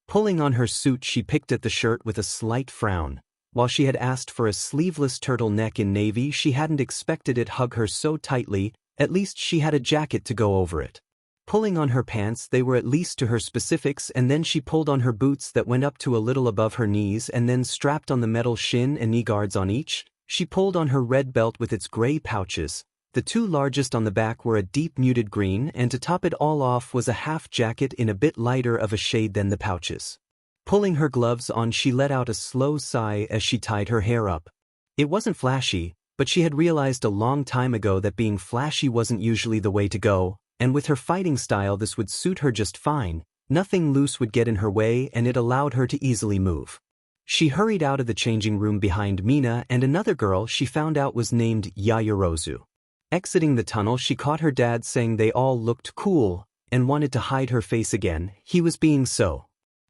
Pulling on her suit, she picked at the shirt with a slight frown. While she had asked for a sleeveless turtleneck in navy, she hadn't expected it hug her so tightly. At least she had a jacket to go over it. Pulling on her pants, they were at least to her specifics, and then she pulled on her boots that went up to a little above her knees and then strapped on the metal shin and knee guards on each. She pulled on her red belt with its gray pouches, The two largest on the back were a deep muted green, and to top it all off was a half jacket in a bit lighter of a shade than the pouches. Pulling her gloves on, she let out a slow sigh as she tied her hair up. It wasn't flashy, but she had realized a long time ago that being flashy wasn't usually the way to go, and with her fighting style this would suit her just fine. Nothing loose would get in her way, and it allowed her to easily move. She hurried out of the changing room behind Mina and another girl she found out was named Yayarozu. Exiting the tunnel, she caught her dad saying they all looked cool and wanted to hide her face again. He was being so.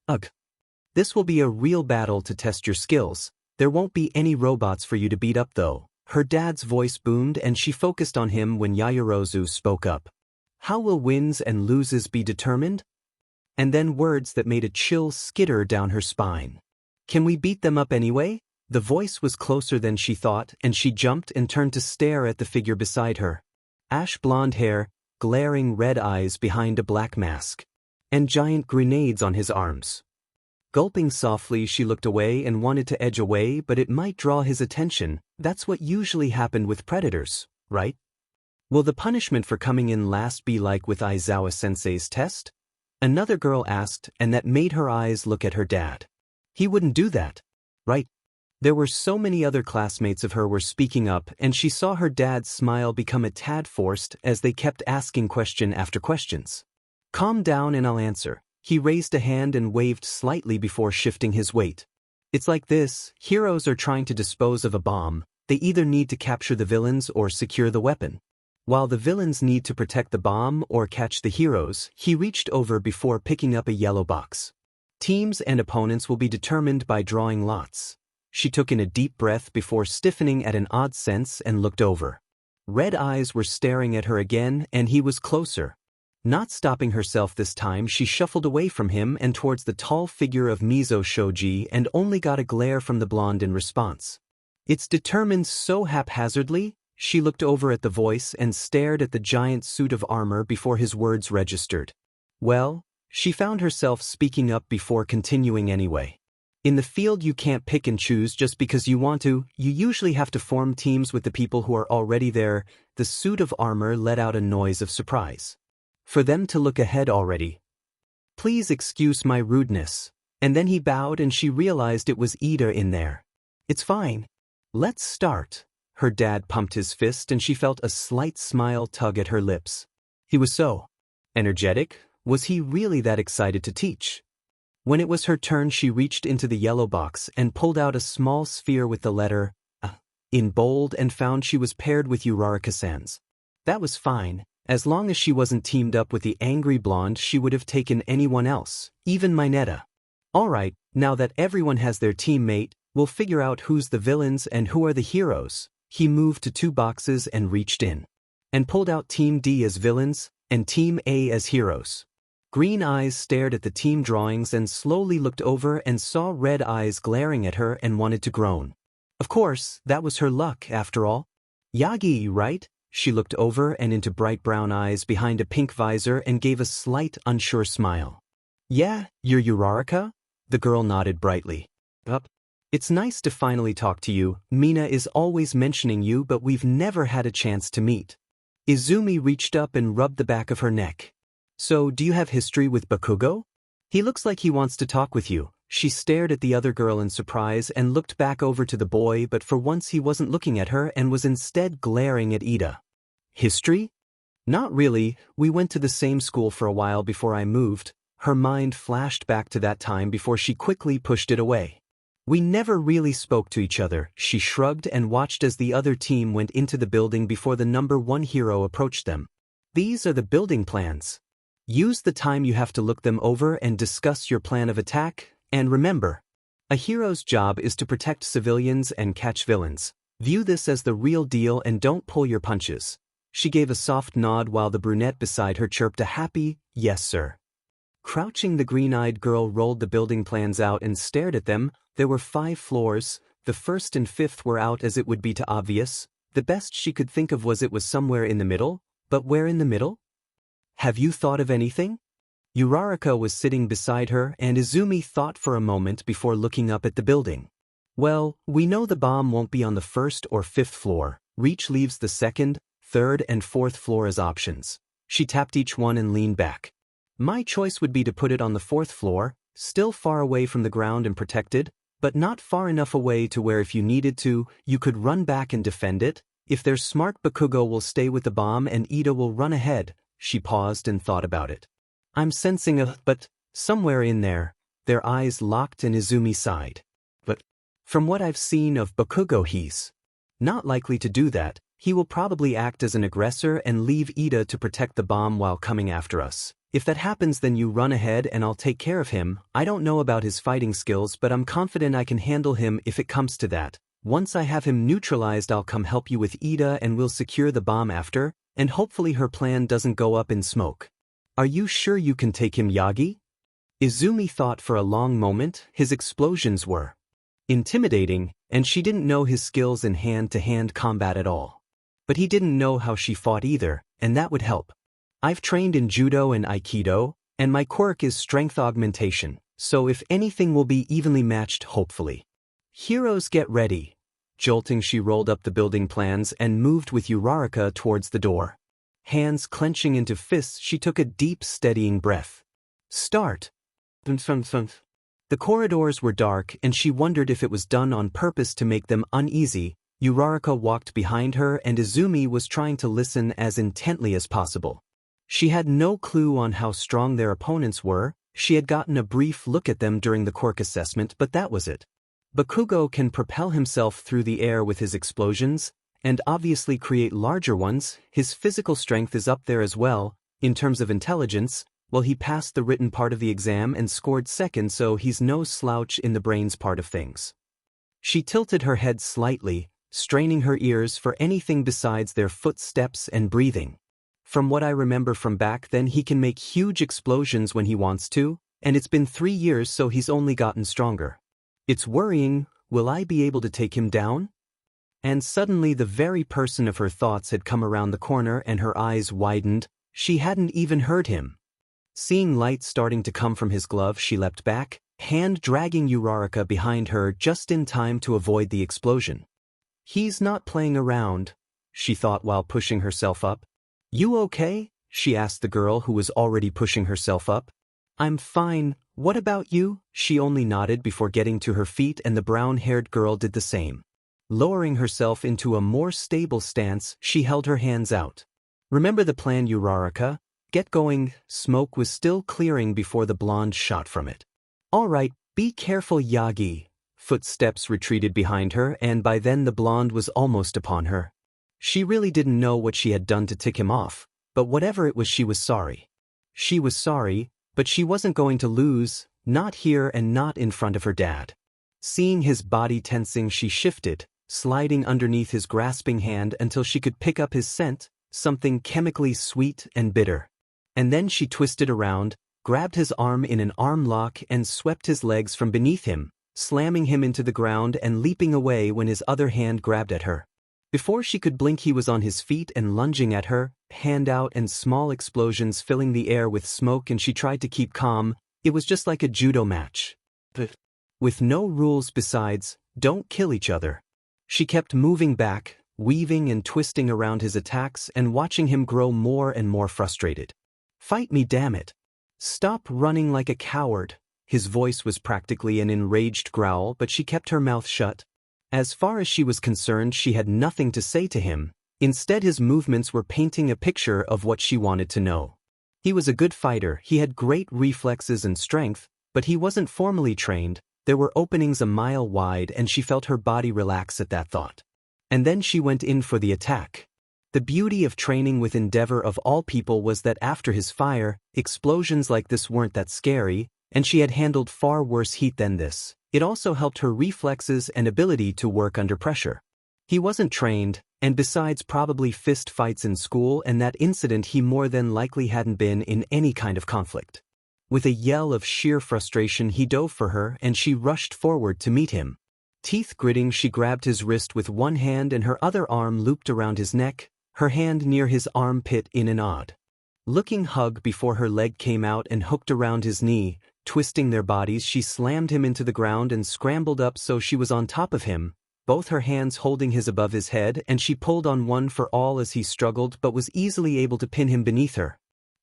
Ugh. This will be a real battle to test your skills. There won't be any robots for you to beat up though. Her dad's voice boomed and she focused on him when Yayarozu spoke up. How will wins and loses be determined? And then words that made a chill skitter down her spine. Can we beat them up anyway? The voice was closer than she thought, and she jumped and turned to stare at the figure beside her. Ash blonde hair, glaring red eyes behind a black mask, and giant grenades on his arms. Gulping softly, she looked away and wanted to edge away, but it might draw his attention. That's what usually happened with predators, right? Will the punishment for coming in last be like with Aizawa-sensei's test? Another girl asked, and that made her eyes look at her dad. He wouldn't do that, right? There were so many other classmates of her were speaking up, and she saw her dad's smile become a tad forced as they kept asking question after questions. Calm down and I'll answer. He raised a hand and waved slightly before shifting his weight. It's like this, heroes are trying to dispose of a bomb. They either need to capture the villains or secure the weapon. While the villains need to protect the bomb or catch the heroes, he reached over before picking up a yellow box. Teams and opponents will be determined by drawing lots. She took in a deep breath before stiffening at an odd sense and looked over. Red eyes were staring at her again, and he was closer. Not stopping herself this time, she shuffled away from him and towards the tall figure of Mizo Shoji and only got a glare from the blonde in response. It's determined so haphazardly. She looked over at the voice and stared at the giant suit of armor before his words registered. Well, she found herself speaking up before continuing anyway. In the field you can't pick and choose just because you want to, you usually have to form teams with the people who are already there. The suit of armor let out a noise of surprise. For them to look ahead already. Please excuse my rudeness. And then he bowed and she realized it was Ida in there. It's fine. Let's start. Her dad pumped his fist and she felt a slight smile tug at her lips. He was so energetic. Was he really that excited to teach? When it was her turn, she reached into the yellow box and pulled out a small sphere with the letter A in bold and found she was paired with Uraraka-san's. That was fine. As long as she wasn't teamed up with the angry blonde, she would have taken anyone else, even Mineta. Alright, now that everyone has their teammate, we'll figure out who's the villains and who are the heroes. He moved to two boxes and reached in. And pulled out Team D as villains, and Team A as heroes. Green eyes stared at the team drawings and slowly looked over and saw red eyes glaring at her and wanted to groan. Of course, that was her luck after all. Yagi, right? She looked over and into bright brown eyes behind a pink visor and gave a slight, unsure smile. Yeah, you're Uraraka? The girl nodded brightly. Up. It's nice to finally talk to you. Mina is always mentioning you, but we've never had a chance to meet. Izumi reached up and rubbed the back of her neck. So, do you have history with Bakugo? He looks like he wants to talk with you. She stared at the other girl in surprise and looked back over to the boy, but for once he wasn't looking at her and was instead glaring at Ida. History? Not really. We went to the same school for a while before I moved. Her mind flashed back to that time before she quickly pushed it away. We never really spoke to each other. She shrugged and watched as the other team went into the building before the number one hero approached them. These are the building plans. Use the time you have to look them over and discuss your plan of attack, and remember, a hero's job is to protect civilians and catch villains. View this as the real deal and don't pull your punches. She gave a soft nod while the brunette beside her chirped a happy, yes sir. Crouching, the green-eyed girl rolled the building plans out and stared at them. There were 5 floors. The first and 5th were out as it would be too obvious. The best she could think of was it was somewhere in the middle. But where in the middle? Have you thought of anything? Uraraka was sitting beside her and Izumi thought for a moment before looking up at the building. Well, we know the bomb won't be on the 1st or 5th floor. Reach leaves the 2nd, third and fourth floor as options. She tapped each one and leaned back. My choice would be to put it on the fourth floor, still far away from the ground and protected, but not far enough away to where if you needed to, you could run back and defend it. If they're smart, Bakugo will stay with the bomb and Ida will run ahead. She paused and thought about it. I'm sensing a but somewhere in there. Their eyes locked and Izumi sighed. But from what I've seen of Bakugo, he's not likely to do that. He will probably act as an aggressor and leave Ida to protect the bomb while coming after us. If that happens, then you run ahead and I'll take care of him. I don't know about his fighting skills, but I'm confident I can handle him if it comes to that. Once I have him neutralized, I'll come help you with Ida and we'll secure the bomb after, and hopefully her plan doesn't go up in smoke. Are you sure you can take him, Yagi? Izumi thought for a long moment. His explosions were intimidating, and she didn't know his skills in hand-to-hand combat at all. But he didn't know how she fought either, and that would help. I've trained in judo and aikido, and my quirk is strength augmentation, so if anything will be evenly matched, hopefully. Heroes, get ready. Jolting, she rolled up the building plans and moved with Uraraka towards the door. Hands clenching into fists, she took a deep, steadying breath. Start. The corridors were dark, and she wondered if it was done on purpose to make them uneasy. Uraraka walked behind her, and Izumi was trying to listen as intently as possible. She had no clue on how strong their opponents were. She had gotten a brief look at them during the quirk assessment, but that was it. Bakugo can propel himself through the air with his explosions, and obviously create larger ones. His physical strength is up there as well, in terms of intelligence. Well, he passed the written part of the exam and scored second, so he's no slouch in the brains part of things. She tilted her head slightly, straining her ears for anything besides their footsteps and breathing. From what I remember from back then, he can make huge explosions when he wants to, and it's been 3 years, so he's only gotten stronger. It's worrying. Will I be able to take him down? And suddenly the very person of her thoughts had come around the corner and her eyes widened. She hadn't even heard him. Seeing light starting to come from his glove, she leapt back, hand dragging Uraraka behind her just in time to avoid the explosion. He's not playing around, she thought while pushing herself up. You okay? She asked the girl who was already pushing herself up. I'm fine. What about you? She only nodded before getting to her feet, and the brown-haired girl did the same. Lowering herself into a more stable stance, she held her hands out. Remember the plan, Uraraka? Get going. Smoke was still clearing before the blonde shot from it. All right, be careful, Yagi. Footsteps retreated behind her, and by then the blonde was almost upon her. She really didn't know what she had done to tick him off, but whatever it was, she was sorry. She was sorry, but she wasn't going to lose, not here and not in front of her dad. Seeing his body tensing, she shifted, sliding underneath his grasping hand until she could pick up his scent, something chemically sweet and bitter. And then she twisted around, grabbed his arm in an arm lock and swept his legs from beneath him, slamming him into the ground and leaping away when his other hand grabbed at her. Before she could blink, he was on his feet and lunging at her, hand out and small explosions filling the air with smoke, and she tried to keep calm. It was just like a judo match. With no rules besides, don't kill each other. She kept moving back, weaving and twisting around his attacks and watching him grow more and more frustrated. Fight me, damn it. Stop running like a coward. His voice was practically an enraged growl, but she kept her mouth shut. As far as she was concerned, she had nothing to say to him. Instead, his movements were painting a picture of what she wanted to know. He was a good fighter, he had great reflexes and strength, but he wasn't formally trained. There were openings a mile wide, and she felt her body relax at that thought. And then she went in for the attack. The beauty of training with Endeavor of all people was that after his fire, explosions like this weren't that scary, and she had handled far worse heat than this. It also helped her reflexes and ability to work under pressure. He wasn't trained, and besides probably fist fights in school and that incident, he more than likely hadn't been in any kind of conflict. With a yell of sheer frustration, he dove for her and she rushed forward to meet him. Teeth gritting, she grabbed his wrist with one hand and her other arm looped around his neck, her hand near his armpit in an odd looking hug before her leg came out and hooked around his knee. Twisting their bodies, she slammed him into the ground and scrambled up so she was on top of him, both her hands holding his above his head, and she pulled on one for all as he struggled but was easily able to pin him beneath her.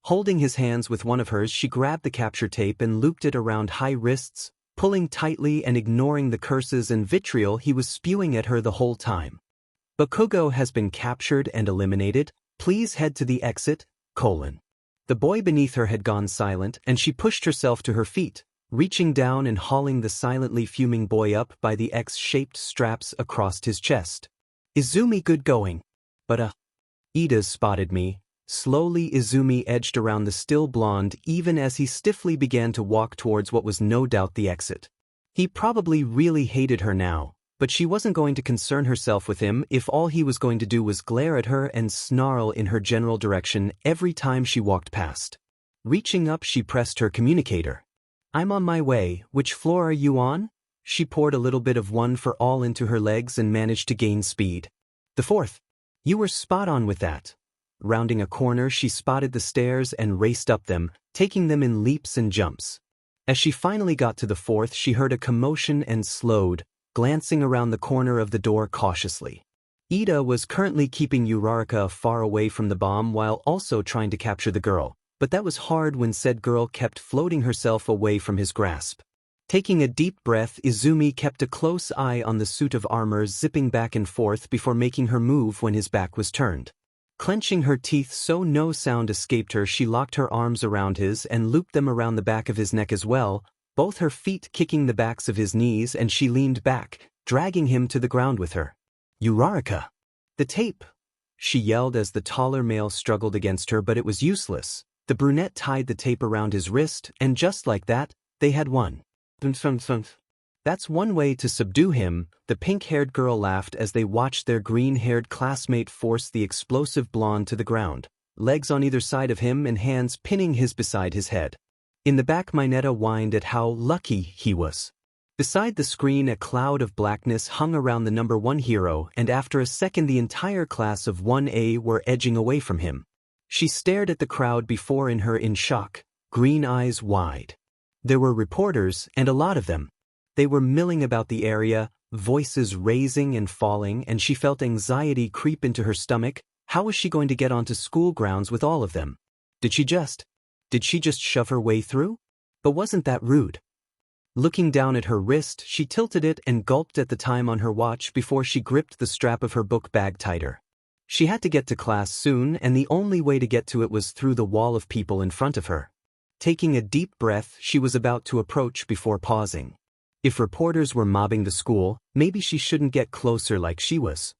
Holding his hands with one of hers, she grabbed the capture tape and looped it around high wrists, pulling tightly and ignoring the curses and vitriol he was spewing at her the whole time. Bakugo has been captured and eliminated. Please head to the exit, : The boy beneath her had gone silent, and she pushed herself to her feet, reaching down and hauling the silently fuming boy up by the X-shaped straps across his chest. Izumi, good going. But Ida's spotted me. Slowly Izumi edged around the still blonde even as he stiffly began to walk towards what was no doubt the exit. He probably really hated her now, but she wasn't going to concern herself with him if all he was going to do was glare at her and snarl in her general direction every time she walked past. Reaching up, she pressed her communicator. I'm on my way. Which floor are you on? She poured a little bit of one for all into her legs and managed to gain speed. The 4th. You were spot on with that. Rounding a corner, she spotted the stairs and raced up them, taking them in leaps and jumps. As she finally got to the 4th, she heard a commotion and slowed, glancing around the corner of the door cautiously. Ida was currently keeping Uraraka far away from the bomb while also trying to capture the girl, but that was hard when said girl kept floating herself away from his grasp. Taking a deep breath, Izumi kept a close eye on the suit of armor zipping back and forth before making her move when his back was turned. Clenching her teeth so no sound escaped her, she locked her arms around his and looped them around the back of his neck as well, both her feet kicking the backs of his knees, and she leaned back, dragging him to the ground with her. Uraraka! The tape! She yelled as the taller male struggled against her, but it was useless. The brunette tied the tape around his wrist, and just like that, they had won. That's one way to subdue him, the pink-haired girl laughed as they watched their green-haired classmate force the explosive blonde to the ground, legs on either side of him and hands pinning his beside his head. In the back, Mineta whined at how lucky he was. Beside the screen, a cloud of blackness hung around the number 1 hero, and after a second the entire class of 1A were edging away from him. She stared at the crowd before her in shock, green eyes wide. There were reporters, and a lot of them. They were milling about the area, voices raising and falling, and she felt anxiety creep into her stomach. How was she going to get onto school grounds with all of them? Did she just shove her way through? But wasn't that rude? Looking down at her wrist, she tilted it and gulped at the time on her watch before she gripped the strap of her book bag tighter. She had to get to class soon, and the only way to get to it was through the wall of people in front of her. Taking a deep breath, she was about to approach before pausing. If reporters were mobbing the school, maybe she shouldn't get closer like she was.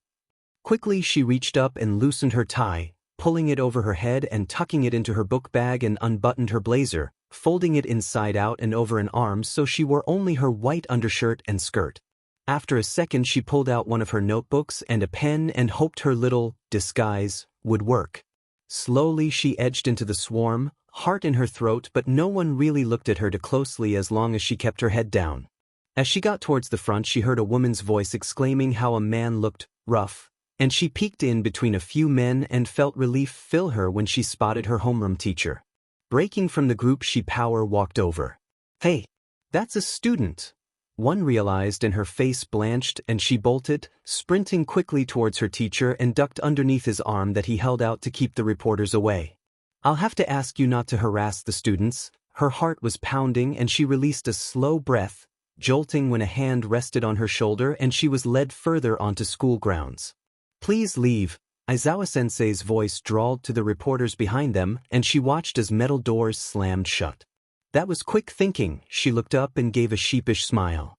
Quickly she reached up and loosened her tie, pulling it over her head and tucking it into her book bag, and unbuttoned her blazer, folding it inside out and over an arm so she wore only her white undershirt and skirt. After a second she pulled out one of her notebooks and a pen and hoped her little disguise would work. Slowly she edged into the swarm, heart in her throat, but no one really looked at her too closely as long as she kept her head down. As she got towards the front, she heard a woman's voice exclaiming how a man looked rough, and she peeked in between a few men and felt relief fill her when she spotted her homeroom teacher. Breaking from the group, she power walked over. Hey, that's a student. One realized, and her face blanched, and she bolted, sprinting quickly towards her teacher and ducked underneath his arm that he held out to keep the reporters away. I'll have to ask you not to harass the students. Her heart was pounding and she released a slow breath, jolting when a hand rested on her shoulder and she was led further onto school grounds. Please leave, Aizawa-sensei's voice drawled to the reporters behind them, and she watched as metal doors slammed shut. That was quick thinking. She looked up and gave a sheepish smile.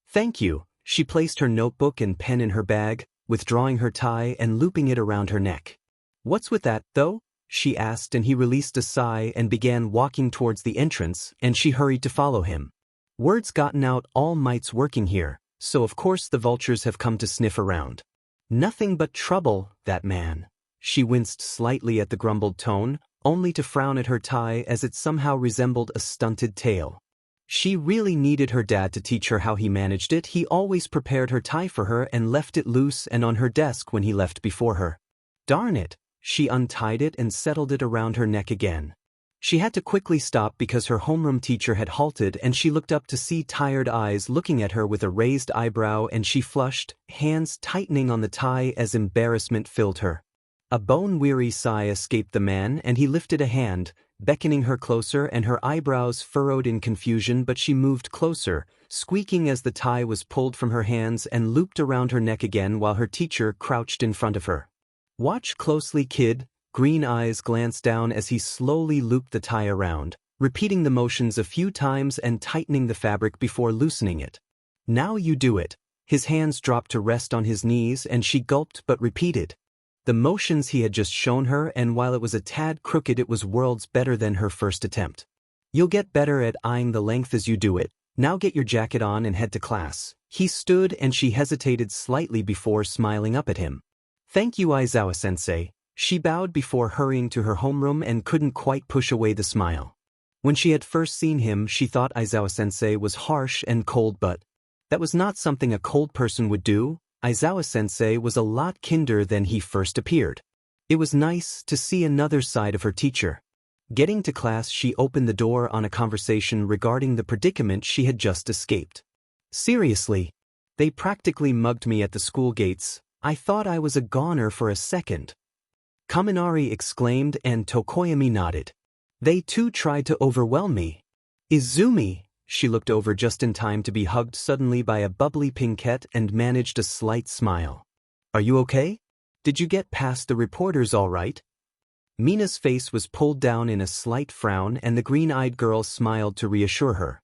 Thank you. She placed her notebook and pen in her bag, withdrawing her tie and looping it around her neck. What's with that, though? She asked, and he released a sigh and began walking towards the entrance, and she hurried to follow him. Word's gotten out All Might's working here, so of course the vultures have come to sniff around. Nothing but trouble, that man. She winced slightly at the grumbled tone, only to frown at her tie as it somehow resembled a stunted tail. She really needed her dad to teach her how he managed it. He always prepared her tie for her and left it loose and on her desk when he left before her. Darn it! She untied it and settled it around her neck again. She had to quickly stop because her homeroom teacher had halted and she looked up to see tired eyes looking at her with a raised eyebrow and she flushed, hands tightening on the tie as embarrassment filled her. A bone-weary sigh escaped the man and he lifted a hand, beckoning her closer and her eyebrows furrowed in confusion but she moved closer, squeaking as the tie was pulled from her hands and looped around her neck again while her teacher crouched in front of her. "Watch closely, kid." Green eyes glanced down as he slowly looped the tie around, repeating the motions a few times and tightening the fabric before loosening it. "Now you do it." His hands dropped to rest on his knees and she gulped but repeated the motions he had just shown her, and while it was a tad crooked it was worlds better than her first attempt. "You'll get better at eyeing the length as you do it. Now get your jacket on and head to class." He stood and she hesitated slightly before smiling up at him. "Thank you, Aizawa-sensei." She bowed before hurrying to her homeroom and couldn't quite push away the smile. When she had first seen him she thought Aizawa-sensei was harsh and cold, but that was not something a cold person would do. Aizawa-sensei was a lot kinder than he first appeared. It was nice to see another side of her teacher. Getting to class she opened the door on a conversation regarding the predicament she had just escaped. "Seriously? They practically mugged me at the school gates. I thought I was a goner for a second." Kaminari exclaimed and Tokoyami nodded. "They too tried to overwhelm me." "Izumi!" She looked over just in time to be hugged suddenly by a bubbly pinkette and managed a slight smile. "Are you okay? Did you get past the reporters all right?" Mina's face was pulled down in a slight frown and the green-eyed girl smiled to reassure her.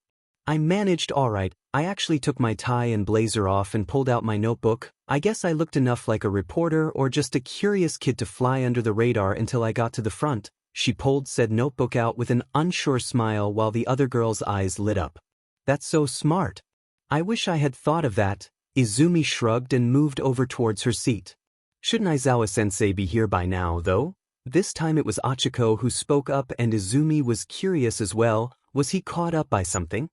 "I managed all right. I actually took my tie and blazer off and pulled out my notebook. I guess I looked enough like a reporter or just a curious kid to fly under the radar until I got to the front." She pulled said notebook out with an unsure smile while the other girl's eyes lit up. "That's so smart. I wish I had thought of that." Izumi shrugged and moved over towards her seat. "Shouldn't Aizawa-sensei be here by now, though?" This time it was Achiko who spoke up and Izumi was curious as well. Was he caught up by something?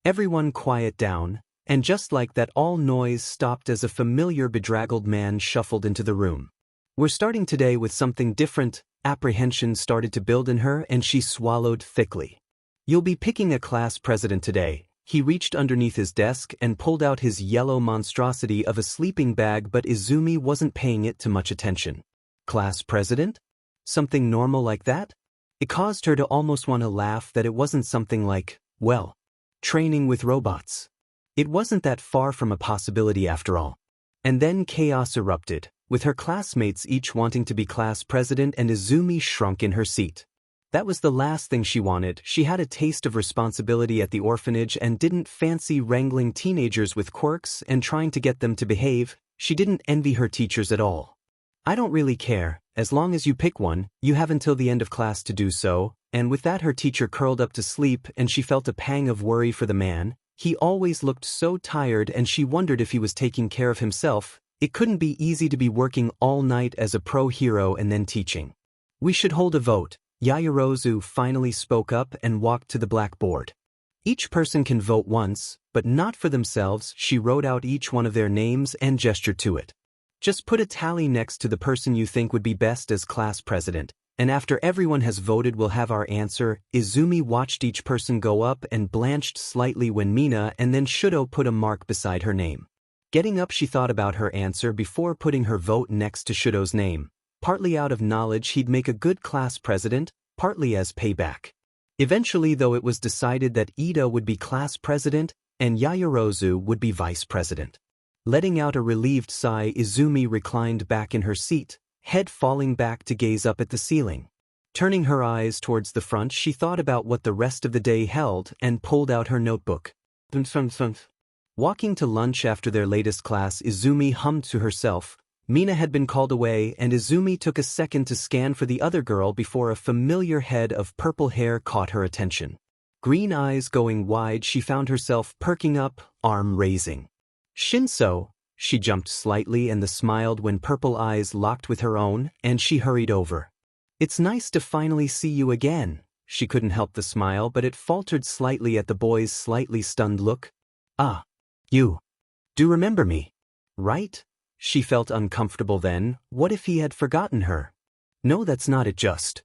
Everyone quiet down, and just like that all noise stopped as a familiar bedraggled man shuffled into the room. "We're starting today with something different." Apprehension started to build in her and she swallowed thickly. "You'll be picking a class president today." He reached underneath his desk and pulled out his yellow monstrosity of a sleeping bag, but Izumi wasn't paying it too much attention. "Class president? Something normal like that?" It caused her to almost want to laugh that it wasn't something like, well, training with robots. It wasn't that far from a possibility after all. And then chaos erupted, with her classmates each wanting to be class president and Izumi shrunk in her seat. That was the last thing she wanted. She had a taste of responsibility at the orphanage and didn't fancy wrangling teenagers with quirks and trying to get them to behave. She didn't envy her teachers at all. "I don't really care, as long as you pick one. You have until the end of class to do so." And with that her teacher curled up to sleep and she felt a pang of worry for the man. He always looked so tired and she wondered if he was taking care of himself. It couldn't be easy to be working all night as a pro hero and then teaching. "We should hold a vote." Yaoyorozu finally spoke up and walked to the blackboard. "Each person can vote once, but not for themselves." She wrote out each one of their names and gestured to it. "Just put a tally next to the person you think would be best as class president. And after everyone has voted we'll have our answer." Izumi watched each person go up and blanched slightly when Mina and then Shudo put a mark beside her name. Getting up she thought about her answer before putting her vote next to Shudo's name. Partly out of knowledge he'd make a good class president, partly as payback. Eventually though it was decided that Ida would be class president and Yaoyorozu would be vice president. Letting out a relieved sigh, Izumi reclined back in her seat, head falling back to gaze up at the ceiling. Turning her eyes towards the front she thought about what the rest of the day held and pulled out her notebook. Walking to lunch after their latest class, Izumi hummed to herself. Mina had been called away and Izumi took a second to scan for the other girl before a familiar head of purple hair caught her attention. Green eyes going wide she found herself perking up, arm raising. "Shinso!" She jumped slightly and smiled when purple eyes locked with her own, and she hurried over. "It's nice to finally see you again." She couldn't help the smile, but it faltered slightly at the boy's slightly stunned look. "Ah. You do remember me, right?" She felt uncomfortable then. What if he had forgotten her? "No, that's not it, just."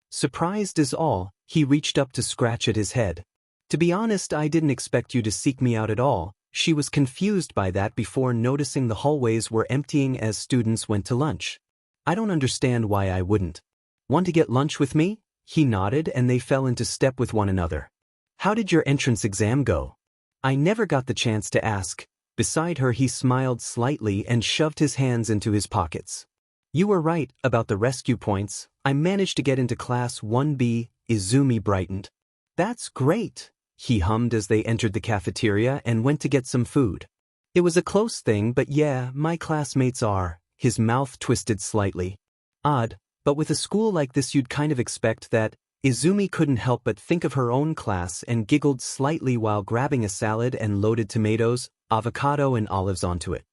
Surprised is all, He reached up to scratch at his head. To be honest, I didn't expect you to seek me out at all. She was confused by that before noticing the hallways were emptying as students went to lunch. I don't understand why I wouldn't. Want to get lunch with me? He nodded and they fell into step with one another. How did your entrance exam go? I never got the chance to ask. Beside her he smiled slightly and shoved his hands into his pockets. You were right about the rescue points. I managed to get into class 1B, Izumi brightened. That's great, he hummed as they entered the cafeteria and went to get some food. It was a close thing, but yeah, my classmates are. His mouth twisted slightly. Odd, but with a school like this you'd kind of expect that. Izumi couldn't help but think of her own class and giggled slightly while grabbing a salad and loaded tomatoes, avocado and olives onto it.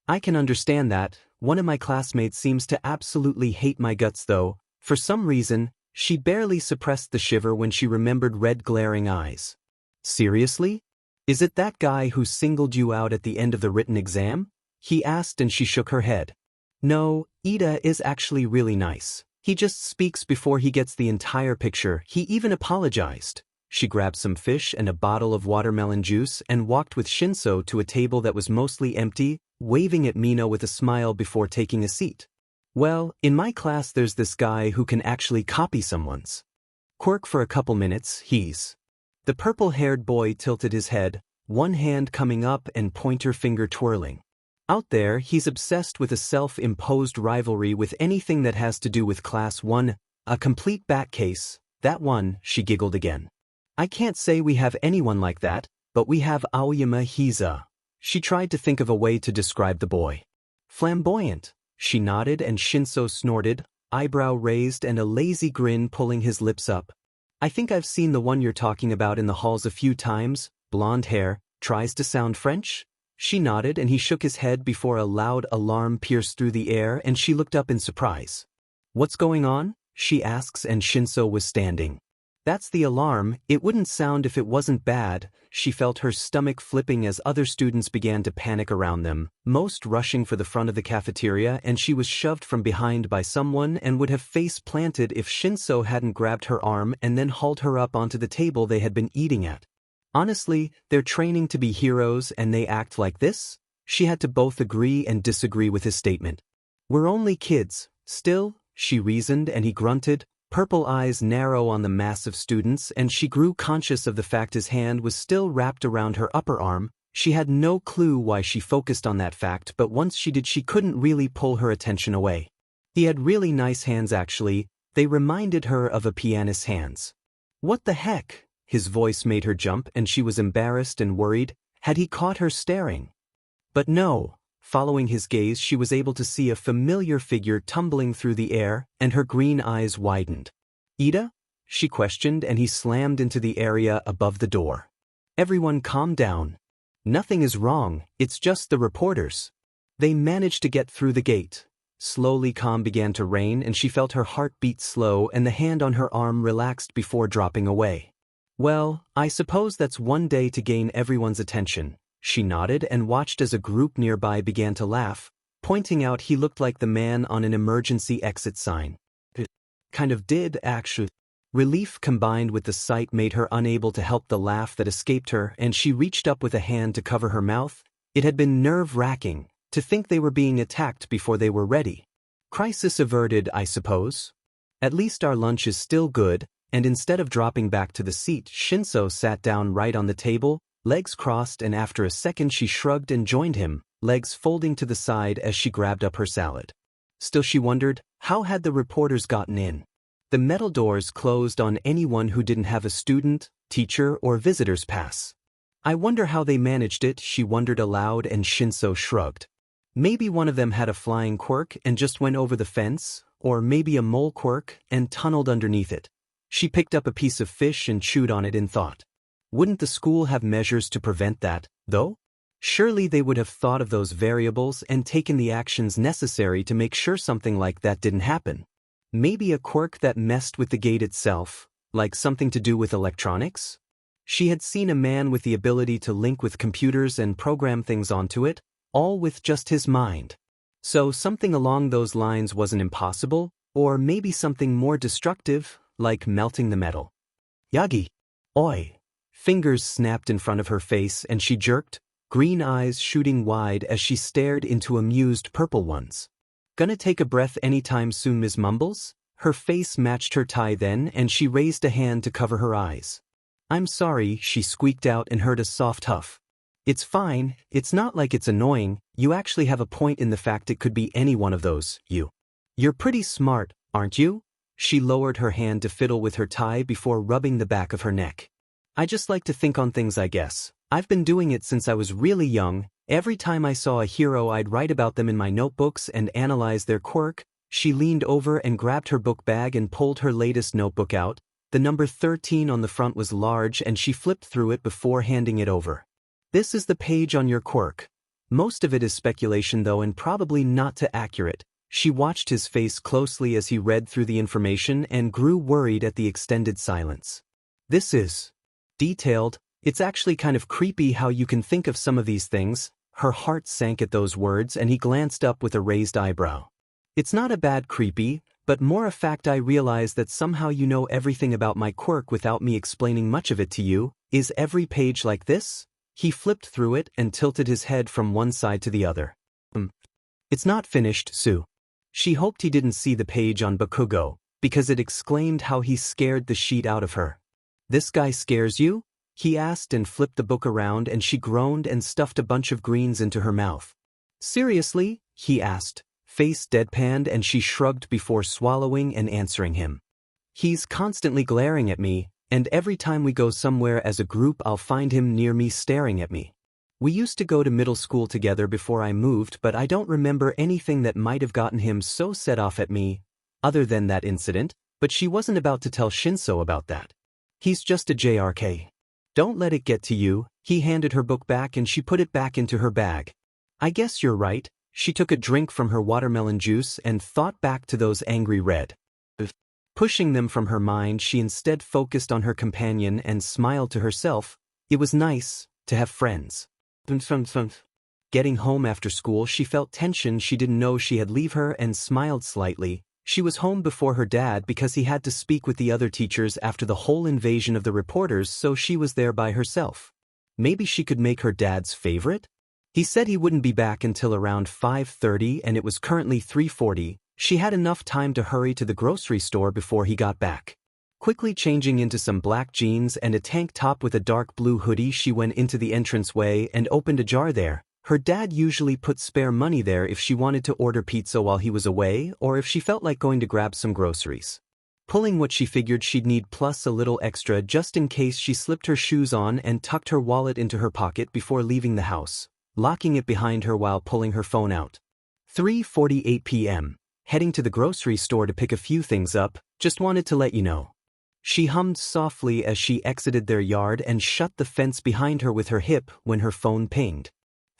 I can understand that. One of my classmates seems to absolutely hate my guts though. For some reason, she barely suppressed the shiver when she remembered red glaring eyes. Seriously? Is it that guy who singled you out at the end of the written exam? He asked and she shook her head. No, Ida is actually really nice. He just speaks before he gets the entire picture. He even apologized. She grabbed some fish and a bottle of watermelon juice and walked with Shinso to a table that was mostly empty, waving at Mino with a smile before taking a seat. Well, in my class there's this guy who can actually copy someone's quirk for a couple minutes. He's... The purple-haired boy tilted his head, one hand coming up and pointer finger twirling. Out there, he's obsessed with a self-imposed rivalry with anything that has to do with Class 1, a complete bat case. That one, she giggled again. I can't say we have anyone like that, but we have Aoyama Hiza. She tried to think of a way to describe the boy. Flamboyant. She nodded and Shinso snorted, eyebrow raised and a lazy grin pulling his lips up. I think I've seen the one you're talking about in the halls a few times. Blonde hair, tries to sound French? She nodded and he shook his head before a loud alarm pierced through the air and she looked up in surprise. What's going on? She asks and Shinso was standing. That's the alarm. It wouldn't sound if it wasn't bad. She felt her stomach flipping as other students began to panic around them, most rushing for the front of the cafeteria, and she was shoved from behind by someone and would have face planted if Shinso hadn't grabbed her arm and then hauled her up onto the table they had been eating at. Honestly, they're training to be heroes and they act like this? She had to both agree and disagree with his statement. We're only kids. Still, she reasoned and he grunted, purple eyes narrow on the mass of students, and she grew conscious of the fact his hand was still wrapped around her upper arm. She had no clue why she focused on that fact, but once she did she couldn't really pull her attention away. He had really nice hands actually. They reminded her of a pianist's hands. What the heck? His voice made her jump and she was embarrassed and worried. Had he caught her staring? But no. Following his gaze she was able to see a familiar figure tumbling through the air, and her green eyes widened. Ida? She questioned and he slammed into the area above the door. Everyone calm down. Nothing is wrong, it's just the reporters. They managed to get through the gate. Slowly calm began to reign and she felt her heart beat slow and the hand on her arm relaxed before dropping away. Well, I suppose that's one day to gain everyone's attention. She nodded and watched as a group nearby began to laugh, pointing out he looked like the man on an emergency exit sign. It kind of did, actually. Relief combined with the sight made her unable to help the laugh that escaped her, and she reached up with a hand to cover her mouth. It had been nerve-wracking to think they were being attacked before they were ready. Crisis averted, I suppose. At least our lunch is still good, and instead of dropping back to the seat, Shinso sat down right on the table, legs crossed, and after a second she shrugged and joined him, legs folding to the side as she grabbed up her salad. Still she wondered, how had the reporters gotten in? The metal doors closed on anyone who didn't have a student, teacher, or visitor's pass. I wonder how they managed it, she wondered aloud, and Shinso shrugged. Maybe one of them had a flying quirk and just went over the fence, or maybe a mole quirk and tunneled underneath it. She picked up a piece of fish and chewed on it in thought. Wouldn't the school have measures to prevent that, though? Surely they would have thought of those variables and taken the actions necessary to make sure something like that didn't happen. Maybe a quirk that messed with the gate itself, like something to do with electronics? She had seen a man with the ability to link with computers and program things onto it, all with just his mind. So something along those lines wasn't impossible, or maybe something more destructive, like melting the metal. Yagi. Oi. Fingers snapped in front of her face and she jerked, green eyes shooting wide as she stared into amused purple ones. Gonna take a breath anytime soon, Ms. Mumbles? Her face matched her tie then and she raised a hand to cover her eyes. I'm sorry, she squeaked out and heard a soft huff. It's fine, it's not like it's annoying, you actually have a point in the fact it could be any one of those, you. You're pretty smart, aren't you? She lowered her hand to fiddle with her tie before rubbing the back of her neck. I just like to think on things, I guess. I've been doing it since I was really young. Every time I saw a hero I'd write about them in my notebooks and analyze their quirk. She leaned over and grabbed her book bag and pulled her latest notebook out. The number 13 on the front was large and she flipped through it before handing it over. This is the page on your quirk. Most of it is speculation though and probably not too accurate. She watched his face closely as he read through the information and grew worried at the extended silence. This is detailed. It's actually kind of creepy how you can think of some of these things. Her heart sank at those words and he glanced up with a raised eyebrow. It's not a bad creepy, but more a fact I realize that somehow you know everything about my quirk without me explaining much of it to you. Is every page like this? He flipped through it and tilted his head from one side to the other. It's not finished, Sue. She hoped he didn't see the page on Bakugo, because it exclaimed how he scared the sheet out of her. This guy scares you? He asked and flipped the book around and she groaned and stuffed a bunch of greens into her mouth. Seriously? He asked, face deadpanned, and she shrugged before swallowing and answering him. He's constantly glaring at me, and every time we go somewhere as a group I'll find him near me staring at me. We used to go to middle school together before I moved, but I don't remember anything that might have gotten him so set off at me, other than that incident, but she wasn't about to tell Shinso about that. He's just a JRK. Don't let it get to you. He handed her book back and she put it back into her bag. I guess you're right. She took a drink from her watermelon juice and thought back to those angry red. Pushing them from her mind, she instead focused on her companion and smiled to herself. It was nice to have friends. Getting home after school, she felt tension she didn't know she had leave her and smiled slightly. She was home before her dad because he had to speak with the other teachers after the whole invasion of the reporters, so she was there by herself. Maybe she could make her dad's favorite? He said he wouldn't be back until around 5:30 and it was currently 3:40. She had enough time to hurry to the grocery store before he got back. Quickly changing into some black jeans and a tank top with a dark blue hoodie, she went into the entranceway and opened a jar there. Her dad usually put spare money there if she wanted to order pizza while he was away or if she felt like going to grab some groceries. Pulling what she figured she'd need plus a little extra just in case, she slipped her shoes on and tucked her wallet into her pocket before leaving the house, locking it behind her while pulling her phone out. 3:48 p.m. Heading to the grocery store to pick a few things up. Just wanted to let you know. She hummed softly as she exited their yard and shut the fence behind her with her hip when her phone pinged.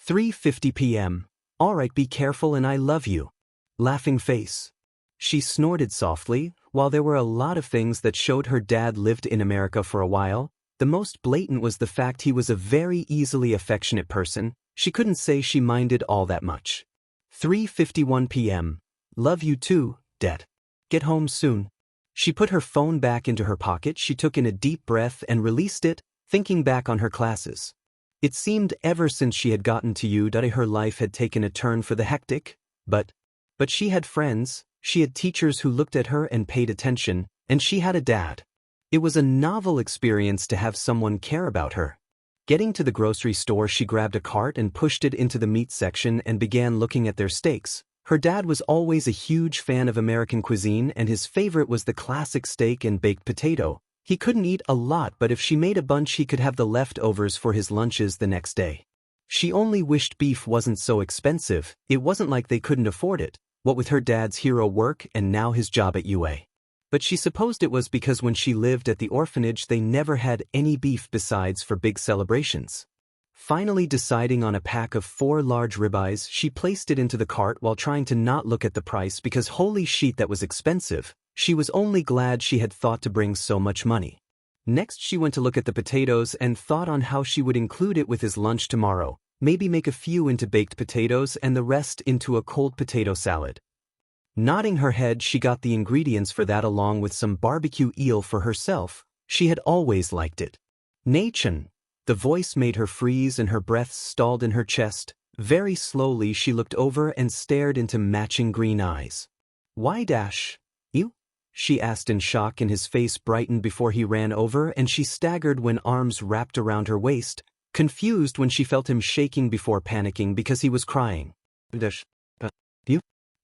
3:50 p.m. Alright, be careful and I love you. Laughing face. She snorted softly. While there were a lot of things that showed her dad lived in America for a while, the most blatant was the fact he was a very easily affectionate person. She couldn't say she minded all that much. 3:51 p.m. Love you too, Dad. Get home soon. She put her phone back into her pocket. She took in a deep breath and released it, thinking back on her classes. It seemed ever since she had gotten to UW her life had taken a turn for the hectic, but she had friends, she had teachers who looked at her and paid attention, and she had a dad. It was a novel experience to have someone care about her. Getting to the grocery store, she grabbed a cart and pushed it into the meat section and began looking at their steaks. Her dad was always a huge fan of American cuisine and his favorite was the classic steak and baked potato. He couldn't eat a lot, but if she made a bunch he could have the leftovers for his lunches the next day. She only wished beef wasn't so expensive. It wasn't like they couldn't afford it, what with her dad's hero work and now his job at UA. But she supposed it was because when she lived at the orphanage they never had any beef besides for big celebrations. Finally deciding on a pack of 4 large ribeyes, she placed it into the cart while trying to not look at the price because holy shit, that was expensive. She was only glad she had thought to bring so much money. Next she went to look at the potatoes and thought on how she would include it with his lunch tomorrow, maybe make a few into baked potatoes and the rest into a cold potato salad. Nodding her head, she got the ingredients for that along with some barbecue eel for herself, She had always liked it. Nachan. The voice made her freeze and her breath stalled in her chest. Very slowly she looked over and stared into matching green eyes. Why you? She asked in shock, and his face brightened before he ran over, and she staggered when arms wrapped around her waist, confused when she felt him shaking before panicking because he was crying.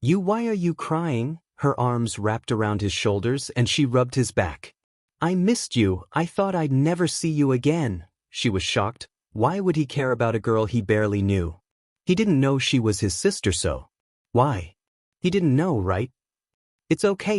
You, why are you crying? Her arms wrapped around his shoulders and she rubbed his back. I missed you, I thought I'd never see you again. She was shocked. Why would he care about a girl he barely knew? He didn't know she was his sister, so. Why? He didn't know, right? It's okay,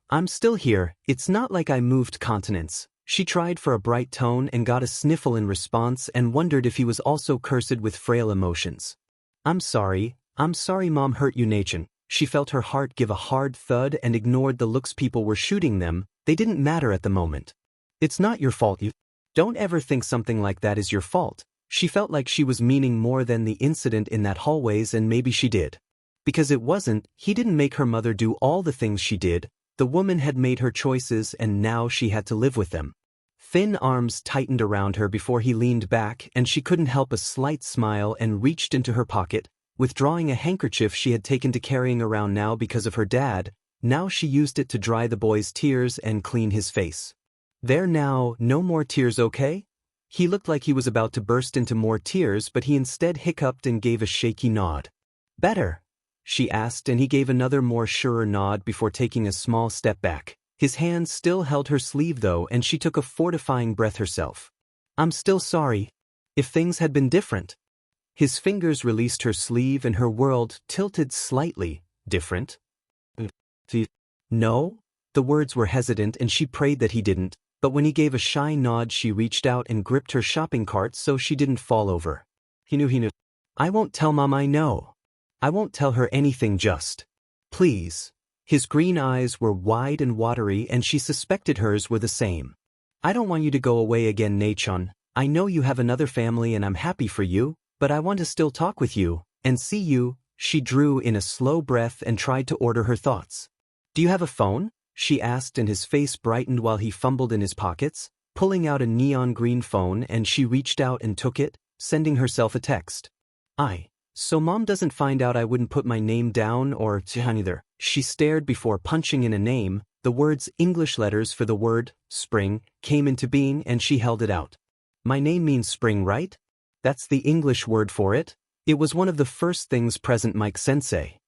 I'm still here, it's not like I moved continents. She tried for a bright tone and got a sniffle in response and wondered if he was also cursed with frail emotions. I'm sorry Mom hurt you, Nachan. She felt her heart give a hard thud and ignored the looks people were shooting them. They didn't matter at the moment. It's not your fault, you. Don't ever think something like that is your fault. She felt like she was meaning more than the incident in that hallways, and maybe she did. Because it wasn't, he didn't make her mother do all the things she did. The woman had made her choices and now she had to live with them. Thin arms tightened around her before he leaned back, and she couldn't help a slight smile and reached into her pocket, withdrawing a handkerchief she had taken to carrying around now because of her dad. Now she used it to dry the boy's tears and clean his face. There now, no more tears, okay? He looked like he was about to burst into more tears, but he instead hiccuped and gave a shaky nod. Better? She asked, and he gave another more surer nod before taking a small step back. His hand still held her sleeve though, and she took a fortifying breath herself. I'm still sorry. If things had been different. His fingers released her sleeve and her world tilted slightly. Different? No? The words were hesitant and she prayed that he didn't, but when he gave a shy nod she reached out and gripped her shopping cart so she didn't fall over. He knew. I won't tell Mom, I know. I won't tell her anything, just. Please. His green eyes were wide and watery and she suspected hers were the same. I don't want you to go away again, Nachan. I know you have another family and I'm happy for you, but I want to still talk with you and see you. She drew in a slow breath and tried to order her thoughts. Do you have a phone? She asked, and his face brightened while he fumbled in his pockets, pulling out a neon green phone, and she reached out and took it, sending herself a text. So Mom doesn't find out I wouldn't put my name down or either. She stared before punching in a name. The words English letters for the word spring came into being and she held it out. My name means spring, right? That's the English word for it. It was one of the first things President Mike Sensei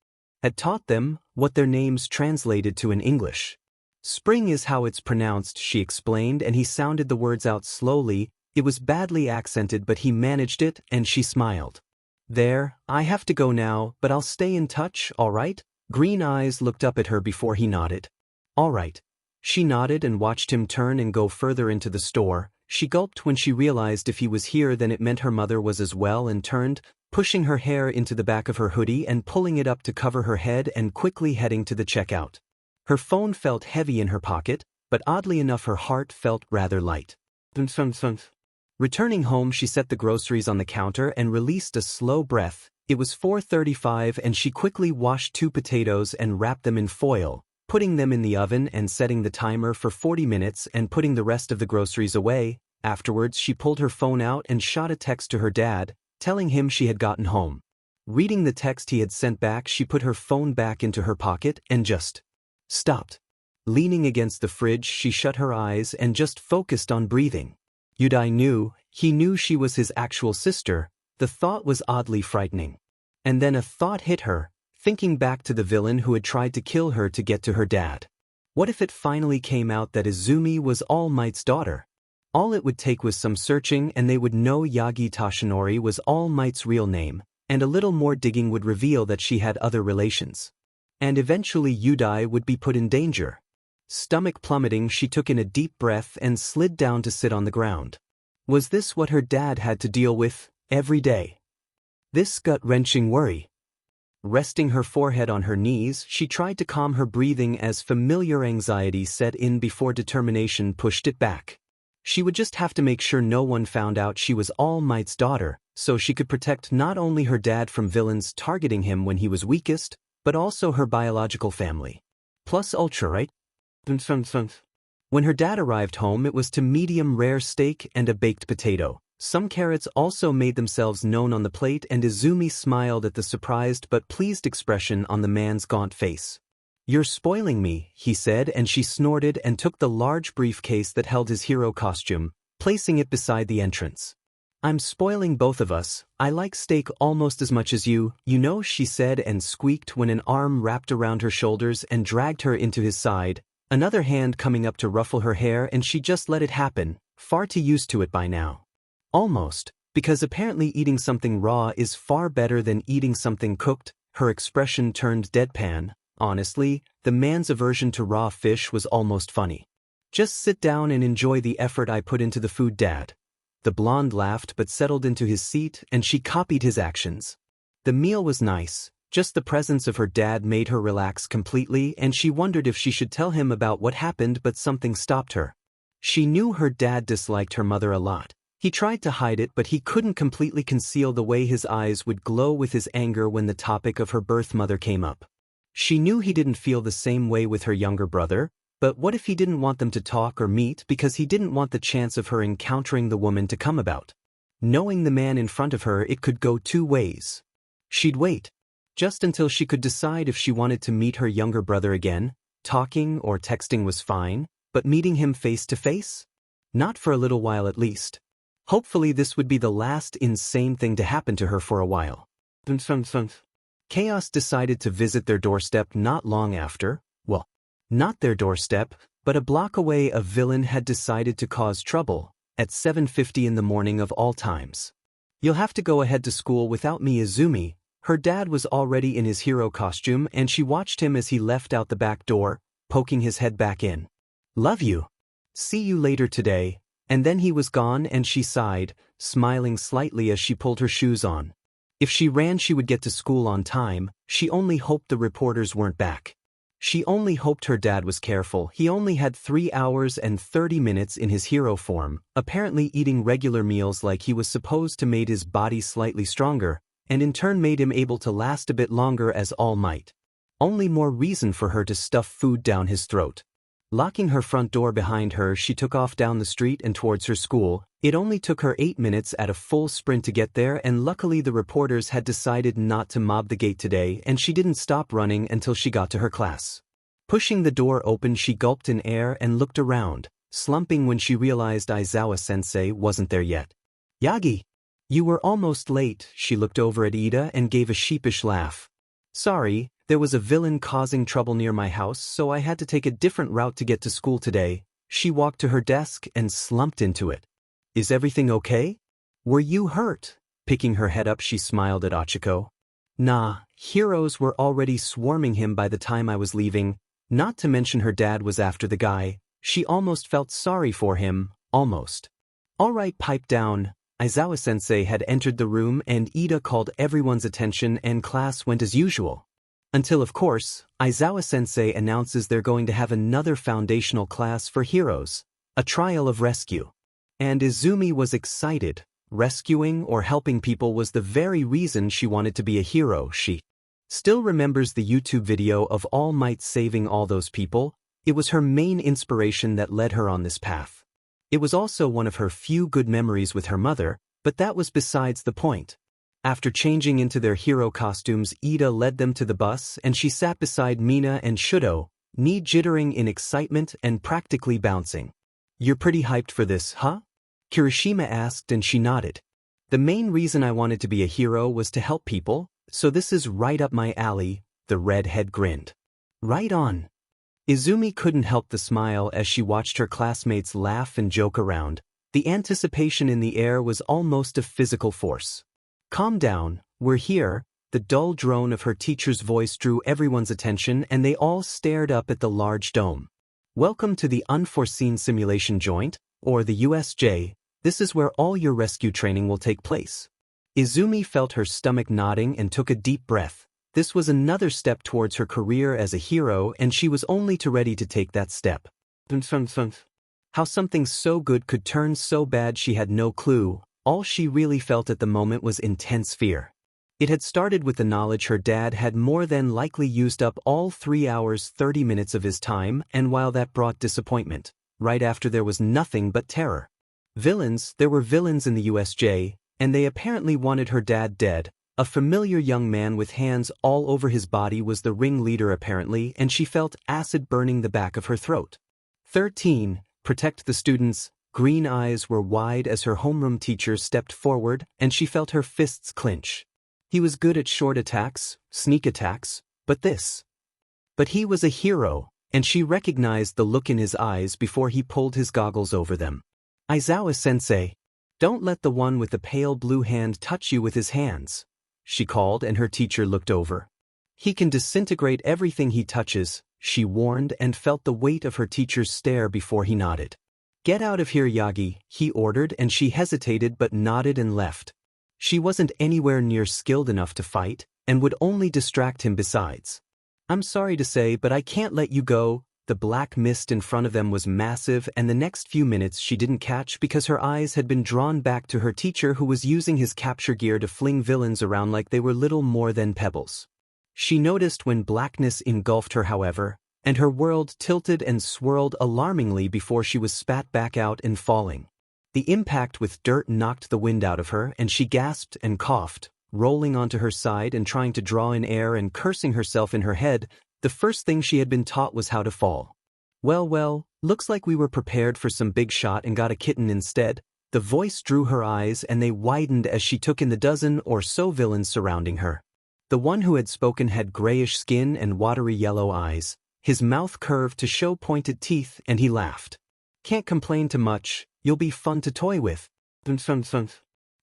had taught them, what their names translated to in English. Spring is how it's pronounced, she explained, and he sounded the words out slowly. It was badly accented, but he managed it, and she smiled. There, I have to go now, but I'll stay in touch, all right? Green eyes looked up at her before he nodded. All right. She nodded and watched him turn and go further into the store. She gulped when she realized if he was here then it meant her mother was as well, and turned, pushing her hair into the back of her hoodie and pulling it up to cover her head and quickly heading to the checkout. Her phone felt heavy in her pocket, but oddly enough her heart felt rather light. Returning home she set the groceries on the counter and released a slow breath. It was 4:35 and she quickly washed 2 potatoes and wrapped them in foil, putting them in the oven and setting the timer for 40 minutes and putting the rest of the groceries away. Afterwards she pulled her phone out and shot a text to her dad, telling him she had gotten home. Reading the text he had sent back, she put her phone back into her pocket and just stopped. Leaning against the fridge, she shut her eyes and just focused on breathing. He knew she was his actual sister. The thought was oddly frightening. And then a thought hit her, thinking back to the villain who had tried to kill her to get to her dad. What if it finally came out that Izumi was All Might's daughter? All it would take was some searching and they would know Yagi Tashinori was All Might's real name, and a little more digging would reveal that she had other relations. And eventually Yudai would be put in danger. Stomach plummeting, she took in a deep breath and slid down to sit on the ground. Was this what her dad had to deal with every day? This gut-wrenching worry. Resting her forehead on her knees, she tried to calm her breathing as familiar anxiety set in before determination pushed it back. She would just have to make sure no one found out she was All Might's daughter, so she could protect not only her dad from villains targeting him when he was weakest, but also her biological family. Plus Ultra, right? When her dad arrived home, it was to medium rare steak and a baked potato. Some carrots also made themselves known on the plate, and Izumi smiled at the surprised but pleased expression on the man's gaunt face. "You're spoiling me," he said, and she snorted and took the large briefcase that held his hero costume, placing it beside the entrance. "I'm spoiling both of us. I like steak almost as much as you know," she said and squeaked when an arm wrapped around her shoulders and dragged her into his side, another hand coming up to ruffle her hair, and she just let it happen, far too used to it by now. Almost, because apparently eating something raw is far better than eating something cooked. Her expression turned deadpan. Honestly, the man's aversion to raw fish was almost funny. "Just sit down and enjoy the effort I put into the food, Dad." The blonde laughed but settled into his seat, and she copied his actions. The meal was nice, just the presence of her dad made her relax completely, and she wondered if she should tell him about what happened, but something stopped her. She knew her dad disliked her mother a lot. He tried to hide it, but he couldn't completely conceal the way his eyes would glow with his anger when the topic of her birth mother came up. She knew he didn't feel the same way with her younger brother, but what if he didn't want them to talk or meet because he didn't want the chance of her encountering the woman to come about? Knowing the man in front of her, it could go two ways. She'd wait, just until she could decide if she wanted to meet her younger brother again. Talking or texting was fine, but meeting him face to face? Not for a little while at least. Hopefully this would be the last insane thing to happen to her for a while. Chaos decided to visit their doorstep not long after. Well, not their doorstep, but a block away. A villain had decided to cause trouble, at 7:50 in the morning of all times. "You'll have to go ahead to school without me, Izumi." Her dad was already in his hero costume, and she watched him as he left out the back door, poking his head back in. "Love you. See you later today." And then he was gone, and she sighed, smiling slightly as she pulled her shoes on. If she ran, she would get to school on time. She only hoped the reporters weren't back. She only hoped her dad was careful. He only had 3 hours and 30 minutes in his hero form, apparently eating regular meals like he was supposed to made his body slightly stronger, and in turn made him able to last a bit longer as All Might. Only more reason for her to stuff food down his throat. Locking her front door behind her, she took off down the street and towards her school. It only took her 8 minutes at a full sprint to get there, and luckily the reporters had decided not to mob the gate today, and she didn't stop running until she got to her class. Pushing the door open, she gulped in air and looked around, slumping when she realized Aizawa-sensei wasn't there yet. "Yagi, you were almost late." She looked over at Ida and gave a sheepish laugh. "Sorry. There was a villain causing trouble near my house, so I had to take a different route to get to school today." She walked to her desk and slumped into it. "Is everything okay? Were you hurt?" Picking her head up, she smiled at Ochiko. "Nah, heroes were already swarming him by the time I was leaving, not to mention her dad was after the guy." She almost felt sorry for him, almost. "All right, pipe down." Aizawa-sensei had entered the room, and Ida called everyone's attention, and class went as usual. Until, of course, Aizawa-sensei announces they're going to have another foundational class for heroes, a trial of rescue. And Izumi was excited. Rescuing or helping people was the very reason she wanted to be a hero. She still remembers the YouTube video of All Might saving all those people. It was her main inspiration that led her on this path. It was also one of her few good memories with her mother, but that was besides the point. After changing into their hero costumes, Ida led them to the bus, and she sat beside Mina and Shudo, knee jittering in excitement and practically bouncing. "You're pretty hyped for this, huh?" Kirishima asked, and she nodded. "The main reason I wanted to be a hero was to help people, so this is right up my alley." The redhead grinned. "Right on." Izumi couldn't help the smile as she watched her classmates laugh and joke around. The anticipation in the air was almost a physical force. "Calm down, we're here." The dull drone of her teacher's voice drew everyone's attention, and they all stared up at the large dome. "Welcome to the Unforeseen Simulation Joint, or the USJ. This is where all your rescue training will take place." Izumi felt her stomach nodding and took a deep breath. This was another step towards her career as a hero, and she was only too ready to take that step. How something so good could turn so bad, she had no clue. All she really felt at the moment was intense fear. It had started with the knowledge her dad had more than likely used up all 3 hours 30 minutes of his time, and while that brought disappointment, right after there was nothing but terror. Villains, there were villains in the USJ, and they apparently wanted her dad dead. A familiar young man with hands all over his body was the ringleader apparently, and she felt acid burning the back of her throat. 13. Protect the students. Green eyes were wide as her homeroom teacher stepped forward, and she felt her fists clench. He was good at short attacks, sneak attacks, but he was a hero, and she recognized the look in his eyes before he pulled his goggles over them. Aizawa-sensei, don't let the one with the pale blue hand touch you with his hands, she called, and her teacher looked over. He can disintegrate everything he touches, she warned, and felt the weight of her teacher's stare before he nodded. Get out of here, Yagi, he ordered, and she hesitated but nodded and left. She wasn't anywhere near skilled enough to fight, and would only distract him besides. I'm sorry to say, but I can't let you go. The black mist in front of them was massive, and the next few minutes she didn't catch because her eyes had been drawn back to her teacher, who was using his capture gear to fling villains around like they were little more than pebbles. She noticed when blackness engulfed her, however, and her world tilted and swirled alarmingly before she was spat back out and falling. The impact with dirt knocked the wind out of her, and she gasped and coughed, rolling onto her side and trying to draw in air and cursing herself in her head. The first thing she had been taught was how to fall. Well, looks like we were prepared for some big shot and got a kitten instead. The voice drew her eyes, and they widened as she took in the dozen or so villains surrounding her. The one who had spoken had grayish skin and watery yellow eyes. His mouth curved to show pointed teeth, and he laughed. Can't complain too much, you'll be fun to toy with.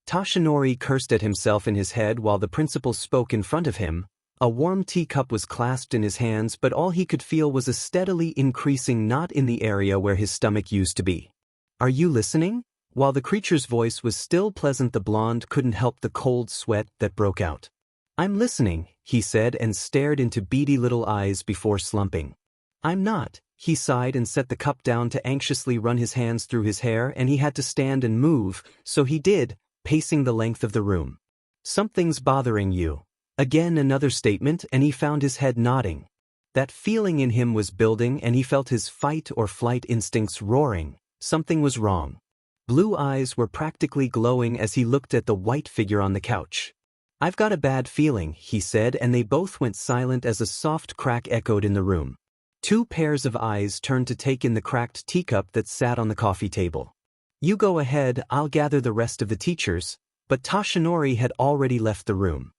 Tashinori cursed at himself in his head while the principal spoke in front of him. A warm teacup was clasped in his hands, but all he could feel was a steadily increasing knot in the area where his stomach used to be. Are you listening? While the creature's voice was still pleasant, the blonde couldn't help the cold sweat that broke out. I'm listening, he said, and stared into beady little eyes before slumping. I'm not. He sighed and set the cup down to anxiously run his hands through his hair, and he had to stand and move, so he did, pacing the length of the room. Something's bothering you. Again another statement, and he found his head nodding. That feeling in him was building, and he felt his fight or flight instincts roaring. Something was wrong. Blue eyes were practically glowing as he looked at the white figure on the couch. I've got a bad feeling, he said, and they both went silent as a soft crack echoed in the room. Two pairs of eyes turned to take in the cracked teacup that sat on the coffee table. You go ahead, I'll gather the rest of the teachers. But Tashinori had already left the room.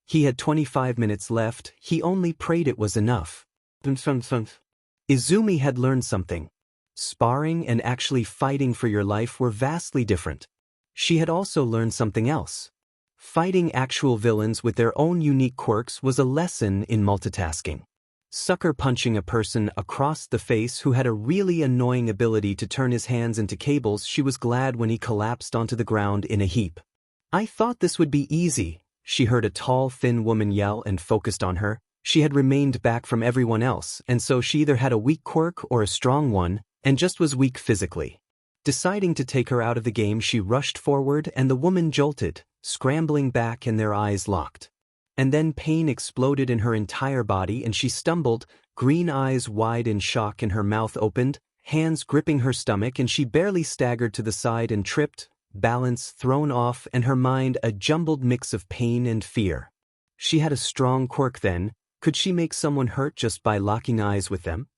He had 25 minutes left. He only prayed it was enough. Izumi had learned something. Sparring and actually fighting for your life were vastly different. She had also learned something else. Fighting actual villains with their own unique quirks was a lesson in multitasking. Sucker punching a person across the face who had a really annoying ability to turn his hands into cables. She was glad when he collapsed onto the ground in a heap. I thought this would be easy, she heard a tall, thin woman yell and focused on her. She had remained back from everyone else, and so she either had a weak quirk or a strong one, and just was weak physically. Deciding to take her out of the game, she rushed forward, and the woman jolted, scrambling back, and their eyes locked. And then pain exploded in her entire body, and she stumbled, green eyes wide in shock and her mouth opened, hands gripping her stomach, and she barely staggered to the side and tripped, balance thrown off, and her mind a jumbled mix of pain and fear. She had a strong quirk then. Could she make someone hurt just by locking eyes with them?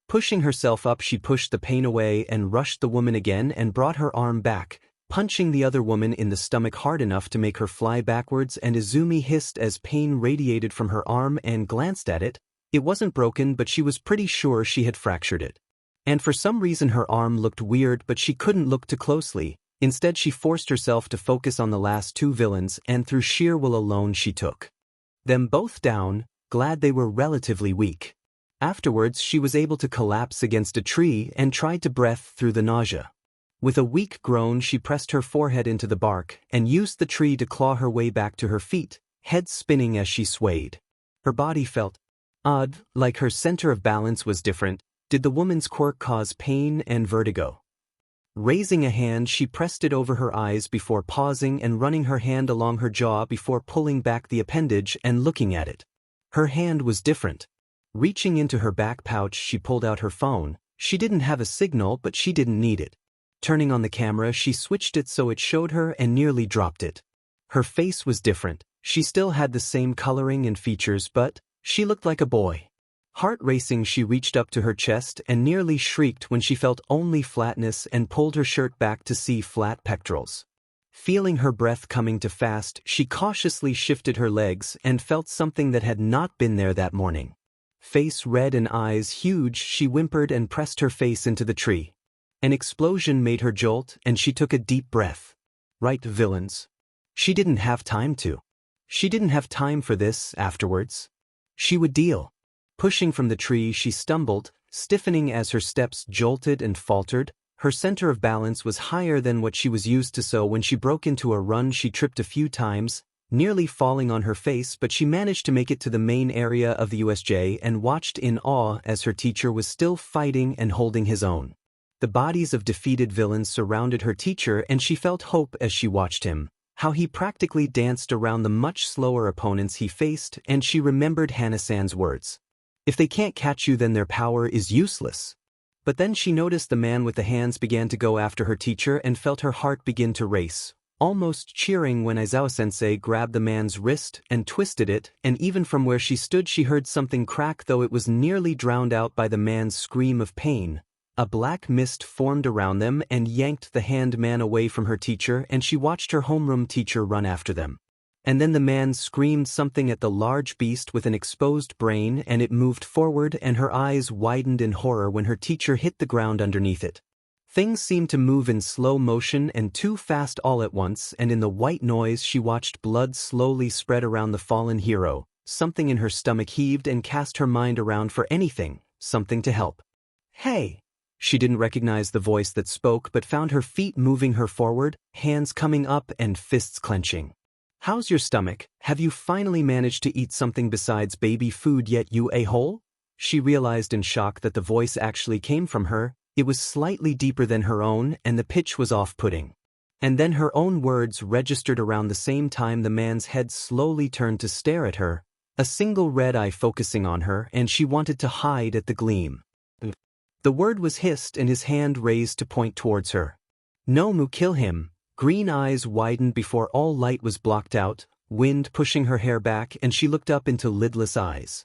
Pushing herself up, she pushed the pain away and rushed the woman again and brought her arm back, punching the other woman in the stomach hard enough to make her fly backwards, and Izumi hissed as pain radiated from her arm and glanced at it. It wasn't broken, but she was pretty sure she had fractured it. And for some reason her arm looked weird, but she couldn't look too closely. Instead, she forced herself to focus on the last two villains, and through sheer will alone she took them both down, glad they were relatively weak. Afterwards, she was able to collapse against a tree and tried to breathe through the nausea. With a weak groan, she pressed her forehead into the bark and used the tree to claw her way back to her feet, head spinning as she swayed. Her body felt odd, like her center of balance was different. Did the woman's quirk cause pain and vertigo? Raising a hand, she pressed it over her eyes before pausing and running her hand along her jaw before pulling back the appendage and looking at it. Her hand was different. Reaching into her back pouch, she pulled out her phone. She didn't have a signal, but she didn't need it. Turning on the camera, she switched it so it showed her and nearly dropped it. Her face was different. She still had the same coloring and features, but she looked like a boy. Heart racing, she reached up to her chest and nearly shrieked when she felt only flatness and pulled her shirt back to see flat pectorals. Feeling her breath coming too fast, she cautiously shifted her legs and felt something that had not been there that morning. Face red and eyes huge, she whimpered and pressed her face into the tree. An explosion made her jolt, and she took a deep breath. Right, villains. She didn't have time to. She didn't have time for this afterwards. She would deal. Pushing from the tree, she stumbled, stiffening as her steps jolted and faltered. Her center of balance was higher than what she was used to, so when she broke into a run, she tripped a few times, nearly falling on her face, but she managed to make it to the main area of the USJ and watched in awe as her teacher was still fighting and holding his own. The bodies of defeated villains surrounded her teacher, and she felt hope as she watched him, how he practically danced around the much slower opponents he faced, and she remembered Hana-san's words. If they can't catch you, then their power is useless. But then she noticed the man with the hands began to go after her teacher and felt her heart begin to race, almost cheering when Aizawa-sensei grabbed the man's wrist and twisted it, and even from where she stood she heard something crack, though it was nearly drowned out by the man's scream of pain. A black mist formed around them and yanked the hand man away from her teacher, and she watched her homeroom teacher run after them. And then the man screamed something at the large beast with an exposed brain, and it moved forward, and her eyes widened in horror when her teacher hit the ground underneath it. Things seemed to move in slow motion and too fast all at once, and in the white noise she watched blood slowly spread around the fallen hero. Something in her stomach heaved and cast her mind around for anything, something to help. Hey! She didn't recognize the voice that spoke, but found her feet moving her forward, hands coming up and fists clenching. How's your stomach? Have you finally managed to eat something besides baby food yet, you a-hole? She realized in shock that the voice actually came from her. It was slightly deeper than her own, and the pitch was off-putting. And then her own words registered around the same time. The man's head slowly turned to stare at her, a single red eye focusing on her, and she wanted to hide at the gleam. The word was hissed and his hand raised to point towards her. No, mu, kill him. Green eyes widened before all light was blocked out, wind pushing her hair back, and she looked up into lidless eyes.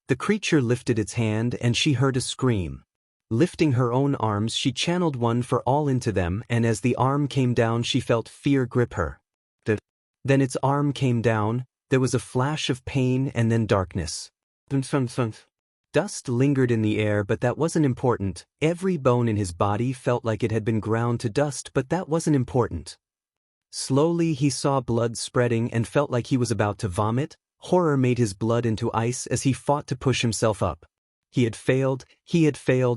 The creature lifted its hand and she heard a scream. Lifting her own arms, she channeled one for all into them, and as the arm came down she felt fear grip her. Then its arm came down, there was a flash of pain and then darkness. Dust lingered in the air, but that wasn't important. Every bone in his body felt like it had been ground to dust, but that wasn't important. Slowly he saw blood spreading and felt like he was about to vomit. Horror made his blood into ice as he fought to push himself up. He had failed,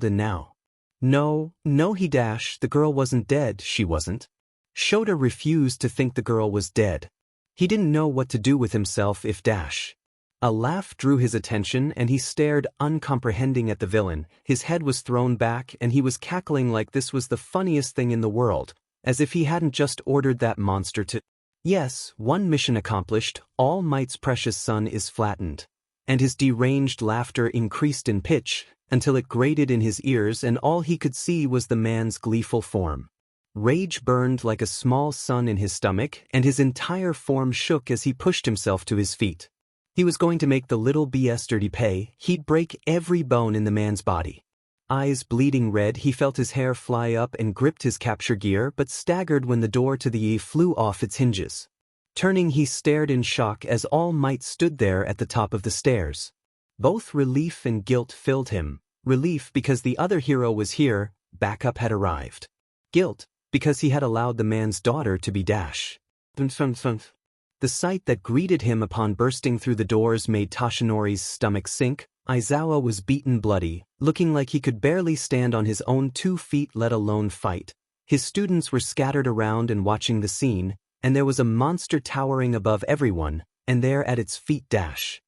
and now. No, the girl wasn't dead, she wasn't. Shota refused to think the girl was dead. He didn't know what to do with himself if dash. A laugh drew his attention and he stared uncomprehending at the villain. His head was thrown back and he was cackling like this was the funniest thing in the world, as if he hadn't just ordered that monster to. Yes, one mission accomplished, All Might's precious son is flattened. And his deranged laughter increased in pitch, until it grated in his ears and all he could see was the man's gleeful form. Rage burned like a small sun in his stomach and his entire form shook as he pushed himself to his feet. He was going to make the little bastard pay. He'd break every bone in the man's body. Eyes bleeding red, he felt his hair fly up and gripped his capture gear, but staggered when the door to the flew off its hinges. Turning, he stared in shock as All Might stood there at the top of the stairs. Both relief and guilt filled him. Relief because the other hero was here, backup had arrived. Guilt because he had allowed the man's daughter to be dash. The sight that greeted him upon bursting through the doors made Toshinori's stomach sink. Aizawa was beaten bloody, looking like he could barely stand on his own 2 feet, let alone fight. His students were scattered around and watching the scene, and there was a monster towering above everyone, and there at its feet dash.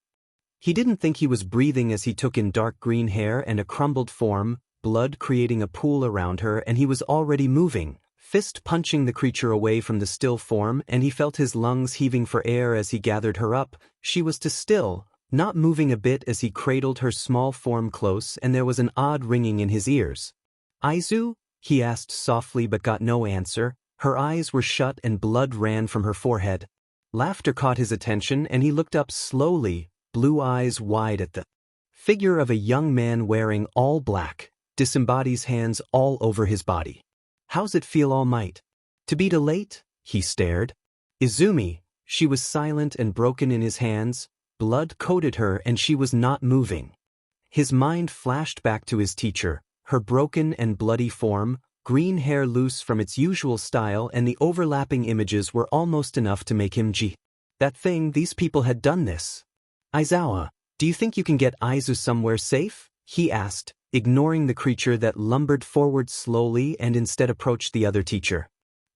He didn't think he was breathing as he took in dark green hair and a crumbled form, blood creating a pool around her, and he was already moving, fist punching the creature away from the still form, and he felt his lungs heaving for air as he gathered her up. She was still, not moving a bit as he cradled her small form close, and there was an odd ringing in his ears. Aizu? He asked softly but got no answer. Her eyes were shut and blood ran from her forehead. Laughter caught his attention and he looked up slowly, blue eyes wide at the figure of a young man wearing all black, disembodies hands all over his body. How's it feel, All Might? To be too late? He stared. Izumi, she was silent and broken in his hands, blood coated her and she was not moving. His mind flashed back to his teacher, her broken and bloody form, green hair loose from its usual style, and the overlapping images were almost enough to make him that thing. These people had done this. Aizawa, do you think you can get Aizu somewhere safe? He asked, ignoring the creature that lumbered forward slowly and instead approached the other teacher.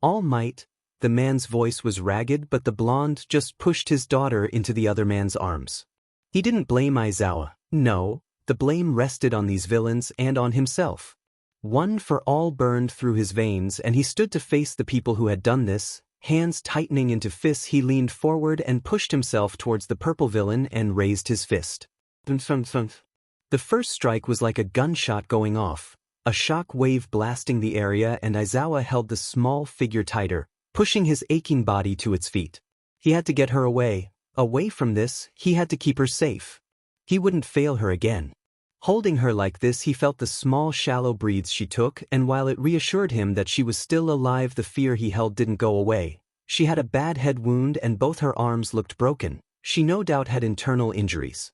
All Might. The man's voice was ragged, but the blonde just pushed his daughter into the other man's arms. He didn't blame Aizawa. No, the blame rested on these villains and on himself. One for all burned through his veins, and he stood to face the people who had done this. Hands tightening into fists, he leaned forward and pushed himself towards the purple villain and raised his fist. The first strike was like a gunshot going off, a shock wave blasting the area, and Aizawa held the small figure tighter, pushing his aching body to its feet. He had to get her away. Away from this, he had to keep her safe. He wouldn't fail her again. Holding her like this, he felt the small shallow breaths she took, and while it reassured him that she was still alive, the fear he held didn't go away. She had a bad head wound and both her arms looked broken. She no doubt had internal injuries.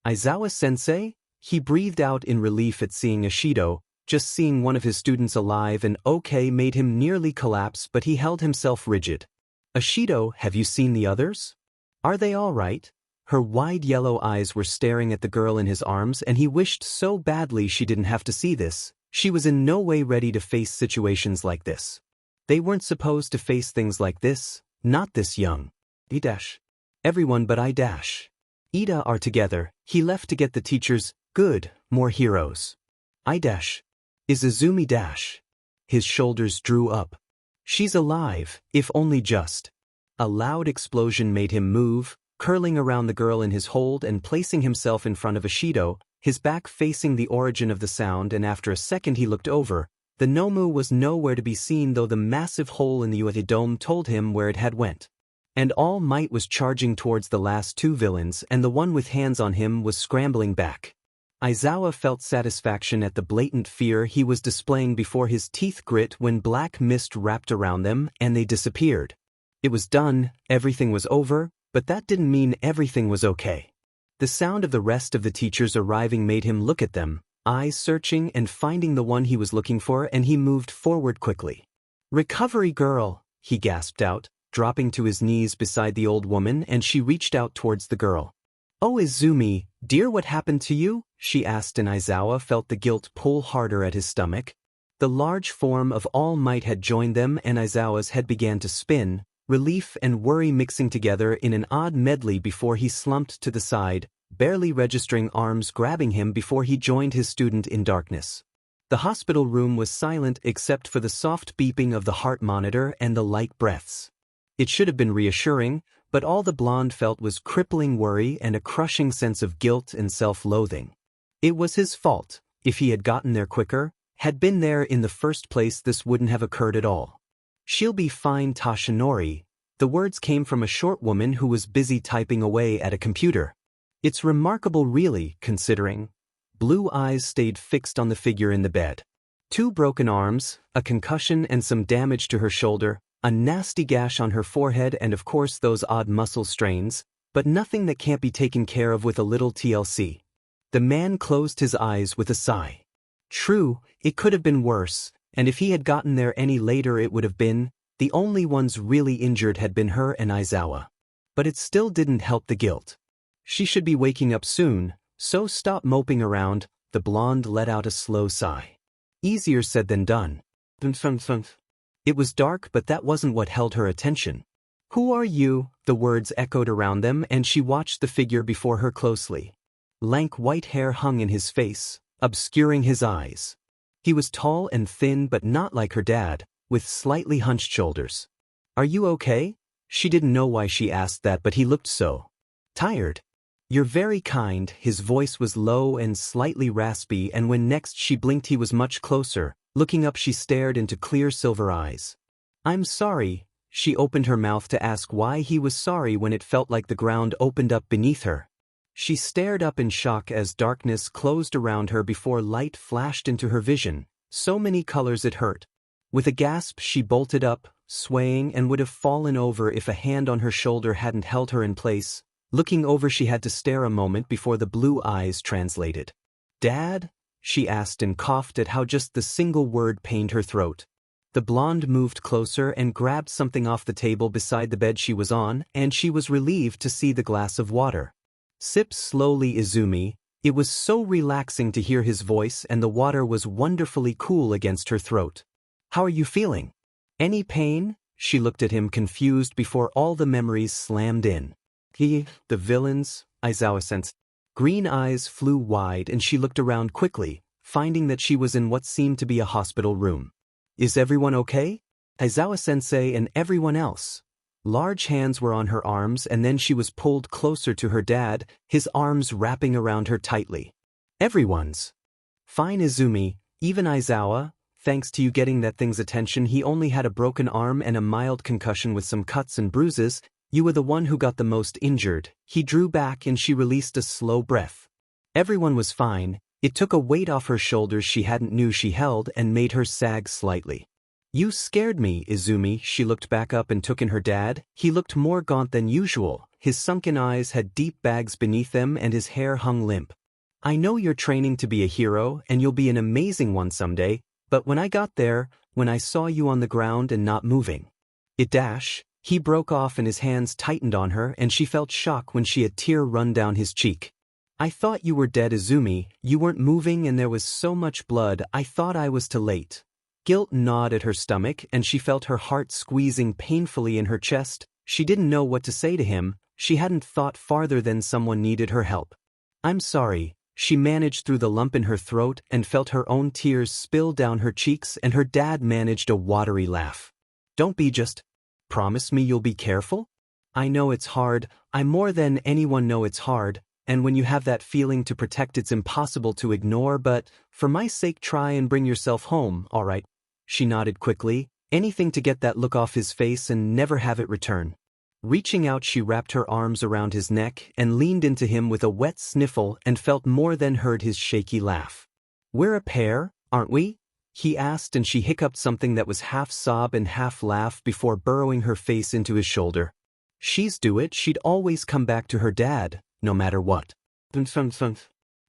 Aizawa-sensei? He breathed out in relief at seeing Ishido. Just seeing one of his students alive and okay made him nearly collapse, but he held himself rigid. Ishido, have you seen the others? Are they all right? Her wide yellow eyes were staring at the girl in his arms, and he wished so badly she didn't have to see this. She was in no way ready to face situations like this. They weren't supposed to face things like this, not this young. Everyone but Ida are together. He left to get the teachers. Good, more heroes. Is Izumi. His shoulders drew up. She's alive, if only just. A loud explosion made him move, curling around the girl in his hold and placing himself in front of Ishido, his back facing the origin of the sound, and after a second he looked over. The Nomu was nowhere to be seen, though the massive hole in the Uete dome told him where it had went. And All Might was charging towards the last two villains, and the one with hands on him was scrambling back. Aizawa felt satisfaction at the blatant fear he was displaying before his teeth grit when black mist wrapped around them and they disappeared. It was done, everything was over. But that didn't mean everything was okay. The sound of the rest of the teachers arriving made him look at them, eyes searching and finding the one he was looking for, and he moved forward quickly. Recovery girl, he gasped out, dropping to his knees beside the old woman, and she reached out towards the girl. Oh Izumi, dear, what happened to you? She asked, and Aizawa felt the guilt pull harder at his stomach. The large form of All Might had joined them, and Aizawa's head began to spin, relief and worry mixing together in an odd medley before he slumped to the side, barely registering arms grabbing him before he joined his student in darkness. The hospital room was silent except for the soft beeping of the heart monitor and the light breaths. It should have been reassuring, but all the blonde felt was crippling worry and a crushing sense of guilt and self-loathing. It was his fault. If he had gotten there quicker, had been there in the first place, this wouldn't have occurred at all. She'll be fine, Tashinori. The words came from a short woman who was busy typing away at a computer. It's remarkable really, considering. Blue eyes stayed fixed on the figure in the bed. 2 broken arms, a concussion and some damage to her shoulder, a nasty gash on her forehead, and of course those odd muscle strains, but nothing that can't be taken care of with a little TLC. The man closed his eyes with a sigh. True, it could have been worse. And if he had gotten there any later it would have been. The only ones really injured had been her and Aizawa. But it still didn't help the guilt. She should be waking up soon, so stop moping around. The blonde let out a slow sigh. Easier said than done. It was dark, but that wasn't what held her attention. Who are you? The words echoed around them, and she watched the figure before her closely. Lank white hair hung in his face, obscuring his eyes. He was tall and thin, but not like her dad, with slightly hunched shoulders. Are you okay? She didn't know why she asked that, but he looked so tired. You're very kind. His voice was low and slightly raspy, and when next she blinked he was much closer. Looking up she stared into clear silver eyes. I'm sorry. She opened her mouth to ask why he was sorry when it felt like the ground opened up beneath her. She stared up in shock as darkness closed around her before light flashed into her vision, so many colors it hurt. With a gasp she bolted up, swaying, and would have fallen over if a hand on her shoulder hadn't held her in place. Looking over she had to stare a moment before the blue eyes translated. Dad? She asked and coughed at how just the single word pained her throat. The blonde moved closer and grabbed something off the table beside the bed she was on, and she was relieved to see the glass of water. Sip slowly, Izumi. It was so relaxing to hear his voice, and the water was wonderfully cool against her throat. How are you feeling? Any pain? She looked at him confused before all the memories slammed in. The villains, Aizawa sensed. Green eyes flew wide and she looked around quickly, finding that she was in what seemed to be a hospital room. Is everyone okay? Aizawa-sensei and everyone else. Large hands were on her arms, and then she was pulled closer to her dad, his arms wrapping around her tightly. Everyone's. Fine, Izumi, even Aizawa. Thanks to you getting that thing's attention, he only had a broken arm and a mild concussion with some cuts and bruises. You were the one who got the most injured. He drew back and she released a slow breath. Everyone was fine. It took a weight off her shoulders she hadn't knew she held and made her sag slightly. You scared me, Izumi. She looked back up and took in her dad. He looked more gaunt than usual. His sunken eyes had deep bags beneath them and his hair hung limp. I know you're training to be a hero and you'll be an amazing one someday, but when I got there, when I saw you on the ground and not moving. He broke off and his hands tightened on her and she felt shock when she had tear run down his cheek. I thought you were dead, Izumi. You weren't moving and there was so much blood, I thought I was too late. Guilt gnawed at her stomach and she felt her heart squeezing painfully in her chest. She didn't know what to say to him. She hadn't thought farther than someone needed her help. I'm sorry. She managed through the lump in her throat and felt her own tears spill down her cheeks, and her dad managed a watery laugh. Don't be just. Promise me you'll be careful? I know it's hard. I more than anyone know it's hard, and when you have that feeling to protect it's impossible to ignore, but for my sake try and bring yourself home, all right? She nodded quickly, anything to get that look off his face and never have it return. Reaching out she wrapped her arms around his neck and leaned into him with a wet sniffle and felt more than heard his shaky laugh. We're a pair, aren't we? He asked, and she hiccuped something that was half sob and half laugh before burrowing her face into his shoulder. She'd do it, she'd always come back to her dad, no matter what.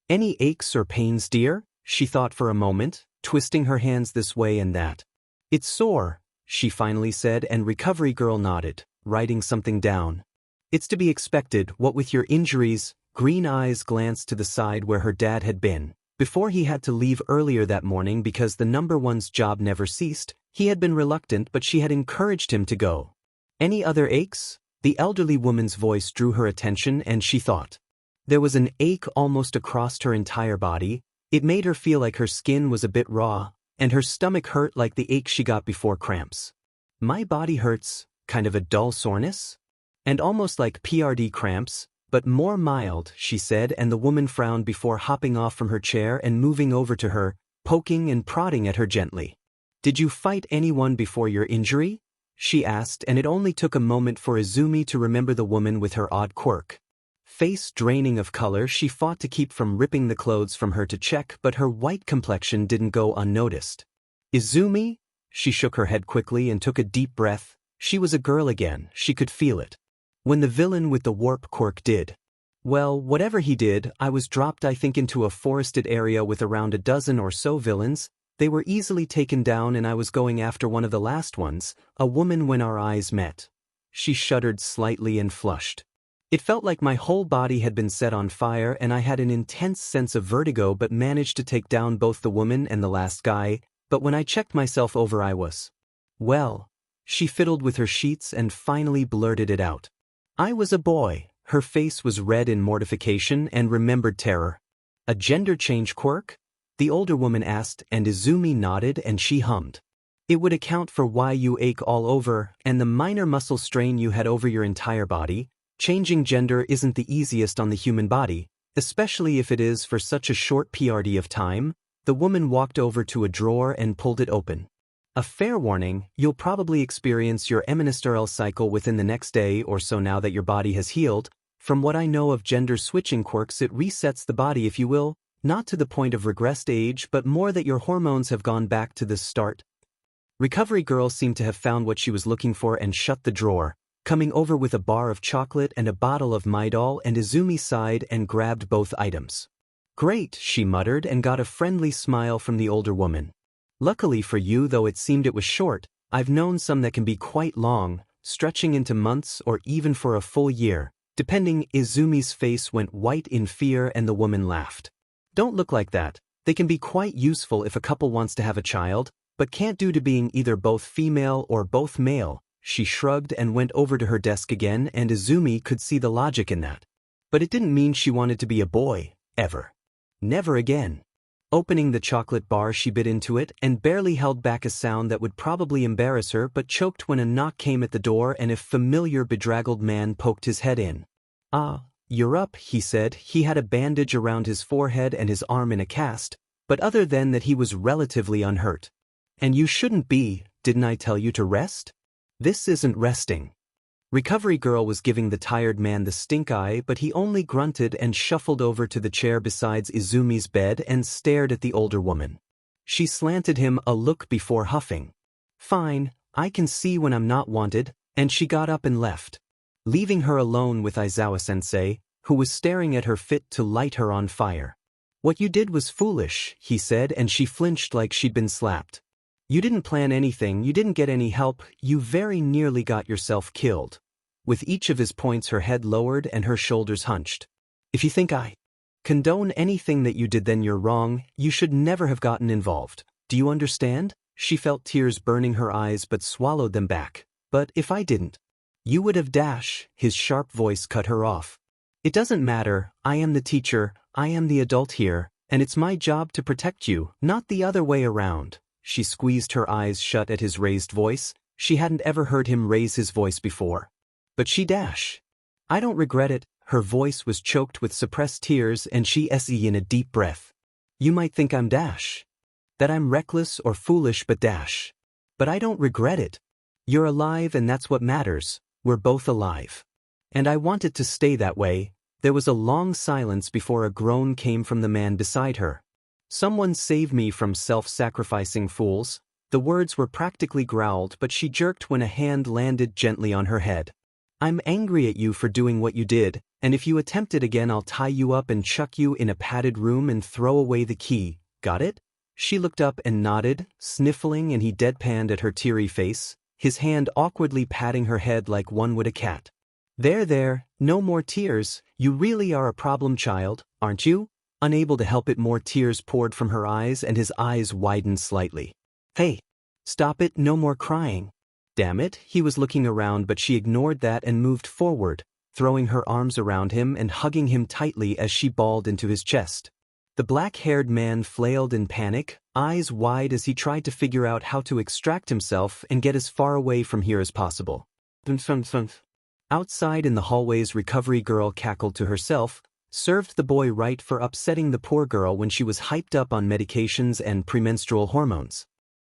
Any aches or pains, dear? She thought for a moment, twisting her hands this way and that. It's sore, she finally said, and Recovery Girl nodded, writing something down. It's to be expected, what with your injuries. Green eyes glanced to the side where her dad had been. Before he had to leave earlier that morning because the number one's job never ceased, he had been reluctant but she had encouraged him to go. Any other aches? The elderly woman's voice drew her attention and she thought. There was an ache almost across her entire body. It made her feel like her skin was a bit raw, and her stomach hurt like the ache she got before cramps. My body hurts, kind of a dull soreness? And almost like PRD cramps, but more mild, she said, and the woman frowned before hopping off from her chair and moving over to her, poking and prodding at her gently. Did you fight anyone before your injury? She asked, and it only took a moment for Izumi to remember the woman with her odd quirk. Face draining of color, she fought to keep from ripping the clothes from her to check, but her white complexion didn't go unnoticed. Izumi? She shook her head quickly and took a deep breath. She was a girl again, she could feel it. When the villain with the warp quirk did. Well, whatever he did, I was dropped I think into a forested area with around a dozen or so villains. They were easily taken down and I was going after one of the last ones, a woman when our eyes met. She shuddered slightly and flushed. It felt like my whole body had been set on fire and I had an intense sense of vertigo but managed to take down both the woman and the last guy, but when I checked myself over I was. Well. She fiddled with her sheets and finally blurted it out. I was a boy. Her face was red in mortification and remembered terror. A gender change quirk? The older woman asked, and Izumi nodded and she hummed. It would account for why you ache all over and the minor muscle strain you had over your entire body. Changing gender isn't the easiest on the human body, especially if it is for such a short period of time. The woman walked over to a drawer and pulled it open. A fair warning, you'll probably experience your menstrual cycle within the next day or so now that your body has healed. From what I know of gender switching quirks, it resets the body, if you will, not to the point of regressed age but more that your hormones have gone back to the start. Recovery girl seemed to have found what she was looking for and shut the drawer, coming over with a bar of chocolate and a bottle of Midol, and Izumi sighed and grabbed both items. "Great," she muttered and got a friendly smile from the older woman. "Luckily for you, though it seemed it was short, I've known some that can be quite long, stretching into months or even for a full year, depending." Izumi's face went white in fear and the woman laughed. "Don't look like that. They can be quite useful if a couple wants to have a child, but can't do to being either both female or both male." She shrugged and went over to her desk again, and Izumi could see the logic in that. But it didn't mean she wanted to be a boy, ever. Never again. Opening the chocolate bar, she bit into it and barely held back a sound that would probably embarrass her, but choked when a knock came at the door and a familiar bedraggled man poked his head in. "Ah, you're up," he said. He had a bandage around his forehead and his arm in a cast, but other than that he was relatively unhurt. "And you shouldn't be. Didn't I tell you to rest?" "This isn't resting." Recovery girl was giving the tired man the stink eye, but he only grunted and shuffled over to the chair beside Izumi's bed and stared at the older woman. She slanted him a look before huffing. "Fine, I can see when I'm not wanted," and she got up and left, leaving her alone with Aizawa-sensei, who was staring at her fit to light her on fire. "What you did was foolish," he said, and she flinched like she'd been slapped. "You didn't plan anything, you didn't get any help, you very nearly got yourself killed." With each of his points her head lowered and her shoulders hunched. "If you think I condone anything that you did, then you're wrong. You should never have gotten involved. Do you understand?" She felt tears burning her eyes but swallowed them back. "But if I didn't, you would have dash." His sharp voice cut her off. "It doesn't matter. I am the teacher, I am the adult here, and it's my job to protect you, not the other way around." She squeezed her eyes shut at his raised voice. She hadn't ever heard him raise his voice before. "But she dash. I don't regret it." Her voice was choked with suppressed tears and she se in a deep breath. "You might think I'm dash. That I'm reckless or foolish, but dash. But I don't regret it. You're alive and that's what matters. We're both alive. And I want it to stay that way." There was a long silence before a groan came from the man beside her. "Someone save me from self-sacrificing fools." The words were practically growled, but she jerked when a hand landed gently on her head. "I'm angry at you for doing what you did, and if you attempt it again I'll tie you up and chuck you in a padded room and throw away the key. Got it?" She looked up and nodded, sniffling, and he deadpanned at her teary face, his hand awkwardly patting her head like one would a cat. There, no more tears. You really are a problem child, aren't you?" Unable to help it, more tears poured from her eyes and his eyes widened slightly. "Hey, stop it, no more crying." "Damn it," he was looking around, but she ignored that and moved forward, throwing her arms around him and hugging him tightly as she bawled into his chest. The black-haired man flailed in panic, eyes wide as he tried to figure out how to extract himself and get as far away from here as possible. Outside in the hallways, recovery girl cackled to herself, served the boy right for upsetting the poor girl when she was hyped up on medications and premenstrual hormones.